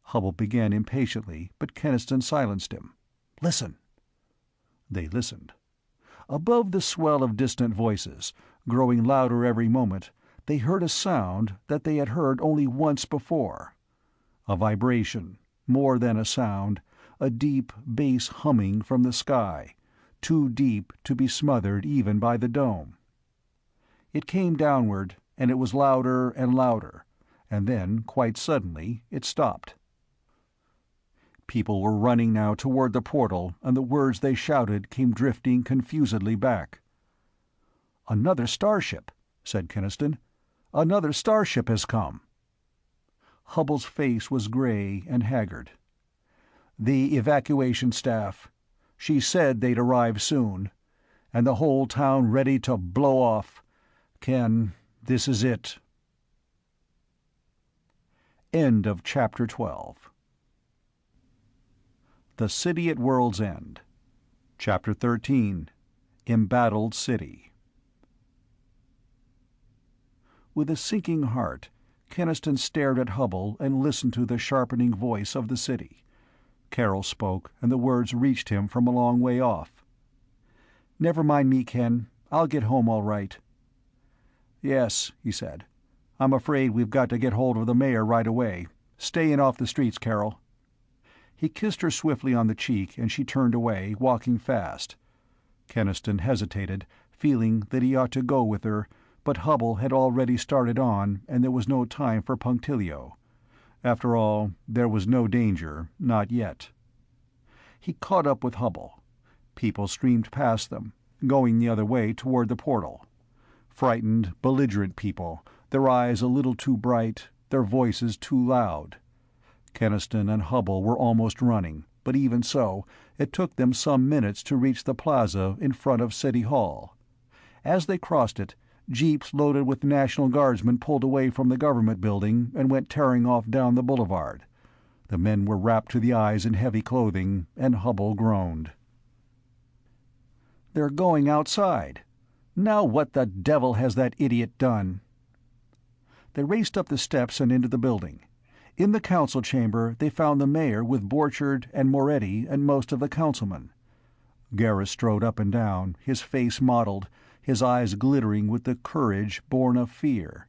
A: Hubble began impatiently, but Keniston silenced him. "Listen." They listened. Above the swell of distant voices, growing louder every moment, they heard a sound that they had heard only once before. A vibration, more than a sound, a deep bass humming from the sky, too deep to be smothered even by the dome. It came downward, and it was louder and louder, and then, quite suddenly, it stopped. People were running now toward the portal, and the words they shouted came drifting confusedly back. "Another starship," said Keniston. "Another starship has come." Hubble's face was gray and haggard. "The evacuation staff. She said they'd arrive soon. And the whole town ready to blow off. Ken, this is it." End of Chapter 12. The City at World's End. Chapter 13. Embattled City. With a sinking heart, Keniston stared at Hubble and listened to the sharpening voice of the city. Carol spoke, and the words reached him from a long way off. "Never mind me, Ken. I'll get home all right." "Yes," he said. "I'm afraid we've got to get hold of the mayor right away. Stay in off the streets, Carol." He kissed her swiftly on the cheek, and she turned away, walking fast. Keniston hesitated, feeling that he ought to go with her, but Hubble had already started on, and there was no time for punctilio. After all, there was no danger, not yet. He caught up with Hubble. People streamed past them, going the other way toward the portal. Frightened, belligerent people, their eyes a little too bright, their voices too loud. Keniston and Hubble were almost running, but even so, it took them some minutes to reach the plaza in front of City Hall. As they crossed it, jeeps loaded with National Guardsmen pulled away from the government building and went tearing off down the boulevard. The men were wrapped to the eyes in heavy clothing, and Hubble groaned. "They're going outside. Now what the devil has that idiot done?" They raced up the steps and into the building. In the council chamber they found the mayor with Borchard and Moretti and most of the councilmen. Garrus strode up and down, his face mottled, his eyes glittering with the courage born of fear.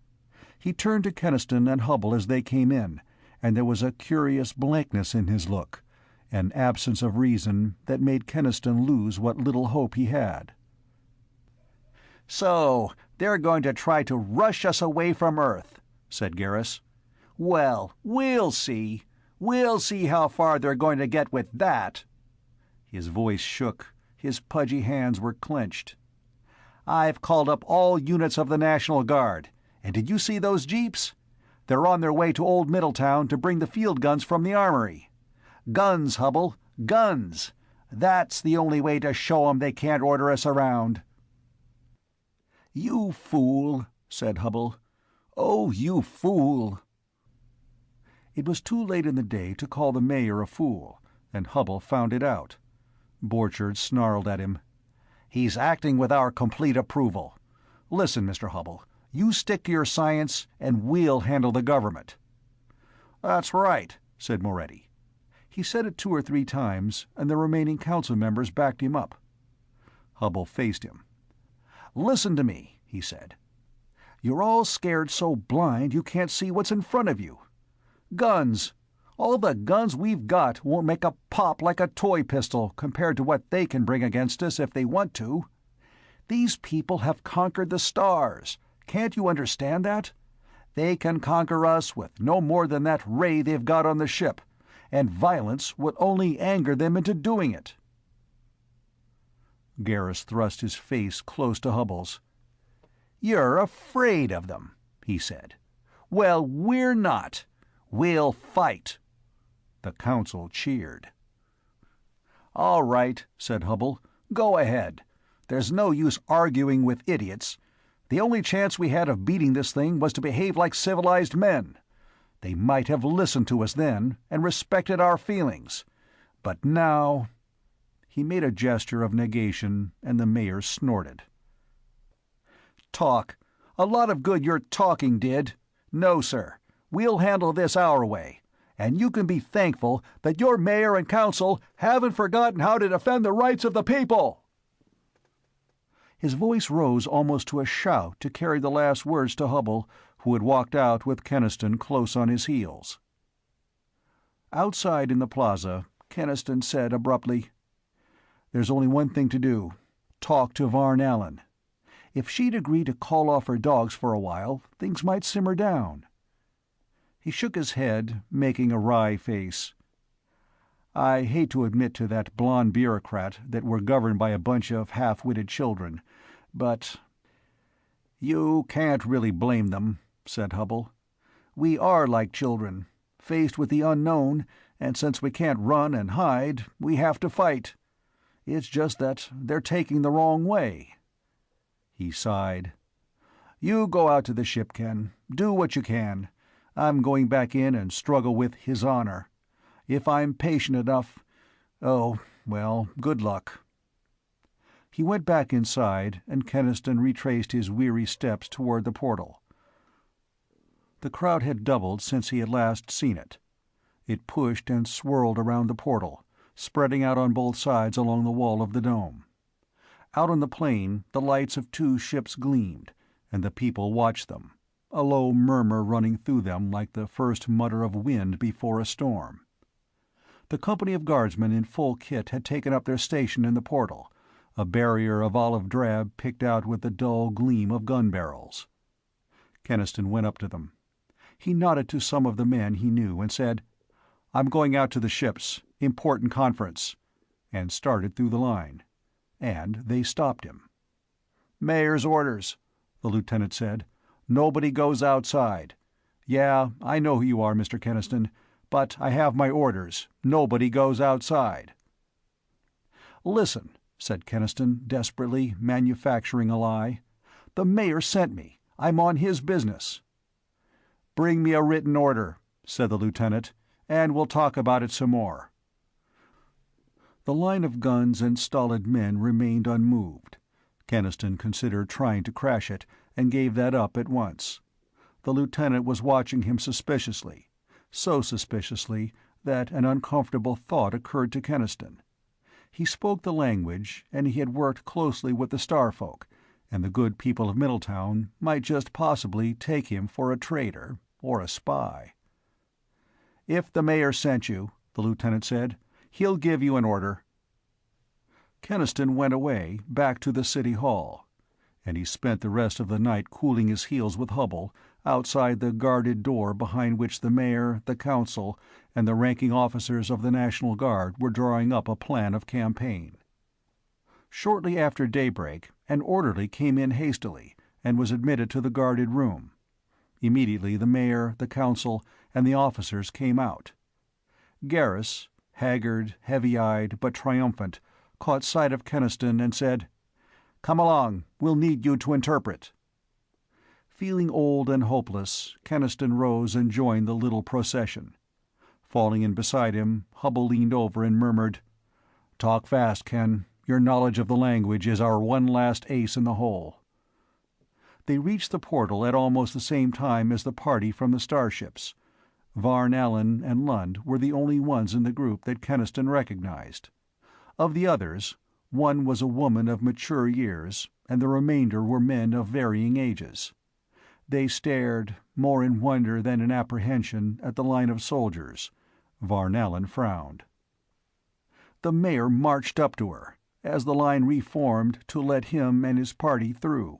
A: He turned to Keniston and Hubble as they came in, and there was a curious blankness in his look, an absence of reason that made Keniston lose what little hope he had. "So, they're going to try to rush us away from Earth," said Garrus. "Well, we'll see. We'll see how far they're going to get with that." His voice shook, his pudgy hands were clenched. "I've called up all units of the National Guard, and did you see those jeeps? They're on their way to Old Middletown to bring the field guns from the armory. Guns, Hubble, guns! That's the only way to show 'em they can't order us around." "You fool," said Hubble. "Oh, you fool." It was too late in the day to call the mayor a fool, and Hubble found it out. Borchard snarled at him. "He's acting with our complete approval. Listen, Mr. Hubble, you stick to your science, and we'll handle the government." "That's right," said Moretti. He said it 2 or 3 times, and the remaining council members backed him up. Hubble faced him. "Listen to me," he said. "You're all scared so blind you can't see what's in front of you. Guns! All the guns we've got won't make a pop like a toy pistol compared to what they can bring against us if they want to. These people have conquered the stars. Can't you understand that? They can conquer us with no more than that ray they've got on the ship, and violence would only anger them into doing it." Garrus thrust his face close to Hubble's. "You're afraid of them," he said. "Well, we're not. We'll fight." The council cheered. "All right," said Hubble. "Go ahead. There's no use arguing with idiots. The only chance we had of beating this thing was to behave like civilized men. They might have listened to us then, and respected our feelings. But now—" He made a gesture of negation, and the mayor snorted. "Talk. A lot of good your talking did. No, sir. We'll handle this our way, and you can be thankful that your mayor and council haven't forgotten how to defend the rights of the people." His voice rose almost to a shout to carry the last words to Hubble, who had walked out with Keniston close on his heels. Outside in the plaza, Keniston said abruptly, "There's only one thing to do. Talk to Varn Allen. If she'd agree to call off her dogs for a while, things might simmer down." He shook his head, making a wry face. "I hate to admit to that blonde bureaucrat that we're governed by a bunch of half-witted children, but—" "You can't really blame them," said Hubble. "We are like children, faced with the unknown, and since we can't run and hide, we have to fight. It's just that they're taking the wrong way." He sighed. "You go out to the ship, Ken. Do what you can. I'm going back in and struggle with His Honor. If I'm patient enough—oh, well, good luck." He went back inside, and Keniston retraced his weary steps toward the portal. The crowd had doubled since he had last seen it. It pushed and swirled around the portal, spreading out on both sides along the wall of the dome. Out on the plain, the lights of 2 ships gleamed, and the people watched them, a low murmur running through them like the first mutter of wind before a storm. The company of guardsmen in full kit had taken up their station in the portal, a barrier of olive drab picked out with the dull gleam of gun barrels. Keniston went up to them. He nodded to some of the men he knew and said, "I'm going out to the ships. Important conference," and started through the line. And they stopped him. "Mayor's orders," the lieutenant said. "Nobody goes outside. Yeah, I know who you are, Mr. Keniston, but I have my orders. Nobody goes outside." "Listen," said Keniston, desperately manufacturing a lie. The mayor sent me. I'm on his business." "Bring me a written order," said the lieutenant, "and we'll talk about it some more." The line of guns and stolid men remained unmoved. Keniston considered trying to crash it, and gave that up at once. The lieutenant was watching him suspiciously, so suspiciously that an uncomfortable thought occurred to Keniston. He spoke the language, and he had worked closely with the Starfolk, and the good people of Middletown might just possibly take him for a traitor or a spy. "If the mayor sent you," the lieutenant said, "he'll give you an order." Keniston went away, back to the City Hall, and he spent the rest of the night cooling his heels with Hubbell, outside the guarded door behind which the mayor, the council, and the ranking officers of the National Guard were drawing up a plan of campaign. Shortly after daybreak, an orderly came in hastily, and was admitted to the guarded room. Immediately the mayor, the council, and the officers came out. Garrus, haggard, heavy-eyed, but triumphant, caught sight of Keniston and said, "Come along, we'll need you to interpret." Feeling old and hopeless, Keniston rose and joined the little procession. Falling in beside him, Hubbell leaned over and murmured, "Talk fast, Ken. Your knowledge of the language is our one last ace in the hole." They reached the portal at almost the same time as the party from the starships. Varn Allen and Lund were the only ones in the group that Keniston recognized. Of the others, one was a woman of mature years, and the remainder were men of varying ages. They stared, more in wonder than in apprehension, at the line of soldiers. Varn Allen frowned. The mayor marched up to her, as the line reformed to let him and his party through.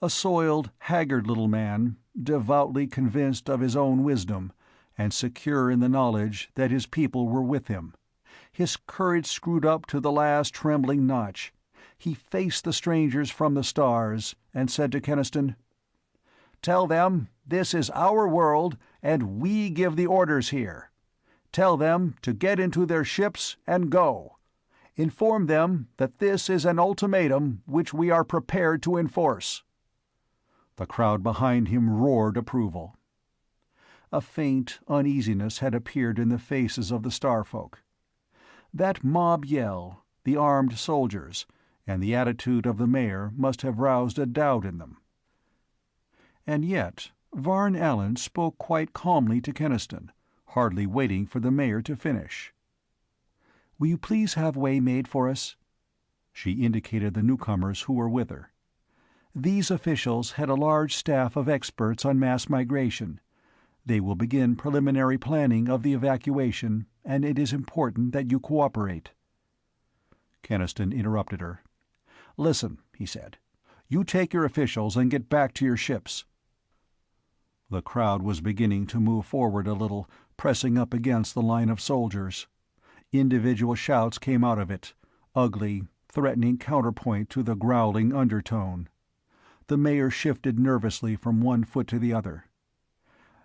A: A soiled, haggard little man, devoutly convinced of his own wisdom, and secure in the knowledge that his people were with him. His courage screwed up to the last trembling notch, he faced the strangers from the stars, and said to Keniston, "Tell them this is our world, and we give the orders here. Tell them to get into their ships and go. Inform them that this is an ultimatum which we are prepared to enforce." The crowd behind him roared approval. A faint uneasiness had appeared in the faces of the Starfolk. That mob yell, the armed soldiers, and the attitude of the mayor must have roused a doubt in them. And yet Varn Allen spoke quite calmly to Keniston, hardly waiting for the mayor to finish. "Will you please have way made for us?" She indicated the newcomers who were with her. "These officials had a large staff of experts on mass migration. They will begin preliminary planning of the evacuation, and it is important that you cooperate." Keniston interrupted her. "Listen," he said. "You take your officials and get back to your ships." The crowd was beginning to move forward a little, pressing up against the line of soldiers. Individual shouts came out of it, ugly, threatening counterpoint to the growling undertone. The mayor shifted nervously from one foot to the other.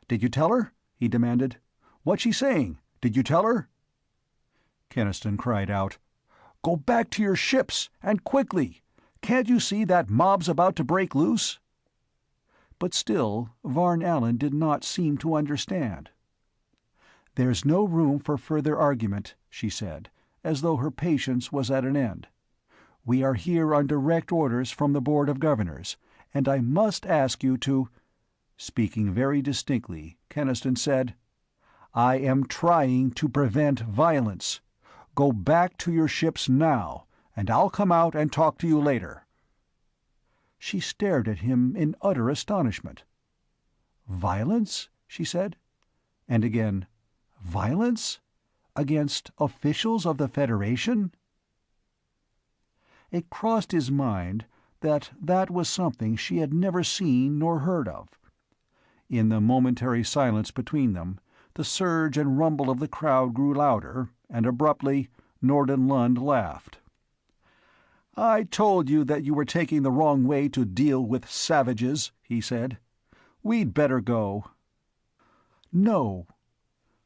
A: "Did you tell her?" he demanded. "What's she saying? Did you tell her?" Keniston cried out, "Go back to your ships, and quickly! Can't you see that mob's about to break loose?" But still Varn Allen did not seem to understand. "There's no room for further argument," she said, as though her patience was at an end. "We are here on direct orders from the Board of Governors, and I must ask you to—" Speaking very distinctly, Keniston said, "I am trying to prevent violence. Go back to your ships now, and I'll come out and talk to you later." She stared at him in utter astonishment. "Violence?" she said. And again, "Violence? Against officials of the Federation?" It crossed his mind that that was something she had never seen nor heard of. In the momentary silence between them, the surge and rumble of the crowd grew louder, and abruptly Norden Lund laughed. "I told you that you were taking the wrong way to deal with savages," he said. "We'd better go." "No."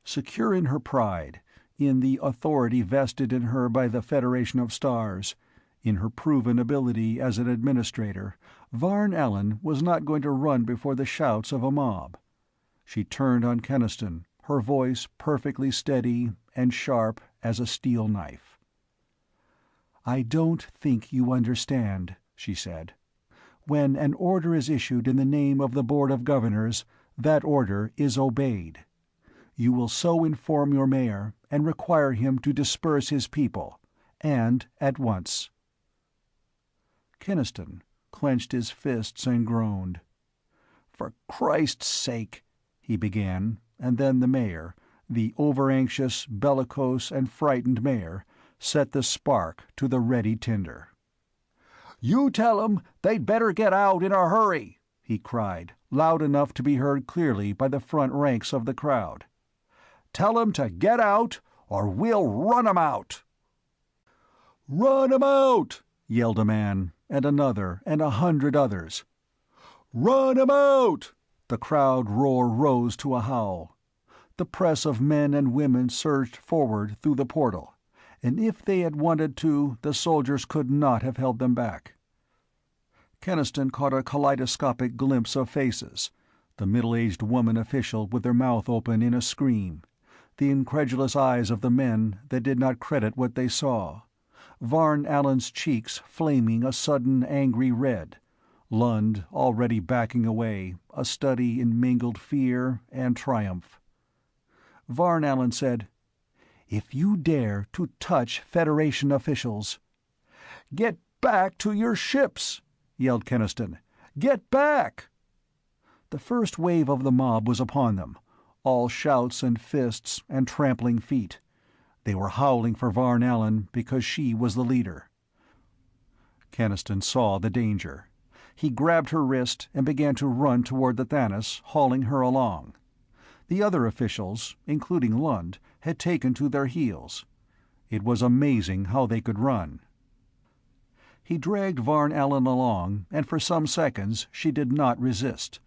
A: Secure in her pride, in the authority vested in her by the Federation of Stars, in her proven ability as an administrator, Varn Allen was not going to run before the shouts of a mob. She turned on Keniston, her voice perfectly steady and sharp as a steel knife. "I don't think you understand," she said. "When an order is issued in the name of the Board of Governors, that order is obeyed. You will so inform your mayor, and require him to disperse his people, and at once." Keniston clenched his fists and groaned. "For Christ's sake," he began, and then the mayor, the over-anxious, bellicose, and frightened mayor, set the spark to the ready tinder. "You tell 'em they'd better get out in a hurry," he cried, loud enough to be heard clearly by the front ranks of the crowd. "Tell 'em to get out, or we'll run 'em out." "Run 'em out!" yelled a man, and another, and 100 others. "Run 'em out!" The crowd roar rose to a howl. The press of men and women surged forward through the portal, and if they had wanted to, the soldiers could not have held them back. Keniston caught a kaleidoscopic glimpse of faces: the middle-aged woman official with her mouth open in a scream, the incredulous eyes of the men that did not credit what they saw, Varn Allen's cheeks flaming a sudden angry red, Lund already backing away, a study in mingled fear and triumph. Varn Allen said, "If you dare to touch Federation officials—" "Get back to your ships!" yelled Keniston. "Get back!" The first wave of the mob was upon them, all shouts and fists and trampling feet. They were howling for Varn Allen because she was the leader. Keniston saw the danger. He grabbed her wrist and began to run toward the Thanos, hauling her along. The other officials, including Lund, had taken to their heels. It was amazing how they could run. He dragged Varn Allen along, and for some seconds she did not resist.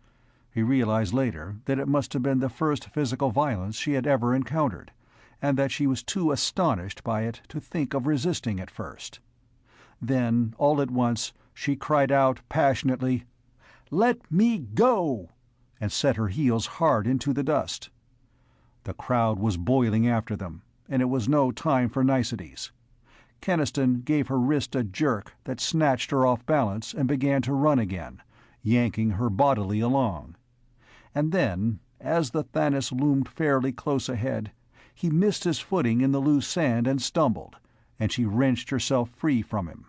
A: He realized later that it must have been the first physical violence she had ever encountered, and that she was too astonished by it to think of resisting at first. Then, all at once, she cried out passionately, "Let me go!" and set her heels hard into the dust. The crowd was boiling after them, and it was no time for niceties. Keniston gave her wrist a jerk that snatched her off balance and began to run again, yanking her bodily along. And then, as the Thanos loomed fairly close ahead, he missed his footing in the loose sand and stumbled, and she wrenched herself free from him.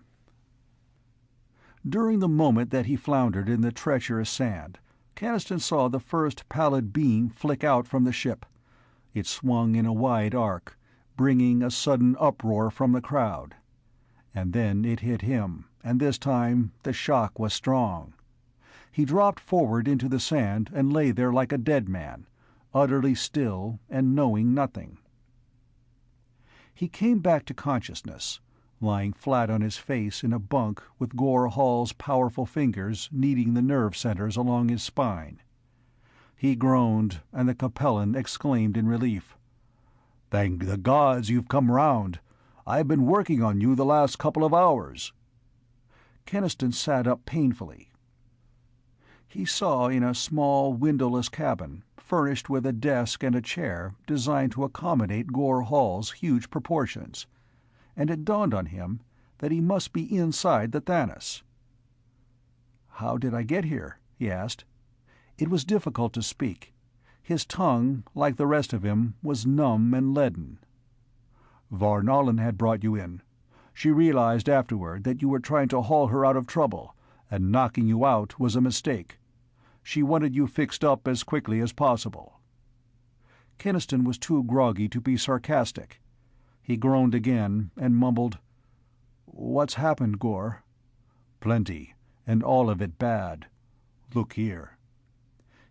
A: During the moment that he floundered in the treacherous sand, Keniston saw the first pallid beam flick out from the ship. It swung in a wide arc, bringing a sudden uproar from the crowd. And then it hit him, and this time the shock was strong. He dropped forward into the sand and lay there like a dead man, utterly still and knowing nothing. He came back to consciousness, lying flat on his face in a bunk with Gore Hall's powerful fingers kneading the nerve centers along his spine. He groaned, and the Capellan exclaimed in relief, "Thank the gods you've come round. I've been working on you the last couple of hours." Keniston sat up painfully. He saw in a small, windowless cabin, furnished with a desk and a chair designed to accommodate Gore Hall's huge proportions, and it dawned on him that he must be inside the Thanos. "How did I get here?" he asked. It was difficult to speak. His tongue, like the rest of him, was numb and leaden. "Varn Allen had brought you in. She realized afterward that you were trying to haul her out of trouble, and knocking you out was a mistake. She wanted you fixed up as quickly as possible." Keniston was too groggy to be sarcastic. He groaned again and mumbled, "What's happened, Gore?" "Plenty, and all of it bad. Look here."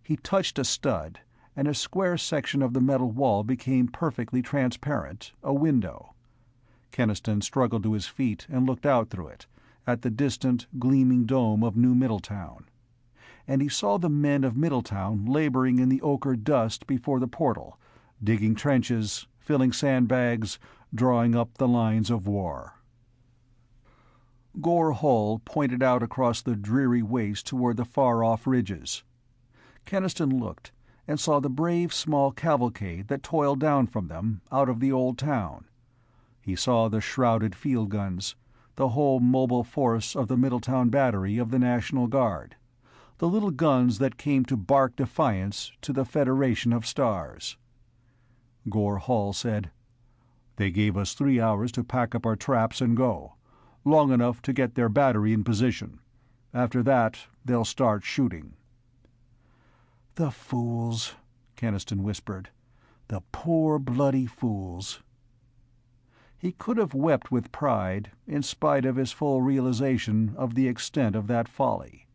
A: He touched a stud, and a square section of the metal wall became perfectly transparent, a window. Keniston struggled to his feet and looked out through it, at the distant, gleaming dome of New Middletown. And he saw the men of Middletown laboring in the ochre dust before the portal, digging trenches, filling sandbags, drawing up the lines of war. Gore Hall pointed out across the dreary waste toward the far-off ridges. Keniston looked, and saw the brave small cavalcade that toiled down from them, out of the old town. He saw the shrouded field guns, the whole mobile force of the Middletown Battery of the National Guard, the little guns that came to bark defiance to the Federation of Stars. Gore Hall said, "They gave us 3 hours to pack up our traps and go, long enough to get their battery in position. After that, they'll start shooting." "The fools," Keniston whispered. "The poor bloody fools." He could have wept with pride, in spite of his full realization of the extent of that folly.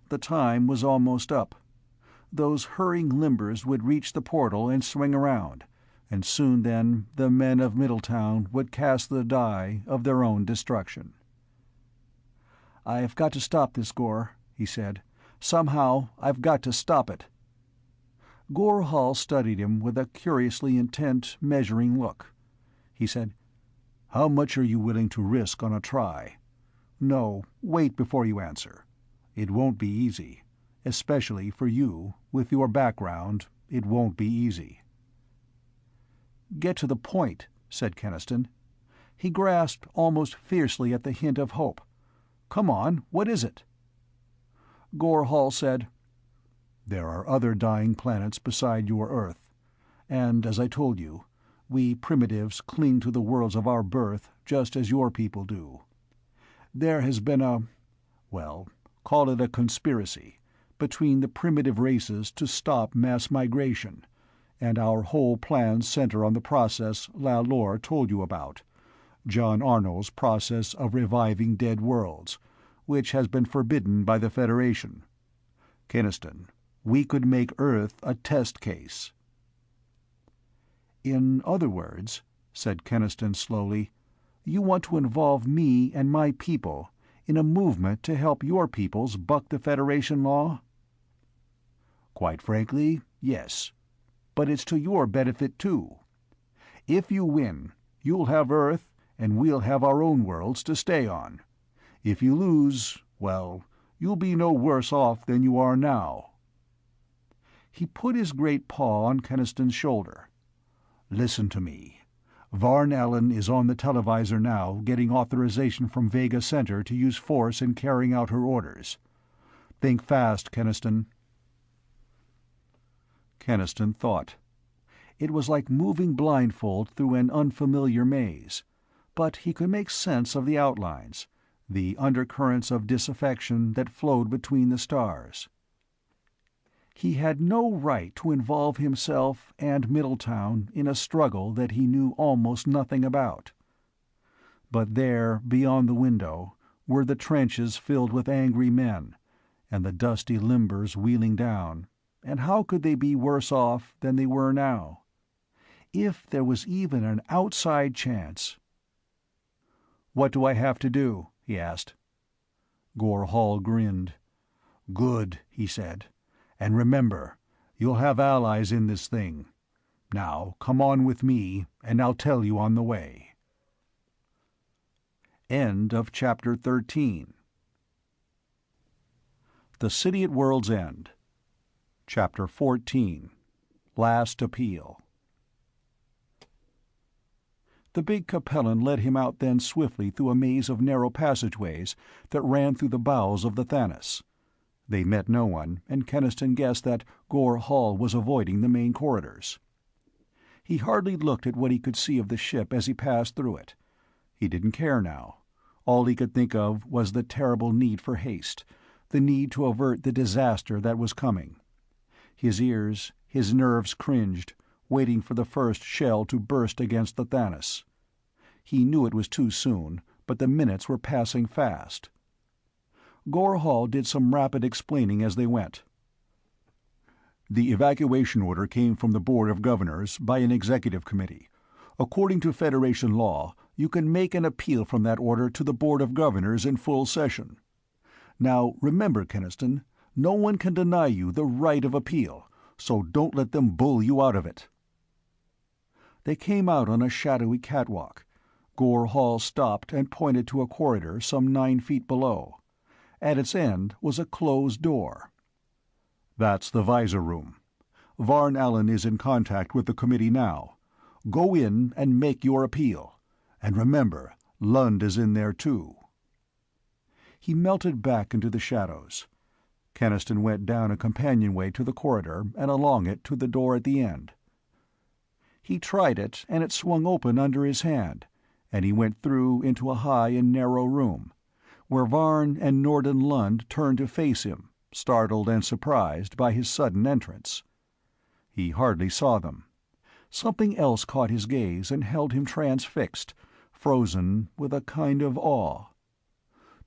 A: The time was almost up. Those hurrying limbers would reach the portal and swing around, and soon then the men of Middletown would cast the die of their own destruction. "I've got to stop this, Gore," he said. "Somehow I've got to stop it." Gore Hall studied him with a curiously intent, measuring look. He said, "How much are you willing to risk on a try? No, wait before you answer. It won't be easy. Especially for you, with your background, it won't be easy." "Get to the point," said Keniston. He grasped almost fiercely at the hint of hope. "Come on, what is it?" Gore Hall said, "There are other dying planets beside your Earth, and, as I told you, we primitives cling to the worlds of our birth just as your people do. There has been well, call it a conspiracy, between the primitive races to stop mass migration, and our whole plans center on the process Lalore told you about, John Arnold's process of reviving dead worlds, which has been forbidden by the Federation. Keniston, we could make Earth a test case." "In other words," said Keniston slowly, "you want to involve me and my people in a movement to help your peoples buck the Federation law?" "Quite frankly, yes. But it's to your benefit, too. If you win, you'll have Earth, and we'll have our own worlds to stay on. If you lose, well, you'll be no worse off than you are now." He put his great paw on Keniston's shoulder. "Listen to me. Varn Ellen is on the televisor now, getting authorization from Vega Center to use force in carrying out her orders. Think fast, Keniston." Keniston thought. It was like moving blindfold through an unfamiliar maze, but he could make sense of the outlines, the undercurrents of disaffection that flowed between the stars. He had no right to involve himself and Middletown in a struggle that he knew almost nothing about. But there, beyond the window, were the trenches filled with angry men, and the dusty limbers wheeling down, and how could they be worse off than they were now? If there was even an outside chance— "What do I have to do?" he asked. Gore Hall grinned. "Good," he said. "And remember, you'll have allies in this thing. Now, come on with me, and I'll tell you on the way." End of Chapter 13. The City at World's End. Chapter 14. Last Appeal. The big Capellan led him out then swiftly through a maze of narrow passageways that ran through the bowels of the Thanos. They met no one, and Keniston guessed that Gore Hall was avoiding the main corridors. He hardly looked at what he could see of the ship as he passed through it. He didn't care now. All he could think of was the terrible need for haste, the need to avert the disaster that was coming. His ears, his nerves cringed, waiting for the first shell to burst against the Thanos. He knew it was too soon, but the minutes were passing fast. Gore Hall did some rapid explaining as they went. "The evacuation order came from the Board of Governors by an executive committee. According to Federation law, you can make an appeal from that order to the Board of Governors in full session. Now, remember, Keniston, no one can deny you the right of appeal, so don't let them bull you out of it." They came out on a shadowy catwalk. Gore Hall stopped and pointed to a corridor some 9 feet below. At its end was a closed door. "That's the visor room. Varn Allen is in contact with the committee now. Go in and make your appeal. And remember, Lund is in there too." He melted back into the shadows. Keniston went down a companionway to the corridor and along it to the door at the end. He tried it, and it swung open under his hand, and he went through into a high and narrow room, where Varn and Norden Lund turned to face him, startled and surprised by his sudden entrance. He hardly saw them. Something else caught his gaze and held him transfixed, frozen with a kind of awe.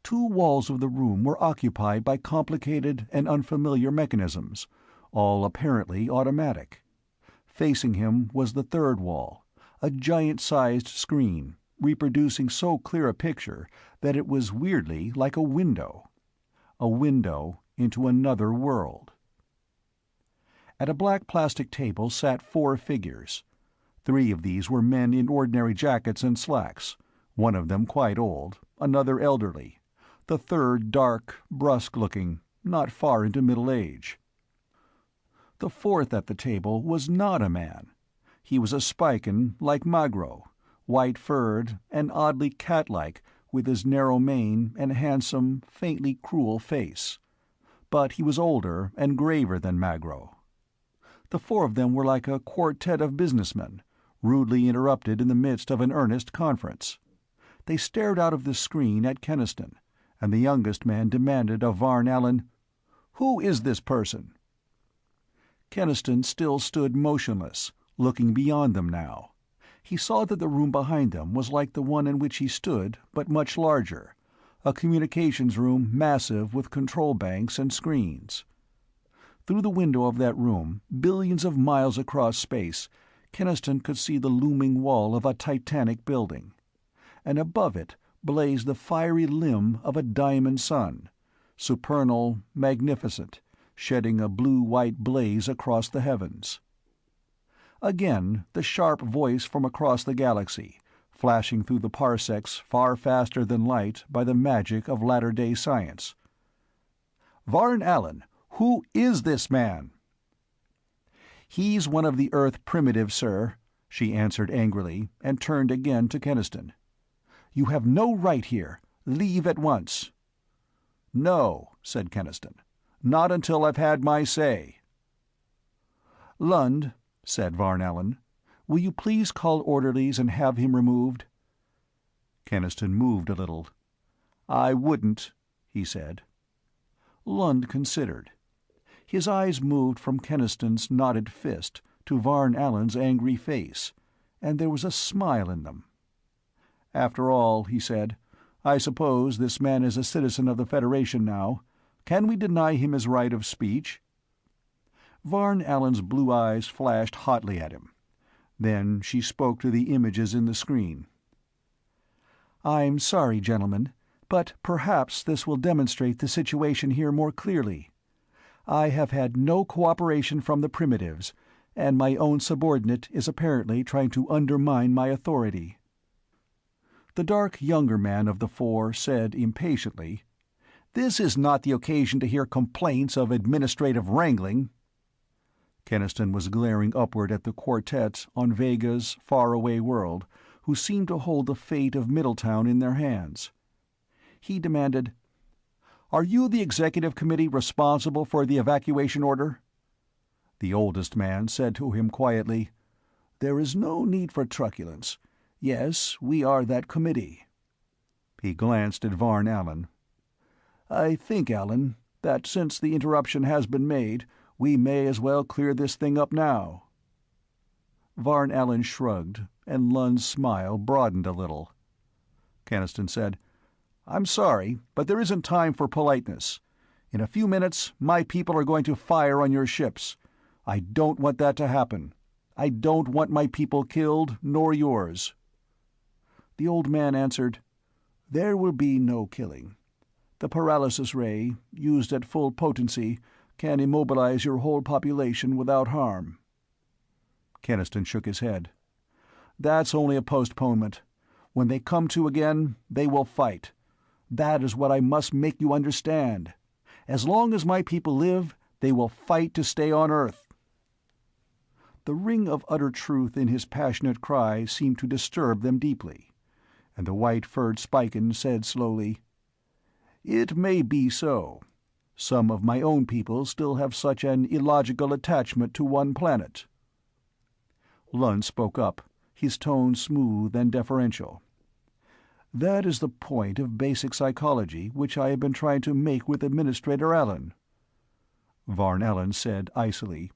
A: 2 walls of the room were occupied by complicated and unfamiliar mechanisms, all apparently automatic. Facing him was the 3rd wall, a giant-sized screen, reproducing so clear a picture that it was weirdly like a window into another world. At a black plastic table sat 4 figures. 3 of these were men in ordinary jackets and slacks, one of them quite old, another elderly, the 3rd dark, brusque-looking, not far into middle age. The 4th at the table was not a man. He was a Spican like Magro, white-furred and oddly cat-like, with his narrow mane and handsome, faintly cruel face. But he was older and graver than Magro. The 4 of them were like a quartet of businessmen, rudely interrupted in the midst of an earnest conference. They stared out of the screen at Keniston, and the youngest man demanded of Varn Allen, "Who is this person?" Keniston still stood motionless, looking beyond them now. He saw that the room behind them was like the one in which he stood, but much larger, a communications room massive with control banks and screens. Through the window of that room, billions of miles across space, Keniston could see the looming wall of a titanic building. And above it blazed the fiery limb of a diamond sun, supernal, magnificent, shedding a blue-white blaze across the heavens. Again the sharp voice from across the galaxy, flashing through the parsecs far faster than light by the magic of latter-day science. "Varn Allen, who is this man?" "He's one of the Earth primitives, sir," she answered angrily, and turned again to Keniston. "You have no right here. Leave at once." "No," said Keniston. "Not until I've had my say." "Lund," said Varn Allen, "will you please call orderlies and have him removed?" Keniston moved a little. "I wouldn't," he said. Lund considered. His eyes moved from Keniston's knotted fist to Varn Allen's angry face, and there was a smile in them. "After all," he said, "I suppose this man is a citizen of the Federation now. Can we deny him his right of speech?" Varn Allen's blue eyes flashed hotly at him. Then she spoke to the images in the screen. "I'm sorry, gentlemen, but perhaps this will demonstrate the situation here more clearly. I have had no cooperation from the primitives, and my own subordinate is apparently trying to undermine my authority." The dark younger man of the 4 said impatiently, "This is not the occasion to hear complaints of administrative wrangling." Keniston was glaring upward at the quartet on Vega's faraway world, who seemed to hold the fate of Middletown in their hands. He demanded, "Are you the executive committee responsible for the evacuation order?" The oldest man said to him quietly, "There is no need for truculence. Yes, we are that committee." He glanced at Varn Allen. "I think, Allen, that since the interruption has been made, we may as well clear this thing up now." Varn Allen shrugged, and Lund's smile broadened a little. Keniston said, "I'm sorry, but there isn't time for politeness. In a few minutes, my people are going to fire on your ships. I don't want that to happen. I don't want my people killed, nor yours." The old man answered, "There will be no killing. The paralysis ray, used at full potency, can immobilize your whole population without harm." Keniston shook his head. "That's only a postponement. When they come to again, they will fight. That is what I must make you understand. As long as my people live, they will fight to stay on Earth." The ring of utter truth in his passionate cry seemed to disturb them deeply, and the white-furred Spiken said slowly, "It may be so. Some of my own people still have such an illogical attachment to one planet." Lund spoke up, his tone smooth and deferential. "That is the point of basic psychology which I have been trying to make with Administrator Allen." Varn Allen said icily,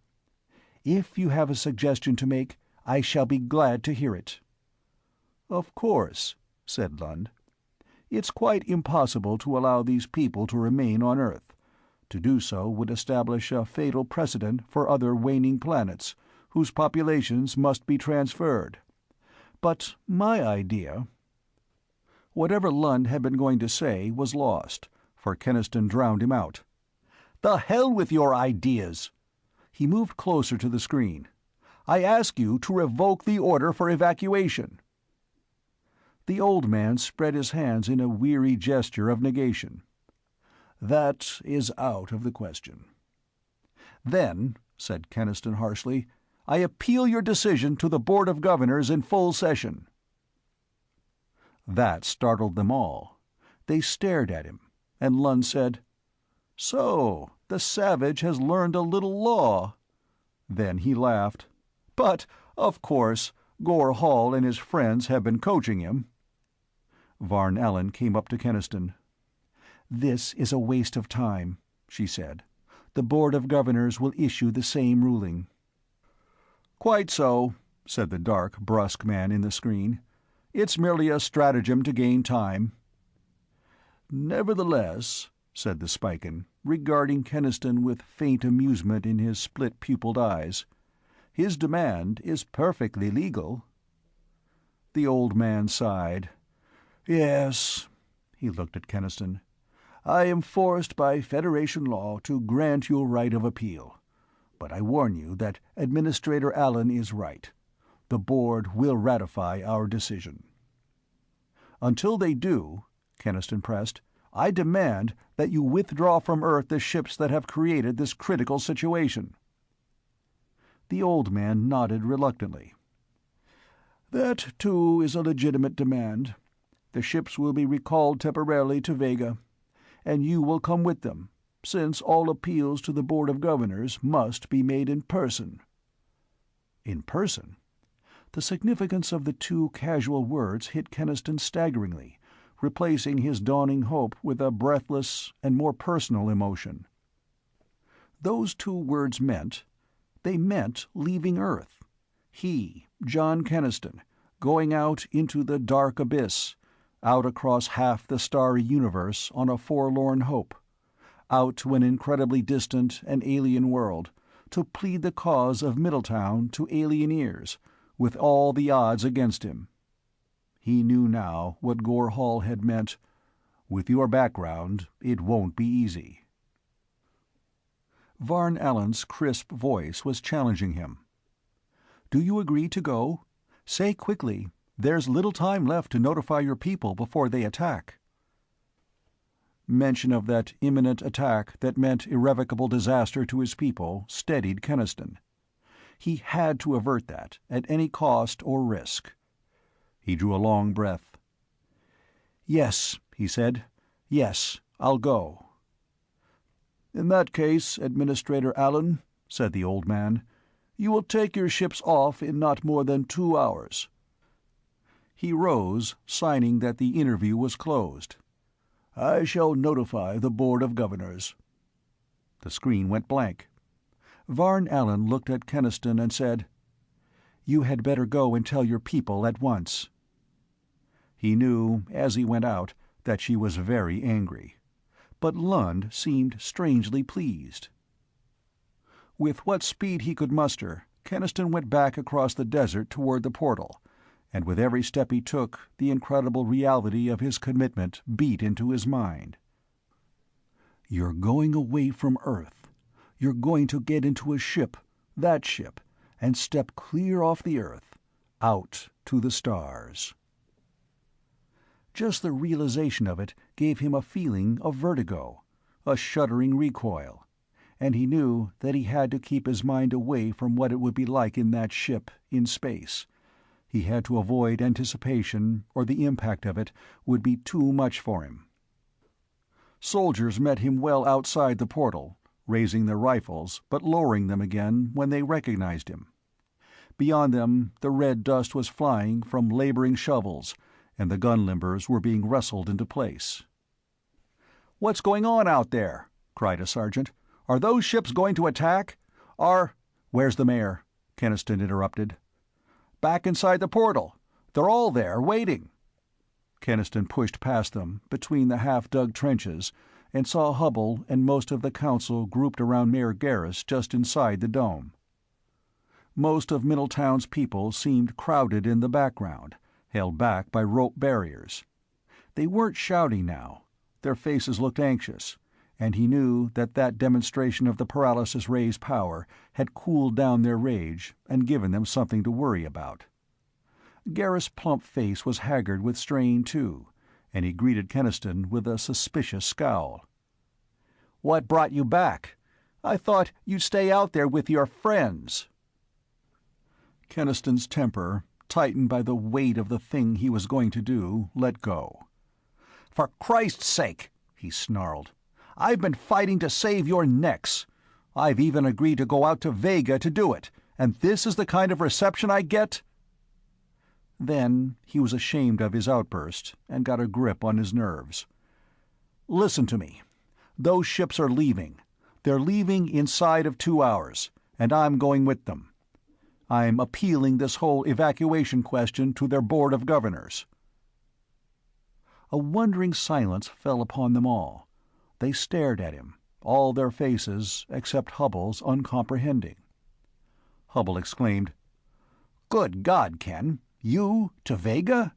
A: "If you have a suggestion to make, I shall be glad to hear it." "Of course," said Lund. "It's quite impossible to allow these people to remain on Earth. To do so would establish a fatal precedent for other waning planets, whose populations must be transferred. But my idea—" Whatever Lund had been going to say was lost, for Keniston drowned him out. "The hell with your ideas!" He moved closer to the screen. "I ask you to revoke the order for evacuation." The old man spread his hands in a weary gesture of negation. "That is out of the question." "Then," said Keniston harshly, "I appeal your decision to the Board of Governors in full session." That startled them all. They stared at him, and Lund said, "So, the savage has learned a little law." Then he laughed. "But, of course, Gore Hall and his friends have been coaching him." Varn Allen came up to Keniston. "This is a waste of time," she said. "The Board of Governors will issue the same ruling." "Quite so," said the dark, brusque man in the screen. "It's merely a stratagem to gain time." "Nevertheless," said the Spiken, regarding Keniston with faint amusement in his split-pupiled eyes, "his demand is perfectly legal." The old man sighed. "Yes." He looked at Keniston. "I am forced by Federation law to grant you a right of appeal. But I warn you that Administrator Allen is right. The Board will ratify our decision." "Until they do," Keniston pressed, "I demand that you withdraw from Earth the ships that have created this critical situation." The old man nodded reluctantly. "That, too, is a legitimate demand. The ships will be recalled temporarily to Vega, and you will come with them, since all appeals to the Board of Governors must be made in person." In person? The significance of the two casual words hit Keniston staggeringly, replacing his dawning hope with a breathless and more personal emotion. Those two words they meant leaving Earth. He, John Keniston, going out into the dark abyss, out across half the starry universe on a forlorn hope, out to an incredibly distant and alien world, to plead the cause of Middletown to alien ears, with all the odds against him. He knew now what Gore Hall had meant. "With your background, it won't be easy." Varn Allen's crisp voice was challenging him. "Do you agree to go? Say quickly. There's little time left to notify your people before they attack." Mention of that imminent attack that meant irrevocable disaster to his people steadied Keniston. He had to avert that, at any cost or risk. He drew a long breath. "Yes," he said. "Yes, I'll go." "In that case, Administrator Allen," said the old man, "you will take your ships off in not more than 2 hours." He rose, signing that the interview was closed. "I shall notify the Board of Governors." The screen went blank. Varn Allen looked at Keniston and said, "You had better go and tell your people at once." He knew, as he went out, that she was very angry. But Lund seemed strangely pleased. With what speed he could muster, Keniston went back across the desert toward the portal, and with every step he took, the incredible reality of his commitment beat into his mind. "You're going away from Earth. You're going to get into a ship, that ship, and step clear off the Earth, out to the stars." Just the realization of it gave him a feeling of vertigo, a shuddering recoil, and he knew that he had to keep his mind away from what it would be like in that ship, in space. He had to avoid anticipation, or the impact of it would be too much for him. Soldiers met him well outside the portal, raising their rifles but lowering them again when they recognized him. Beyond them the red dust was flying from laboring shovels, and the gun limbers were being wrestled into place. "What's going on out there?" cried a sergeant. "Are those ships going to attack? Where's the mayor?" Keniston interrupted. "Back inside the portal. They're all there, waiting." Keniston pushed past them, between the half-dug trenches, and saw Hubble and most of the council grouped around Mayor Garrus just inside the dome. Most of Middletown's people seemed crowded in the background, held back by rope barriers. They weren't shouting now. Their faces looked anxious, and he knew that that demonstration of the paralysis ray's power had cooled down their rage and given them something to worry about. Garrus' plump face was haggard with strain too, and he greeted Keniston with a suspicious scowl. "What brought you back? I thought you'd stay out there with your friends." Keniston's temper, tightened by the weight of the thing he was going to do, let go. "For Christ's sake," he snarled, "I've been fighting to save your necks. I've even agreed to go out to Vega to do it, and this is the kind of reception I get?" Then he was ashamed of his outburst and got a grip on his nerves. "Listen to me. Those ships are leaving. They're leaving inside of 2 hours, and I'm going with them. I'm appealing this whole evacuation question to their board of governors." A wondering silence fell upon them all. They stared at him, all their faces, except Hubble's, uncomprehending. Hubble exclaimed, "Good God, Ken! You to Vega?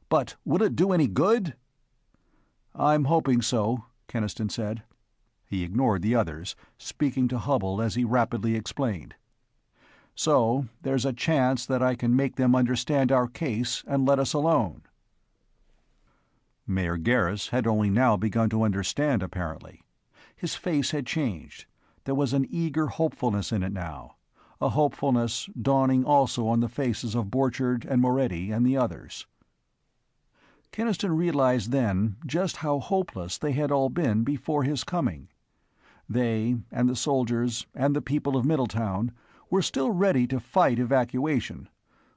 A: But will it do any good?" "I'm hoping so," Keniston said. He ignored the others, speaking to Hubble as he rapidly explained. "So there's a chance that I can make them understand our case and let us alone." Mayor Garrus had only now begun to understand, apparently. His face had changed. There was an eager hopefulness in it now, a hopefulness dawning also on the faces of Borchard and Moretti and the others. Keniston realized then just how hopeless they had all been before his coming. They, and the soldiers, and the people of Middletown, were still ready to fight evacuation,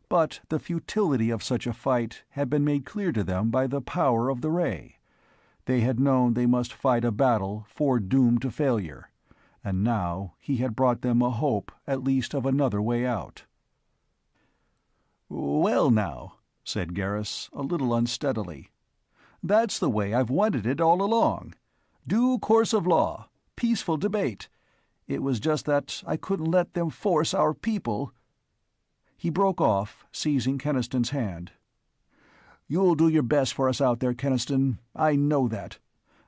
A: but the futility of such a fight had been made clear to them by the power of the ray. They had known they must fight a battle foredoomed to failure, and now he had brought them a hope at least of another way out. "Well now," said Garrus, a little unsteadily, "that's the way I've wanted it all along. Due course of law, peaceful debate. It was just that I couldn't let them force our people—" He broke off, seizing Keniston's hand. "You'll do your best for us out there, Keniston. I know that.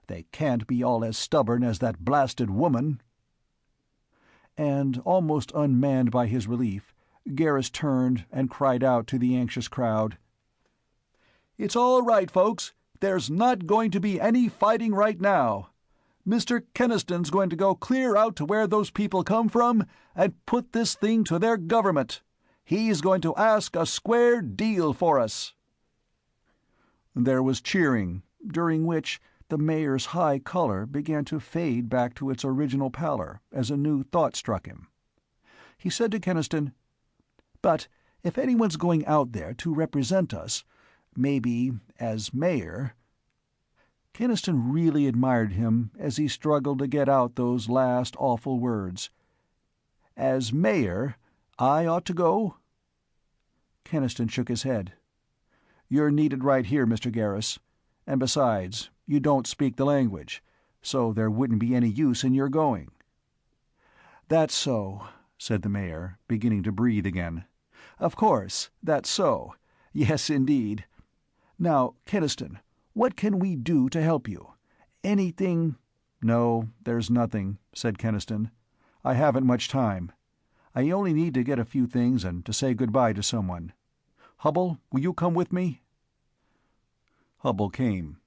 A: They can't be all as stubborn as that blasted woman." And, almost unmanned by his relief, Garrus turned and cried out to the anxious crowd, "It's all right, folks. There's not going to be any fighting right now. Mr. Keniston's going to go clear out to where those people come from and put this thing to their government. He's going to ask a square deal for us." There was cheering, during which the mayor's high color began to fade back to its original pallor as a new thought struck him. He said to Keniston, "But if anyone's going out there to represent us, maybe as mayor—" Keniston really admired him as he struggled to get out those last awful words. "As mayor, I ought to go?" Keniston shook his head. "You're needed right here, Mr. Garrus. And besides, you don't speak the language, so there wouldn't be any use in your going." "That's so," said the mayor, beginning to breathe again. "Of course, that's so. Yes, indeed. Now, Keniston, what can we do to help you? Anything—" "No, there's nothing," said Keniston. "I haven't much time. I only need to get a few things and to say goodbye to someone. Hubble, will you come with me?" Hubble came.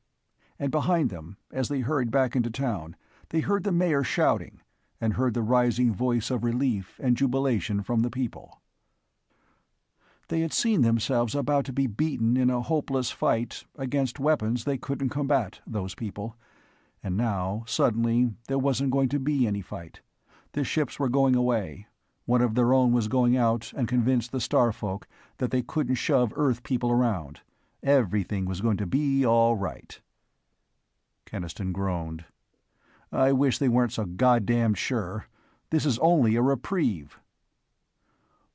A: And behind them, as they hurried back into town, they heard the mayor shouting, and heard the rising voice of relief and jubilation from the people. They had seen themselves about to be beaten in a hopeless fight against weapons they couldn't combat, those people, and now, suddenly, there wasn't going to be any fight. The ships were going away. One of their own was going out and convinced the Starfolk that they couldn't shove Earth people around. Everything was going to be all right. Keniston groaned. I wish they weren't so goddamned sure. This is only a reprieve.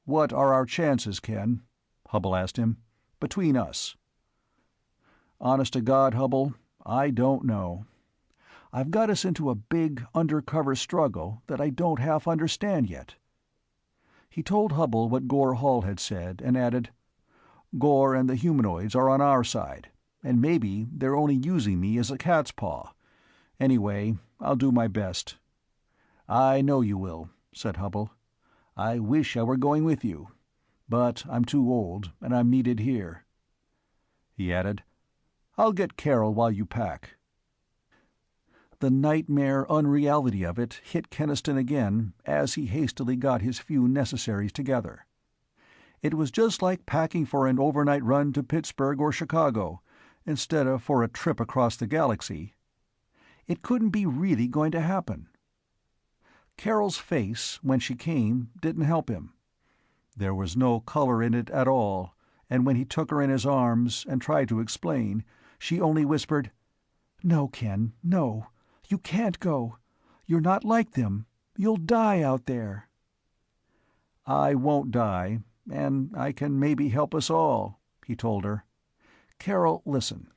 A: What are our chances, Ken? Hubble asked him. Between us. Honest to God, Hubble, I don't know. I've got us into a big, undercover struggle that I don't half understand yet. He told Hubble what Gore Hall had said, and added, Gore and the humanoids are on our side, and maybe they're only using me as a cat's paw. Anyway, I'll do my best. I know you will, said Hubble. I wish I were going with you, but I'm too old, and I'm needed here. He added, I'll get Carol while you pack. The nightmare unreality of it hit Keniston again as he hastily got his few necessaries together. It was just like packing for an overnight run to Pittsburgh or Chicago, instead of for a trip across the galaxy. It couldn't be really going to happen. Carol's face, when she came, didn't help him. There was no color in it at all, and when he took her in his arms and tried to explain, she only whispered, No, Ken, no. You can't go. You're not like them. You'll die out there. I won't die, and I can maybe help us all, he told her. Carol, listen.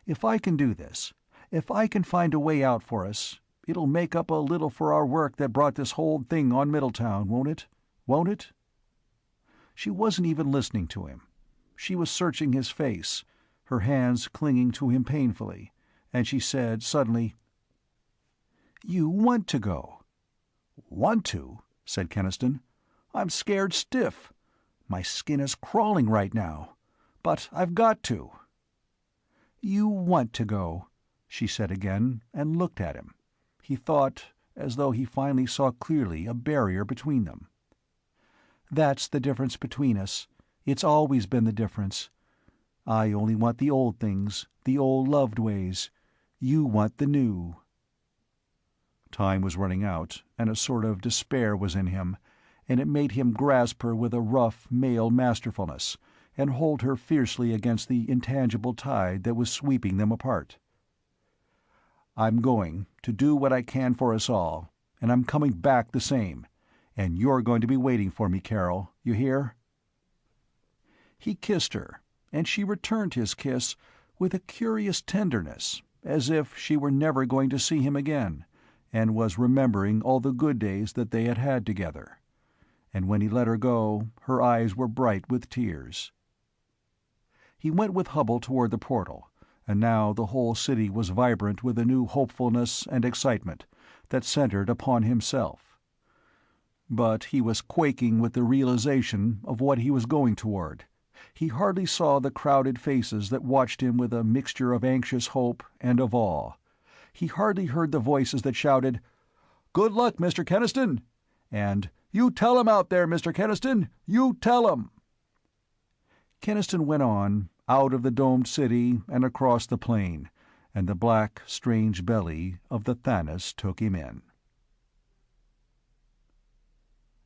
A: If I can do this, if I can find a way out for us, it'll make up a little for our work that brought this whole thing on Middletown, won't it? Won't it? She wasn't even listening to him. She was searching his face, her hands clinging to him painfully, and she said suddenly, You want to go. Want to? Said Keniston. I'm scared stiff. My skin is crawling right now. But I've got to. You want to go, she said again, and looked at him. He thought, as though he finally saw clearly a barrier between them. That's the difference between us. It's always been the difference. I only want the old things, the old loved ways. You want the new. Time was running out, and a sort of despair was in him, and it made him grasp her with a rough male masterfulness, and hold her fiercely against the intangible tide that was sweeping them apart. I'm going to do what I can for us all, and I'm coming back the same, and you're going to be waiting for me, Carol, you hear? He kissed her, and she returned his kiss with a curious tenderness, as if she were never going to see him again, and was remembering all the good days that they had had together. And when he let her go, her eyes were bright with tears. He went with Hubble toward the portal, and now the whole city was vibrant with a new hopefulness and excitement that centered upon himself. But he was quaking with the realization of what he was going toward. He hardly saw the crowded faces that watched him with a mixture of anxious hope and of awe. He hardly heard the voices that shouted, "Good luck, Mr. Keniston!" and "You tell 'em out there, Mr. Keniston! You tell 'em!" Keniston went on, out of the domed city and across the plain, and the black, strange belly of the Thanos took him in.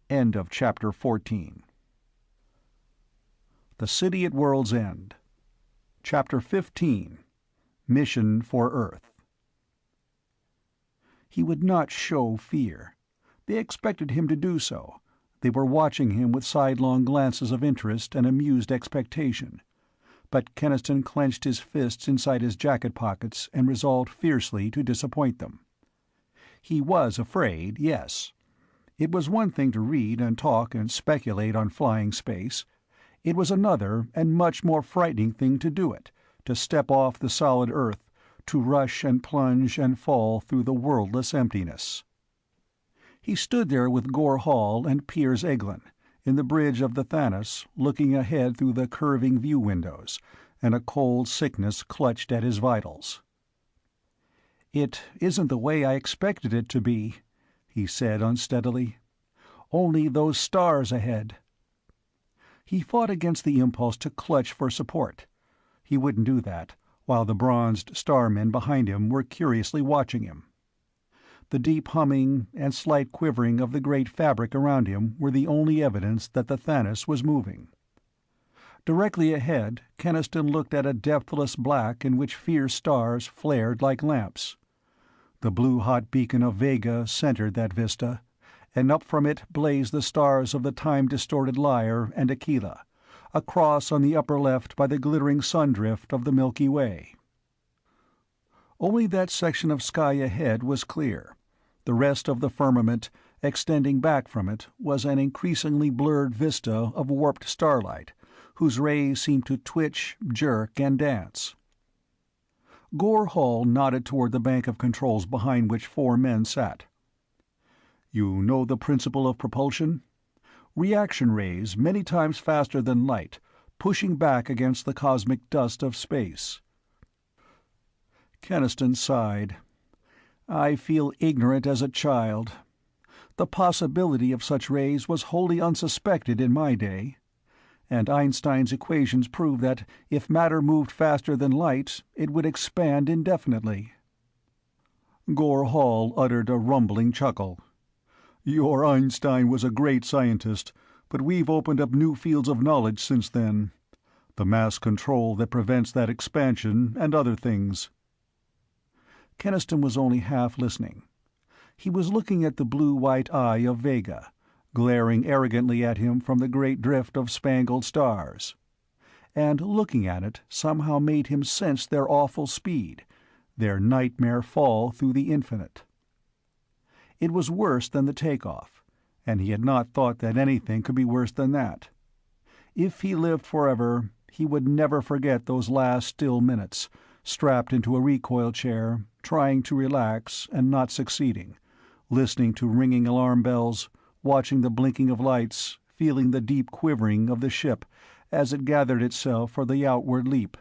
A: End of Chapter 14. The City at World's End. Chapter 15. Mission for Earth. He would not show fear. They expected him to do so. They were watching him with sidelong glances of interest and amused expectation. But Keniston clenched his fists inside his jacket pockets and resolved fiercely to disappoint them. He was afraid, yes. It was one thing to read and talk and speculate on flying space. It was another and much more frightening thing to do it, to step off the solid earth, to rush and plunge and fall through the worldless emptiness. He stood there with Gore Hall and Piers Eglin, in the bridge of the Thanos, looking ahead through the curving view windows, and a cold sickness clutched at his vitals. "It isn't the way I expected it to be," he said unsteadily. "Only those stars ahead." He fought against the impulse to clutch for support. He wouldn't do that, while the bronzed starmen behind him were curiously watching him. The deep humming and slight quivering of the great fabric around him were the only evidence that the Thaness was moving. Directly ahead, Keniston looked at a depthless black in which fierce stars flared like lamps. The blue-hot beacon of Vega centered that vista, and up from it blazed the stars of the time-distorted Lyre and Aquila, a cross on the upper left by the glittering sun-drift of the Milky Way. Only that section of sky ahead was clear. The rest of the firmament, extending back from it, was an increasingly blurred vista of warped starlight, whose rays seemed to twitch, jerk, and dance. Gore Hall nodded toward the bank of controls behind which 4 men sat. "You know the principle of propulsion? Reaction rays many times faster than light, pushing back against the cosmic dust of space." Keniston sighed. "I feel ignorant as a child. The possibility of such rays was wholly unsuspected in my day. And Einstein's equations prove that if matter moved faster than light, it would expand indefinitely." Gore Hall uttered a rumbling chuckle. "Your Einstein was a great scientist, but we've opened up new fields of knowledge since then. The mass control that prevents that expansion, and other things." Keniston was only half listening. He was looking at the blue-white eye of Vega, glaring arrogantly at him from the great drift of spangled stars. And looking at it somehow made him sense their awful speed, their nightmare fall through the infinite. It was worse than the takeoff, and he had not thought that anything could be worse than that. If he lived forever, he would never forget those last still minutes, strapped into a recoil chair, trying to relax and not succeeding, listening to ringing alarm bells, watching the blinking of lights, feeling the deep quivering of the ship as it gathered itself for the outward leap,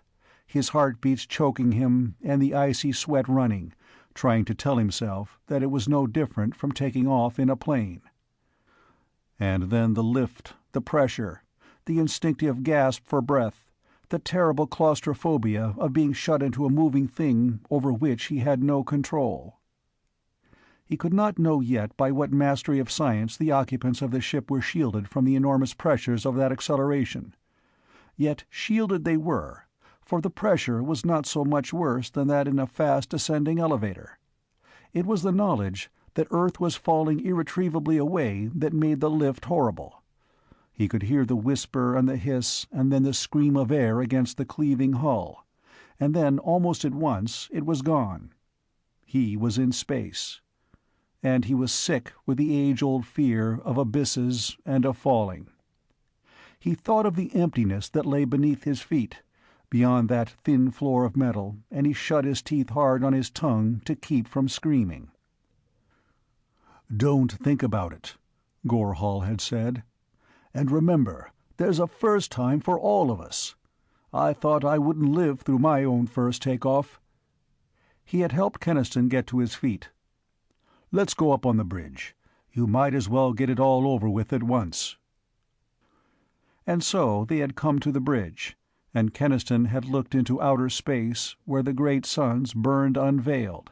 A: his heartbeats choking him and the icy sweat running, trying to tell himself that it was no different from taking off in a plane. And then the lift, the pressure, the instinctive gasp for breath, the terrible claustrophobia of being shut into a moving thing over which he had no control. He could not know yet by what mastery of science the occupants of the ship were shielded from the enormous pressures of that acceleration. Yet shielded they were, for the pressure was not so much worse than that in a fast-ascending elevator. It was the knowledge that Earth was falling irretrievably away that made the lift horrible. He could hear the whisper and the hiss and then the scream of air against the cleaving hull, and then almost at once it was gone. He was in space. And he was sick with the age-old fear of abysses and of falling. He thought of the emptiness that lay beneath his feet, beyond that thin floor of metal, and he shut his teeth hard on his tongue to keep from screaming. "Don't think about it," Gore Hall had said. "And remember, there's a first time for all of us. I thought I wouldn't live through my own first takeoff." He had helped Keniston get to his feet. "Let's go up on the bridge. You might as well get it all over with at once." And so they had come to the bridge, and Keniston had looked into outer space where the great suns burned unveiled,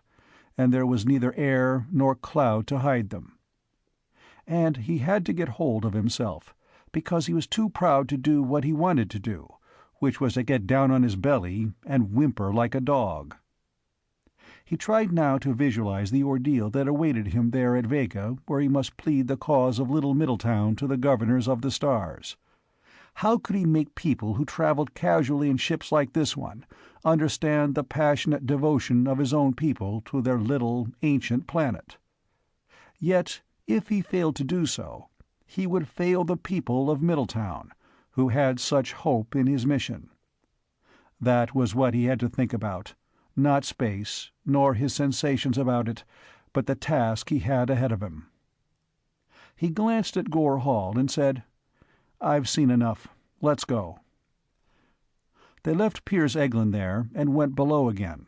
A: and there was neither air nor cloud to hide them. And he had to get hold of himself, because he was too proud to do what he wanted to do, which was to get down on his belly and whimper like a dog. He tried now to visualize the ordeal that awaited him there at Vega, where he must plead the cause of Little Middletown to the governors of the stars. How could he make people who traveled casually in ships like this one understand the passionate devotion of his own people to their little, ancient planet? Yet, if he failed to do so, he would fail the people of Middletown, who had such hope in his mission. That was what he had to think about. Not space, nor his sensations about it, but the task he had ahead of him. He glanced at Gore Hall and said, "I've seen enough. Let's go." They left Piers Eglin there and went below again,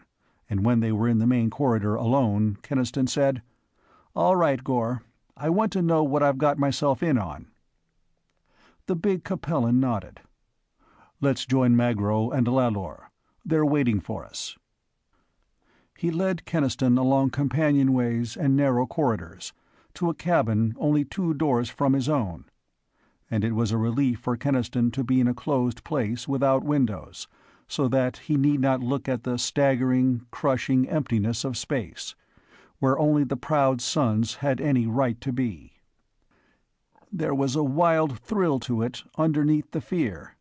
A: and when they were in the main corridor alone, Keniston said, "All right, Gore. I want to know what I've got myself in on." The big Capellan nodded. "Let's join Magro and Lalor. They're waiting for us." He led Keniston along companionways and narrow corridors, to a cabin only 2 doors from his own. And it was a relief for Keniston to be in a closed place without windows, so that he need not look at the staggering, crushing emptiness of space, where only the proud suns had any right to be. There was a wild thrill to it underneath the fear,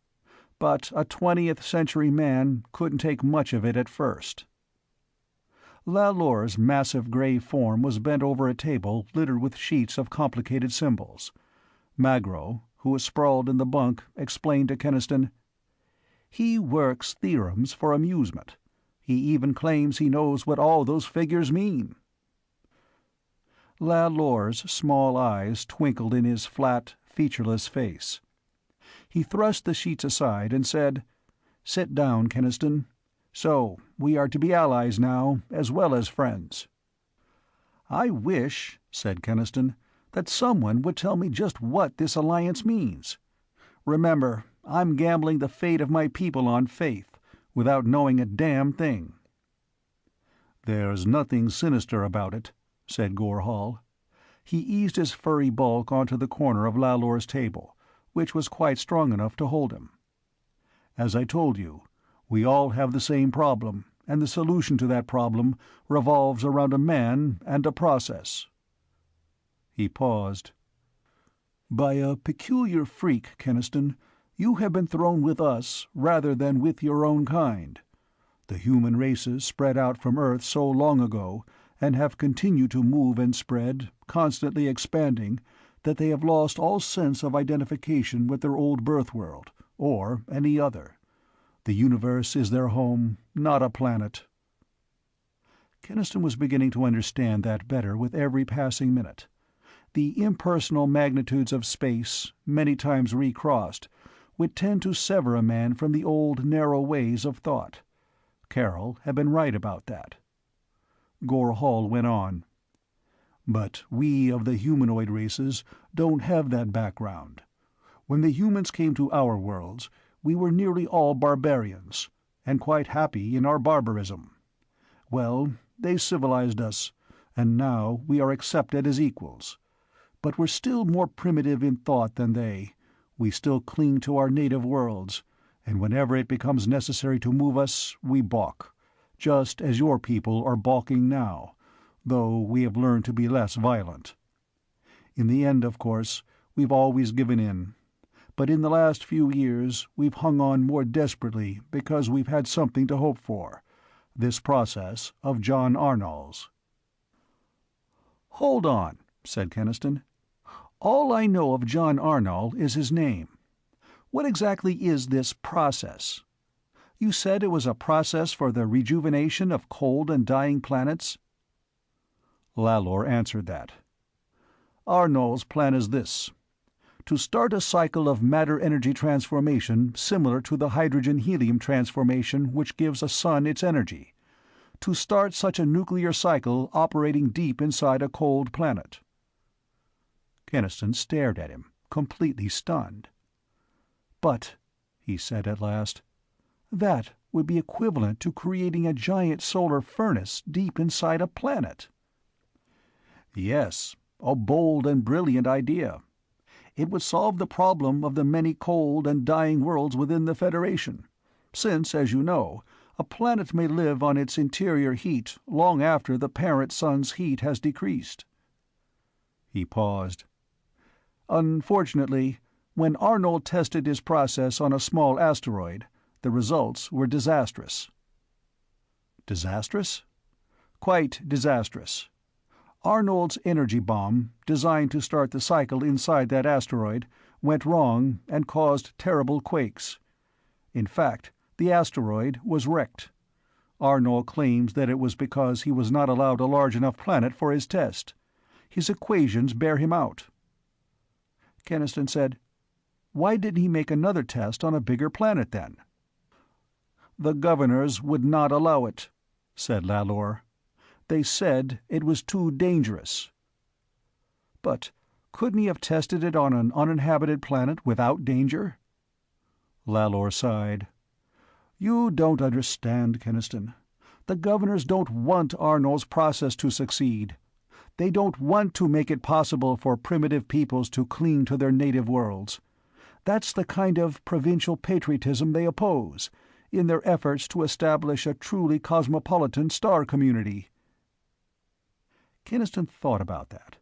A: but a 20th century man couldn't take much of it at first. Lalor's massive gray form was bent over a table littered with sheets of complicated symbols. Magro, who was sprawled in the bunk, explained to Keniston, "He works theorems for amusement. He even claims he knows what all those figures mean." Lalor's small eyes twinkled in his flat, featureless face. He thrust the sheets aside and said, "Sit down, Keniston. So, we are to be allies now, as well as friends." "I wish," said Keniston, "that someone would tell me just what this alliance means. Remember, I'm gambling the fate of my people on faith, without knowing a damn thing." "There's nothing sinister about it," said Gore Hall. He eased his furry bulk onto the corner of Lalor's table, which was quite strong enough to hold him. "As I told you, we all have the same problem, and the solution to that problem revolves around a man and a process." He paused. "By a peculiar freak, Keniston, you have been thrown with us rather than with your own kind. The human races spread out from Earth so long ago, and have continued to move and spread, constantly expanding, that they have lost all sense of identification with their old birth world, or any other. The universe is their home, not a planet." Keniston was beginning to understand that better with every passing minute. The impersonal magnitudes of space, many times recrossed, would tend to sever a man from the old narrow ways of thought. Carroll had been right about that. Gore Hall went on. "But we of the humanoid races don't have that background. When the humans came to our worlds, we were nearly all barbarians, and quite happy in our barbarism. Well, they civilized us, and now we are accepted as equals. But we're still more primitive in thought than they. We still cling to our native worlds, and whenever it becomes necessary to move us, we balk, just as your people are balking now, though we have learned to be less violent. In the end, of course, we've always given in. But in the last few years, we've hung on more desperately because we've had something to hope for. This process of John Arnall's." "Hold on," said Keniston. "All I know of John Arnall is his name. What exactly is this process? You said it was a process for the rejuvenation of cold and dying planets?" Lalor answered that. "Arnall's plan is this: to start a cycle of matter-energy transformation similar to the hydrogen-helium transformation which gives a sun its energy. To start such a nuclear cycle operating deep inside a cold planet." Keniston stared at him, completely stunned. "But," he said at last, "that would be equivalent to creating a giant solar furnace deep inside a planet." "Yes, a bold and brilliant idea. It would solve the problem of the many cold and dying worlds within the Federation, since, as you know, a planet may live on its interior heat long after the parent sun's heat has decreased." He paused. "Unfortunately, when Arnold tested his process on a small asteroid, the results were disastrous." "Disastrous?" "Quite disastrous. Arnold's energy bomb, designed to start the cycle inside that asteroid, went wrong and caused terrible quakes. In fact, the asteroid was wrecked. Arnold claims that it was because he was not allowed a large enough planet for his test. His equations bear him out." Keniston said, "Why didn't he make another test on a bigger planet, then?" "The governors would not allow it," said Lalor. "They said it was too dangerous." "But couldn't he have tested it on an uninhabited planet without danger?" Lalor sighed. "You don't understand, Keniston. The governors don't want Arnold's process to succeed. They don't want to make it possible for primitive peoples to cling to their native worlds. That's the kind of provincial patriotism they oppose, in their efforts to establish a truly cosmopolitan star community." Keniston thought about that.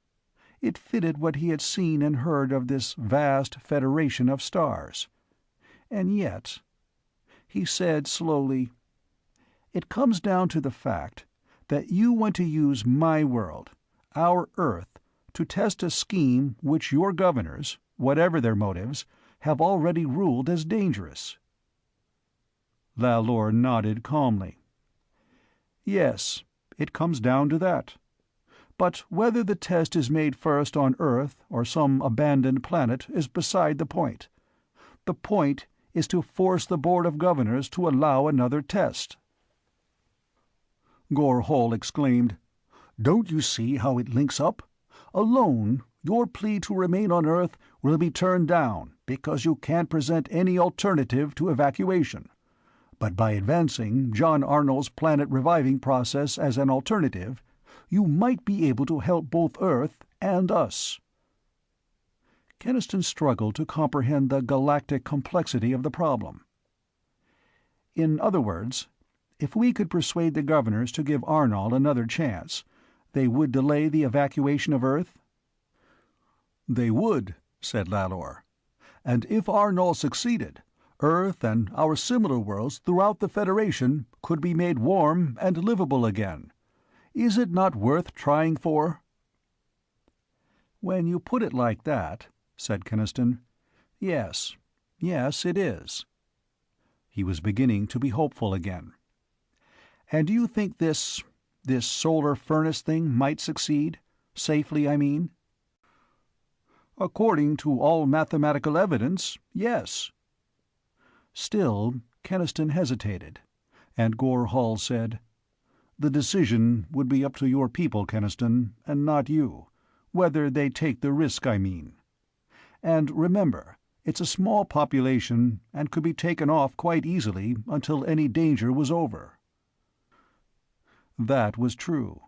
A: It fitted what he had seen and heard of this vast federation of stars. And yet, he said slowly, "It comes down to the fact that you want to use my world, our Earth, to test a scheme which your governors, whatever their motives, have already ruled as dangerous." Lalor nodded calmly. "Yes, it comes down to that. But whether the test is made first on Earth or some abandoned planet is beside the point. The point is to force the Board of Governors to allow another test." Gor-Hol exclaimed, "Don't you see how it links up? Alone, your plea to remain on Earth will be turned down because you can't present any alternative to evacuation. But by advancing John Arnold's planet reviving process as an alternative, you might be able to help both Earth and us." Keniston struggled to comprehend the galactic complexity of the problem. "In other words, if we could persuade the governors to give Arnold another chance, they would delay the evacuation of Earth?" "They would," said Lalor. "And if Arnold succeeded, Earth and our similar worlds throughout the Federation could be made warm and livable again. Is it not worth trying for?" "When you put it like that," said Keniston, "yes, it is." He was beginning to be hopeful again. "And do you think this solar furnace thing might succeed? Safely, I mean?" "According to all mathematical evidence, yes." Still, Keniston hesitated, and Gor-Hol said, "The decision would be up to your people, Keniston, and not you. Whether they take the risk, I mean. And remember, it's a small population and could be taken off quite easily until any danger was over." That was true.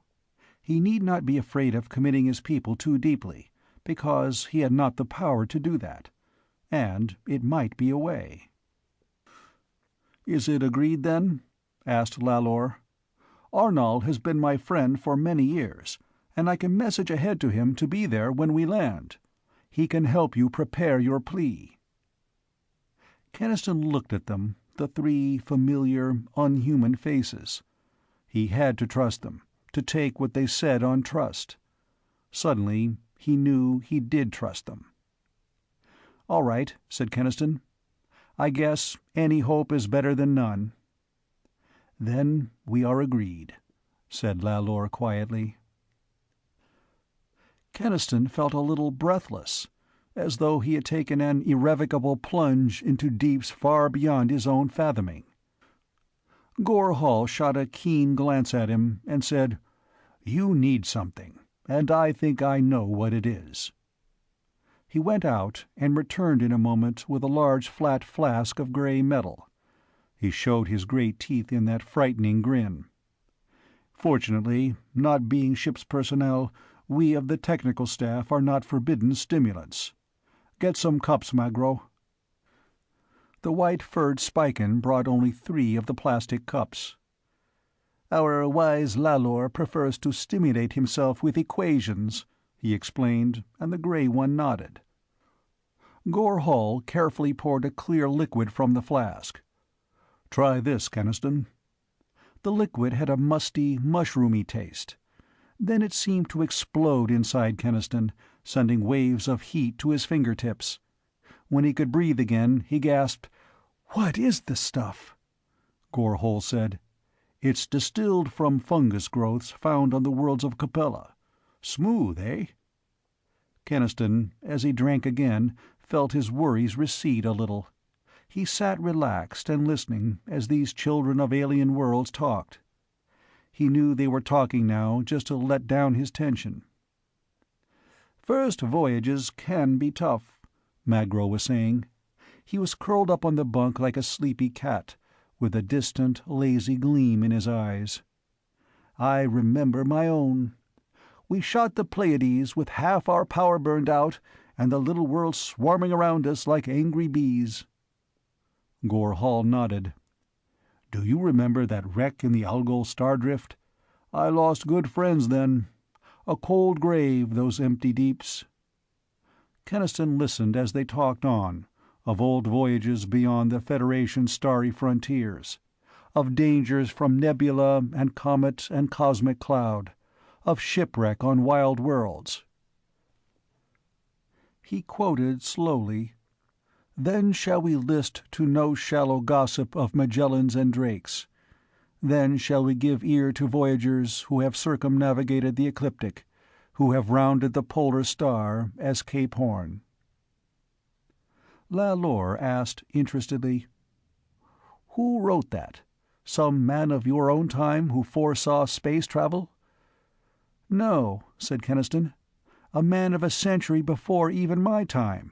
A: He need not be afraid of committing his people too deeply, because he had not the power to do that. And it might be a way. "Is it agreed, then?" asked Lalor. "Arnold has been my friend for many years, and I can message ahead to him to be there when we land. He can help you prepare your plea." Keniston looked at them, the three familiar, unhuman faces. He had to trust them, to take what they said on trust. Suddenly, he knew he did trust them. "All right," said Keniston. "I guess any hope is better than none." "Then we are agreed," said Lalor quietly. Keniston felt a little breathless, as though he had taken an irrevocable plunge into deeps far beyond his own fathoming. Gor-Hol shot a keen glance at him and said, "You need something, and I think I know what it is." He went out and returned in a moment with a large flat flask of gray metal. He showed his great teeth in that frightening grin. "Fortunately, not being ship's personnel, we of the technical staff are not forbidden stimulants. Get some cups, Magro." The white-furred Spican brought only 3 of the plastic cups. "Our wise Lalor prefers to stimulate himself with equations," he explained, and the gray one nodded. Gor-Hol carefully poured a clear liquid from the flask. "Try this, Keniston." The liquid had a musty, mushroomy taste. Then it seemed to explode inside Keniston, sending waves of heat to his fingertips. When he could breathe again, he gasped, "What is this stuff?" Gor-Hol said, "It's distilled from fungus growths found on the worlds of Capella. Smooth, eh?" Keniston, as he drank again, felt his worries recede a little. He sat relaxed and listening as these children of alien worlds talked. He knew they were talking now just to let down his tension. "First voyages can be tough," Magro was saying. He was curled up on the bunk like a sleepy cat, with a distant, lazy gleam in his eyes. "I remember my own. We shot the Pleiades with half our power burned out, and the little world swarming around us like angry bees." Gor Hall nodded. "Do you remember that wreck in the Algol Stardrift? I lost good friends then. A cold grave, those empty deeps." Keniston listened as they talked on, of old voyages beyond the Federation's starry frontiers, of dangers from nebula and comet and cosmic cloud, of shipwreck on wild worlds. He quoted slowly, "Then shall we list to no shallow gossip of Magellans and Drakes. Then shall we give ear to voyagers who have circumnavigated the ecliptic, who have rounded the polar star as Cape Horn." Lalor asked interestedly, "Who wrote that? Some man of your own time who foresaw space travel?" "No," said Keniston. "A man of a century before even my time.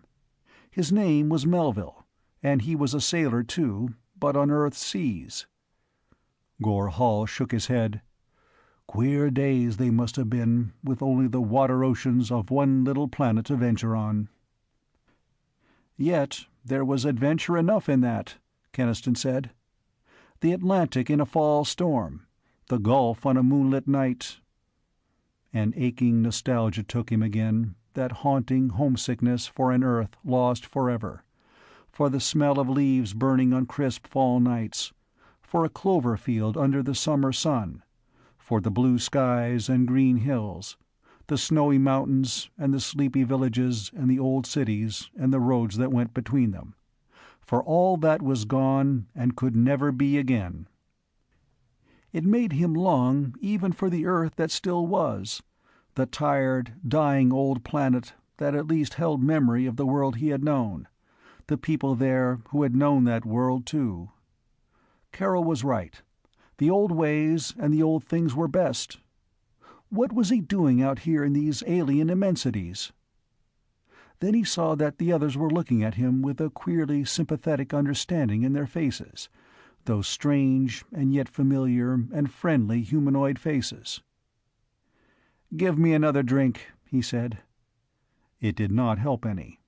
A: His name was Melville, and he was a sailor too, but on Earth's seas." Gor Hall shook his head. "Queer days they must have been, with only the water oceans of one little planet to venture on." "Yet there was adventure enough in that," Keniston said. "The Atlantic in a fall storm, the Gulf on a moonlit night—" An aching nostalgia took him again, that haunting homesickness for an Earth lost forever, for the smell of leaves burning on crisp fall nights, for a clover field under the summer sun, for the blue skies and green hills, the snowy mountains and the sleepy villages and the old cities and the roads that went between them, for all that was gone and could never be again. It made him long even for the Earth that still was, the tired, dying old planet that at least held memory of the world he had known, the people there who had known that world too. Carol was right. The old ways and the old things were best. What was he doing out here in these alien immensities? Then he saw that the others were looking at him with a queerly sympathetic understanding in their faces, those strange and yet familiar and friendly humanoid faces. "Give me another drink," he said. It did not help any.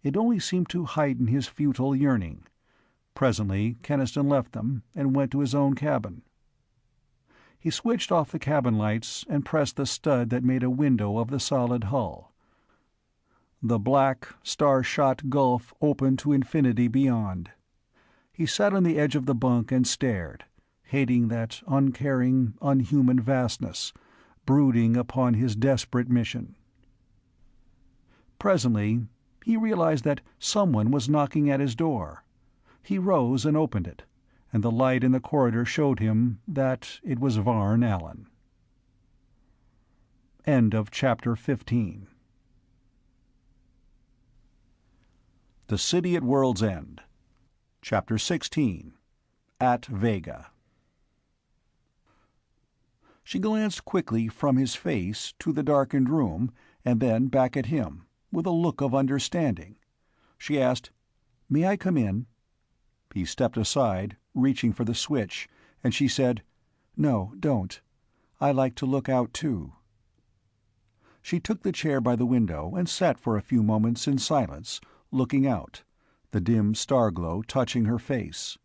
A: It only seemed to heighten his futile yearning. Presently Keniston left them and went to his own cabin. He switched off the cabin lights and pressed the stud that made a window of the solid hull. The black, star-shot gulf opened to infinity beyond. He sat on the edge of the bunk and stared, hating that uncaring, unhuman vastness, brooding upon his desperate mission. Presently he realized that someone was knocking at his door. He rose and opened it, and the light in the corridor showed him that it was Varn Allen. End of Chapter 15. The City at World's End. Chapter 16. At Vega. She glanced quickly from his face to the darkened room, and then back at him, with a look of understanding. She asked, "May I come in?" He stepped aside, reaching for the switch, and she said, "No, don't. I like to look out too." She took the chair by the window and sat for a few moments in silence, looking out, the dim star-glow touching her face.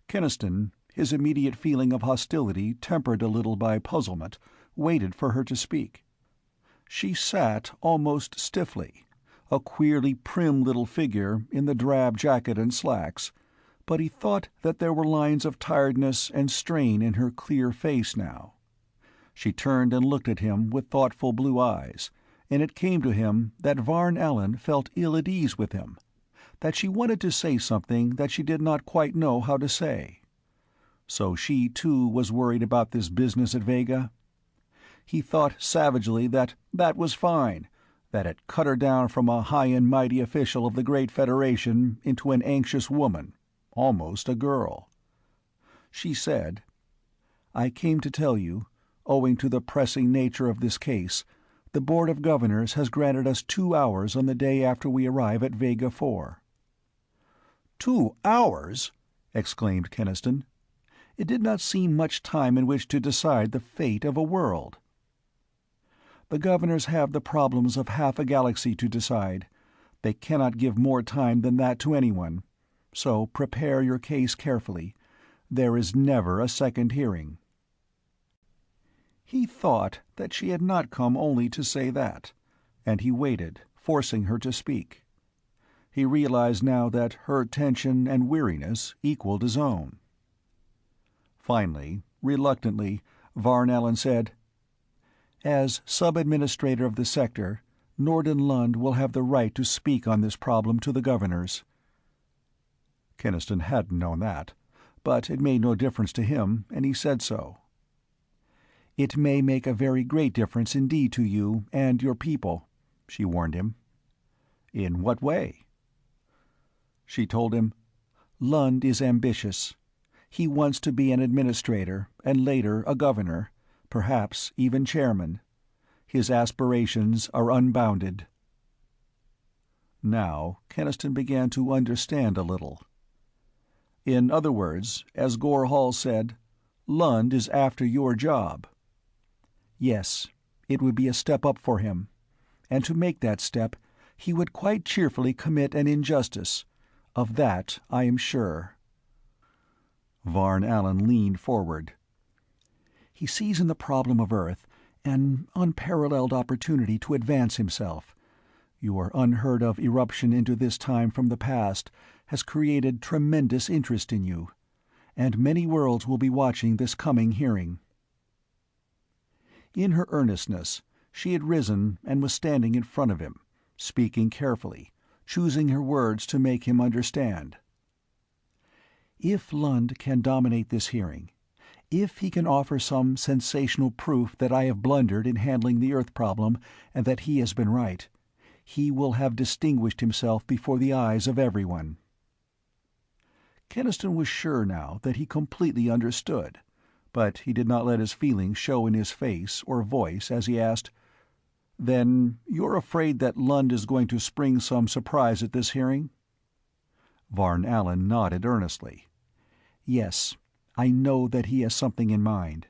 A: Keniston, his immediate feeling of hostility tempered a little by puzzlement, waited for her to speak. She sat almost stiffly, a queerly prim little figure in the drab jacket and slacks, but he thought that there were lines of tiredness and strain in her clear face now. She turned and looked at him with thoughtful blue eyes, and it came to him that Varn Allen felt ill at ease with him, that she wanted to say something that she did not quite know how to say. So she, too, was worried about this business at Vega? He thought savagely that was fine, that it cut her down from a high and mighty official of the Great Federation into an anxious woman, almost a girl. She said, "I came to tell you, owing to the pressing nature of this case, the Board of Governors has granted us 2 hours on the day after we arrive at Vega 4. "2 hours!" exclaimed Keniston. It did not seem much time in which to decide the fate of a world. "The Governors have the problems of half a galaxy to decide. They cannot give more time than that to anyone. So prepare your case carefully. There is never a second hearing." He thought that she had not come only to say that, and he waited, forcing her to speak. He realized now that her tension and weariness equaled his own. Finally, reluctantly, Varn Allen said, "As sub-administrator of the sector, Norden Lund will have the right to speak on this problem to the Governors." Keniston hadn't known that, but it made no difference to him, and he said so. "It may make a very great difference indeed to you and your people," she warned him. "In what way?" She told him, "Lund is ambitious. He wants to be an administrator, and later a governor, perhaps even chairman. His aspirations are unbounded." Now Keniston began to understand a little. "In other words, as Gore Hall said, Lund is after your job." "Yes, it would be a step up for him. And to make that step, he would quite cheerfully commit an injustice. Of that I am sure." Varn Allen leaned forward. "He sees in the problem of Earth an unparalleled opportunity to advance himself. Your unheard-of eruption into this time from the past has created tremendous interest in you, and many worlds will be watching this coming hearing." In her earnestness, she had risen and was standing in front of him, speaking carefully, choosing her words to make him understand. "If Lund can dominate this hearing, if he can offer some sensational proof that I have blundered in handling the Earth problem and that he has been right, he will have distinguished himself before the eyes of everyone." Keniston was sure now that he completely understood, but he did not let his feelings show in his face or voice as he asked, "Then you're afraid that Lund is going to spring some surprise at this hearing?" Varn Allen nodded earnestly. "Yes, I know that he has something in mind.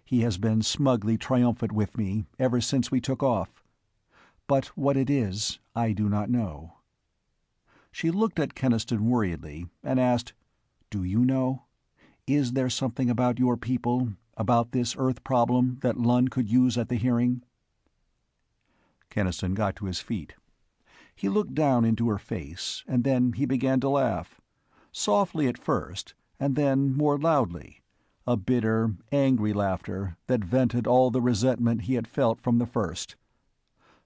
A: He has been smugly triumphant with me ever since we took off. But what it is, I do not know." She looked at Keniston worriedly and asked, "Do you know? Is there something about your people, about this Earth problem, that Lund could use at the hearing?" Keniston got to his feet. He looked down into her face, and then he began to laugh, softly at first, and then more loudly, a bitter, angry laughter that vented all the resentment he had felt from the first.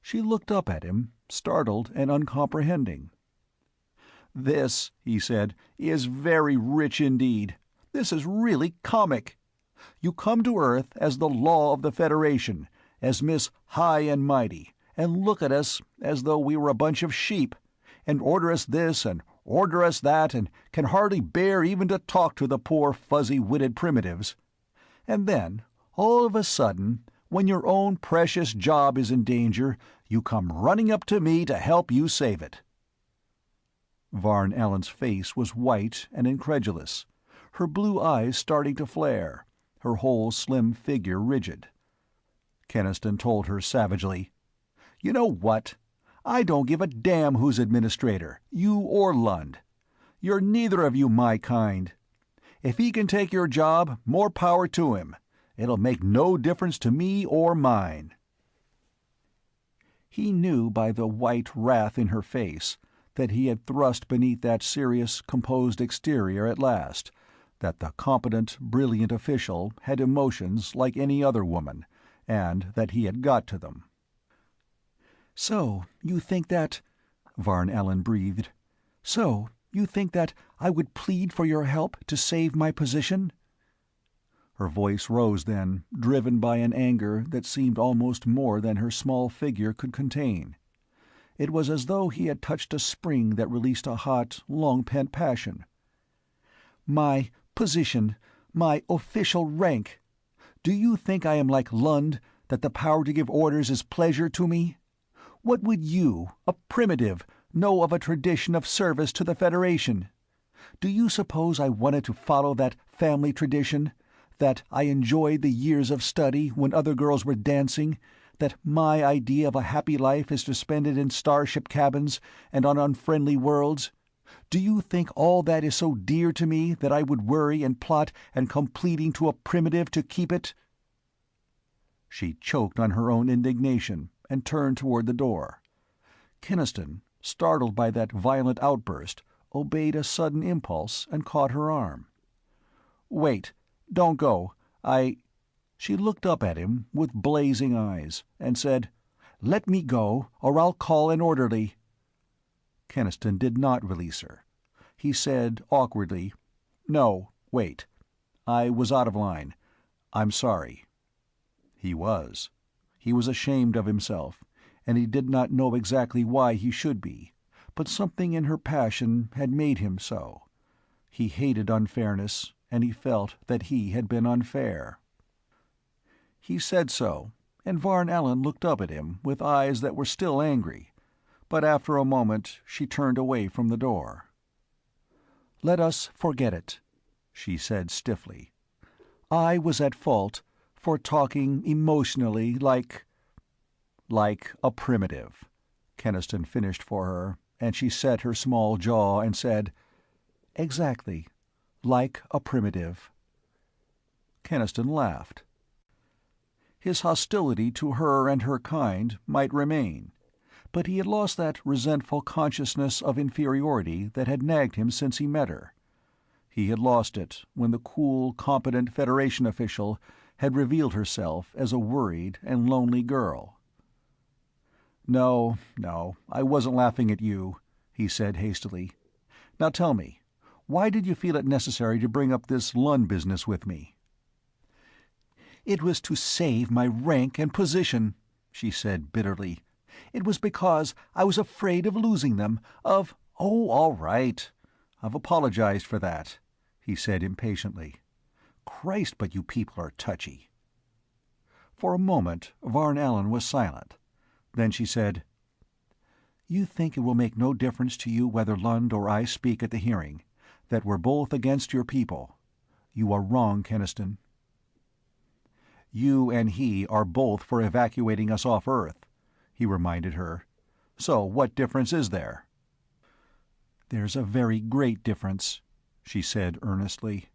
A: She looked up at him, startled and uncomprehending. "This," he said, "is very rich indeed. This is really comic. You come to Earth as the law of the Federation, as Miss High and Mighty, and look at us as though we were a bunch of sheep, and order us this and order us that, and can hardly bear even to talk to the poor fuzzy-witted primitives. And then, all of a sudden, when your own precious job is in danger, you come running up to me to help you save it." Varn Allen's face was white and incredulous, her blue eyes starting to flare, her whole slim figure rigid. Keniston told her savagely, "You know what? I don't give a damn who's administrator, you or Lund. You're neither of you my kind. If he can take your job, more power to him. It'll make no difference to me or mine." He knew by the white wrath in her face that he had thrust beneath that serious, composed exterior at last, that the competent, brilliant official had emotions like any other woman, and that he had got to them. "So, you think that—" Varn Allen breathed. "So, you think that I would plead for your help to save my position?" Her voice rose then, driven by an anger that seemed almost more than her small figure could contain. It was as though he had touched a spring that released a hot, long-pent passion. "My position, my official rank. Do you think I am like Lund, that the power to give orders is pleasure to me? What would you, a primitive, know of a tradition of service to the Federation? Do you suppose I wanted to follow that family tradition? That I enjoyed the years of study when other girls were dancing? That my idea of a happy life is to spend it in starship cabins and on unfriendly worlds? Do you think all that is so dear to me that I would worry and plot and come pleading to a primitive to keep it?" She choked on her own indignation and turned toward the door. Keniston, startled by that violent outburst, obeyed a sudden impulse and caught her arm. "Wait. Don't go. She looked up at him with blazing eyes, and said, "Let me go, or I'll call an orderly." Keniston did not release her. He said, awkwardly, "No, wait. I was out of line. I'm sorry." He was. He was ashamed of himself, and he did not know exactly why he should be, but something in her passion had made him so. He hated unfairness, and he felt that he had been unfair. He said so, and Varn Allen looked up at him with eyes that were still angry, but after a moment she turned away from the door. "Let us forget it," she said stiffly. "I was at fault for talking emotionally like—" "Like a primitive," Keniston finished for her, and she set her small jaw and said, "Exactly, like a primitive." Keniston laughed. His hostility to her and her kind might remain, but he had lost that resentful consciousness of inferiority that had nagged him since he met her. He had lost it when the cool, competent Federation official had revealed herself as a worried and lonely girl. "No, I wasn't laughing at you," he said hastily. "Now tell me, why did you feel it necessary to bring up this Lund business with me?" "It was to save my rank and position," she said bitterly. "It was because I was afraid of losing them, of—" "Oh, all right. I've apologized for that," he said impatiently. "Christ, but you people are touchy." For a moment Varn Allen was silent. Then she said, "You think it will make no difference to you whether Lund or I speak at the hearing, that we're both against your people. You are wrong, Keniston." "You and he are both for evacuating us off Earth," he reminded her. "So what difference is there?" "There's a very great difference," she said earnestly.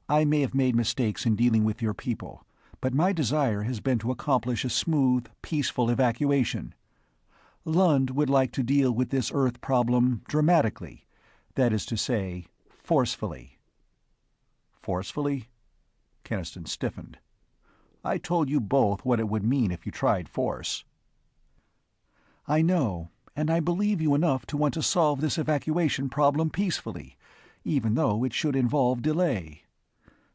A: "I may have made mistakes in dealing with your people, but my desire has been to accomplish a smooth, peaceful evacuation. Lund would like to deal with this Earth problem dramatically, that is to say, forcefully." "Forcefully?" Keniston stiffened. "I told you both what it would mean if you tried force." "I know, and I believe you enough to want to solve this evacuation problem peacefully, even though it should involve delay.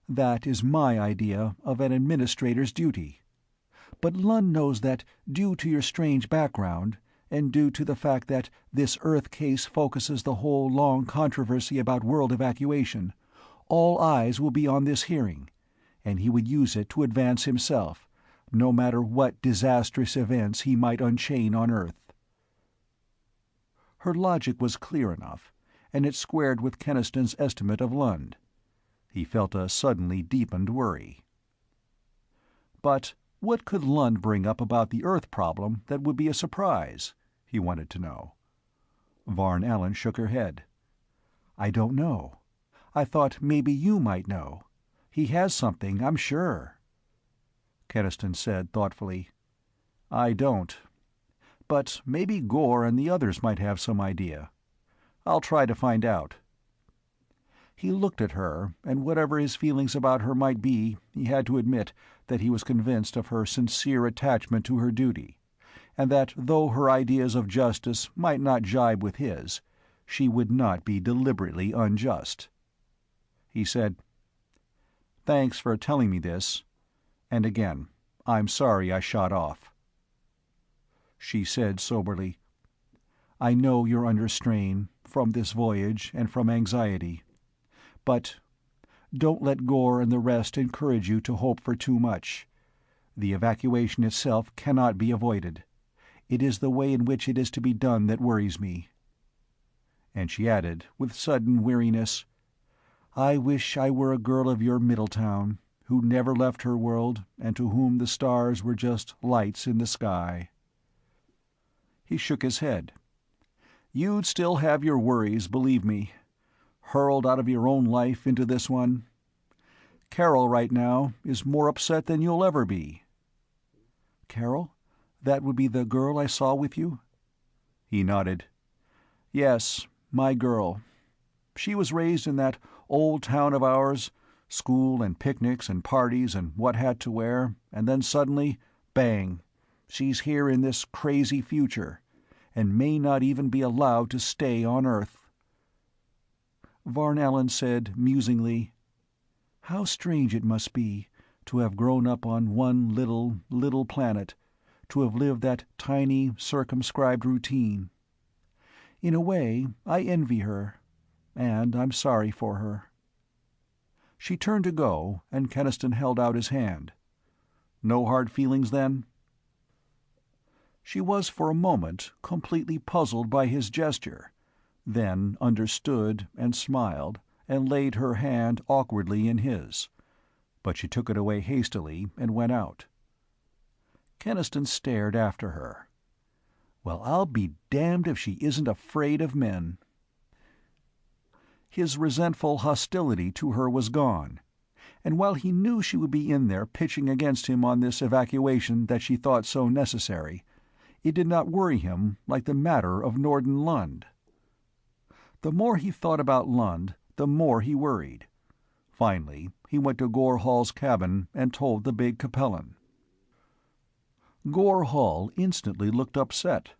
A: That is my idea of an administrator's duty. But Lund knows that, due to your strange background, and due to the fact that this Earth case focuses the whole long controversy about world evacuation, all eyes will be on this hearing, and he would use it to advance himself, no matter what disastrous events he might unchain on Earth." Her logic was clear enough, and it squared with Keniston's estimate of Lund. He felt a suddenly deepened worry. But what could Lund bring up about the Earth problem that would be a surprise? He wanted to know. Varn Allen shook her head. "I don't know. I thought maybe you might know. He has something, I'm sure." Keniston said thoughtfully, "I don't. But maybe Gore and the others might have some idea. I'll try to find out." He looked at her, and whatever his feelings about her might be, he had to admit that he was convinced of her sincere attachment to her duty, and that though her ideas of justice might not jibe with his, she would not be deliberately unjust. He said, "Thanks for telling me this. And again, I'm sorry I shot off." She said soberly, I know you're under strain, from this voyage and from anxiety. But don't let Gore and the rest encourage you to hope for too much. The evacuation itself cannot be avoided. It is the way in which it is to be done that worries me." And she added, with sudden weariness, "I wish I were a girl of your Middletown, who never left her world and to whom the stars were just lights in the sky." He shook his head. "You'd still have your worries, believe me. Hurled out of your own life into this one. Carol right now is more upset than you'll ever be." "Carol? That would be the girl I saw with you?" He nodded. "Yes, my girl. She was raised in that old town of ours, school and picnics and parties and what hat to wear, and then suddenly, bang, she's here in this crazy future, and may not even be allowed to stay on Earth." Varn Allen said musingly, "How strange it must be, to have grown up on one little planet, to have lived that tiny, circumscribed routine. In a way, I envy her, and I'm sorry for her." She turned to go, and Keniston held out his hand. "No hard feelings, then?" She was for a moment completely puzzled by his gesture, then understood and smiled, and laid her hand awkwardly in his. But she took it away hastily and went out. Keniston stared after her. "Well, I'll be damned if she isn't afraid of men." His resentful hostility to her was gone, and while he knew she would be in there pitching against him on this evacuation that she thought so necessary, it did not worry him like the matter of Norden Lund. The more he thought about Lund, the more he worried. Finally, he went to Gore Hall's cabin and told the big Capellan. Gore Hall instantly looked upset.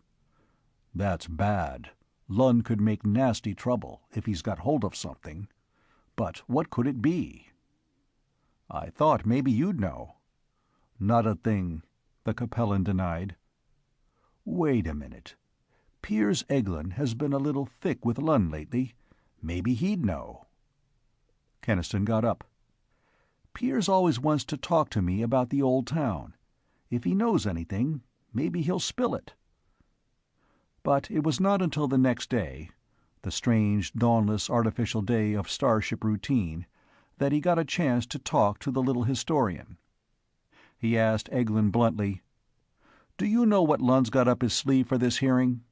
A: "That's bad. Lund could make nasty trouble, if he's got hold of something. But what could it be?" "I thought maybe you'd know." "Not a thing," the Capellan denied. "Wait a minute. Piers Eglin has been a little thick with Lund lately. Maybe he'd know." Keniston got up. "Piers always wants to talk to me about the old town. If he knows anything, maybe he'll spill it." But it was not until the next day, the strange, dawnless, artificial day of starship routine, that he got a chance to talk to the little historian. He asked Eglin bluntly, "Do you know what Lund's got up his sleeve for this hearing?"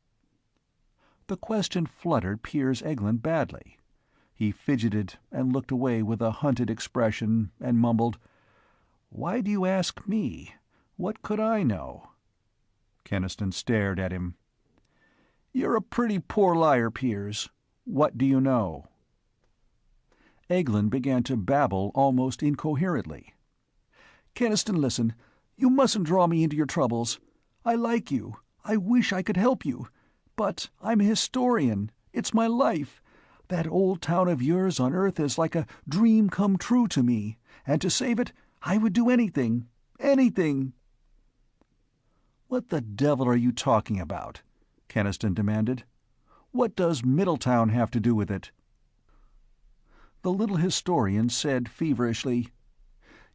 A: The question fluttered Piers Eglin badly. He fidgeted and looked away with a hunted expression, and mumbled, "Why do you ask me? What could I know?" Keniston stared at him. "You're a pretty poor liar, Piers. What do you know?" Eglin began to babble almost incoherently. "Keniston, listen. You mustn't draw me into your troubles. I like you. I wish I could help you. But I'm a historian. It's my life. That old town of yours on Earth is like a dream come true to me, and to save it, I would do anything. Anything." "What the devil are you talking about?" Keniston demanded. "What does Middletown have to do with it?" The little historian said feverishly,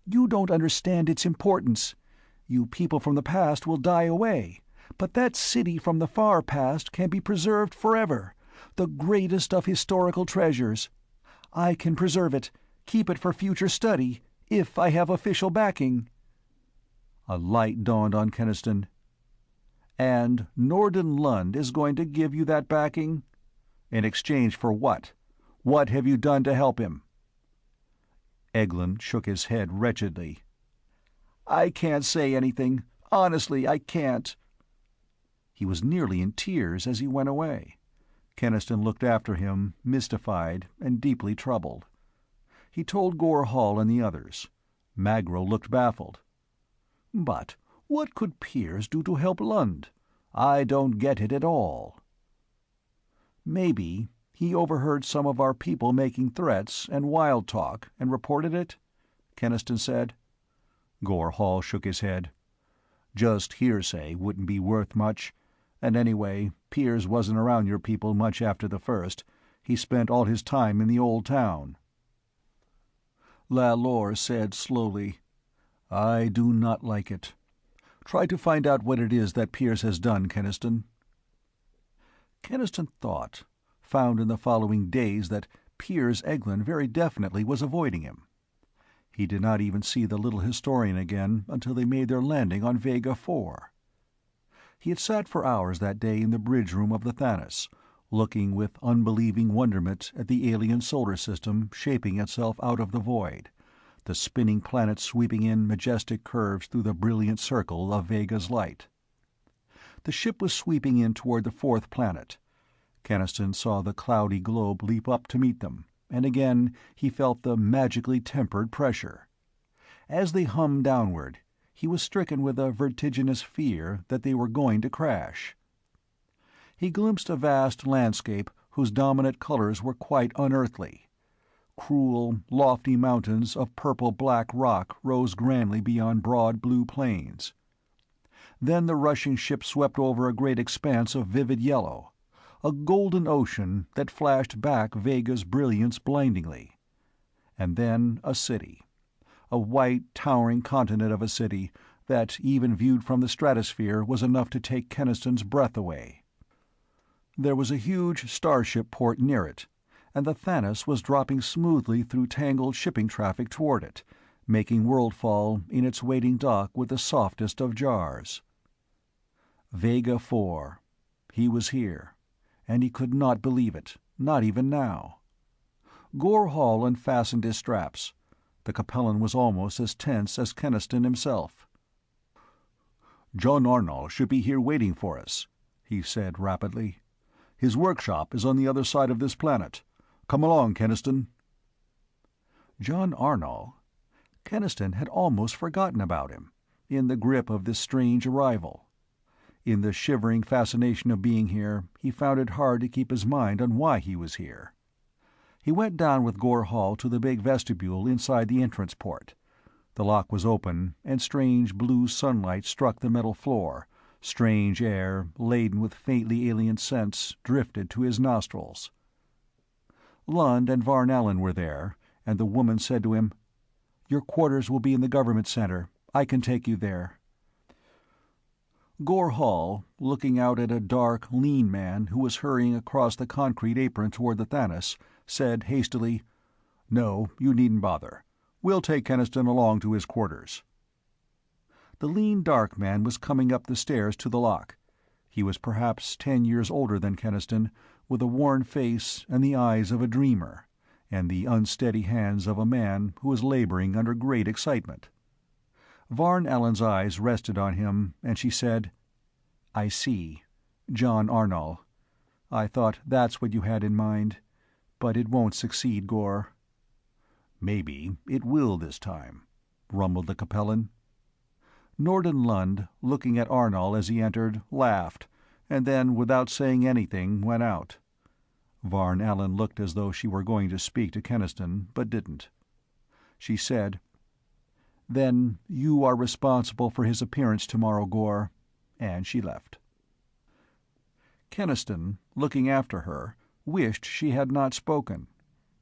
A: "You don't understand its importance. You people from the past will die away, but that city from the far past can be preserved forever, the greatest of historical treasures. I can preserve it, keep it for future study, if I have official backing." A light dawned on Keniston. "And Norden Lund is going to give you that backing? In exchange for what? What have you done to help him?" Eglin shook his head wretchedly. "I can't say anything. Honestly, I can't." He was nearly in tears as he went away. Keniston looked after him, mystified and deeply troubled. He told Gore Hall and the others. Magro looked baffled. "But what could Piers do to help Lund? I don't get it at all." "Maybe he overheard some of our people making threats and wild talk and reported it?" Keniston said. Gore Hall shook his head. "Just hearsay wouldn't be worth much, And anyway, Piers wasn't around your people much after the first. He spent all his time in the old town." Lalore said slowly, "I do not like it. Try to find out what it is that Piers has done, Keniston." Keniston found in the following days that Piers Eglin very definitely was avoiding him. He did not even see the little historian again until they made their landing on Vega 4. He had sat for hours that day in the bridge room of the Thanos, looking with unbelieving wonderment at the alien solar system shaping itself out of the void, the spinning planets sweeping in majestic curves through the brilliant circle of Vega's light. The ship was sweeping in toward the fourth planet. Keniston saw the cloudy globe leap up to meet them, and again he felt the magically tempered pressure. As they hummed downward, he was stricken with a vertiginous fear that they were going to crash. He glimpsed a vast landscape whose dominant colors were quite unearthly. Cruel, lofty mountains of purple-black rock rose grandly beyond broad blue plains. Then the rushing ship swept over a great expanse of vivid yellow, a golden ocean that flashed back Vega's brilliance blindingly. And then a city. A white, towering continent of a city that, even viewed from the stratosphere, was enough to take Keniston's breath away. There was a huge starship port near it, and the Thanos was dropping smoothly through tangled shipping traffic toward it, making worldfall in its waiting dock with the softest of jars. Vega 4. He was here, and he could not believe it, not even now. Gore Hall unfastened his straps. The Capellan was almost as tense as Keniston himself. "John Arnall should be here waiting for us," he said rapidly. "His workshop is on the other side of this planet. Come along, Keniston." John Arnall? Keniston had almost forgotten about him, in the grip of this strange arrival. In the shivering fascination of being here, he found it hard to keep his mind on why he was here. He went down with Gore Hall to the big vestibule inside the entrance port. The lock was open, and strange blue sunlight struck the metal floor. Strange air, laden with faintly alien scents, drifted to his nostrils. Lund and Varn Allen were there, and the woman said to him, "Your quarters will be in the government center. I can take you there." Gore Hall, looking out at a dark, lean man who was hurrying across the concrete apron toward the Thanos, said hastily, "No, you needn't bother. We'll take Keniston along to his quarters." The lean dark man was coming up the stairs to the lock. He was perhaps 10 years older than Keniston, with a worn face and the eyes of a dreamer, and the unsteady hands of a man who was laboring under great excitement. Varn Allen's eyes rested on him, and she said, "I see. John Arnall. I thought that's what you had in mind. But it won't succeed, Gore." "Maybe it will this time," rumbled the Capellan. Norden Lund, looking at Arnall as he entered, laughed, and then, without saying anything, went out. Varn Allen looked as though she were going to speak to Keniston, but didn't. She said, "Then you are responsible for his appearance tomorrow, Gore," and she left. Keniston, looking after her, wished she had not spoken,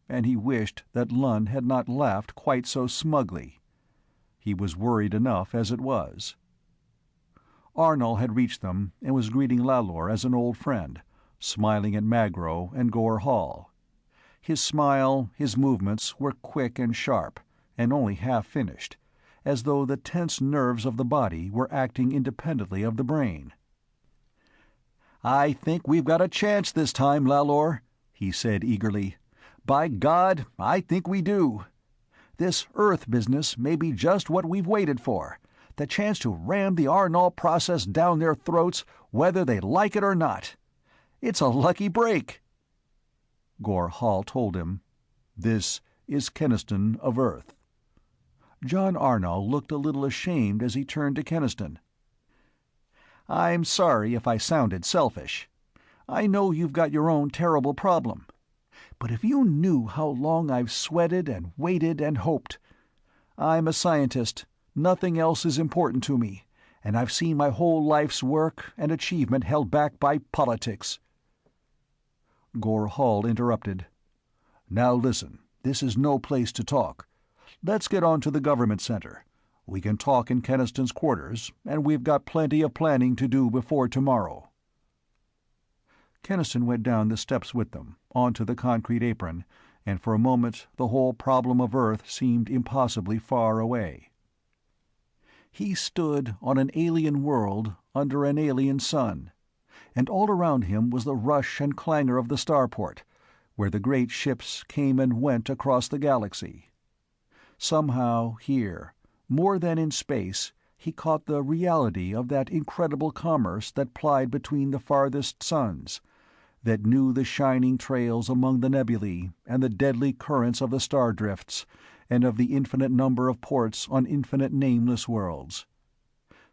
A: and he wished that Lund had not laughed quite so smugly. He was worried enough as it was. Arnall had reached them and was greeting Lalore as an old friend, smiling at Magro and Gore Hall. His smile, his movements, were quick and sharp, and only half finished, as though the tense nerves of the body were acting independently of the brain. "I think we've got a chance this time, Lalore," he said eagerly. "By God, I think we do. This Earth business may be just what we've waited for, the chance to ram the Arnall process down their throats whether they like it or not. It's a lucky break." Gore Hall told him, "This is Keniston of Earth." John Arnall looked a little ashamed as he turned to Keniston. "I'm sorry if I sounded selfish. I know you've got your own terrible problem. But if you knew how long I've sweated and waited and hoped. I'm a scientist. Nothing else is important to me. and I've seen my whole life's work and achievement held back by politics." Gore Hall interrupted. "Now listen, this is no place to talk. Let's get on to the government center. We can talk in Keniston's quarters, and we've got plenty of planning to do before tomorrow." Keniston went down the steps with them, onto the concrete apron, and for a moment the whole problem of Earth seemed impossibly far away. He stood on an alien world under an alien sun, and all around him was the rush and clangor of the starport, where the great ships came and went across the galaxy. Somehow, here, more than in space, he caught the reality of that incredible commerce that plied between the farthest suns, that knew the shining trails among the nebulae and the deadly currents of the star-drifts, and of the infinite number of ports on infinite nameless worlds.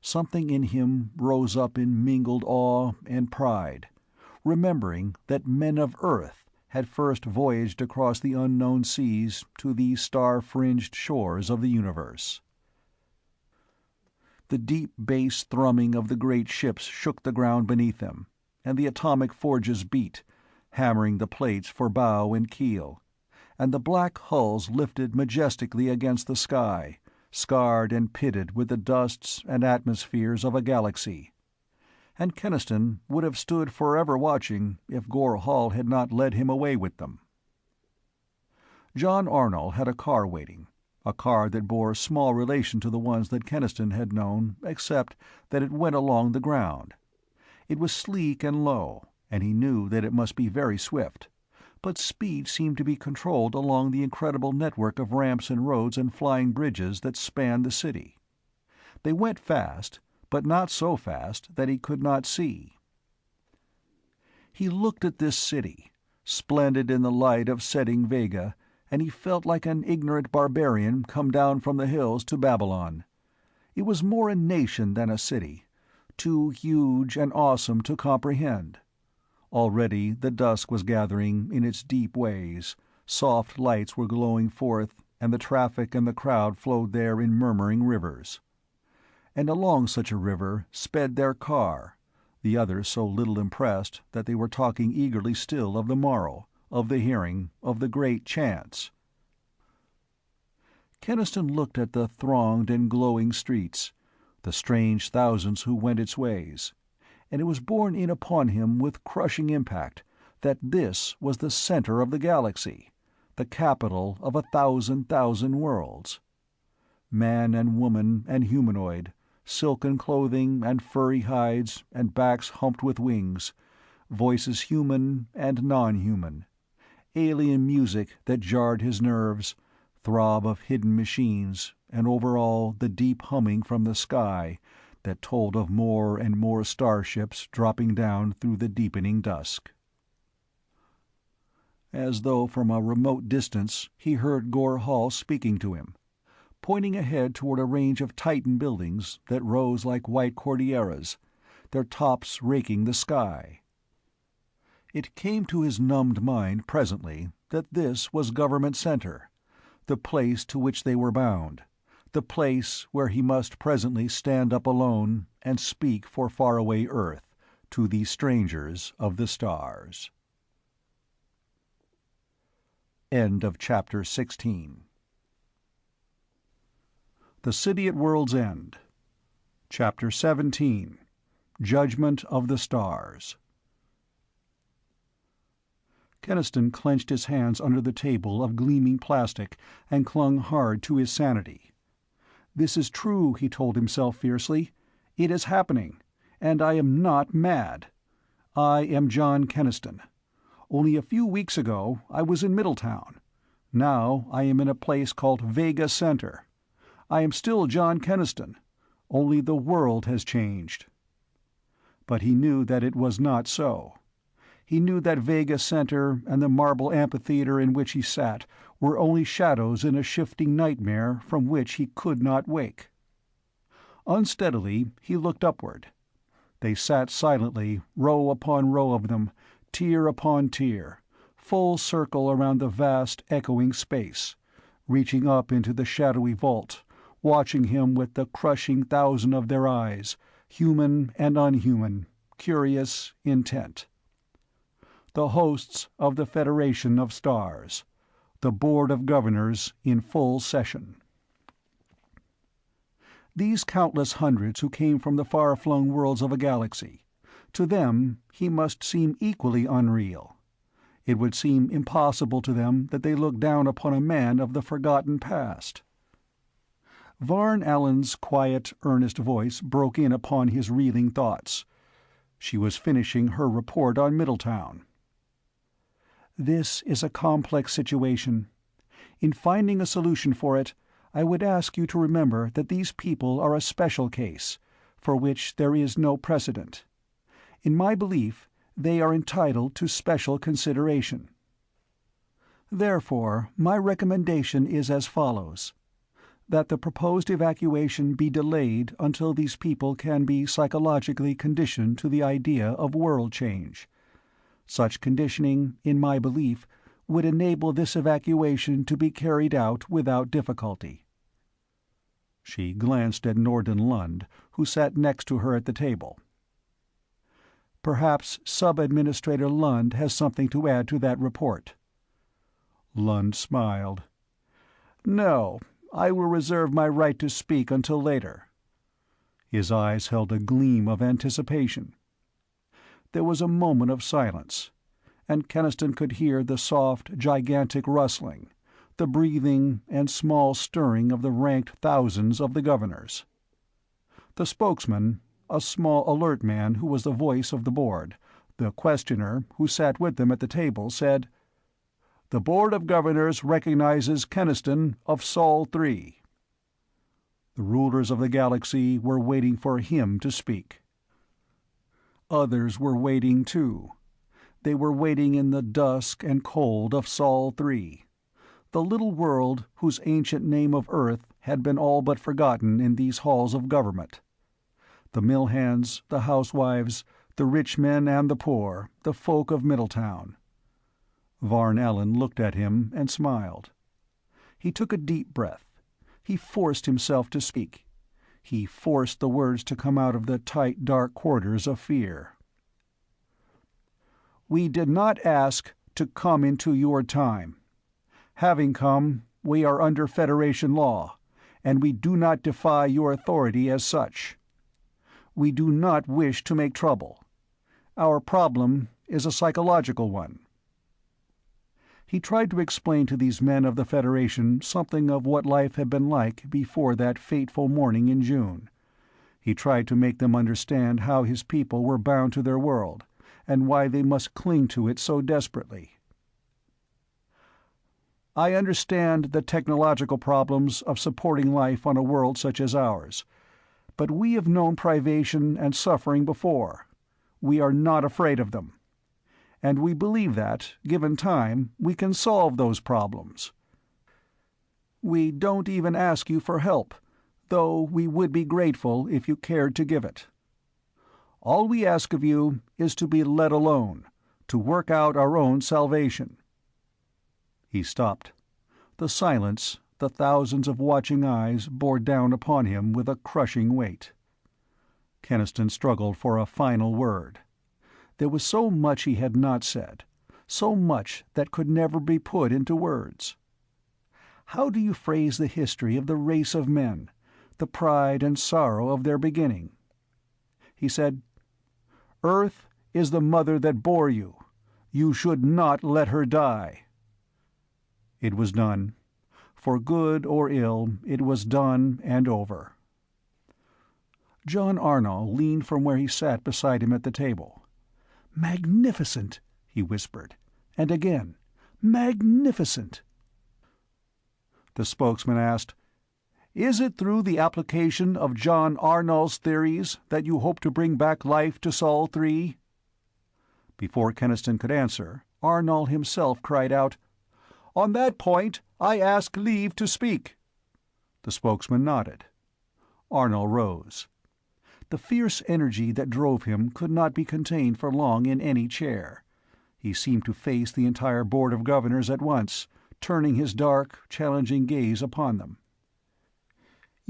A: Something in him rose up in mingled awe and pride, remembering that men of Earth had first voyaged across the unknown seas to these star-fringed shores of the universe. The deep bass thrumming of the great ships shook the ground beneath them, and the atomic forges beat, hammering the plates for bow and keel, and the black hulls lifted majestically against the sky, scarred and pitted with the dusts and atmospheres of a galaxy. And Keniston would have stood forever watching if Gore Hall had not led him away with them. John Arnall had a car waiting, a car that bore small relation to the ones that Keniston had known, except that it went along the ground. It was sleek and low, and he knew that it must be very swift, but speed seemed to be controlled along the incredible network of ramps and roads and flying bridges that spanned the city. They went fast, but not so fast that he could not see. He looked at this city, splendid in the light of setting Vega, and he felt like an ignorant barbarian come down from the hills to Babylon. It was more a nation than a city, too huge and awesome to comprehend. Already the dusk was gathering in its deep ways, soft lights were glowing forth, and the traffic and the crowd flowed there in murmuring rivers. And along such a river sped their car, the others so little impressed that they were talking eagerly still of the morrow, of the hearing, of the great chance. Keniston looked at the thronged and glowing streets, the strange thousands who went its ways, and it was borne in upon him with crushing impact that this was the center of the galaxy, the capital of 1,000,000 worlds. Man and woman and humanoid, silken clothing and furry hides and backs humped with wings, voices human and non-human, alien music that jarred his nerves, throb of hidden machines, and over all the deep humming from the sky that told of more and more starships dropping down through the deepening dusk. As though from a remote distance he heard Gore Hall speaking to him, pointing ahead toward a range of Titan buildings that rose like white Cordilleras, their tops raking the sky. It came to his numbed mind presently that this was Government Center, the place to which they were bound, the place where he must presently stand up alone and speak for faraway Earth to these strangers of the stars. End of Chapter 16. The City at World's End. Chapter 17. Judgment of the Stars. Keniston clenched his hands under the table of gleaming plastic and clung hard to his sanity. This is true, he told himself fiercely. It is happening, and I am not mad. I am John Keniston. Only a few weeks ago I was in Middletown. Now I am in a place called Vega Center. I am still John Keniston, only the world has changed. But he knew that it was not so. He knew that Vega Center and the marble amphitheater in which he sat were only shadows in a shifting nightmare from which he could not wake. Unsteadily he looked upward. They sat silently, row upon row of them, tier upon tier, full circle around the vast, echoing space, reaching up into the shadowy vault, watching him with the crushing thousand of their eyes, human and unhuman, curious, intent. The hosts of the Federation of Stars, the Board of Governors in full session. These countless hundreds who came from the far-flung worlds of a galaxy, to them he must seem equally unreal. It would seem impossible to them that they looked down upon a man of the forgotten past. Varn Allen's quiet, earnest voice broke in upon his reeling thoughts. She was finishing her report on Middletown. This is a complex situation. In finding a solution for it, I would ask you to remember that these people are a special case, for which there is no precedent. In my belief, they are entitled to special consideration. Therefore, my recommendation is as follows: that the proposed evacuation be delayed until these people can be psychologically conditioned to the idea of world change. Such conditioning, in my belief, would enable this evacuation to be carried out without difficulty. She glanced at Norden Lund, who sat next to her at the table. Perhaps Sub-Administrator Lund has something to add to that report. Lund smiled. No, I will reserve my right to speak until later. His eyes held a gleam of anticipation. There was a moment of silence, and Keniston could hear the soft, gigantic rustling, the breathing and small stirring of the ranked thousands of the governors. The spokesman, a small alert man who was the voice of the board, the questioner, who sat with them at the table, said, "The Board of Governors recognizes Keniston of Sol 3. The rulers of the galaxy were waiting for him to speak. Others were waiting too. They were waiting in the dusk and cold of Sol 3, the little world whose ancient name of Earth had been all but forgotten in these halls of government. The mill hands, the housewives, the rich men and the poor, the folk of Middletown. Varn Allen looked at him and smiled. He took a deep breath. He forced himself to speak. He forced the words to come out of the tight, dark quarters of fear. "We did not ask to come into your time. Having come, we are under Federation law, and we do not defy your authority as such. We do not wish to make trouble. Our problem is a psychological one." He tried to explain to these men of the Federation something of what life had been like before that fateful morning in June. He tried to make them understand how his people were bound to their world, and why they must cling to it so desperately. "I understand the technological problems of supporting life on a world such as ours, but we have known privation and suffering before. We are not afraid of them. And we believe that, given time, we can solve those problems. We don't even ask you for help, though we would be grateful if you cared to give it. All we ask of you is to be let alone, to work out our own salvation." He stopped. The silence, the thousands of watching eyes bore down upon him with a crushing weight. Keniston struggled for a final word. There was so much he had not said, so much that could never be put into words. How do you phrase the history of the race of men, the pride and sorrow of their beginning? He said, "Earth is the mother that bore you. You should not let her die." It was done. For good or ill, it was done and over. John Arnall leaned from where he sat beside him at the table. "Magnificent," he whispered, and again, "Magnificent." The spokesman asked, "Is it through the application of John Arnall's theories that you hope to bring back life to Sol 3? Before Keniston could answer, Arnall himself cried out, "On that point, I ask leave to speak." The spokesman nodded. Arnall rose. The fierce energy that drove him could not be contained for long in any chair. He seemed to face the entire Board of Governors at once, turning his dark, challenging gaze upon them.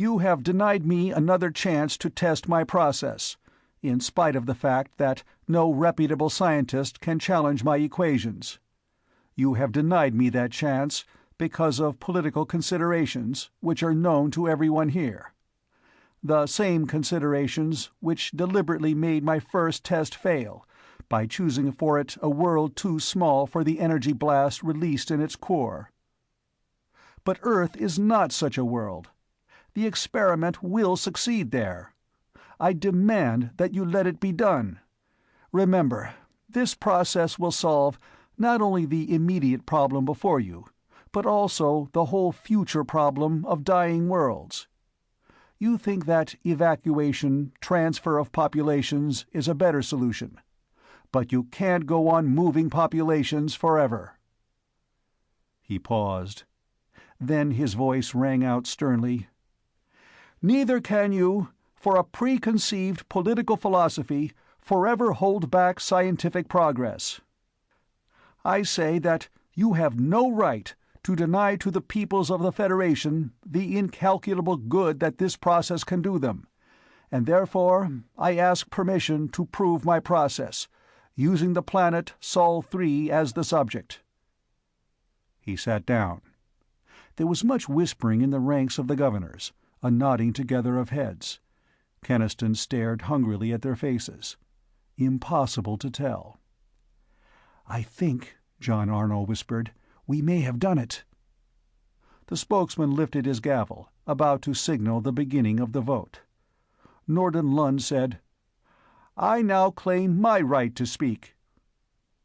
A: You have denied me another chance to test my process, in spite of the fact that no reputable scientist can challenge my equations. You have denied me that chance because of political considerations which are known to everyone here. The same considerations which deliberately made my first test fail, by choosing for it a world too small for the energy blast released in its core. But Earth is not such a world. The experiment will succeed there. I demand that you let it be done. Remember, this process will solve not only the immediate problem before you, but also the whole future problem of dying worlds. You think that evacuation, transfer of populations is a better solution, but you can't go on moving populations forever." He paused. Then his voice rang out sternly. "Neither can you, for a preconceived political philosophy, forever hold back scientific progress. I say that you have no right to deny to the peoples of the Federation the incalculable good that this process can do them, and therefore I ask permission to prove my process, using the planet Sol 3 as the subject." He sat down. There was much whispering in the ranks of the governors, a nodding together of heads. Keniston stared hungrily at their faces. Impossible to tell. "I think," John Arno whispered, "we may have done it." The spokesman lifted his gavel, about to signal the beginning of the vote. Norden Lund said, "I now claim my right to speak."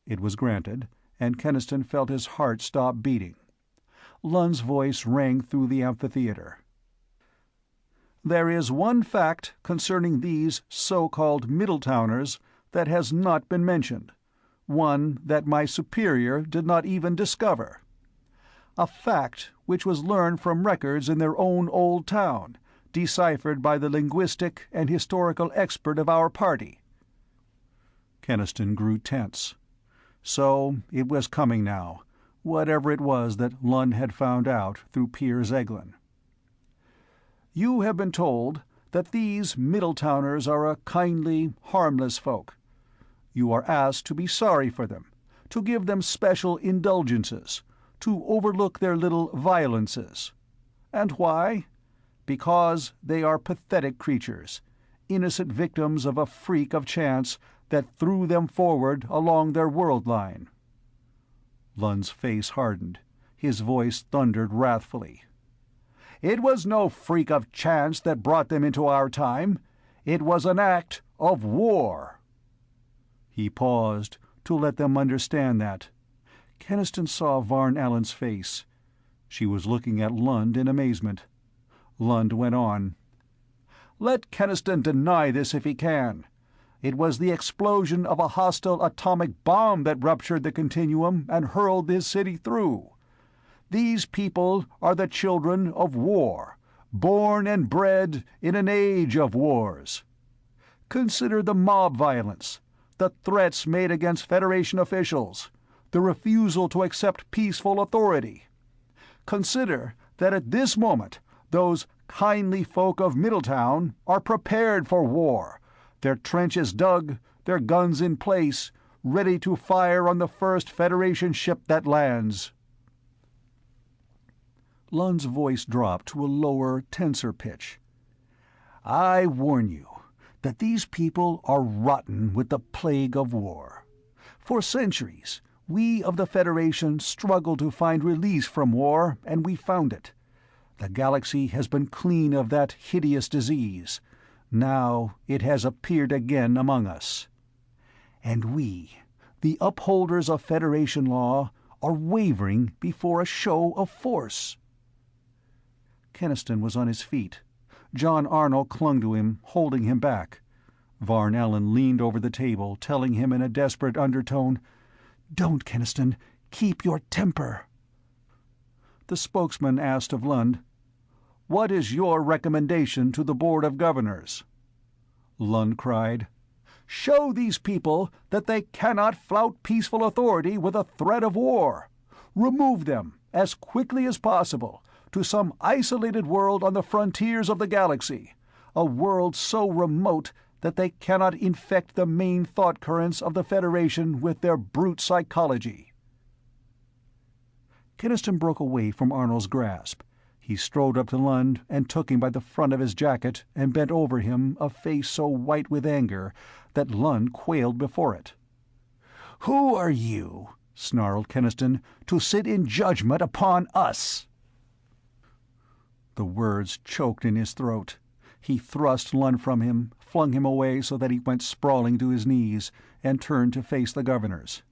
A: It was granted, and Keniston felt his heart stop beating. Lund's voice rang through the amphitheater. "There is one fact concerning these so-called Middletowners that has not been mentioned, one that my superior did not even discover. A fact which was learned from records in their own old town, deciphered by the linguistic and historical expert of our party." Keniston grew tense. So it was coming now, whatever it was that Lund had found out through Piers Eglin. "You have been told that these Middletowners are a kindly, harmless folk. You are asked to be sorry for them, to give them special indulgences, to overlook their little violences. And why? Because they are pathetic creatures, innocent victims of a freak of chance that threw them forward along their world line." Lund's face hardened. His voice thundered wrathfully. "It was no freak of chance that brought them into our time. It was an act of war." He paused, to let them understand that. Keniston saw Varn Allen's face. She was looking at Lund in amazement. Lund went on. "Let Keniston deny this if he can. It was the explosion of a hostile atomic bomb that ruptured the continuum and hurled this city through. These people are the children of war, born and bred in an age of wars. Consider the mob violence, the threats made against Federation officials, the refusal to accept peaceful authority. Consider that at this moment those kindly folk of Middletown are prepared for war, their trenches dug, their guns in place, ready to fire on the first Federation ship that lands." Lund's voice dropped to a lower, tenser pitch. "I warn you that these people are rotten with the plague of war. For centuries, we of the Federation struggled to find release from war, and we found it. The galaxy has been clean of that hideous disease. Now it has appeared again among us. And we, the upholders of Federation law, are wavering before a show of force." Keniston was on his feet. John Arno clung to him, holding him back. Varn Allen leaned over the table, telling him in a desperate undertone, "Don't, Keniston. Keep your temper." The spokesman asked of Lund, "What is your recommendation to the Board of Governors?" Lund cried, "Show these people that they cannot flout peaceful authority with a threat of war. Remove them, as quickly as possible, to some isolated world on the frontiers of the galaxy, a world so remote that they cannot infect the main thought currents of the Federation with their brute psychology." Keniston broke away from Arnold's grasp. He strode up to Lund and took him by the front of his jacket and bent over him, a face so white with anger that Lund quailed before it. "Who are you," snarled Keniston, "to sit in judgment upon us?" The words choked in his throat. He thrust Lund from him, flung him away so that he went sprawling to his knees, and turned to face the governors.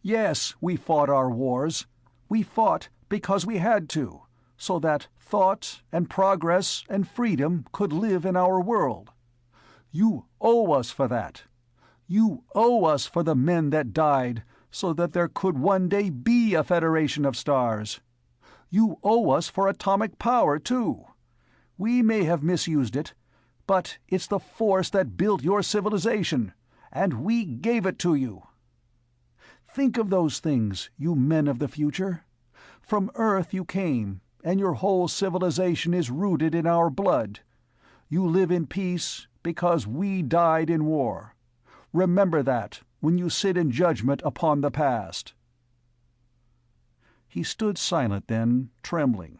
A: "Yes, we fought our wars. We fought because we had to, so that thought and progress and freedom could live in our world. You owe us for that. You owe us for the men that died, so that there could one day be a Federation of Stars. You owe us for atomic power, too. We may have misused it, but it's the force that built your civilization, and we gave it to you. Think of those things, you men of the future. From Earth you came, and your whole civilization is rooted in our blood. You live in peace because we died in war. Remember that when you sit in judgment upon the past." He stood silent then, trembling,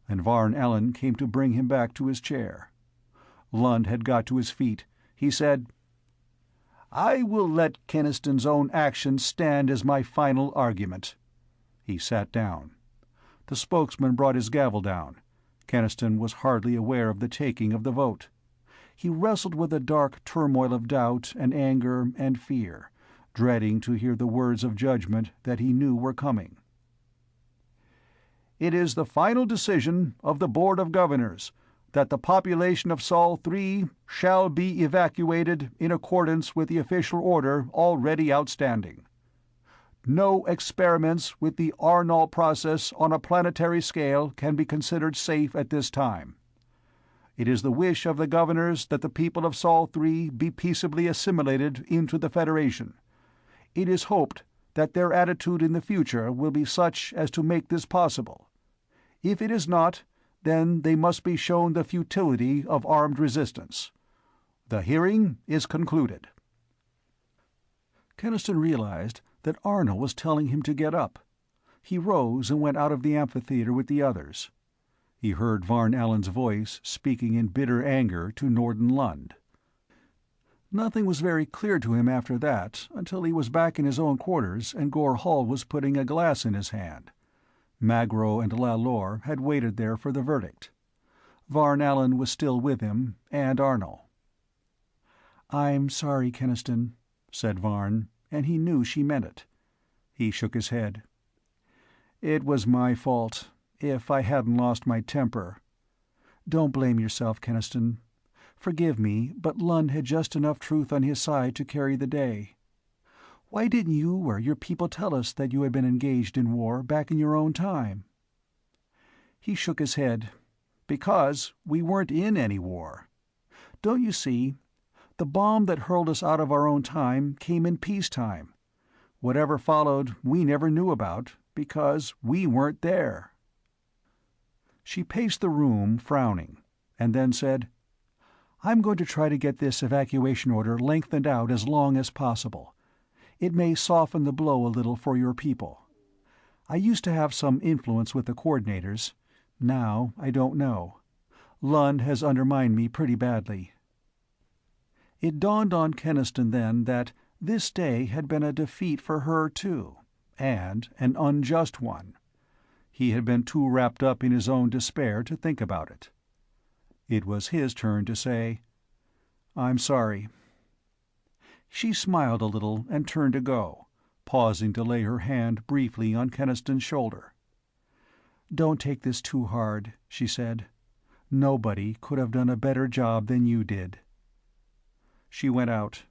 A: and Varn Allen came to bring him back to his chair. Lund had got to his feet. He said, "I will let Keniston's own actions stand as my final argument." He sat down. The spokesman brought his gavel down. Keniston was hardly aware of the taking of the vote. He wrestled with a dark turmoil of doubt and anger and fear, dreading to hear the words of judgment that he knew were coming. "It is the final decision of the Board of Governors that the population of Sol III shall be evacuated in accordance with the official order already outstanding. No experiments with the Arnall process on a planetary scale can be considered safe at this time. It is the wish of the governors that the people of Sol III be peaceably assimilated into the Federation. It is hoped that their attitude in the future will be such as to make this possible. If it is not, then they must be shown the futility of armed resistance. The hearing is concluded." Keniston realized that Arnold was telling him to get up. He rose and went out of the amphitheater with the others. He heard Varn Allen's voice speaking in bitter anger to Norden Lund. Nothing was very clear to him after that until he was back in his own quarters and Gor Hall was putting a glass in his hand. Magro and Lalore had waited there for the verdict. Varn Allen was still with him, and Arnold. "I'm sorry, Keniston," said Varn, and he knew she meant it. He shook his head. "It was my fault, if I hadn't lost my temper. Don't blame yourself, Keniston. Forgive me, but Lund had just enough truth on his side to carry the day. Why didn't you or your people tell us that you had been engaged in war back in your own time?" He shook his head. "Because we weren't in any war. Don't you see? The bomb that hurled us out of our own time came in peacetime. Whatever followed we never knew about, because we weren't there." She paced the room, frowning, and then said, "I'm going to try to get this evacuation order lengthened out as long as possible. It may soften the blow a little for your people. I used to have some influence with the coordinators. Now I don't know. Lund has undermined me pretty badly." It dawned on Keniston then that this day had been a defeat for her too, and an unjust one. He had been too wrapped up in his own despair to think about it. It was his turn to say, "I'm sorry." She smiled a little and turned to go, pausing to lay her hand briefly on Keniston's shoulder. "Don't take this too hard," she said. "Nobody could have done a better job than you did." She went out.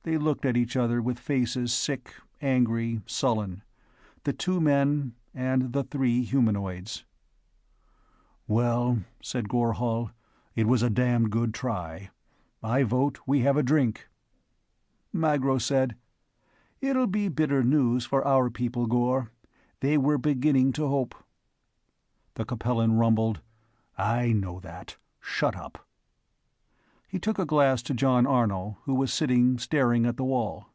A: They looked at each other with faces sick, angry, sullen. The two men and the three humanoids. "Well," said Gor Hall, "it was a damned good try. I vote we have a drink." Magro said, "It'll be bitter news for our people, Gor. They were beginning to hope." The Capellan rumbled. "I know that. Shut up." He took a glass to John Arno, who was sitting staring at the wall.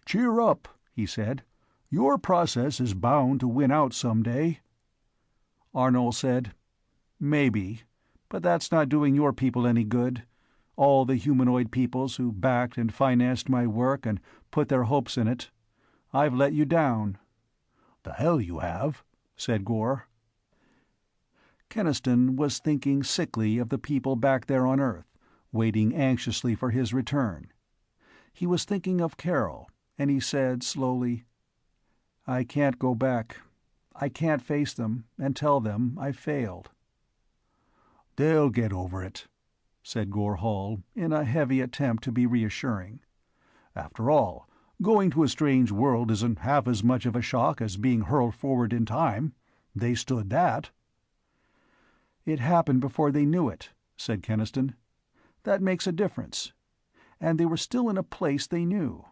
A: "Cheer up," he said. "Your process is bound to win out some day." Arnold said, "Maybe, but that's not doing your people any good. All the humanoid peoples who backed and financed my work and put their hopes in it. I've let you down." "The hell you have," said Gore. Keniston was thinking sickly of the people back there on Earth, waiting anxiously for his return. He was thinking of Carol, and he said slowly, "I can't go back. I can't face them and tell them I failed." "They'll get over it," said Gore Hall, in a heavy attempt to be reassuring. "After all, going to a strange world isn't half as much of a shock as being hurled forward in time. They stood that." "It happened before they knew it," said Keniston. "That makes a difference. And they were still in a place they knew.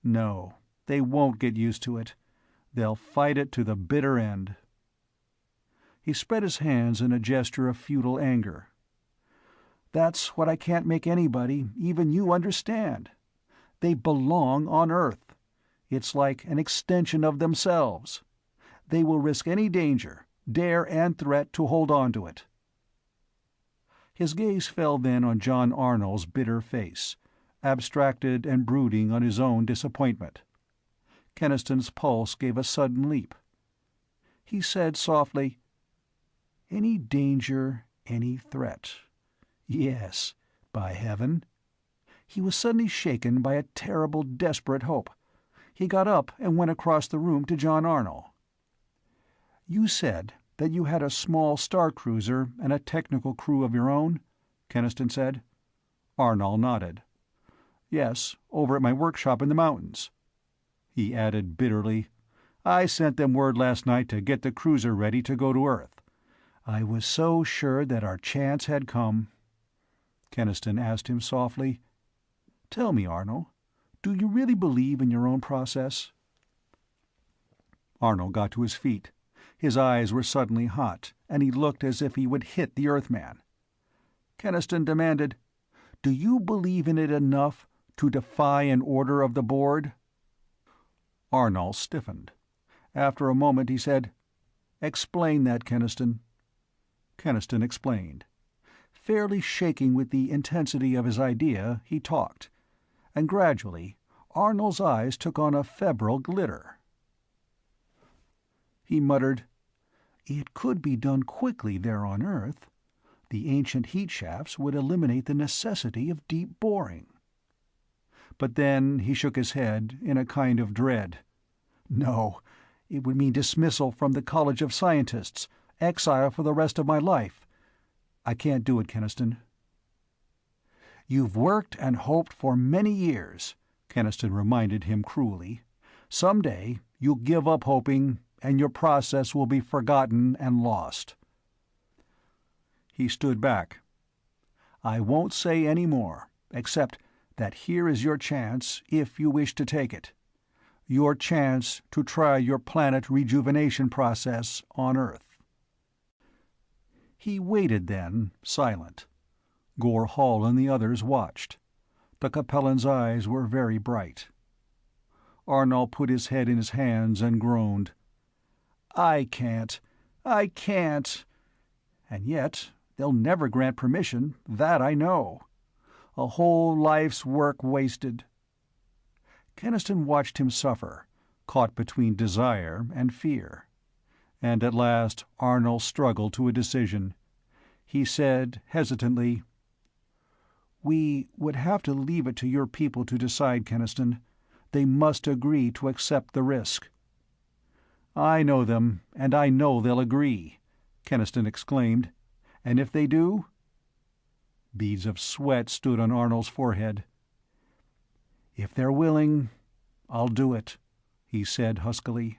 A: No, they won't get used to it. They'll fight it to the bitter end." He spread his hands in a gesture of futile anger. "That's what I can't make anybody, even you, understand. They belong on Earth. It's like an extension of themselves. They will risk any danger, dare and threat to hold on to it." His gaze fell then on John Arnold's bitter face, abstracted and brooding on his own disappointment. Keniston's pulse gave a sudden leap. He said softly, "Any danger, any threat. Yes, by heaven." He was suddenly shaken by a terrible, desperate hope. He got up and went across the room to John Arnold. "You said that you had a small star cruiser and a technical crew of your own?" Keniston said. Arnold nodded. "Yes, over at my workshop in the mountains." He added bitterly, "I sent them word last night to get the cruiser ready to go to Earth. I was so sure that our chance had come." Keniston asked him softly, "Tell me, Arnold, do you really believe in your own process?" Arnold got to his feet. His eyes were suddenly hot, and he looked as if he would hit the Earthman. Keniston demanded, "Do you believe in it enough to defy an order of the board?" Arnold stiffened. After a moment he said, "Explain that, Keniston." Keniston explained. Fairly shaking with the intensity of his idea, he talked, and gradually Arnold's eyes took on a febrile glitter. He muttered, "It could be done quickly there on Earth. The ancient heat shafts would eliminate the necessity of deep boring." But then he shook his head in a kind of dread. "No, it would mean dismissal from the College of Scientists, exile for the rest of my life. I can't do it, Keniston." "You've worked and hoped for many years," Keniston reminded him cruelly. "Some day you'll give up hoping, and your process will be forgotten and lost." He stood back. "I won't say any more, except that here is your chance, if you wish to take it. Your chance to try your planet rejuvenation process on Earth." He waited then, silent. Gore Hall and the others watched. The Capellan's eyes were very bright. Arnold put his head in his hands and groaned. I can't. And yet they'll never grant permission, that I know. A whole life's work wasted." Keniston watched him suffer, caught between desire and fear. And at last Arnold struggled to a decision. He said, hesitantly, "We would have to leave it to your people to decide, Keniston. They must agree to accept the risk." "I know them, and I know they'll agree," Keniston exclaimed. "And if they do—" Beads of sweat stood on Arnold's forehead. "If they're willing, I'll do it," he said huskily.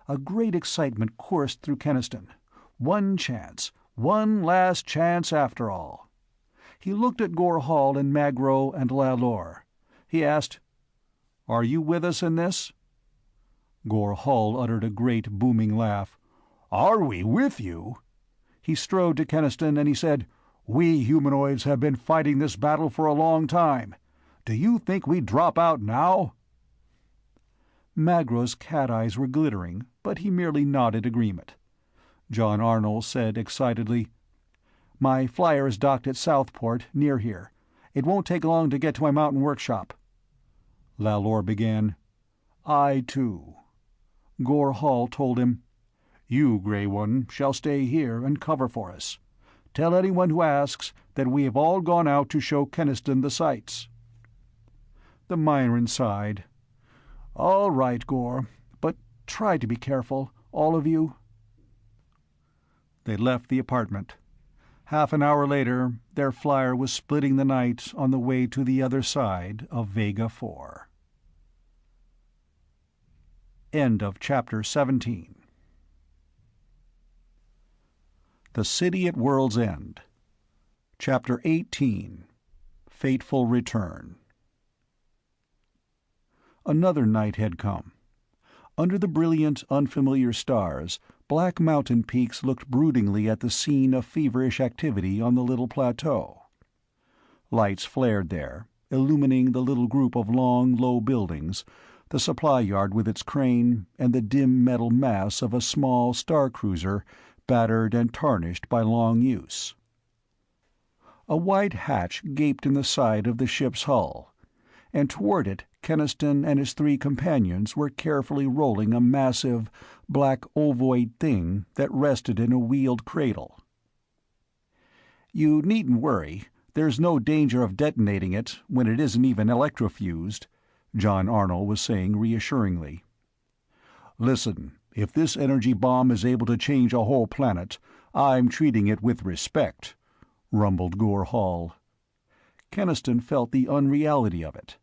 A: A great excitement coursed through Keniston. One chance, one last chance after all. He looked at Gore Hall and Magro and Lalor. He asked, "Are you with us in this?" Gore Hall uttered a great booming laugh. "Are we with you?" He strode to Keniston and he said, "We humanoids have been fighting this battle for a long time. Do you think we'd drop out now?" Magro's cat eyes were glittering, but he merely nodded agreement. John Arnold said excitedly, "My flyer is docked at Southport, near here. It won't take long to get to my mountain workshop." Lalor began, "I, too." Gore Hall told him, "You, Grey One, shall stay here and cover for us. Tell anyone who asks that we have all gone out to show Keniston the sights." The Myron sighed. "All right, Gore, but try to be careful, all of you." They left the apartment. Half an hour later, their flyer was splitting the night on the way to the other side of Vega 4. End of Chapter 17. The City at World's End. Chapter 18. Fateful Return. Another night had come. Under the brilliant, unfamiliar stars, black mountain peaks looked broodingly at the scene of feverish activity on the little plateau. Lights flared there, illumining the little group of long, low buildings, the supply yard with its crane, and the dim metal mass of a small star-cruiser battered and tarnished by long use. A wide hatch gaped in the side of the ship's hull, and toward it Keniston and his three companions were carefully rolling a massive, black ovoid thing that rested in a wheeled cradle. "You needn't worry. There's no danger of detonating it, when it isn't even electrofused," John Arnold was saying reassuringly. "Listen, if this energy bomb is able to change a whole planet, I'm treating it with respect," rumbled Gore Hall. Keniston felt the unreality of it.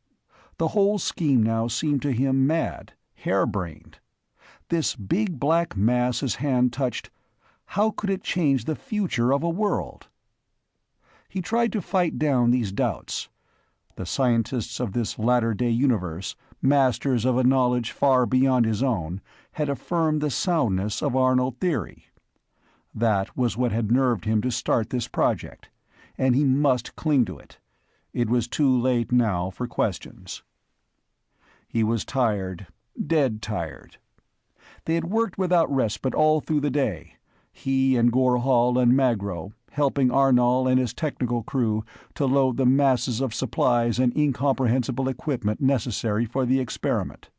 A: The whole scheme now seemed to him mad, harebrained. This big black mass his hand touched, how could it change the future of a world? He tried to fight down these doubts. The scientists of this latter-day universe, masters of a knowledge far beyond his own, had affirmed the soundness of Arnold theory. That was what had nerved him to start this project, and he must cling to it. It was too late now for questions. He was tired, dead tired. They had worked without respite all through the day, he and Gore Hall and Magro, helping Arnall and his technical crew to load the masses of supplies and incomprehensible equipment necessary for the experiment.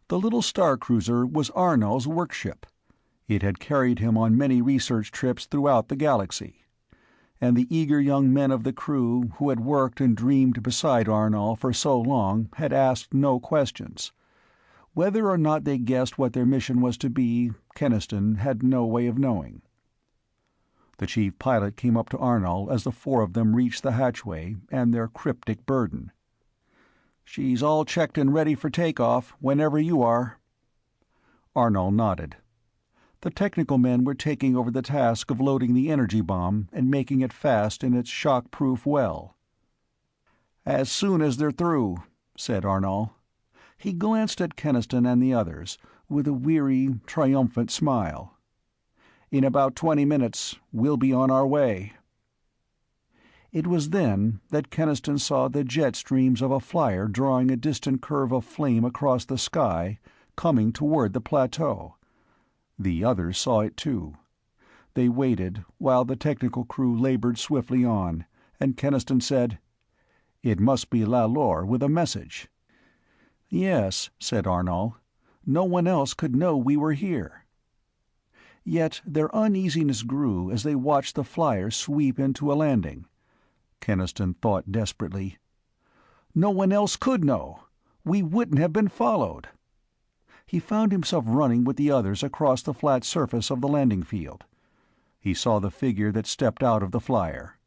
A: The little star-cruiser was Arnall's workship. It had carried him on many research trips throughout the galaxy. And the eager young men of the crew who had worked and dreamed beside Arnall for so long had asked no questions. Whether or not they guessed what their mission was to be, Keniston had no way of knowing. The chief pilot came up to Arnall as the four of them reached the hatchway and their cryptic burden. "She's all checked and ready for takeoff, whenever you are." Arnall nodded. The technical men were taking over the task of loading the energy bomb and making it fast in its shock-proof well. "As soon as they're through," said Arnall. He glanced at Keniston and the others, with a weary, triumphant smile. "In about 20 minutes, we'll be on our way." It was then that Keniston saw the jet streams of a flyer drawing a distant curve of flame across the sky, coming toward the plateau. The others saw it too. They waited, while the technical crew labored swiftly on, and Keniston said, "It must be Lalor with a message." "Yes," said Arnall. "No one else could know we were here." Yet their uneasiness grew as they watched the flyer sweep into a landing. Keniston thought desperately. "No one else could know. We wouldn't have been followed." He found himself running with the others across the flat surface of the landing field. He saw the figure that stepped out of the flyer.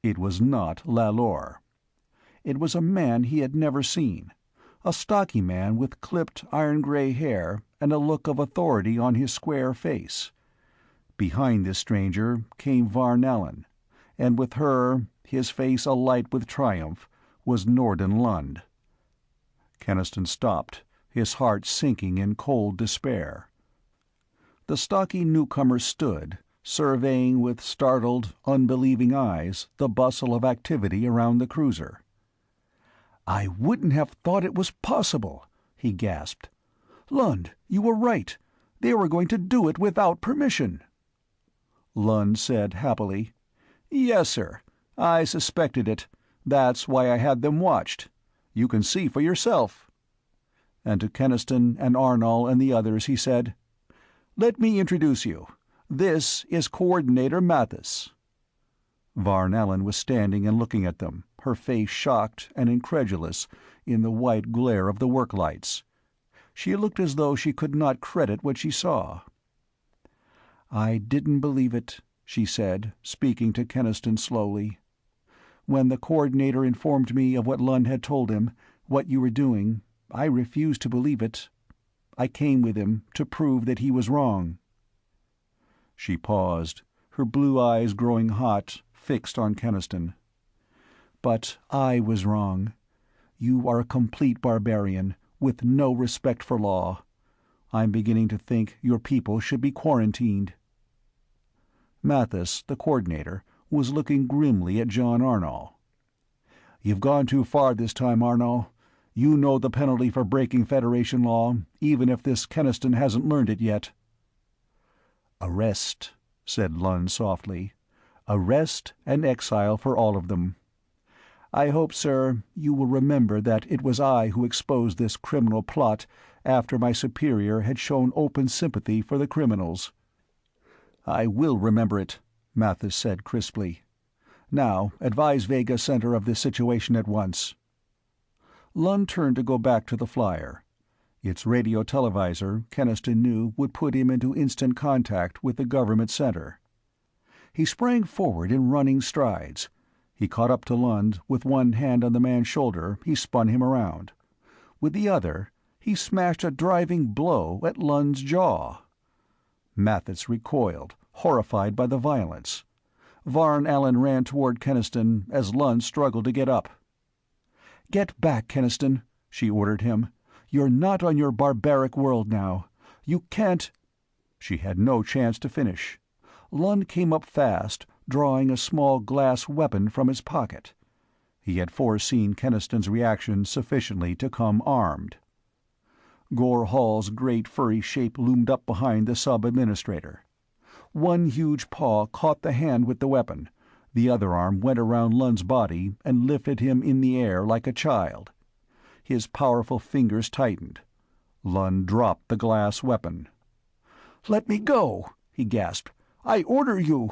A: It was not Lalor. It was a man he had never seen, a stocky man with clipped iron-gray hair and a look of authority on his square face. Behind this stranger came Varnallen, and with her, his face alight with triumph, was Norden Lund. Keniston stopped, his heart sinking in cold despair. The stocky newcomer stood, surveying with startled, unbelieving eyes the bustle of activity around the cruiser. "I wouldn't have thought it was possible," he gasped. "Lund, you were right. They were going to do it without permission." Lund said happily, "Yes, sir. I suspected it. That's why I had them watched. You can see for yourself." And to Keniston and Arnall and the others he said, "Let me introduce you. This is Coordinator Mathis." Varn Allen was standing and looking at them, her face shocked and incredulous in the white glare of the work lights. She looked as though she could not credit what she saw. "I didn't believe it," she said, speaking to Keniston slowly. "When the Coordinator informed me of what Lund had told him, what you were doing, I refused to believe it. I came with him to prove that he was wrong." She paused, her blue eyes growing hot, fixed on Keniston. "But I was wrong. You are a complete barbarian, with no respect for law. I'm beginning to think your people should be quarantined." Mathis, the Coordinator, was looking grimly at John Arnall. "You've gone too far this time, Arnall. You know the penalty for breaking Federation law, even if this Keniston hasn't learned it yet." "Arrest," said Lund softly. "Arrest and exile for all of them. I hope, sir, you will remember that it was I who exposed this criminal plot after my superior had shown open sympathy for the criminals." "I will remember it," Mathis said crisply. "Now, advise Vega Center of this situation at once." Lund turned to go back to the flyer. Its radio televisor, Keniston knew, would put him into instant contact with the government center. He sprang forward in running strides. He caught up to Lund. With one hand on the man's shoulder, he spun him around. With the other, he smashed a driving blow at Lund's jaw. Mathis recoiled, horrified by the violence. Varn Allen ran toward Keniston as Lund struggled to get up. "Get back, Keniston," she ordered him. "You're not on your barbaric world now. You can't—" She had no chance to finish. Lund came up fast, drawing a small glass weapon from his pocket. He had foreseen Keniston's reaction sufficiently to come armed. Gore Hall's great furry shape loomed up behind the sub-administrator. One huge paw caught the hand with the weapon. The other arm went around Lund's body and lifted him in the air like a child. His powerful fingers tightened. Lund dropped the glass weapon. "Let me go!" he gasped. "I order you!"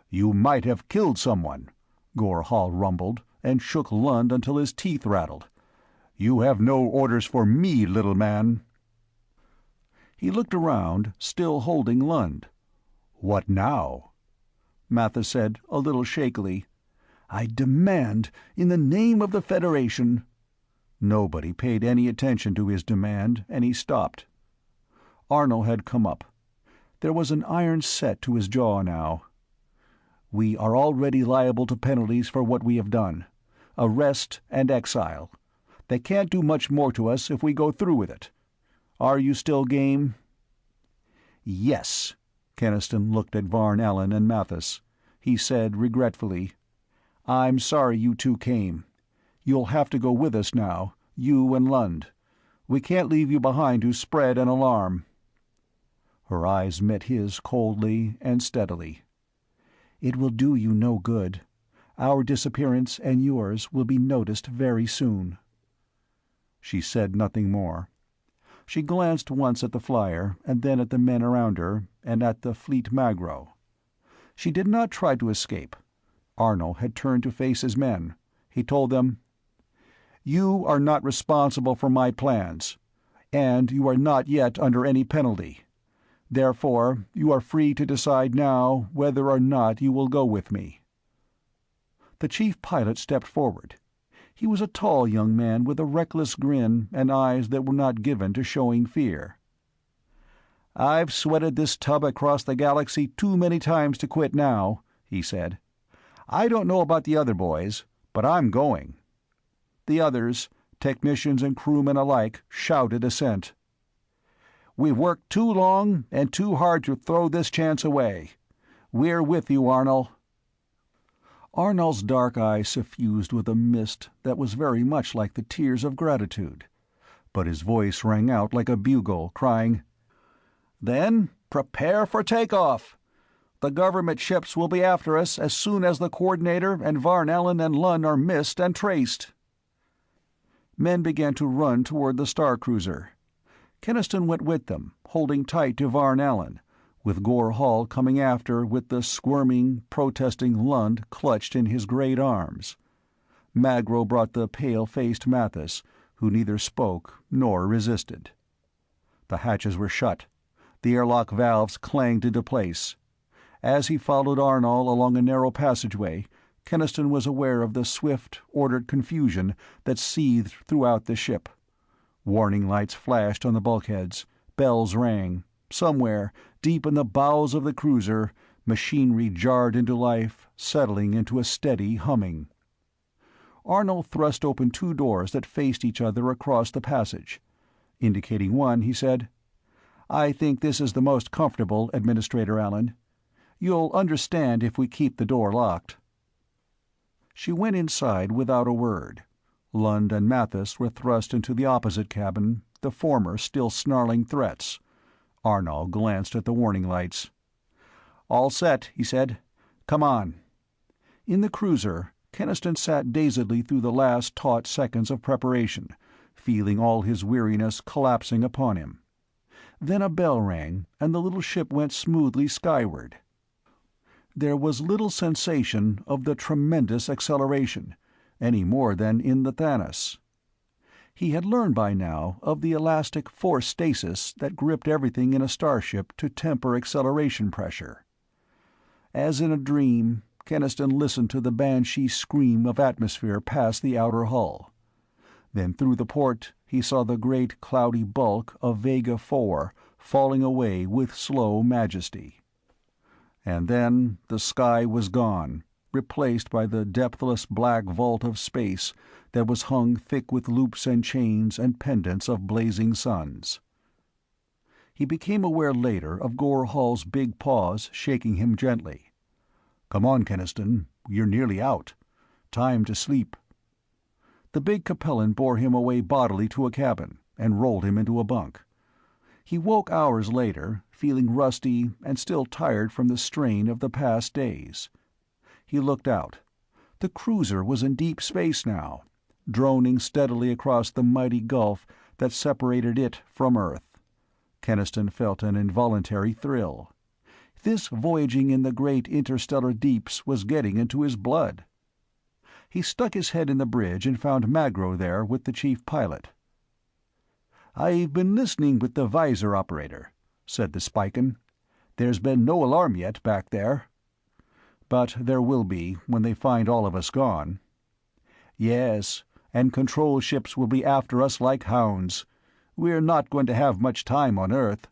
A: "You might have killed someone," Gore Hall rumbled, and shook Lund until his teeth rattled. "You have no orders for me, little man." He looked around, still holding Lund. "What now?" Mathis said, a little shakily, "I demand, in the name of the Federation—" Nobody paid any attention to his demand, and he stopped. Arnall had come up. There was an iron set to his jaw now. "We are already liable to penalties for what we have done. Arrest and exile. They can't do much more to us if we go through with it. Are you still game?" "Yes." Keniston looked at Varn Allen and Mathis. He said regretfully, "I'm sorry you two came. You'll have to go with us now, you and Lund. We can't leave you behind to spread an alarm." Her eyes met his coldly and steadily. "It will do you no good. Our disappearance and yours will be noticed very soon." She said nothing more. She glanced once at the flyer, and then at the men around her, and at the fleet magro. She did not try to escape. Arnall had turned to face his men. He told them, "You are not responsible for my plans, and you are not yet under any penalty. Therefore, you are free to decide now whether or not you will go with me." The chief pilot stepped forward. He was a tall young man with a reckless grin and eyes that were not given to showing fear. "I've sweated this tub across the galaxy too many times to quit now," he said. "I don't know about the other boys, but I'm going." The others, technicians and crewmen alike, shouted assent. We've worked too long and too hard to throw this chance away. We're with you, Arnold." Arnold's dark eyes suffused with a mist that was very much like the tears of gratitude, but his voice rang out like a bugle, crying, "Then prepare for takeoff. The government ships will be after us as soon as the Coordinator and Varn Allen and Lund are missed and traced." Men began to run toward the star cruiser. Keniston went with them, holding tight to Varn Allen, with Gore Hall coming after with the squirming, protesting Lund clutched in his great arms. Magro brought the pale-faced Mathis, who neither spoke nor resisted. The hatches were shut. The airlock valves clanged into place. As he followed Arnold along a narrow passageway, Keniston was aware of the swift, ordered confusion that seethed throughout the ship. Warning lights flashed on the bulkheads, bells rang. Somewhere, deep in the bowels of the cruiser, machinery jarred into life, settling into a steady humming. Arnold thrust open two doors that faced each other across the passage. Indicating one, he said, "I think this is the most comfortable, Administrator Allen. You'll understand if we keep the door locked." She went inside without a word. Lund and Mathis were thrust into the opposite cabin, the former still snarling threats. Arnold glanced at the warning lights. "All set," he said. "Come on." In the cruiser, Keniston sat dazedly through the last taut seconds of preparation, feeling all his weariness collapsing upon him. Then a bell rang, and the little ship went smoothly skyward. There was little sensation of the tremendous acceleration, any more than in the Thanos. He had learned by now of the elastic force stasis that gripped everything in a starship to temper acceleration pressure. As in a dream, Keniston listened to the banshee scream of atmosphere past the outer hull. Then through the port he saw the great cloudy bulk of Vega 4 falling away with slow majesty. And then the sky was gone, replaced by the depthless black vault of space that was hung thick with loops and chains and pendants of blazing suns. He became aware later of Gore Hall's big paws shaking him gently. "Come on, Keniston, you're nearly out. Time to sleep." The big Capellan bore him away bodily to a cabin, and rolled him into a bunk. He woke hours later, feeling rusty and still tired from the strain of the past days. He looked out. The cruiser was in deep space now, droning steadily across the mighty gulf that separated it from Earth. Keniston felt an involuntary thrill. This voyaging in the great interstellar deeps was getting into his blood. He stuck his head in the bridge and found Magro there with the chief pilot. "I've been listening with the visor operator," said the Spican. "There's been no alarm yet back there." "But there will be when they find all of us gone." "Yes, and control ships will be after us like hounds. We're not going to have much time on Earth."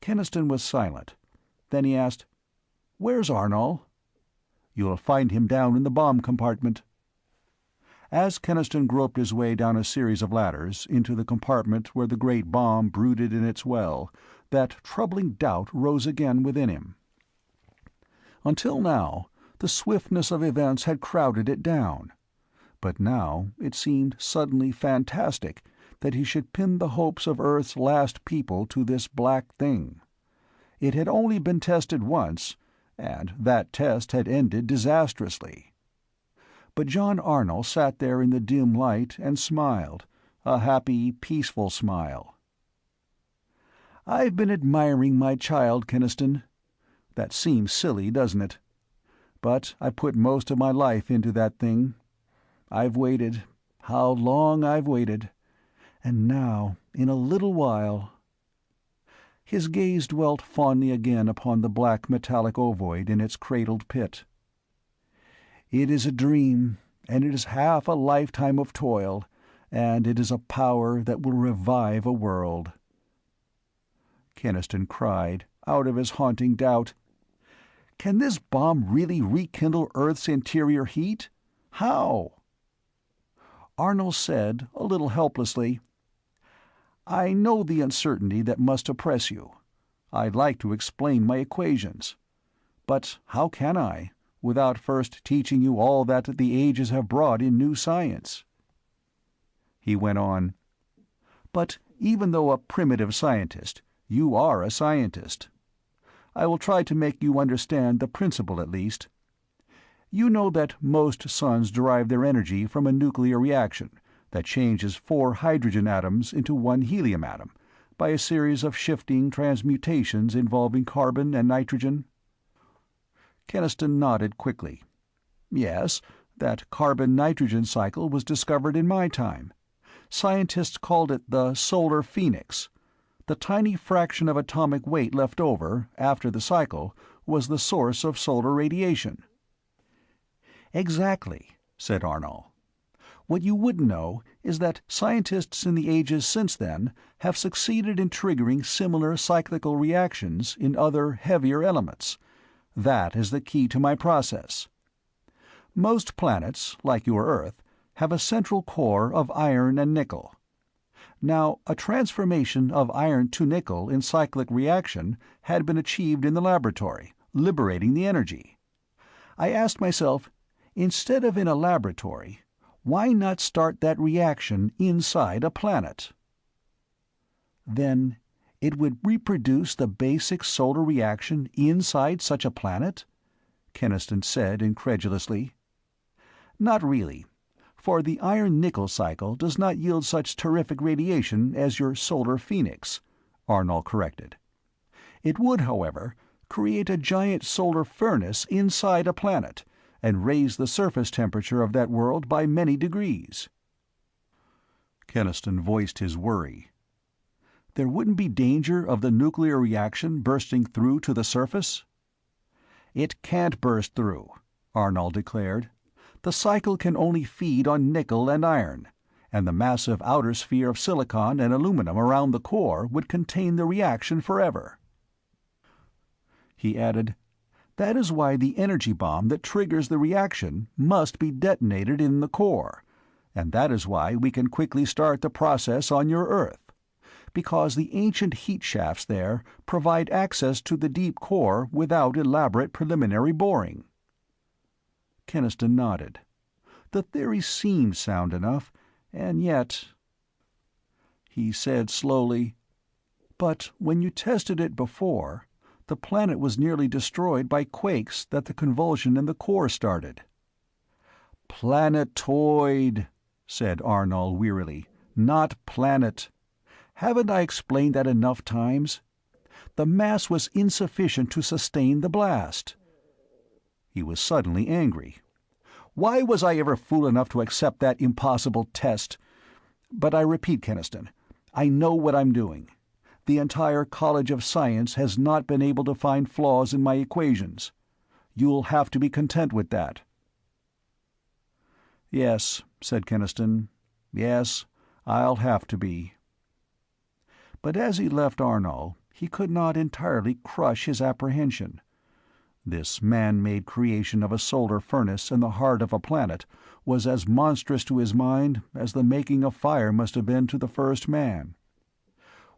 A: Keniston was silent. Then he asked, "Where's Arnold?" "You'll find him down in the bomb compartment." As Keniston groped his way down a series of ladders into the compartment where the great bomb brooded in its well, that troubling doubt rose again within him. Until now, the swiftness of events had crowded it down. But now it seemed suddenly fantastic that he should pin the hopes of Earth's last people to this black thing. It had only been tested once, and that test had ended disastrously. But John Arnold sat there in the dim light and smiled, a happy, peaceful smile. "I've been admiring my child, Keniston. That seems silly, doesn't it? But I put most of my life into that thing. I've waited, how long I've waited. And now, in a little while—" His gaze dwelt fondly again upon the black metallic ovoid in its cradled pit. "It is a dream, and it is half a lifetime of toil, and it is a power that will revive a world." Keniston cried, out of his haunting doubt, "Can this bomb really rekindle Earth's interior heat? How?" Arnold said, a little helplessly, I know the uncertainty that must oppress you. I'd like to explain my equations. But how can I, without first teaching you all that the ages have brought in new science?" He went on, "But even though a primitive scientist, you are a scientist. I will try to make you understand the principle at least. You know that most suns derive their energy from a nuclear reaction that changes 4 hydrogen atoms into 1 helium atom by a series of shifting transmutations involving carbon and nitrogen?" Keniston nodded quickly. "Yes, that carbon-nitrogen cycle was discovered in my time. Scientists called it the solar phoenix. The tiny fraction of atomic weight left over, after the cycle, was the source of solar radiation." "Exactly," said Arnall. "What you wouldn't know is that scientists in the ages since then have succeeded in triggering similar cyclical reactions in other, heavier elements. That is the key to my process. Most planets, like your Earth, have a central core of iron and nickel. Now, a transformation of iron to nickel in cyclic reaction had been achieved in the laboratory, liberating the energy. I asked myself, instead of in a laboratory, why not start that reaction inside a planet? Then it would reproduce the basic solar reaction inside such a planet?" Keniston said incredulously. "Not really, for the iron-nickel cycle does not yield such terrific radiation as your solar phoenix," Arnall corrected. "It would, however, create a giant solar furnace inside a planet, and raise the surface temperature of that world by many degrees." Keniston voiced his worry. "There wouldn't be danger of the nuclear reaction bursting through to the surface?" "It can't burst through," Arnall declared. "The cycle can only feed on nickel and iron, and the massive outer sphere of silicon and aluminum around the core would contain the reaction forever." He added, "That is why the energy bomb that triggers the reaction must be detonated in the core, and that is why we can quickly start the process on your Earth, because the ancient heat shafts there provide access to the deep core without elaborate preliminary boring." Keniston nodded. The theory seemed sound enough, and yet— He said slowly, "But when you tested it before, the planet was nearly destroyed by quakes that the convulsion in the core started." "Planetoid," said Arnall wearily, "not planet. Haven't I explained that enough times? The mass was insufficient to sustain the blast." He was suddenly angry. "Why was I ever fool enough to accept that impossible test? But I repeat, Keniston, I know what I'm doing. The entire College of Science has not been able to find flaws in my equations. You'll have to be content with that." "Yes," said Keniston. "Yes, I'll have to be." But as he left Arnall, he could not entirely crush his apprehension. This man-made creation of a solar furnace in the heart of a planet was as monstrous to his mind as the making of fire must have been to the first man.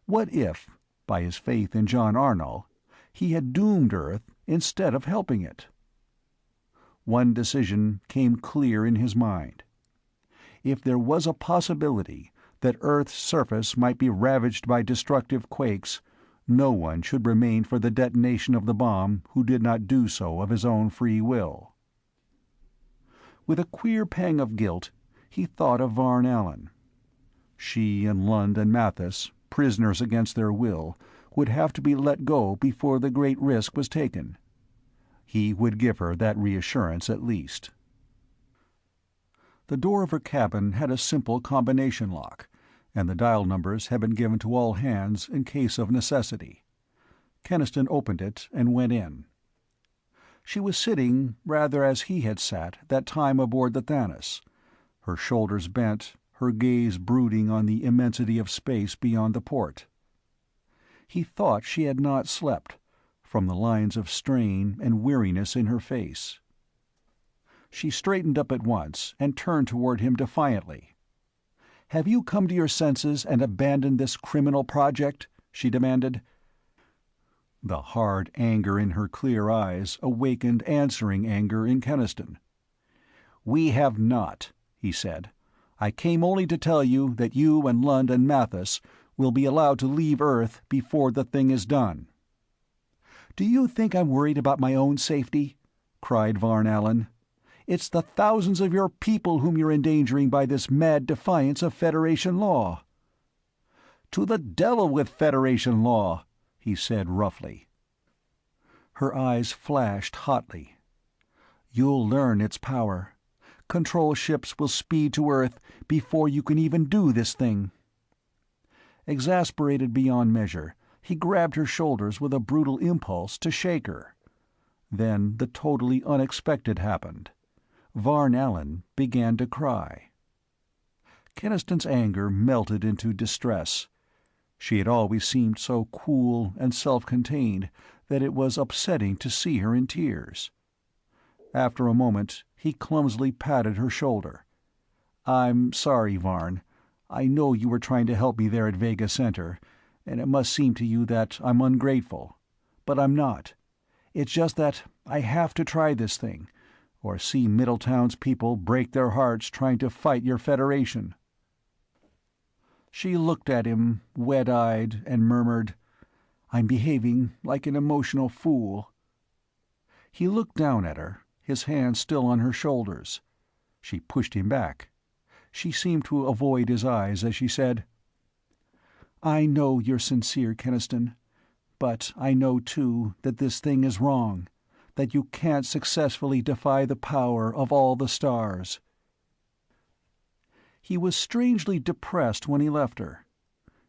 A: What if, by his faith in John Arnall, he had doomed Earth instead of helping it? One decision came clear in his mind. If there was a possibility that Earth's surface might be ravaged by destructive quakes, no one should remain for the detonation of the bomb who did not do so of his own free will. With a queer pang of guilt, he thought of Varn Allen. She and Lund and Mathis, prisoners against their will, would have to be let go before the great risk was taken. He would give her that reassurance at least. The door of her cabin had a simple combination lock, and the dial numbers had been given to all hands in case of necessity. Keniston opened it and went in. She was sitting rather as he had sat that time aboard the Thanos, her shoulders bent, her gaze brooding on the immensity of space beyond the port. He thought she had not slept, from the lines of strain and weariness in her face. She straightened up at once and turned toward him defiantly. "Have you come to your senses and abandoned this criminal project?" she demanded. The hard anger in her clear eyes awakened answering anger in Keniston. "We have not," he said. "I came only to tell you that you and Lund and Mathis will be allowed to leave Earth before the thing is done." "Do you think I'm worried about my own safety?" cried Varn Allen. "It's the thousands of your people whom you're endangering by this mad defiance of Federation law." "To the devil with Federation law," he said roughly. Her eyes flashed hotly. "You'll learn its power. Control ships will speed to Earth before you can even do this thing." Exasperated beyond measure, he grabbed her shoulders with a brutal impulse to shake her. Then the totally unexpected happened. Varn Allen began to cry. Keniston's anger melted into distress. She had always seemed so cool and self-contained that it was upsetting to see her in tears. After a moment, he clumsily patted her shoulder. "I'm sorry, Varn. I know you were trying to help me there at Vega Center, and it must seem to you that I'm ungrateful. But I'm not. It's just that I have to try this thing, or see Middletown's people break their hearts trying to fight your Federation." She looked at him, wet-eyed, and murmured, "I'm behaving like an emotional fool." He looked down at her, his hands still on her shoulders. She pushed him back. She seemed to avoid his eyes as she said, "I know you're sincere, Keniston. But I know, too, that this thing is wrong, that you can't successfully defy the power of all the stars." He was strangely depressed when he left her.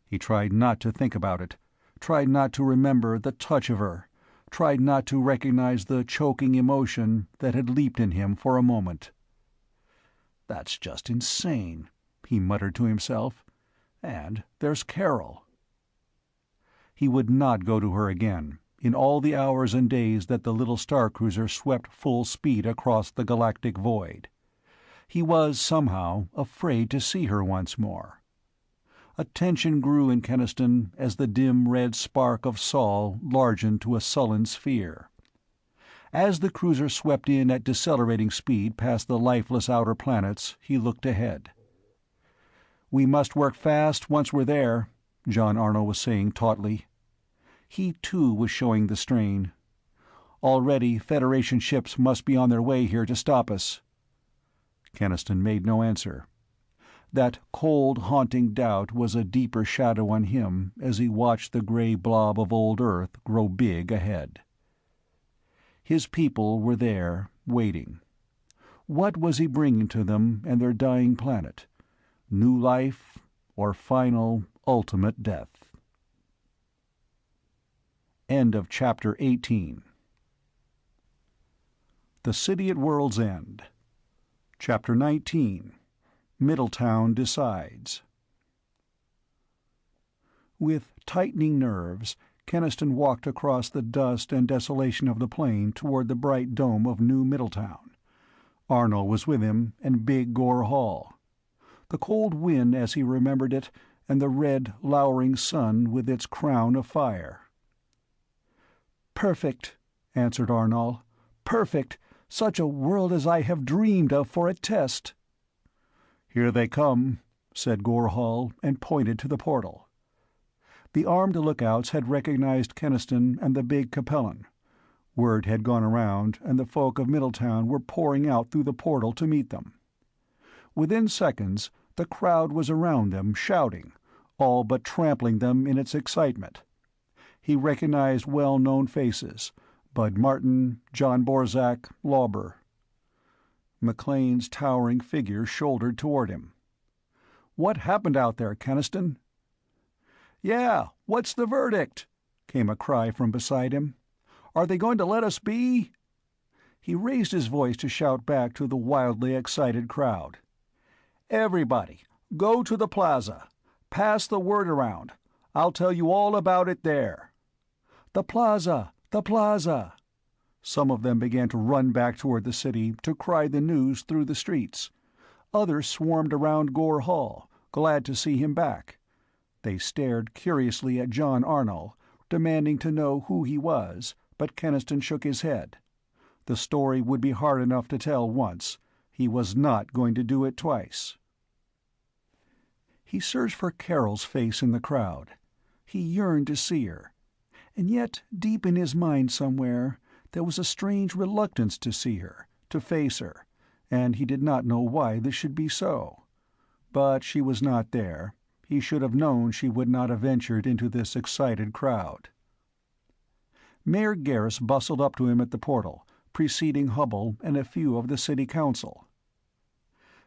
A: He tried not to think about it, tried not to remember the touch of her, tried not to recognize the choking emotion that had leaped in him for a moment. "That's just insane," he muttered to himself. "And there's Carol." He would not go to her again, in all the hours and days that the little star cruiser swept full speed across the galactic void. He was, somehow, afraid to see her once more. A tension grew in Keniston as the dim red spark of Sol largened to a sullen sphere. As the cruiser swept in at decelerating speed past the lifeless outer planets, he looked ahead. "We must work fast once we're there," John Arno was saying tautly. He, too, was showing the strain. "Already Federation ships must be on their way here to stop us." Keniston made no answer. That cold, haunting doubt was a deeper shadow on him as he watched the gray blob of old Earth grow big ahead. His people were there, waiting. What was he bringing to them and their dying planet? New life, or final, ultimate death? End of Chapter 18. The City at World's End. Chapter 19. Middletown Decides. With tightening nerves, Keniston walked across the dust and desolation of the plain toward the bright dome of New Middletown. Arno was with him, and big Gore Hall. The cold wind as he remembered it, and the red, lowering sun with its crown of fire. "Perfect," answered Arnal. "Perfect. Such a world as I have dreamed of for a test." "Here they come," said Gore Hall, and pointed to the portal. The armed lookouts had recognized Keniston and the big Capellan. Word had gone around, and the folk of Middletown were pouring out through the portal to meet them. Within seconds, the crowd was around them, shouting, all but trampling them in its excitement. He recognized well-known faces: Bud Martin, John Borzak, Lauber. McLean's towering figure shouldered toward him. "What happened out there, Keniston?" "Yeah, what's the verdict?" came a cry from beside him. "Are they going to let us be?" He raised his voice to shout back to the wildly excited crowd. "Everybody, go to the plaza. Pass the word around. I'll tell you all about it there." "The plaza! The plaza!" Some of them began to run back toward the city to cry the news through the streets. Others swarmed around Gore Hall, glad to see him back. They stared curiously at John Arnold, demanding to know who he was, but Keniston shook his head. The story would be hard enough to tell once. He was not going to do it twice. He searched for Carol's face in the crowd. He yearned to see her. And yet, deep in his mind somewhere, there was a strange reluctance to see her, to face her, and he did not know why this should be so. But she was not there. He should have known she would not have ventured into this excited crowd. Mayor Garris bustled up to him at the portal, preceding Hubble and a few of the city council.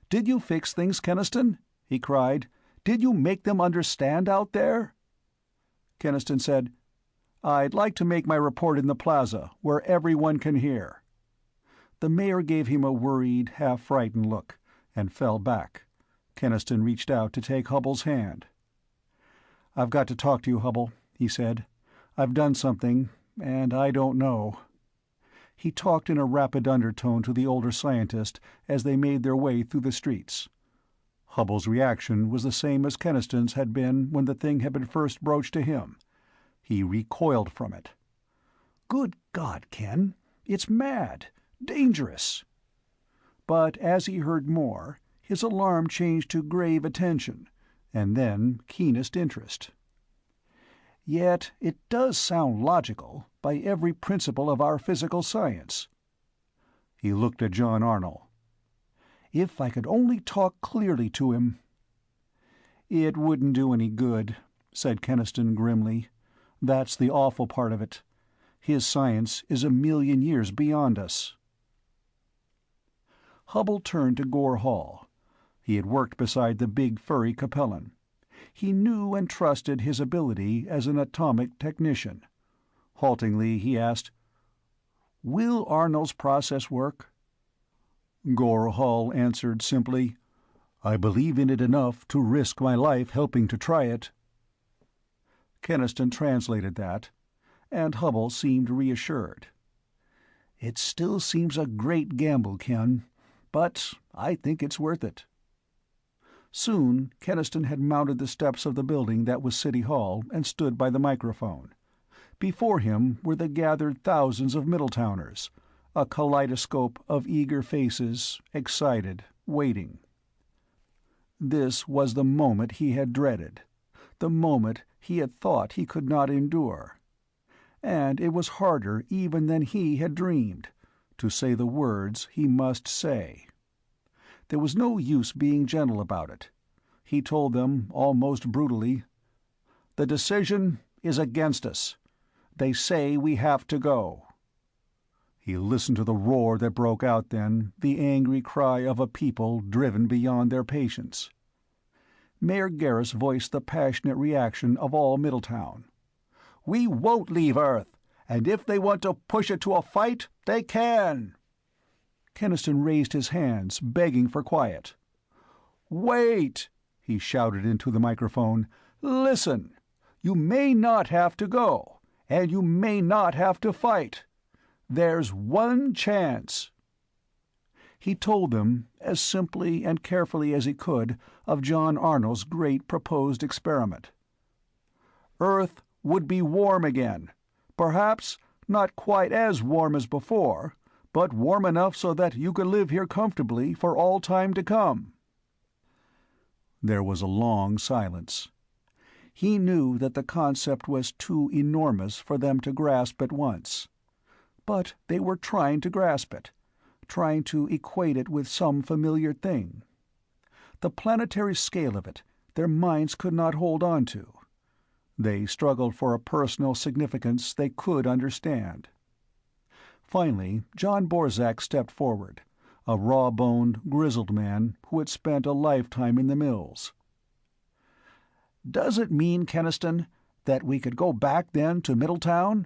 A: "Did you fix things, Keniston?" he cried. "Did you make them understand out there?" Keniston said, "I'd like to make my report in the plaza, where everyone can hear." The mayor gave him a worried, half-frightened look, and fell back. Keniston reached out to take Hubble's hand. "I've got to talk to you, Hubble," he said. "I've done something, and I don't know." He talked in a rapid undertone to the older scientist as they made their way through the streets. Hubble's reaction was the same as Keniston's had been when the thing had been first broached to him. He recoiled from it. "Good God, Ken! It's mad! Dangerous!" But as he heard more, his alarm changed to grave attention, and then keenest interest. "Yet it does sound logical, by every principle of our physical science." He looked at John Arnold. "If I could only talk clearly to him—" "It wouldn't do any good," said Keniston grimly. "That's the awful part of it. His science is a million years beyond us." Hubble turned to Gore Hall. He had worked beside the big furry Capellan. He knew and trusted his ability as an atomic technician. Haltingly he asked, "Will Arnold's process work?" Gore Hall answered simply, "I believe in it enough to risk my life helping to try it." Keniston translated that, and Hubble seemed reassured. "It still seems a great gamble, Ken, but I think it's worth it." Soon Keniston had mounted the steps of the building that was City Hall and stood by the microphone. Before him were the gathered thousands of Middletowners, a kaleidoscope of eager faces, excited, waiting. This was the moment he had dreaded, the moment he had thought he could not endure. And it was harder even than he had dreamed, to say the words he must say. There was no use being gentle about it. He told them, almost brutally, "The decision is against us. They say we have to go." He listened to the roar that broke out then, the angry cry of a people driven beyond their patience. Mayor Garris voiced the passionate reaction of all Middletown. "We won't leave Earth, and if they want to push it to a fight, they can." Keniston raised his hands, begging for quiet. "Wait!" he shouted into the microphone. "Listen! You may not have to go, and you may not have to fight. There's one chance." He told them, as simply and carefully as he could, of John Arnold's great proposed experiment. Earth would be warm again. Perhaps not quite as warm as before, but warm enough so that you could live here comfortably for all time to come. There was a long silence. He knew that the concept was too enormous for them to grasp at once. But they were trying to grasp it, trying to equate it with some familiar thing. The planetary scale of it, their minds could not hold on to. They struggled for a personal significance they could understand. Finally, John Borzak stepped forward, a raw-boned, grizzled man who had spent a lifetime in the mills. "Does it mean, Keniston, that we could go back then to Middletown?"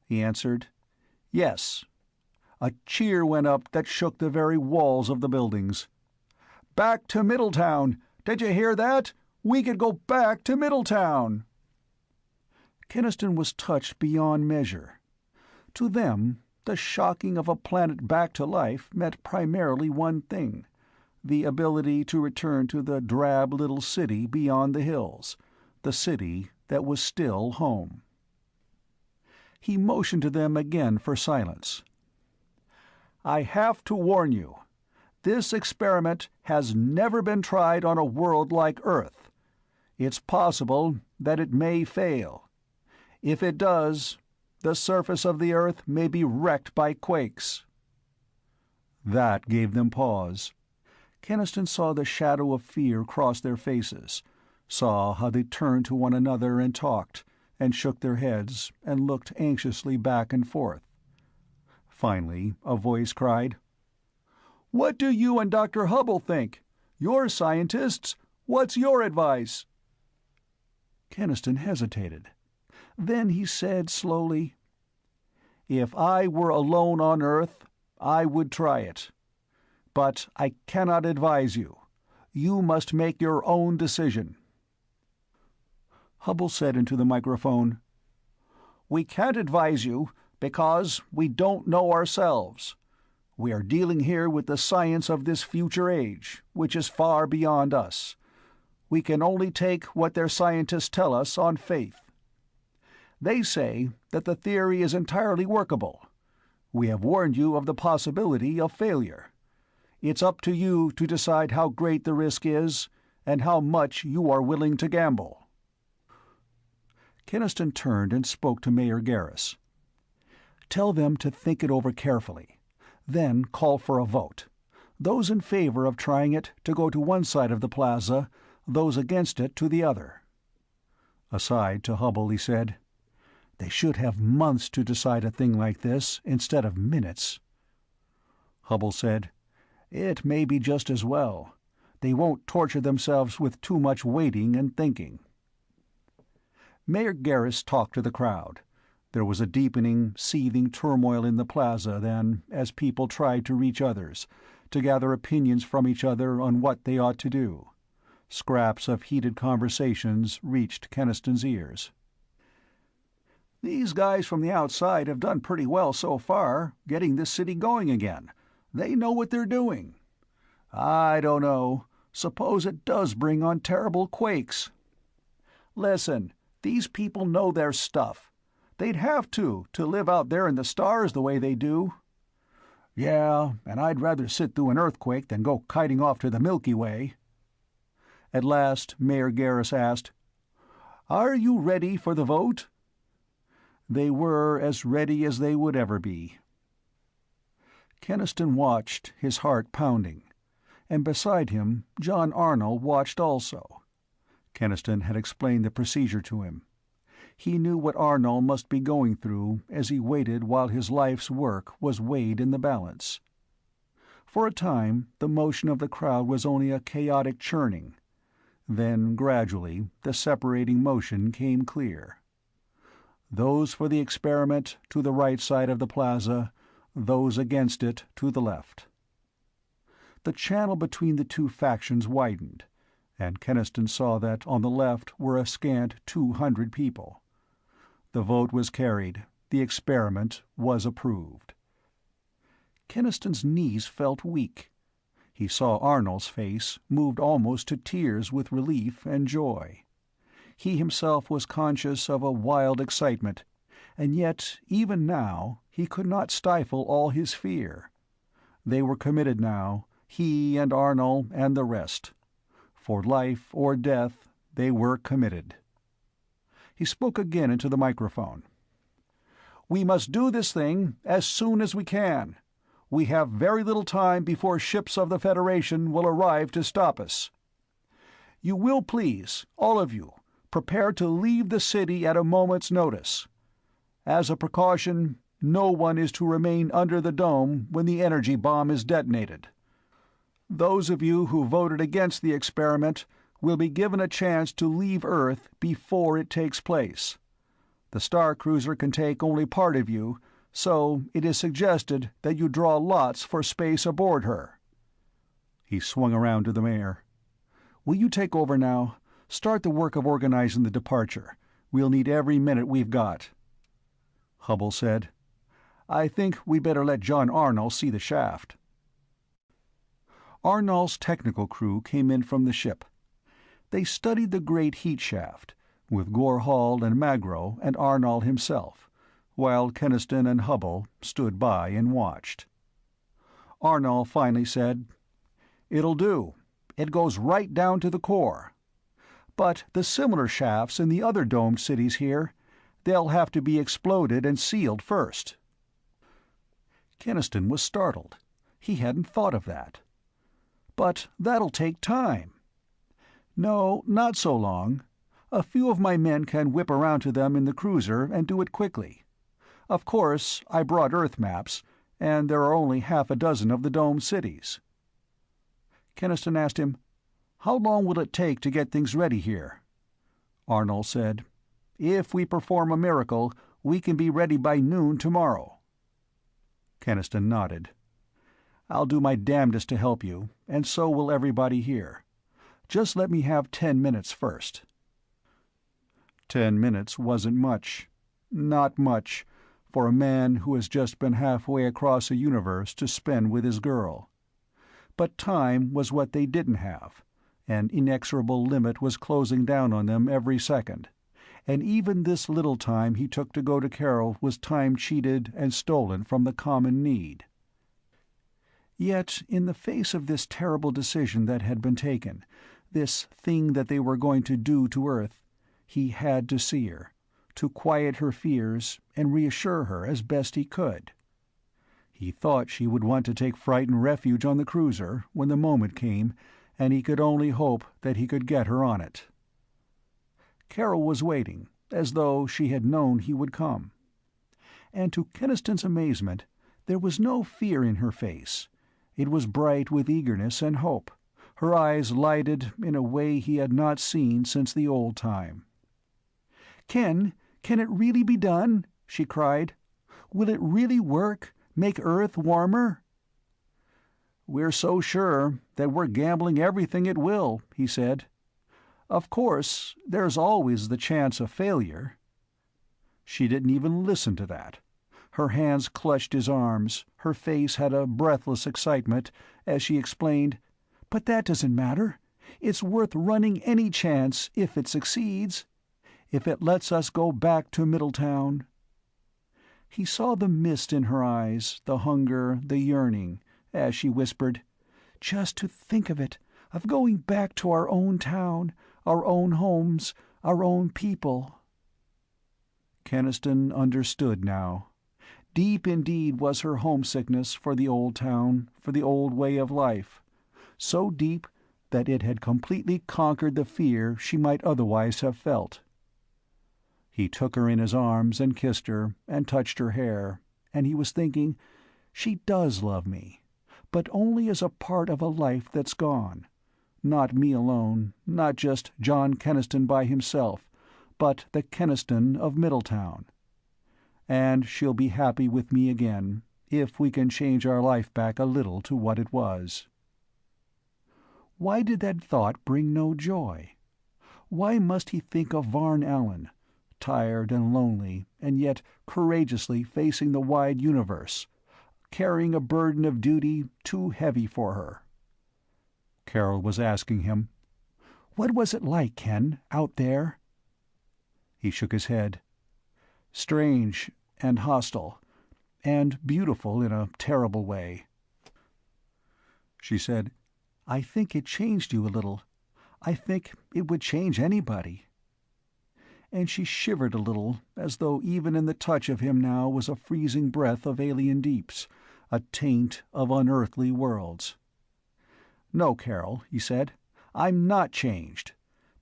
A: He answered, "Yes." A cheer went up that shook the very walls of the buildings. "Back to Middletown! Did you hear that? We could go back to Middletown!" Keniston was touched beyond measure. To them, the shocking of a planet back to life meant primarily one thing: the ability to return to the drab little city beyond the hills, the city that was still home. He motioned to them again for silence. "I have to warn you. This experiment has never been tried on a world like Earth. It's possible that it may fail. If it does, the surface of the Earth may be wrecked by quakes." That gave them pause. Keniston saw the shadow of fear cross their faces, saw how they turned to one another and talked, and shook their heads, and looked anxiously back and forth. Finally, a voice cried, "What do you and Dr. Hubble think? You're scientists. What's your advice?" Keniston hesitated. Then he said slowly, "If I were alone on Earth, I would try it. But I cannot advise you. You must make your own decision." Hubble said into the microphone, "We can't advise you because we don't know ourselves. We are dealing here with the science of this future age, which is far beyond us. We can only take what their scientists tell us on faith. They say that the theory is entirely workable. We have warned you of the possibility of failure. It's up to you to decide how great the risk is and how much you are willing to gamble." Keniston turned and spoke to Mayor Garris. "Tell them to think it over carefully. Then call for a vote. Those in favor of trying it to go to one side of the plaza, those against it to the other." Aside to Hubble, he said, "They should have months to decide a thing like this, instead of minutes." Hubble said, "It may be just as well. They won't torture themselves with too much waiting and thinking." Mayor Garris talked to the crowd. There was a deepening, seething turmoil in the plaza then, as people tried to reach others, to gather opinions from each other on what they ought to do. Scraps of heated conversations reached Keniston's ears. "These guys from the outside have done pretty well so far, getting this city going again. They know what they're doing. I don't know. Suppose it does bring on terrible quakes. Listen, these people know their stuff. They'd have to live out there in the stars the way they do. Yeah, and I'd rather sit through an earthquake than go kiting off to the Milky Way." At last, Mayor Garris asked, "Are you ready for the vote?" They were as ready as they would ever be. Keniston watched, his heart pounding, and beside him John Arnold watched also. Keniston had explained the procedure to him. He knew what Arnold must be going through as he waited while his life's work was weighed in the balance. For a time the motion of the crowd was only a chaotic churning. Then, gradually, the separating motion came clear. Those for the experiment to the right side of the plaza, those against it to the left. The channel between the two factions widened, and Keniston saw that on the left were a scant 200 people. The vote was carried. The experiment was approved. Keniston's knees felt weak. He saw Arnold's face, moved almost to tears with relief and joy. He himself was conscious of a wild excitement, and yet, even now, he could not stifle all his fear. They were committed now, he and Arnold and the rest. For life or death, they were committed. He spoke again into the microphone. "We must do this thing as soon as we can. We have very little time before ships of the Federation will arrive to stop us. You will please, all of you, prepare to leave the city at a moment's notice. As a precaution, no one is to remain under the dome when the energy bomb is detonated. Those of you who voted against the experiment will be given a chance to leave Earth before it takes place. The Star Cruiser can take only part of you, so it is suggested that you draw lots for space aboard her." He swung around to the mayor. "Will you take over now? Start the work of organizing the departure. We'll need every minute we've got." Hubble said, "I think we'd better let John Arnold see the shaft." Arnold's technical crew came in from the ship. They studied the great heat shaft, with Gore Hall and Magro and Arnold himself, while Keniston and Hubble stood by and watched. Arnold finally said, "It'll do. It goes right down to the core. But the similar shafts in the other domed cities here, they'll have to be exploded and sealed first." Keniston was startled. He hadn't thought of that. "But that'll take time." "No, not so long. A few of my men can whip around to them in the cruiser and do it quickly. Of course, I brought Earth maps, and there are only half a dozen of the domed cities." Keniston asked him, "How long will it take to get things ready here?" Arnold said, "If we perform a miracle, we can be ready by noon tomorrow." Keniston nodded. "I'll do my damnedest to help you, and so will everybody here. Just let me have 10 minutes first." 10 minutes wasn't much. Not much, for a man who has just been halfway across a universe to spend with his girl. But time was what they didn't have. An inexorable limit was closing down on them every second, and even this little time he took to go to Carol was time cheated and stolen from the common need. Yet, in the face of this terrible decision that had been taken, this thing that they were going to do to Earth, he had to see her, to quiet her fears and reassure her as best he could. He thought she would want to take frightened refuge on the cruiser when the moment came, and he could only hope that he could get her on it. Carol was waiting, as though she had known he would come. And to Keniston's amazement, there was no fear in her face. It was bright with eagerness and hope, her eyes lighted in a way he had not seen since the old time. Can it really be done?" she cried. "Will it really work? Make Earth warmer?" "We're so sure that we're gambling everything it will," he said. "Of course, there's always the chance of failure." She didn't even listen to that. Her hands clutched his arms, her face had a breathless excitement as she explained, "But that doesn't matter. It's worth running any chance if it succeeds. If it lets us go back to Middletown." He saw the mist in her eyes, the hunger, the yearning, as she whispered, "Just to think of it, of going back to our own town, our own homes, our own people." Keniston understood now. Deep indeed was her homesickness for the old town, for the old way of life, so deep that it had completely conquered the fear she might otherwise have felt. He took her in his arms and kissed her and touched her hair, and he was thinking, "She does love me, but only as a part of a life that's gone. Not me alone, not just John Keniston by himself, but the Keniston of Middletown. And she'll be happy with me again, if we can change our life back a little to what it was." Why did that thought bring no joy? Why must he think of Varn Allen, tired and lonely, and yet courageously facing the wide universe, carrying a burden of duty too heavy for her? Carol was asking him, "What was it like, Ken, out there?" He shook his head. "Strange and hostile, and beautiful in a terrible way." She said, "I think it changed you a little. I think it would change anybody." And she shivered a little, as though even in the touch of him now was a freezing breath of alien deeps, a taint of unearthly worlds. "No, Carol," he said, "I'm not changed.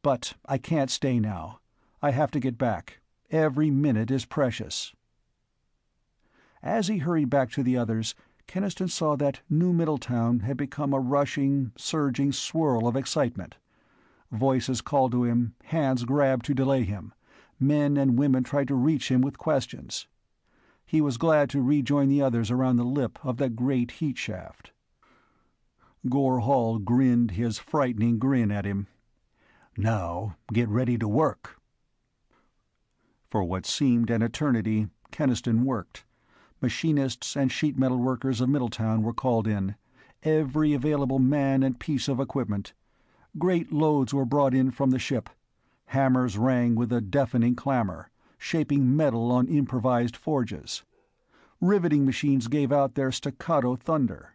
A: But I can't stay now. I have to get back. Every minute is precious." As he hurried back to the others, Keniston saw that New Middletown had become a rushing, surging swirl of excitement. Voices called to him, hands grabbed to delay him. Men and women tried to reach him with questions. He was glad to rejoin the others around the lip of that great heat shaft. Gore Hall grinned his frightening grin at him. "Now, get ready to work." For what seemed an eternity, Keniston worked. Machinists and sheet metal workers of Middletown were called in. every available man and piece of equipment. Great loads were brought in from the ship. Hammers rang with a deafening clamor, shaping metal on improvised forges. Riveting machines gave out their staccato thunder.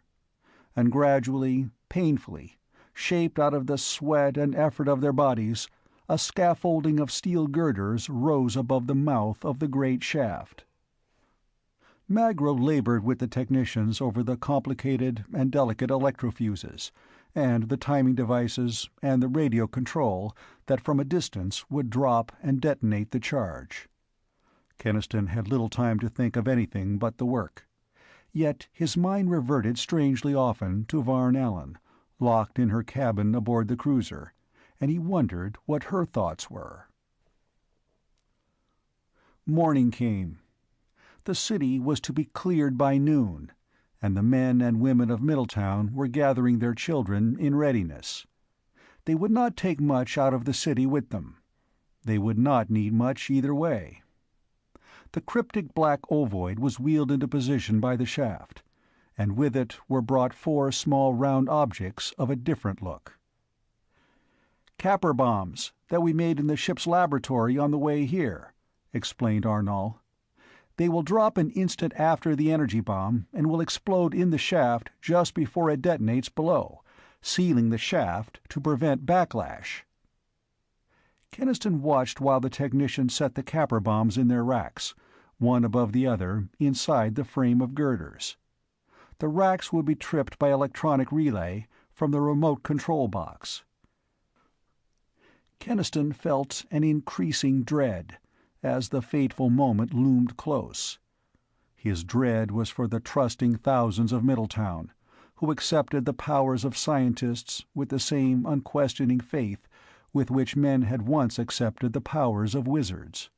A: And gradually, painfully, shaped out of the sweat and effort of their bodies, a scaffolding of steel girders rose above the mouth of the great shaft. Magro labored with the technicians over the complicated and delicate electrofuses, and the timing devices, and the radio control that from a distance would drop and detonate the charge. Keniston had little time to think of anything but the work. Yet his mind reverted strangely often to Varn Allen, locked in her cabin aboard the cruiser, and he wondered what her thoughts were. Morning came. The city was to be cleared by noon, and the men and women of Middletown were gathering their children in readiness. They would not take much out of the city with them. They would not need much either way. The cryptic black ovoid was wheeled into position by the shaft, and with it were brought 4 small round objects of a different look. "Capper bombs that we made in the ship's laboratory on the way here," explained Arnal. "They will drop an instant after the energy bomb and will explode in the shaft just before it detonates below, sealing the shaft to prevent backlash." Keniston watched while the technicians set the Capper bombs in their racks, one above the other, inside the frame of girders. The racks would be tripped by electronic relay from the remote control box. Keniston felt an increasing dread as the fateful moment loomed close. His dread was for the trusting thousands of Middletown, who accepted the powers of scientists with the same unquestioning faith with which men had once accepted the powers of wizards.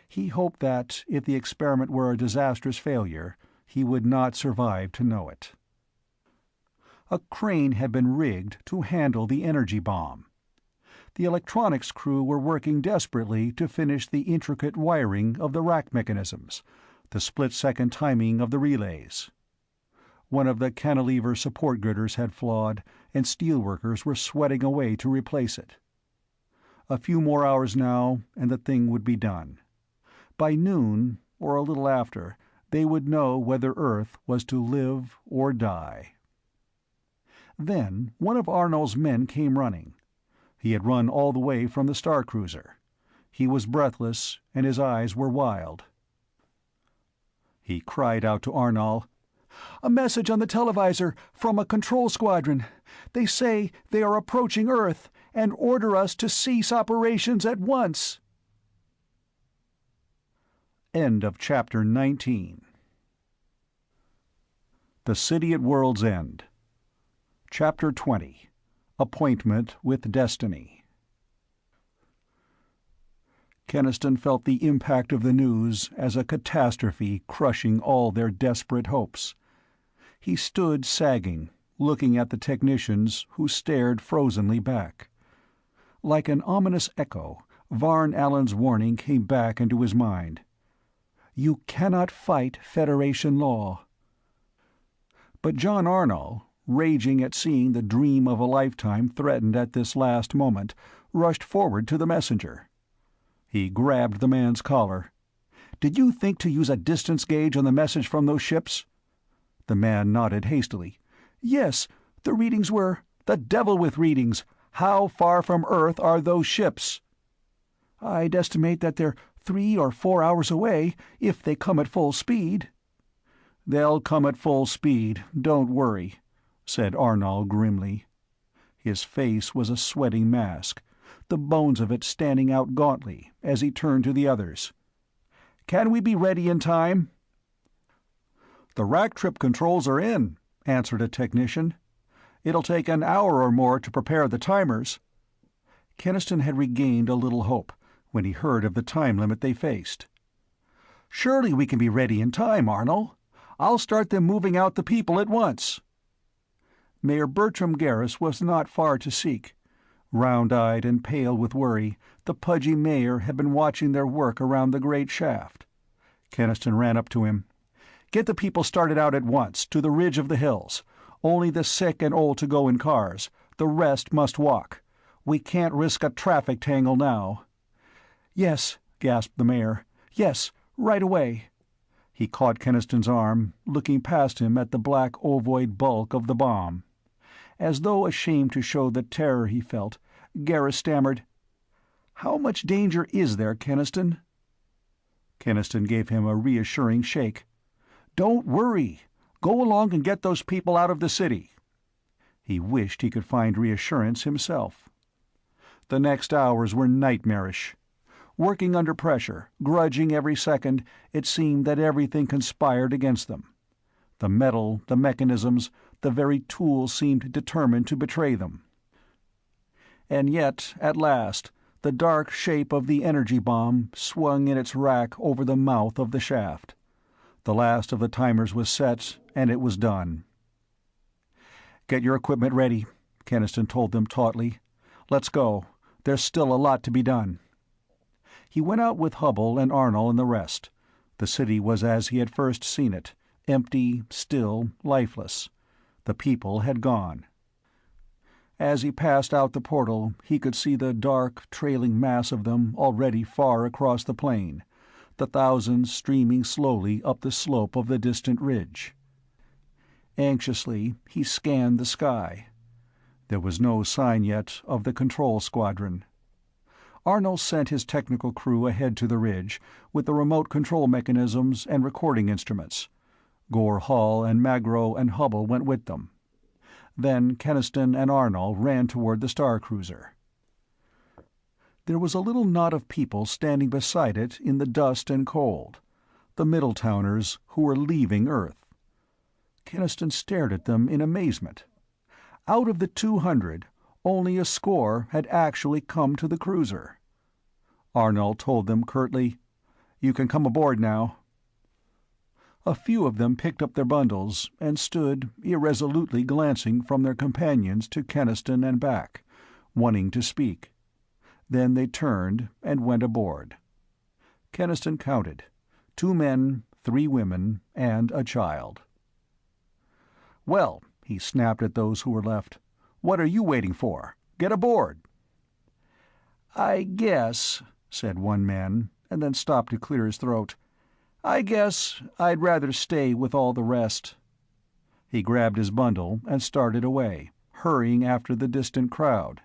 A: He hoped that, if the experiment were a disastrous failure, he would not survive to know it. A crane had been rigged to handle the energy bomb. The electronics crew were working desperately to finish the intricate wiring of the rack mechanisms, the split-second timing of the relays. One of the cantilever support girders had flawed, and steelworkers were sweating away to replace it. A few more hours now, and the thing would be done. By noon, or a little after, they would know whether Earth was to live or die. Then one of Arnold's men came running. He had run all the way from the Star Cruiser. He was breathless, and his eyes were wild. He cried out to Arnal, "A message on the televisor from a control squadron. They say they are approaching Earth and order us to cease operations at once." End of Chapter 19. The City at World's End. Chapter 20. Appointment with Destiny. Keniston felt the impact of the news as a catastrophe crushing all their desperate hopes. He stood sagging, looking at the technicians who stared frozenly back. Like an ominous echo, Varn Allen's warning came back into his mind. "You cannot fight Federation law." But John Arnal, raging at seeing the dream of a lifetime threatened at this last moment, rushed forward to the messenger. He grabbed the man's collar. "Did you think to use a distance gauge on the message from those ships?" The man nodded hastily. "Yes, the readings were—" "The devil with readings! How far from Earth are those ships?" "I'd estimate that they're 3 or 4 hours away, if they come at full speed." "They'll come at full speed, don't worry," said Arnal grimly. His face was a sweating mask, the bones of it standing out gauntly, as he turned to the others. "Can we be ready in time?" "The rack trip controls are in," answered a technician. "It'll take an hour or more to prepare the timers." Keniston had regained a little hope when he heard of the time limit they faced. "Surely we can be ready in time, Arnal. I'll start them moving out the people at once." Mayor Bertram Garris was not far to seek. Round-eyed and pale with worry, the pudgy mayor had been watching their work around the great shaft. Keniston ran up to him. "Get the people started out at once, to the ridge of the hills. Only the sick and old to go in cars. The rest must walk. We can't risk a traffic tangle now." "Yes," gasped the mayor. "Yes, right away." He caught Keniston's arm, looking past him at the black ovoid bulk of the bomb. As though ashamed to show the terror he felt, Garrus stammered, "How much danger is there, Keniston?" Keniston gave him a reassuring shake. "Don't worry. Go along and get those people out of the city." He wished he could find reassurance himself. The next hours were nightmarish. Working under pressure, grudging every second, it seemed that everything conspired against them. The metal, the mechanisms, the very tools seemed determined to betray them. And yet, at last, the dark shape of the energy bomb swung in its rack over the mouth of the shaft. The last of the timers was set, and it was done. "Get your equipment ready," Keniston told them tautly. "Let's go. There's still a lot to be done." He went out with Hubble and Arnold and the rest. The city was as he had first seen it, empty, still, lifeless. The people had gone. As he passed out the portal, he could see the dark, trailing mass of them already far across the plain, the thousands streaming slowly up the slope of the distant ridge. Anxiously, he scanned the sky. There was no sign yet of the control squadron. Arnold sent his technical crew ahead to the ridge, with the remote control mechanisms and recording instruments. Gore Hall and Magro and Hubble went with them. Then Keniston and Arnold ran toward the star cruiser. There was a little knot of people standing beside it in the dust and cold, the Middletowners who were leaving Earth. Keniston stared at them in amazement. Out of the 200, only a score had actually come to the cruiser. Arnold told them curtly, "You can come aboard now." A few of them picked up their bundles and stood irresolutely glancing from their companions to Keniston and back, wanting to speak. Then they turned and went aboard. Keniston counted: 2 men, 3 women, and a child. "Well," he snapped at those who were left, "what are you waiting for? Get aboard." "I guess," said one man, and then stopped to clear his throat, "I guess I'd rather stay with all the rest." He grabbed his bundle and started away, hurrying after the distant crowd.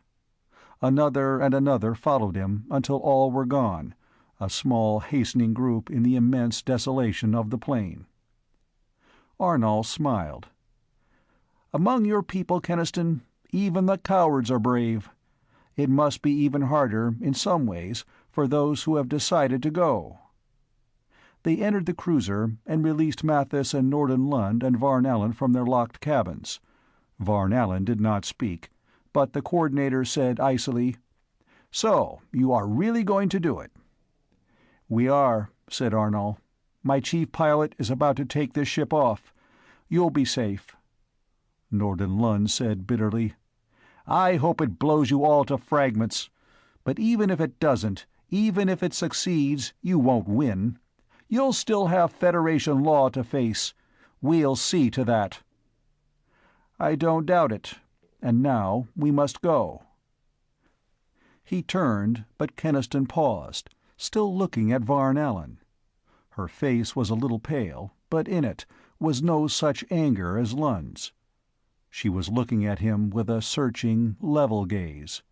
A: Another and another followed him until all were gone, a small hastening group in the immense desolation of the plain. Arnold smiled. "Among your people, Keniston, even the cowards are brave. It must be even harder, in some ways, for those who have decided to go." They entered the cruiser and released Mathis and Norden Lund and Varn Allen from their locked cabins. Varn Allen did not speak, but the coordinator said icily, "So, you are really going to do it?" "We are," said Arnold. "My chief pilot is about to take this ship off. You'll be safe." Norden Lund said bitterly, "I hope it blows you all to fragments. But even if it doesn't, even if it succeeds, you won't win. You'll still have Federation law to face. We'll see to that." "I don't doubt it. And now we must go." He turned, but Keniston paused, still looking at Varn Allen. Her face was a little pale, but in it was no such anger as Lund's. She was looking at him with a searching, level gaze.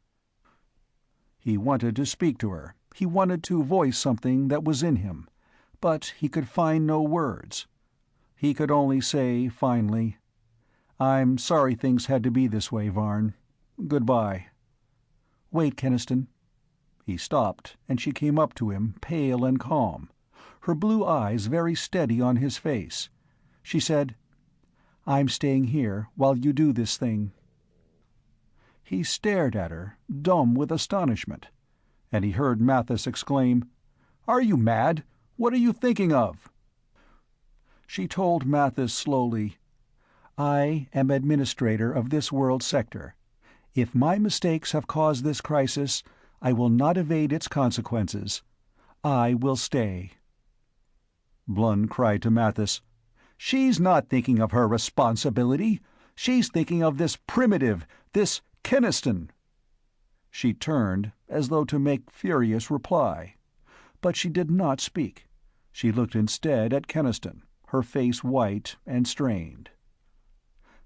A: He wanted to speak to her. He wanted to voice something that was in him, but he could find no words. He could only say, finally, "I'm sorry things had to be this way, Varn. Goodbye." "Wait, Keniston." He stopped, and she came up to him, pale and calm, her blue eyes very steady on his face. She said, "I'm staying here while you do this thing." He stared at her, dumb with astonishment, and he heard Mathis exclaim, "Are you mad? What are you thinking of?" She told Mathis slowly, "I am administrator of this world sector. If my mistakes have caused this crisis, I will not evade its consequences. I will stay." Blund cried to Mathis, "She's not thinking of her responsibility. She's thinking of this primitive, this Keniston." She turned, as though to make furious reply. But she did not speak. She looked instead at Keniston, her face white and strained.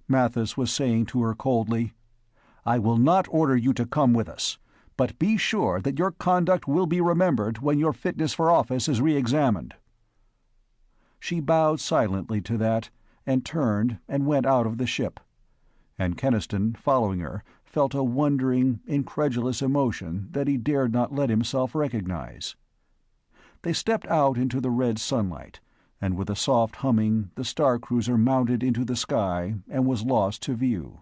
A: Mathis was saying to her coldly, "I will not order you to come with us, but be sure that your conduct will be remembered when your fitness for office is re-examined." She bowed silently to that, and turned and went out of the ship, and Keniston, following her, felt a wondering, incredulous emotion that he dared not let himself recognize. They stepped out into the red sunlight, and with a soft humming the star-cruiser mounted into the sky and was lost to view.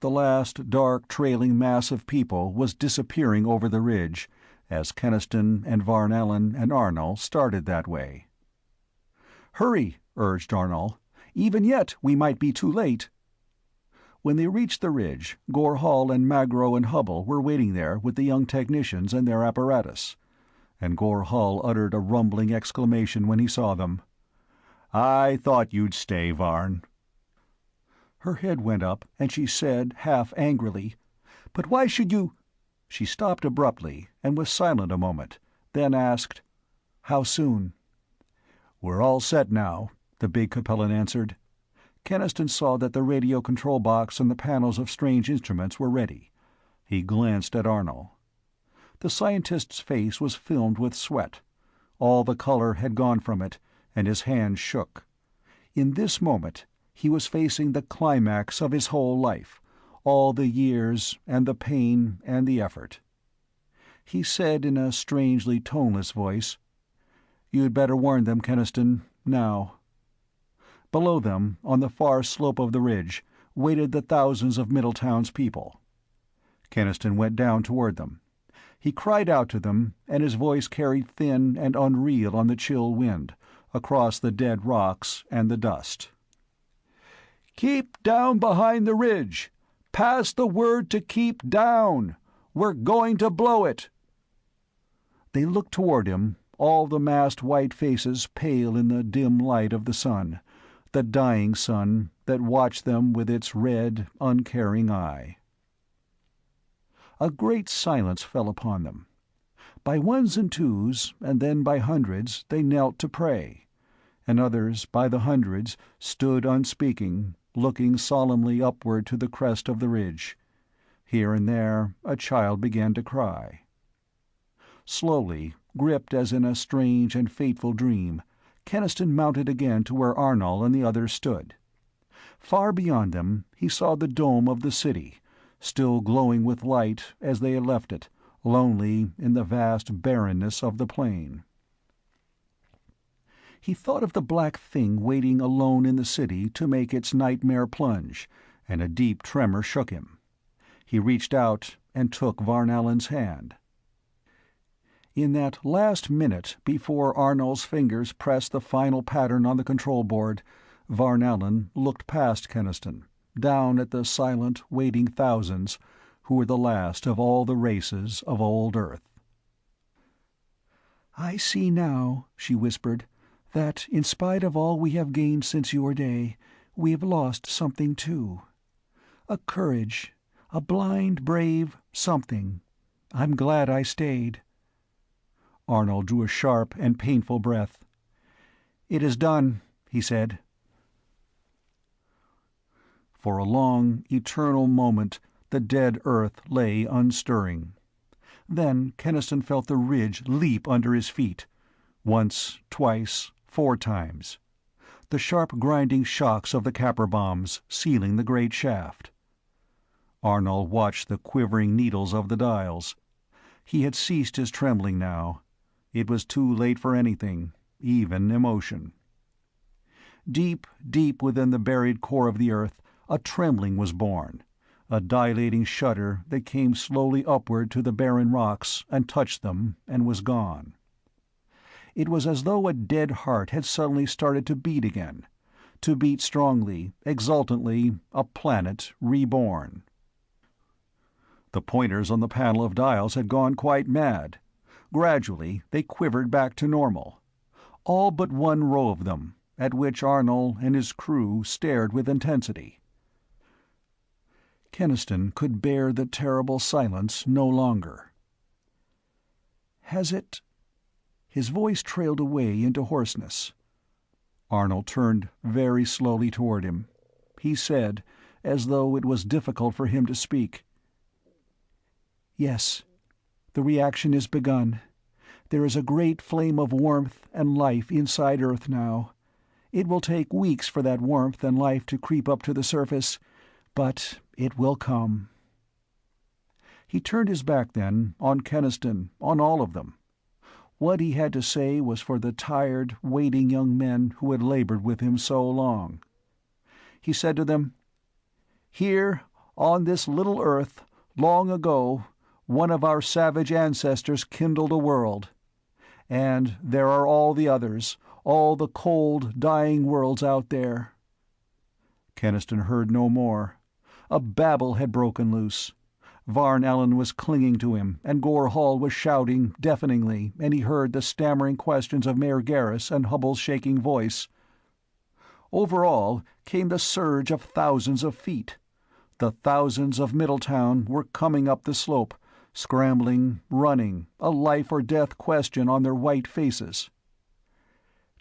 A: The last dark trailing mass of people was disappearing over the ridge, as Keniston and Varnallen and Arnall started that way. "Hurry," urged Arnall. "Even yet we might be too late." When they reached the ridge, Gorhal and Magro and Hubble were waiting there with the young technicians and their apparatus, and Gorhal uttered a rumbling exclamation when he saw them. "I thought you'd stay, Varn." Her head went up, and she said, half angrily, "But why should you—" She stopped abruptly, and was silent a moment, then asked, "How soon?" "We're all set now," the big Capellan answered. Keniston saw that the radio control box and the panels of strange instruments were ready. He glanced at Arnall. The scientist's face was filmed with sweat. All the color had gone from it, and his hands shook. In this moment he was facing the climax of his whole life, all the years and the pain and the effort. He said in a strangely toneless voice, "You'd better warn them, Keniston, now." Below them, on the far slope of the ridge, waited the thousands of Middletown's people. Keniston went down toward them. He cried out to them, and his voice carried thin and unreal on the chill wind, across the dead rocks and the dust. "Keep down behind the ridge! Pass the word to keep down! We're going to blow it!" They looked toward him, all the massed white faces pale in the dim light of the sun, the dying sun that watched them with its red, uncaring eye. A great silence fell upon them. By ones and twos, and then by hundreds, they knelt to pray, and others, by the hundreds, stood unspeaking, looking solemnly upward to the crest of the ridge. Here and there a child began to cry. Slowly, gripped as in a strange and fateful dream, Keniston mounted again to where Arnall and the others stood. Far beyond them he saw the dome of the city, still glowing with light as they had left it, lonely in the vast barrenness of the plain. He thought of the black thing waiting alone in the city to make its nightmare plunge, and a deep tremor shook him. He reached out and took Varnallen's hand. In that last minute before Arnall's fingers pressed the final pattern on the control board, Varnallen looked past Keniston, down at the silent, waiting thousands, who were the last of all the races of old Earth. "I see now," she whispered, "that, in spite of all we have gained since your day, we have lost something too. A courage, a blind, brave something. I'm glad I stayed." Arnall drew a sharp and painful breath. "It is done," he said. For a long, eternal moment the dead earth lay unstirring. Then Keniston felt the ridge leap under his feet. Once, twice, 4 times. The sharp grinding shocks of the Capra bombs sealing the great shaft. Arnall watched the quivering needles of the dials. He had ceased his trembling now. It was too late for anything, even emotion. Deep, deep within the buried core of the earth, a trembling was born, a dilating shudder that came slowly upward to the barren rocks and touched them and was gone. It was as though a dead heart had suddenly started to beat again, to beat strongly, exultantly, a planet reborn. The pointers on the panel of dials had gone quite mad. Gradually they quivered back to normal. All but one row of them, at which Arnold and his crew stared with intensity. Keniston could bear the terrible silence no longer. "Has it—" His voice trailed away into hoarseness. Arnold turned very slowly toward him. He said, as though it was difficult for him to speak, "Yes, the reaction is begun. There is a great flame of warmth and life inside Earth now. It will take weeks for that warmth and life to creep up to the surface, but it will come." He turned his back then, on Keniston, on all of them. What he had to say was for the tired, waiting young men who had labored with him so long. He said to them, "Here, on this little Earth, long ago, one of our savage ancestors kindled a world. And there are all the others, all the cold, dying worlds out there." Keniston heard no more. A babble had broken loose. Varn Allen was clinging to him, and Gore Hall was shouting deafeningly, and he heard the stammering questions of Mayor Garris and Hubbell's shaking voice. Over all came the surge of thousands of feet. The thousands of Middletown were coming up the slope, scrambling, running, a life-or-death question on their white faces.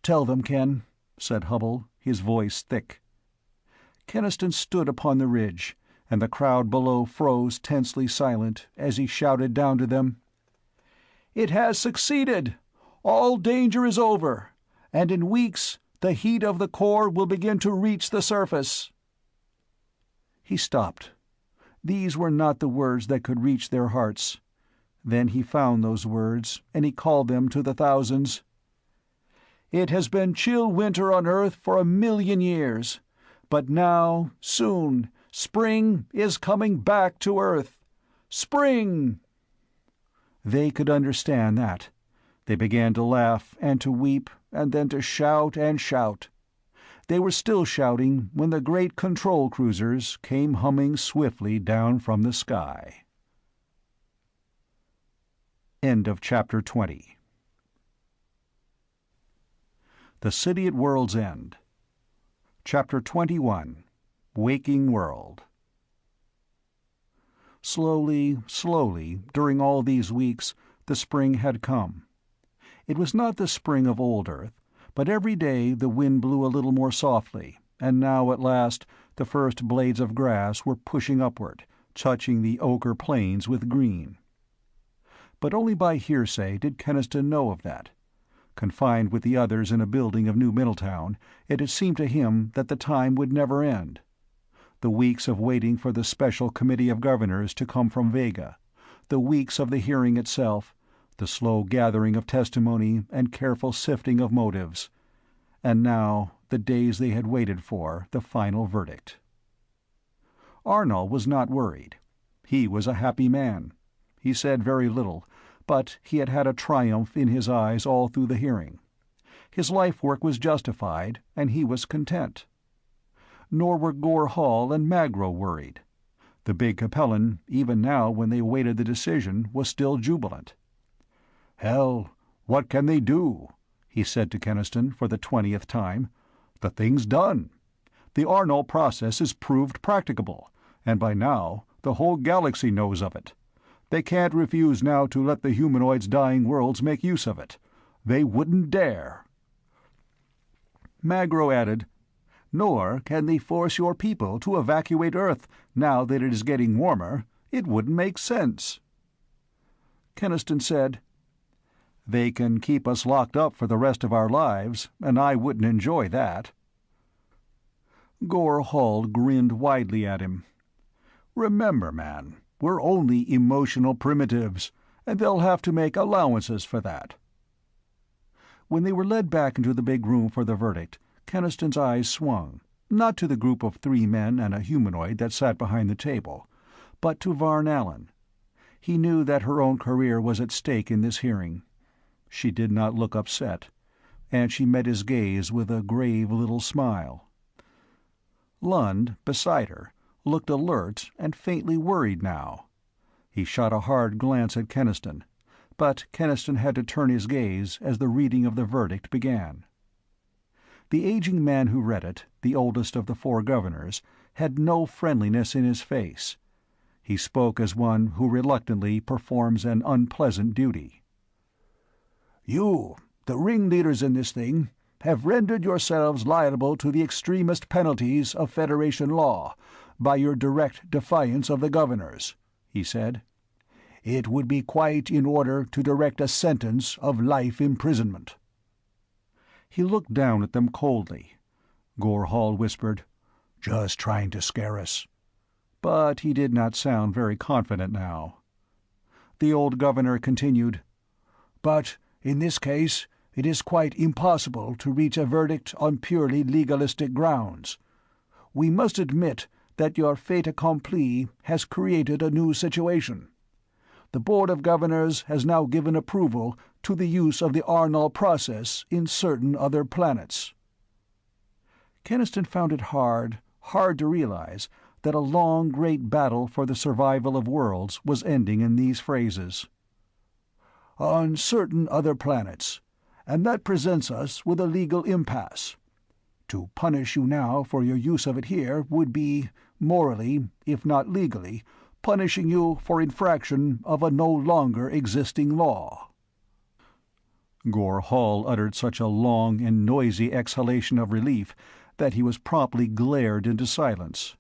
A: "Tell them, Ken," said Hubbell, his voice thick. Keniston stood upon the ridge, and the crowd below froze tensely silent as he shouted down to them, "It has succeeded! All danger is over, and in weeks the heat of the core will begin to reach the surface." He stopped. These were not the words that could reach their hearts. Then he found those words, and he called them to the thousands. "It has been chill winter on Earth for 1,000,000 years, but now, soon, spring is coming back to Earth. Spring!" They could understand that. They began to laugh and to weep, and then to shout and shout. They were still shouting when the great control cruisers came humming swiftly down from the sky. End of Chapter 20. The City at World's End. Chapter 21. Waking World. Slowly, slowly, during all these weeks, the spring had come. It was not the spring of old Earth, but every day the wind blew a little more softly, and now at last the first blades of grass were pushing upward, touching the ochre plains with green. But only by hearsay did Keniston know of that. Confined with the others in a building of New Middletown, it had seemed to him that the time would never end. The weeks of waiting for the special committee of governors to come from Vega, the weeks of the hearing itself, the slow gathering of testimony and careful sifting of motives, and now the days they had waited for the final verdict. Arnold was not worried. He was a happy man. He said very little, but he had had a triumph in his eyes all through the hearing. His life work was justified, and he was content. Nor were Gore Hall and Magro worried. The big Capellan, even now when they awaited the decision, was still jubilant. "Hell, what can they do?" he said to Keniston for the 20th time. "The thing's done. The Arnold process is proved practicable, and by now the whole galaxy knows of it. They can't refuse now to let the humanoids' dying worlds make use of it. They wouldn't dare." Magro added, "Nor can they force your people to evacuate Earth now that it is getting warmer. It wouldn't make sense." Keniston said, "They can keep us locked up for the rest of our lives, and I wouldn't enjoy that." Gore Hall grinned widely at him. "Remember, man, we're only emotional primitives, and they'll have to make allowances for that." When they were led back into the big room for the verdict, Keniston's eyes swung, not to the group of 3 men and a humanoid that sat behind the table, but to Varn Allen. He knew that her own career was at stake in this hearing. She did not look upset, and she met his gaze with a grave little smile. Lund, beside her, looked alert and faintly worried now. He shot a hard glance at Keniston, but Keniston had to turn his gaze as the reading of the verdict began. The aging man who read it, the oldest of the four governors, had no friendliness in his face. He spoke as one who reluctantly performs an unpleasant duty. "You, the ringleaders in this thing, have rendered yourselves liable to the extremest penalties of Federation law by your direct defiance of the governors," he said. "It would be quite in order to direct a sentence of life imprisonment." He looked down at them coldly. Gore Hall whispered, "Just trying to scare us." But he did not sound very confident now. The old governor continued, "But in this case, it is quite impossible to reach a verdict on purely legalistic grounds. We must admit that your fait accompli has created a new situation. The Board of Governors has now given approval to the use of the Arnall process in certain other planets." Keniston found it hard to realize that a long, great battle for the survival of worlds was ending in these phrases. "On certain other planets, and that presents us with a legal impasse. To punish you now for your use of it here would be, morally, if not legally, punishing you for infraction of a no longer existing law." Gore Hall uttered such a long and noisy exhalation of relief that he was promptly glared into silence.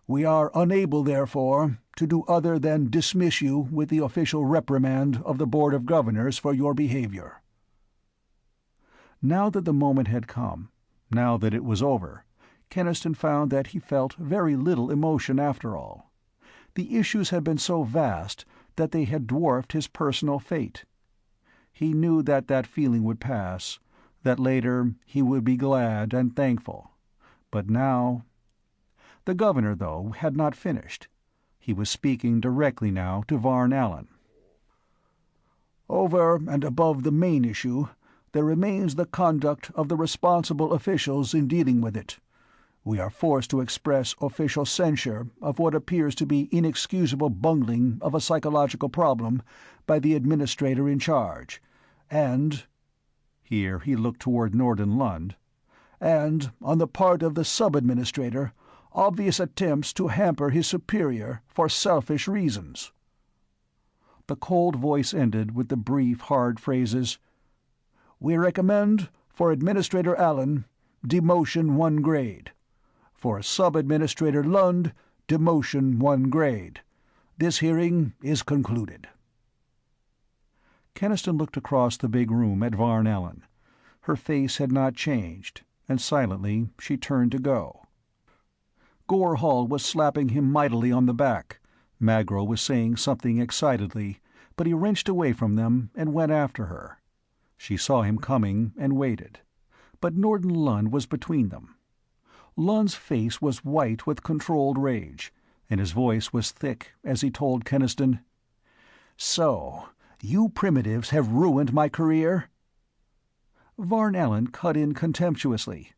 A: "We are unable, therefore, to do other than dismiss you with the official reprimand of the Board of Governors for your behavior." Now that the moment had come, now that it was over, Keniston found that he felt very little emotion after all. The issues had been so vast that they had dwarfed his personal fate. He knew that that feeling would pass, that later he would be glad and thankful. But now— The governor, though, had not finished. He was speaking directly now to Varn Allen. "Over and above the main issue, there remains the conduct of the responsible officials in dealing with it. We are forced to express official censure of what appears to be inexcusable bungling of a psychological problem by the administrator in charge, and—" here he looked toward Norden Lund, "and, on the part of the sub-administrator, obvious attempts to hamper his superior for selfish reasons." The cold voice ended with the brief, hard phrases, "We recommend, for Administrator Allen, demotion 1 grade. For Sub-Administrator Lund, demotion 1 grade. This hearing is concluded." Keniston looked across the big room at Varn Allen. Her face had not changed, and silently she turned to go. Gore Hall was slapping him mightily on the back. Magro was saying something excitedly, but he wrenched away from them and went after her. She saw him coming and waited. But Norden Lund was between them. Lund's face was white with controlled rage, and his voice was thick as he told Keniston, "So, you primitives have ruined my career?" Varn Allen cut in contemptuously.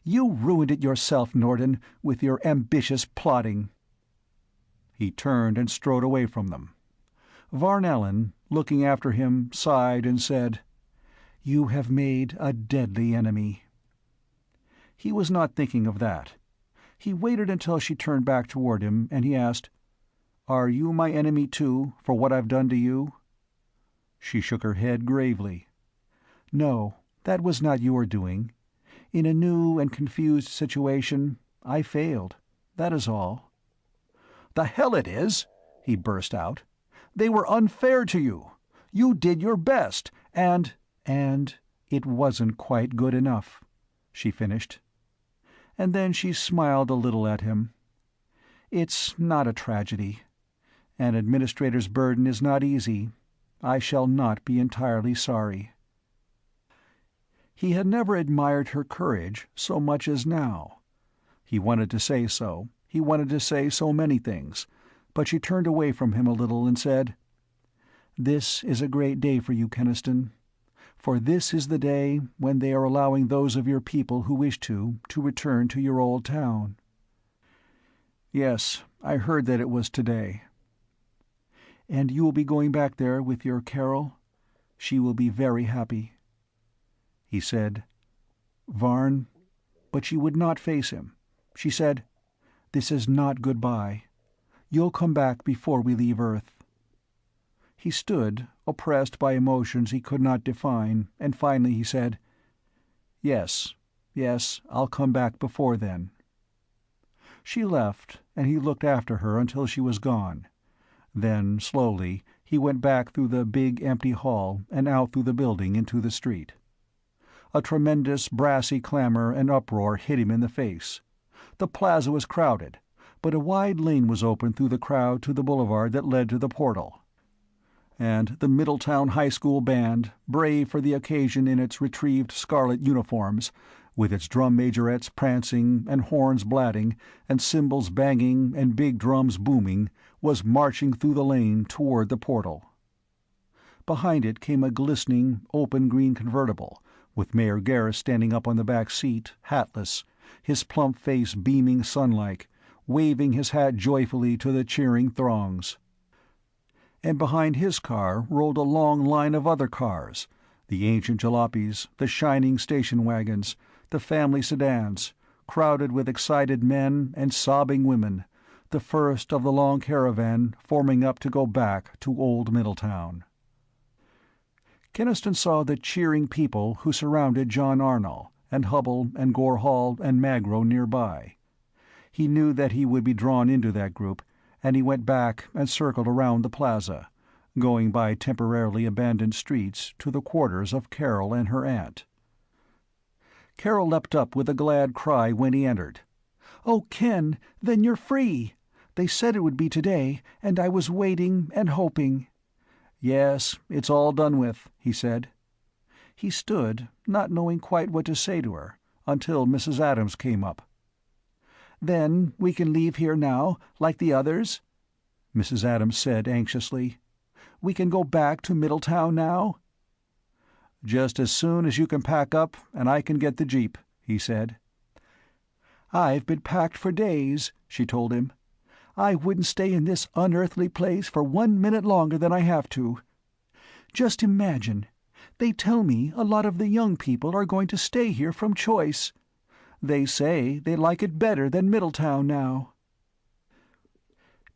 A: "You ruined it yourself, Norden, with your ambitious plotting." He turned and strode away from them. Varn Allen, looking after him, sighed and said, "You have made a deadly enemy." He was not thinking of that. He waited until she turned back toward him, and he asked, "Are you my enemy too, for what I've done to you?" She shook her head gravely. "No, that was not your doing. In a new and confused situation, I failed. That is all." "The hell it is!" he burst out. "They were unfair to you. You did your best, and—" "And it wasn't quite good enough," she finished. And then she smiled a little at him. "It's not a tragedy. An administrator's burden is not easy. I shall not be entirely sorry." He had never admired her courage so much as now. He wanted to say so, he wanted to say so many things, but she turned away from him a little and said, "This is a great day for you, Keniston. For this is the day when they are allowing those of your people who wish to return to your old town." "Yes, I heard that it was today." "And you will be going back there with your Carol? She will be very happy." He said, Varn. But she would not face him. She said, "This is not goodbye. You'll come back before we leave Earth." He stood, oppressed by emotions he could not define, and finally he said, "Yes, yes, I'll come back before then." She left, and he looked after her until she was gone. Then, slowly, he went back through the big empty hall and out through the building into the street. A tremendous brassy clamor and uproar hit him in the face. The plaza was crowded, but a wide lane was open through the crowd to the boulevard that led to the portal. And the Middletown High School band, brave for the occasion in its retrieved scarlet uniforms, with its drum majorettes prancing and horns blatting and cymbals banging and big drums booming, was marching through the lane toward the portal. Behind it came a glistening, open green convertible, with Mayor Garris standing up on the back seat, hatless, his plump face beaming sun-like, waving his hat joyfully to the cheering throngs. And behind his car rolled a long line of other cars, the ancient jalopies, the shining station wagons, the family sedans, crowded with excited men and sobbing women, the first of the long caravan forming up to go back to old Middletown. Keniston saw the cheering people who surrounded John Arnall, and Hubble and Gore Hall and Magro nearby. He knew that he would be drawn into that group, and he went back and circled around the plaza, going by temporarily abandoned streets to the quarters of Carol and her aunt. Carol leapt up with a glad cry when he entered. "Oh, Ken, then you're free! They said it would be today, and I was waiting and hoping." "Yes, it's all done with," he said. He stood, not knowing quite what to say to her, until Mrs. Adams came up. "Then we can leave here now, like the others?" Mrs. Adams said anxiously. "We can go back to Middletown now?" "Just as soon as you can pack up and I can get the jeep," he said. "I've been packed for days," she told him. "I wouldn't stay in this unearthly place for 1 minute longer than I have to. Just imagine, they tell me a lot of the young people are going to stay here from choice. They say they like it better than Middletown now."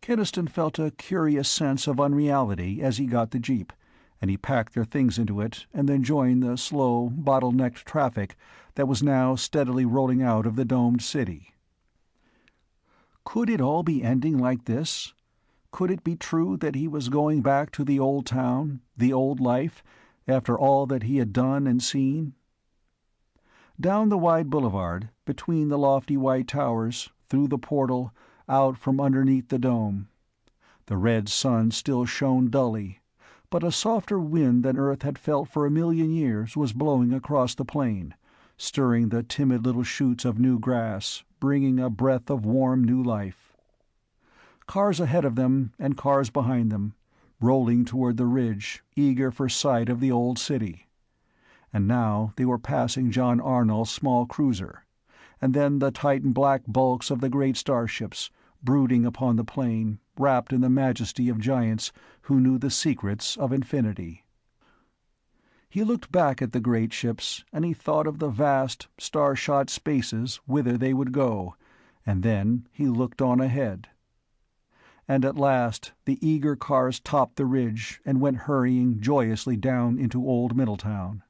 A: Keniston felt a curious sense of unreality as he got the jeep, and he packed their things into it and then joined the slow, bottle-necked traffic that was now steadily rolling out of the domed city. Could it all be ending like this? Could it be true that he was going back to the old town, the old life, after all that he had done and seen? Down the wide boulevard, between the lofty white towers, through the portal, out from underneath the dome. The red sun still shone dully, but a softer wind than Earth had felt for 1,000,000 years was blowing across the plain, stirring the timid little shoots of new grass, bringing a breath of warm new life. Cars ahead of them and cars behind them, rolling toward the ridge, eager for sight of the old city. And now they were passing John Arnall's small cruiser, and then the titan black bulks of the great starships, brooding upon the plain, wrapped in the majesty of giants who knew the secrets of infinity. He looked back at the great ships, and he thought of the vast, star-shot spaces whither they would go, and then he looked on ahead. And at last the eager cars topped the ridge and went hurrying joyously down into old Middletown.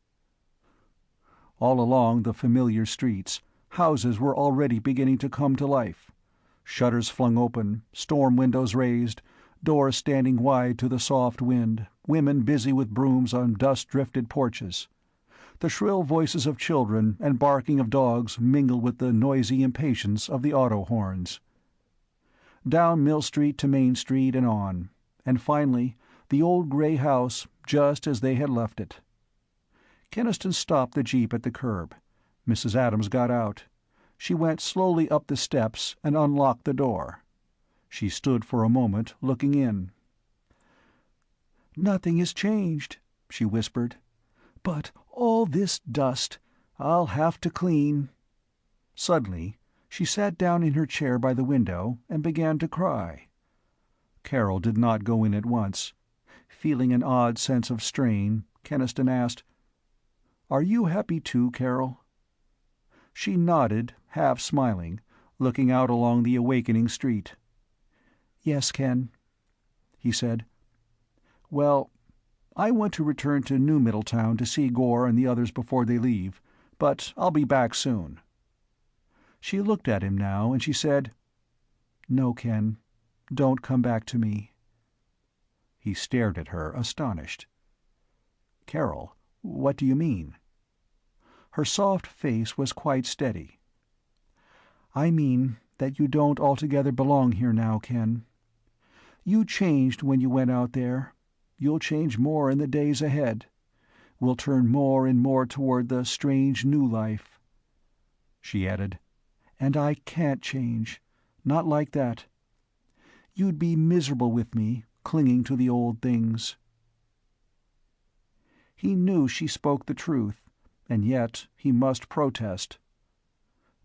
A: All along the familiar streets, houses were already beginning to come to life. Shutters flung open, storm windows raised, doors standing wide to the soft wind, women busy with brooms on dust-drifted porches. The shrill voices of children and barking of dogs mingled with the noisy impatience of the auto horns. Down Mill Street to Main Street and on, and finally the old gray house just as they had left it. Keniston stopped the jeep at the curb. Mrs. Adams got out. She went slowly up the steps and unlocked the door. She stood for a moment looking in. "Nothing has changed," she whispered. "But all this dust, I'll have to clean." Suddenly she sat down in her chair by the window and began to cry. Carol did not go in at once. Feeling an odd sense of strain, Keniston asked, "Are you happy too, Carol?" She nodded, half smiling, looking out along the awakening street. "Yes, Ken," he said. "Well, I want to return to New Middletown to see Gore and the others before they leave, but I'll be back soon." She looked at him now, and she said, "No, Ken, don't come back to me." He stared at her, astonished. "Carol, what do you mean?" Her soft face was quite steady. "I mean that you don't altogether belong here now, Ken. You changed when you went out there. You'll change more in the days ahead. We'll turn more and more toward the strange new life." She added, "And I can't change. Not like that. You'd be miserable with me, clinging to the old things." He knew she spoke the truth, and yet he must protest.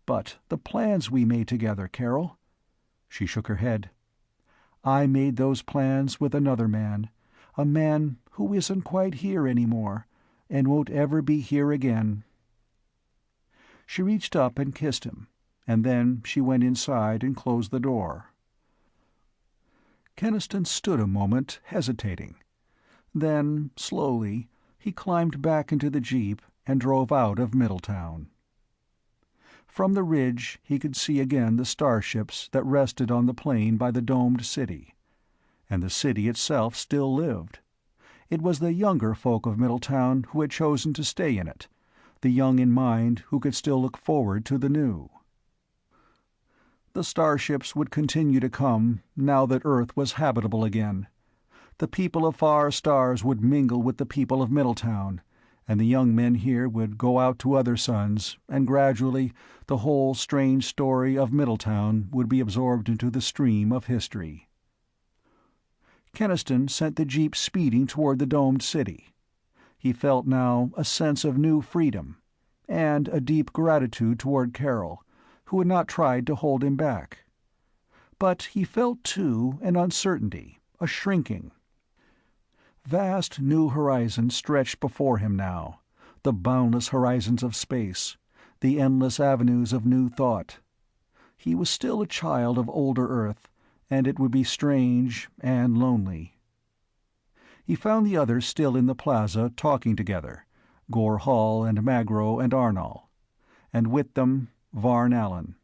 A: "But the plans we made together, Carol?" She shook her head. "I made those plans with another man, a man who isn't quite here anymore, and won't ever be here again." She reached up and kissed him, and then she went inside and closed the door. Keniston stood a moment, hesitating. Then, slowly, he climbed back into the jeep and drove out of Middletown. From the ridge he could see again the starships that rested on the plain by the domed city. And the city itself still lived. It was the younger folk of Middletown who had chosen to stay in it, the young in mind who could still look forward to the new. The starships would continue to come, now that Earth was habitable again. The people of far stars would mingle with the people of Middletown, and the young men here would go out to other suns, and gradually the whole strange story of Middletown would be absorbed into the stream of history. Keniston sent the jeep speeding toward the domed city. He felt now a sense of new freedom, and a deep gratitude toward Carol, who had not tried to hold him back. But he felt, too, an uncertainty, a shrinking. Vast new horizons stretched before him now, the boundless horizons of space, the endless avenues of new thought. He was still a child of older Earth, and it would be strange and lonely. He found the others still in the plaza talking together, Gore Hall and Magro and Arnall, and with them Varn Allen.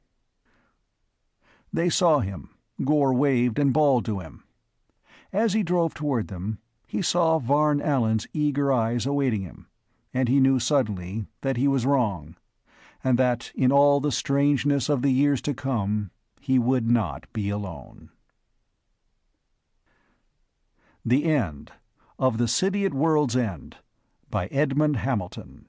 A: They saw him. Gore waved and bawled to him. As he drove toward them, he saw Varn Allen's eager eyes awaiting him, and he knew suddenly that he was wrong, and that in all the strangeness of the years to come he would not be alone. The End of The City at World's End by Edmond Hamilton.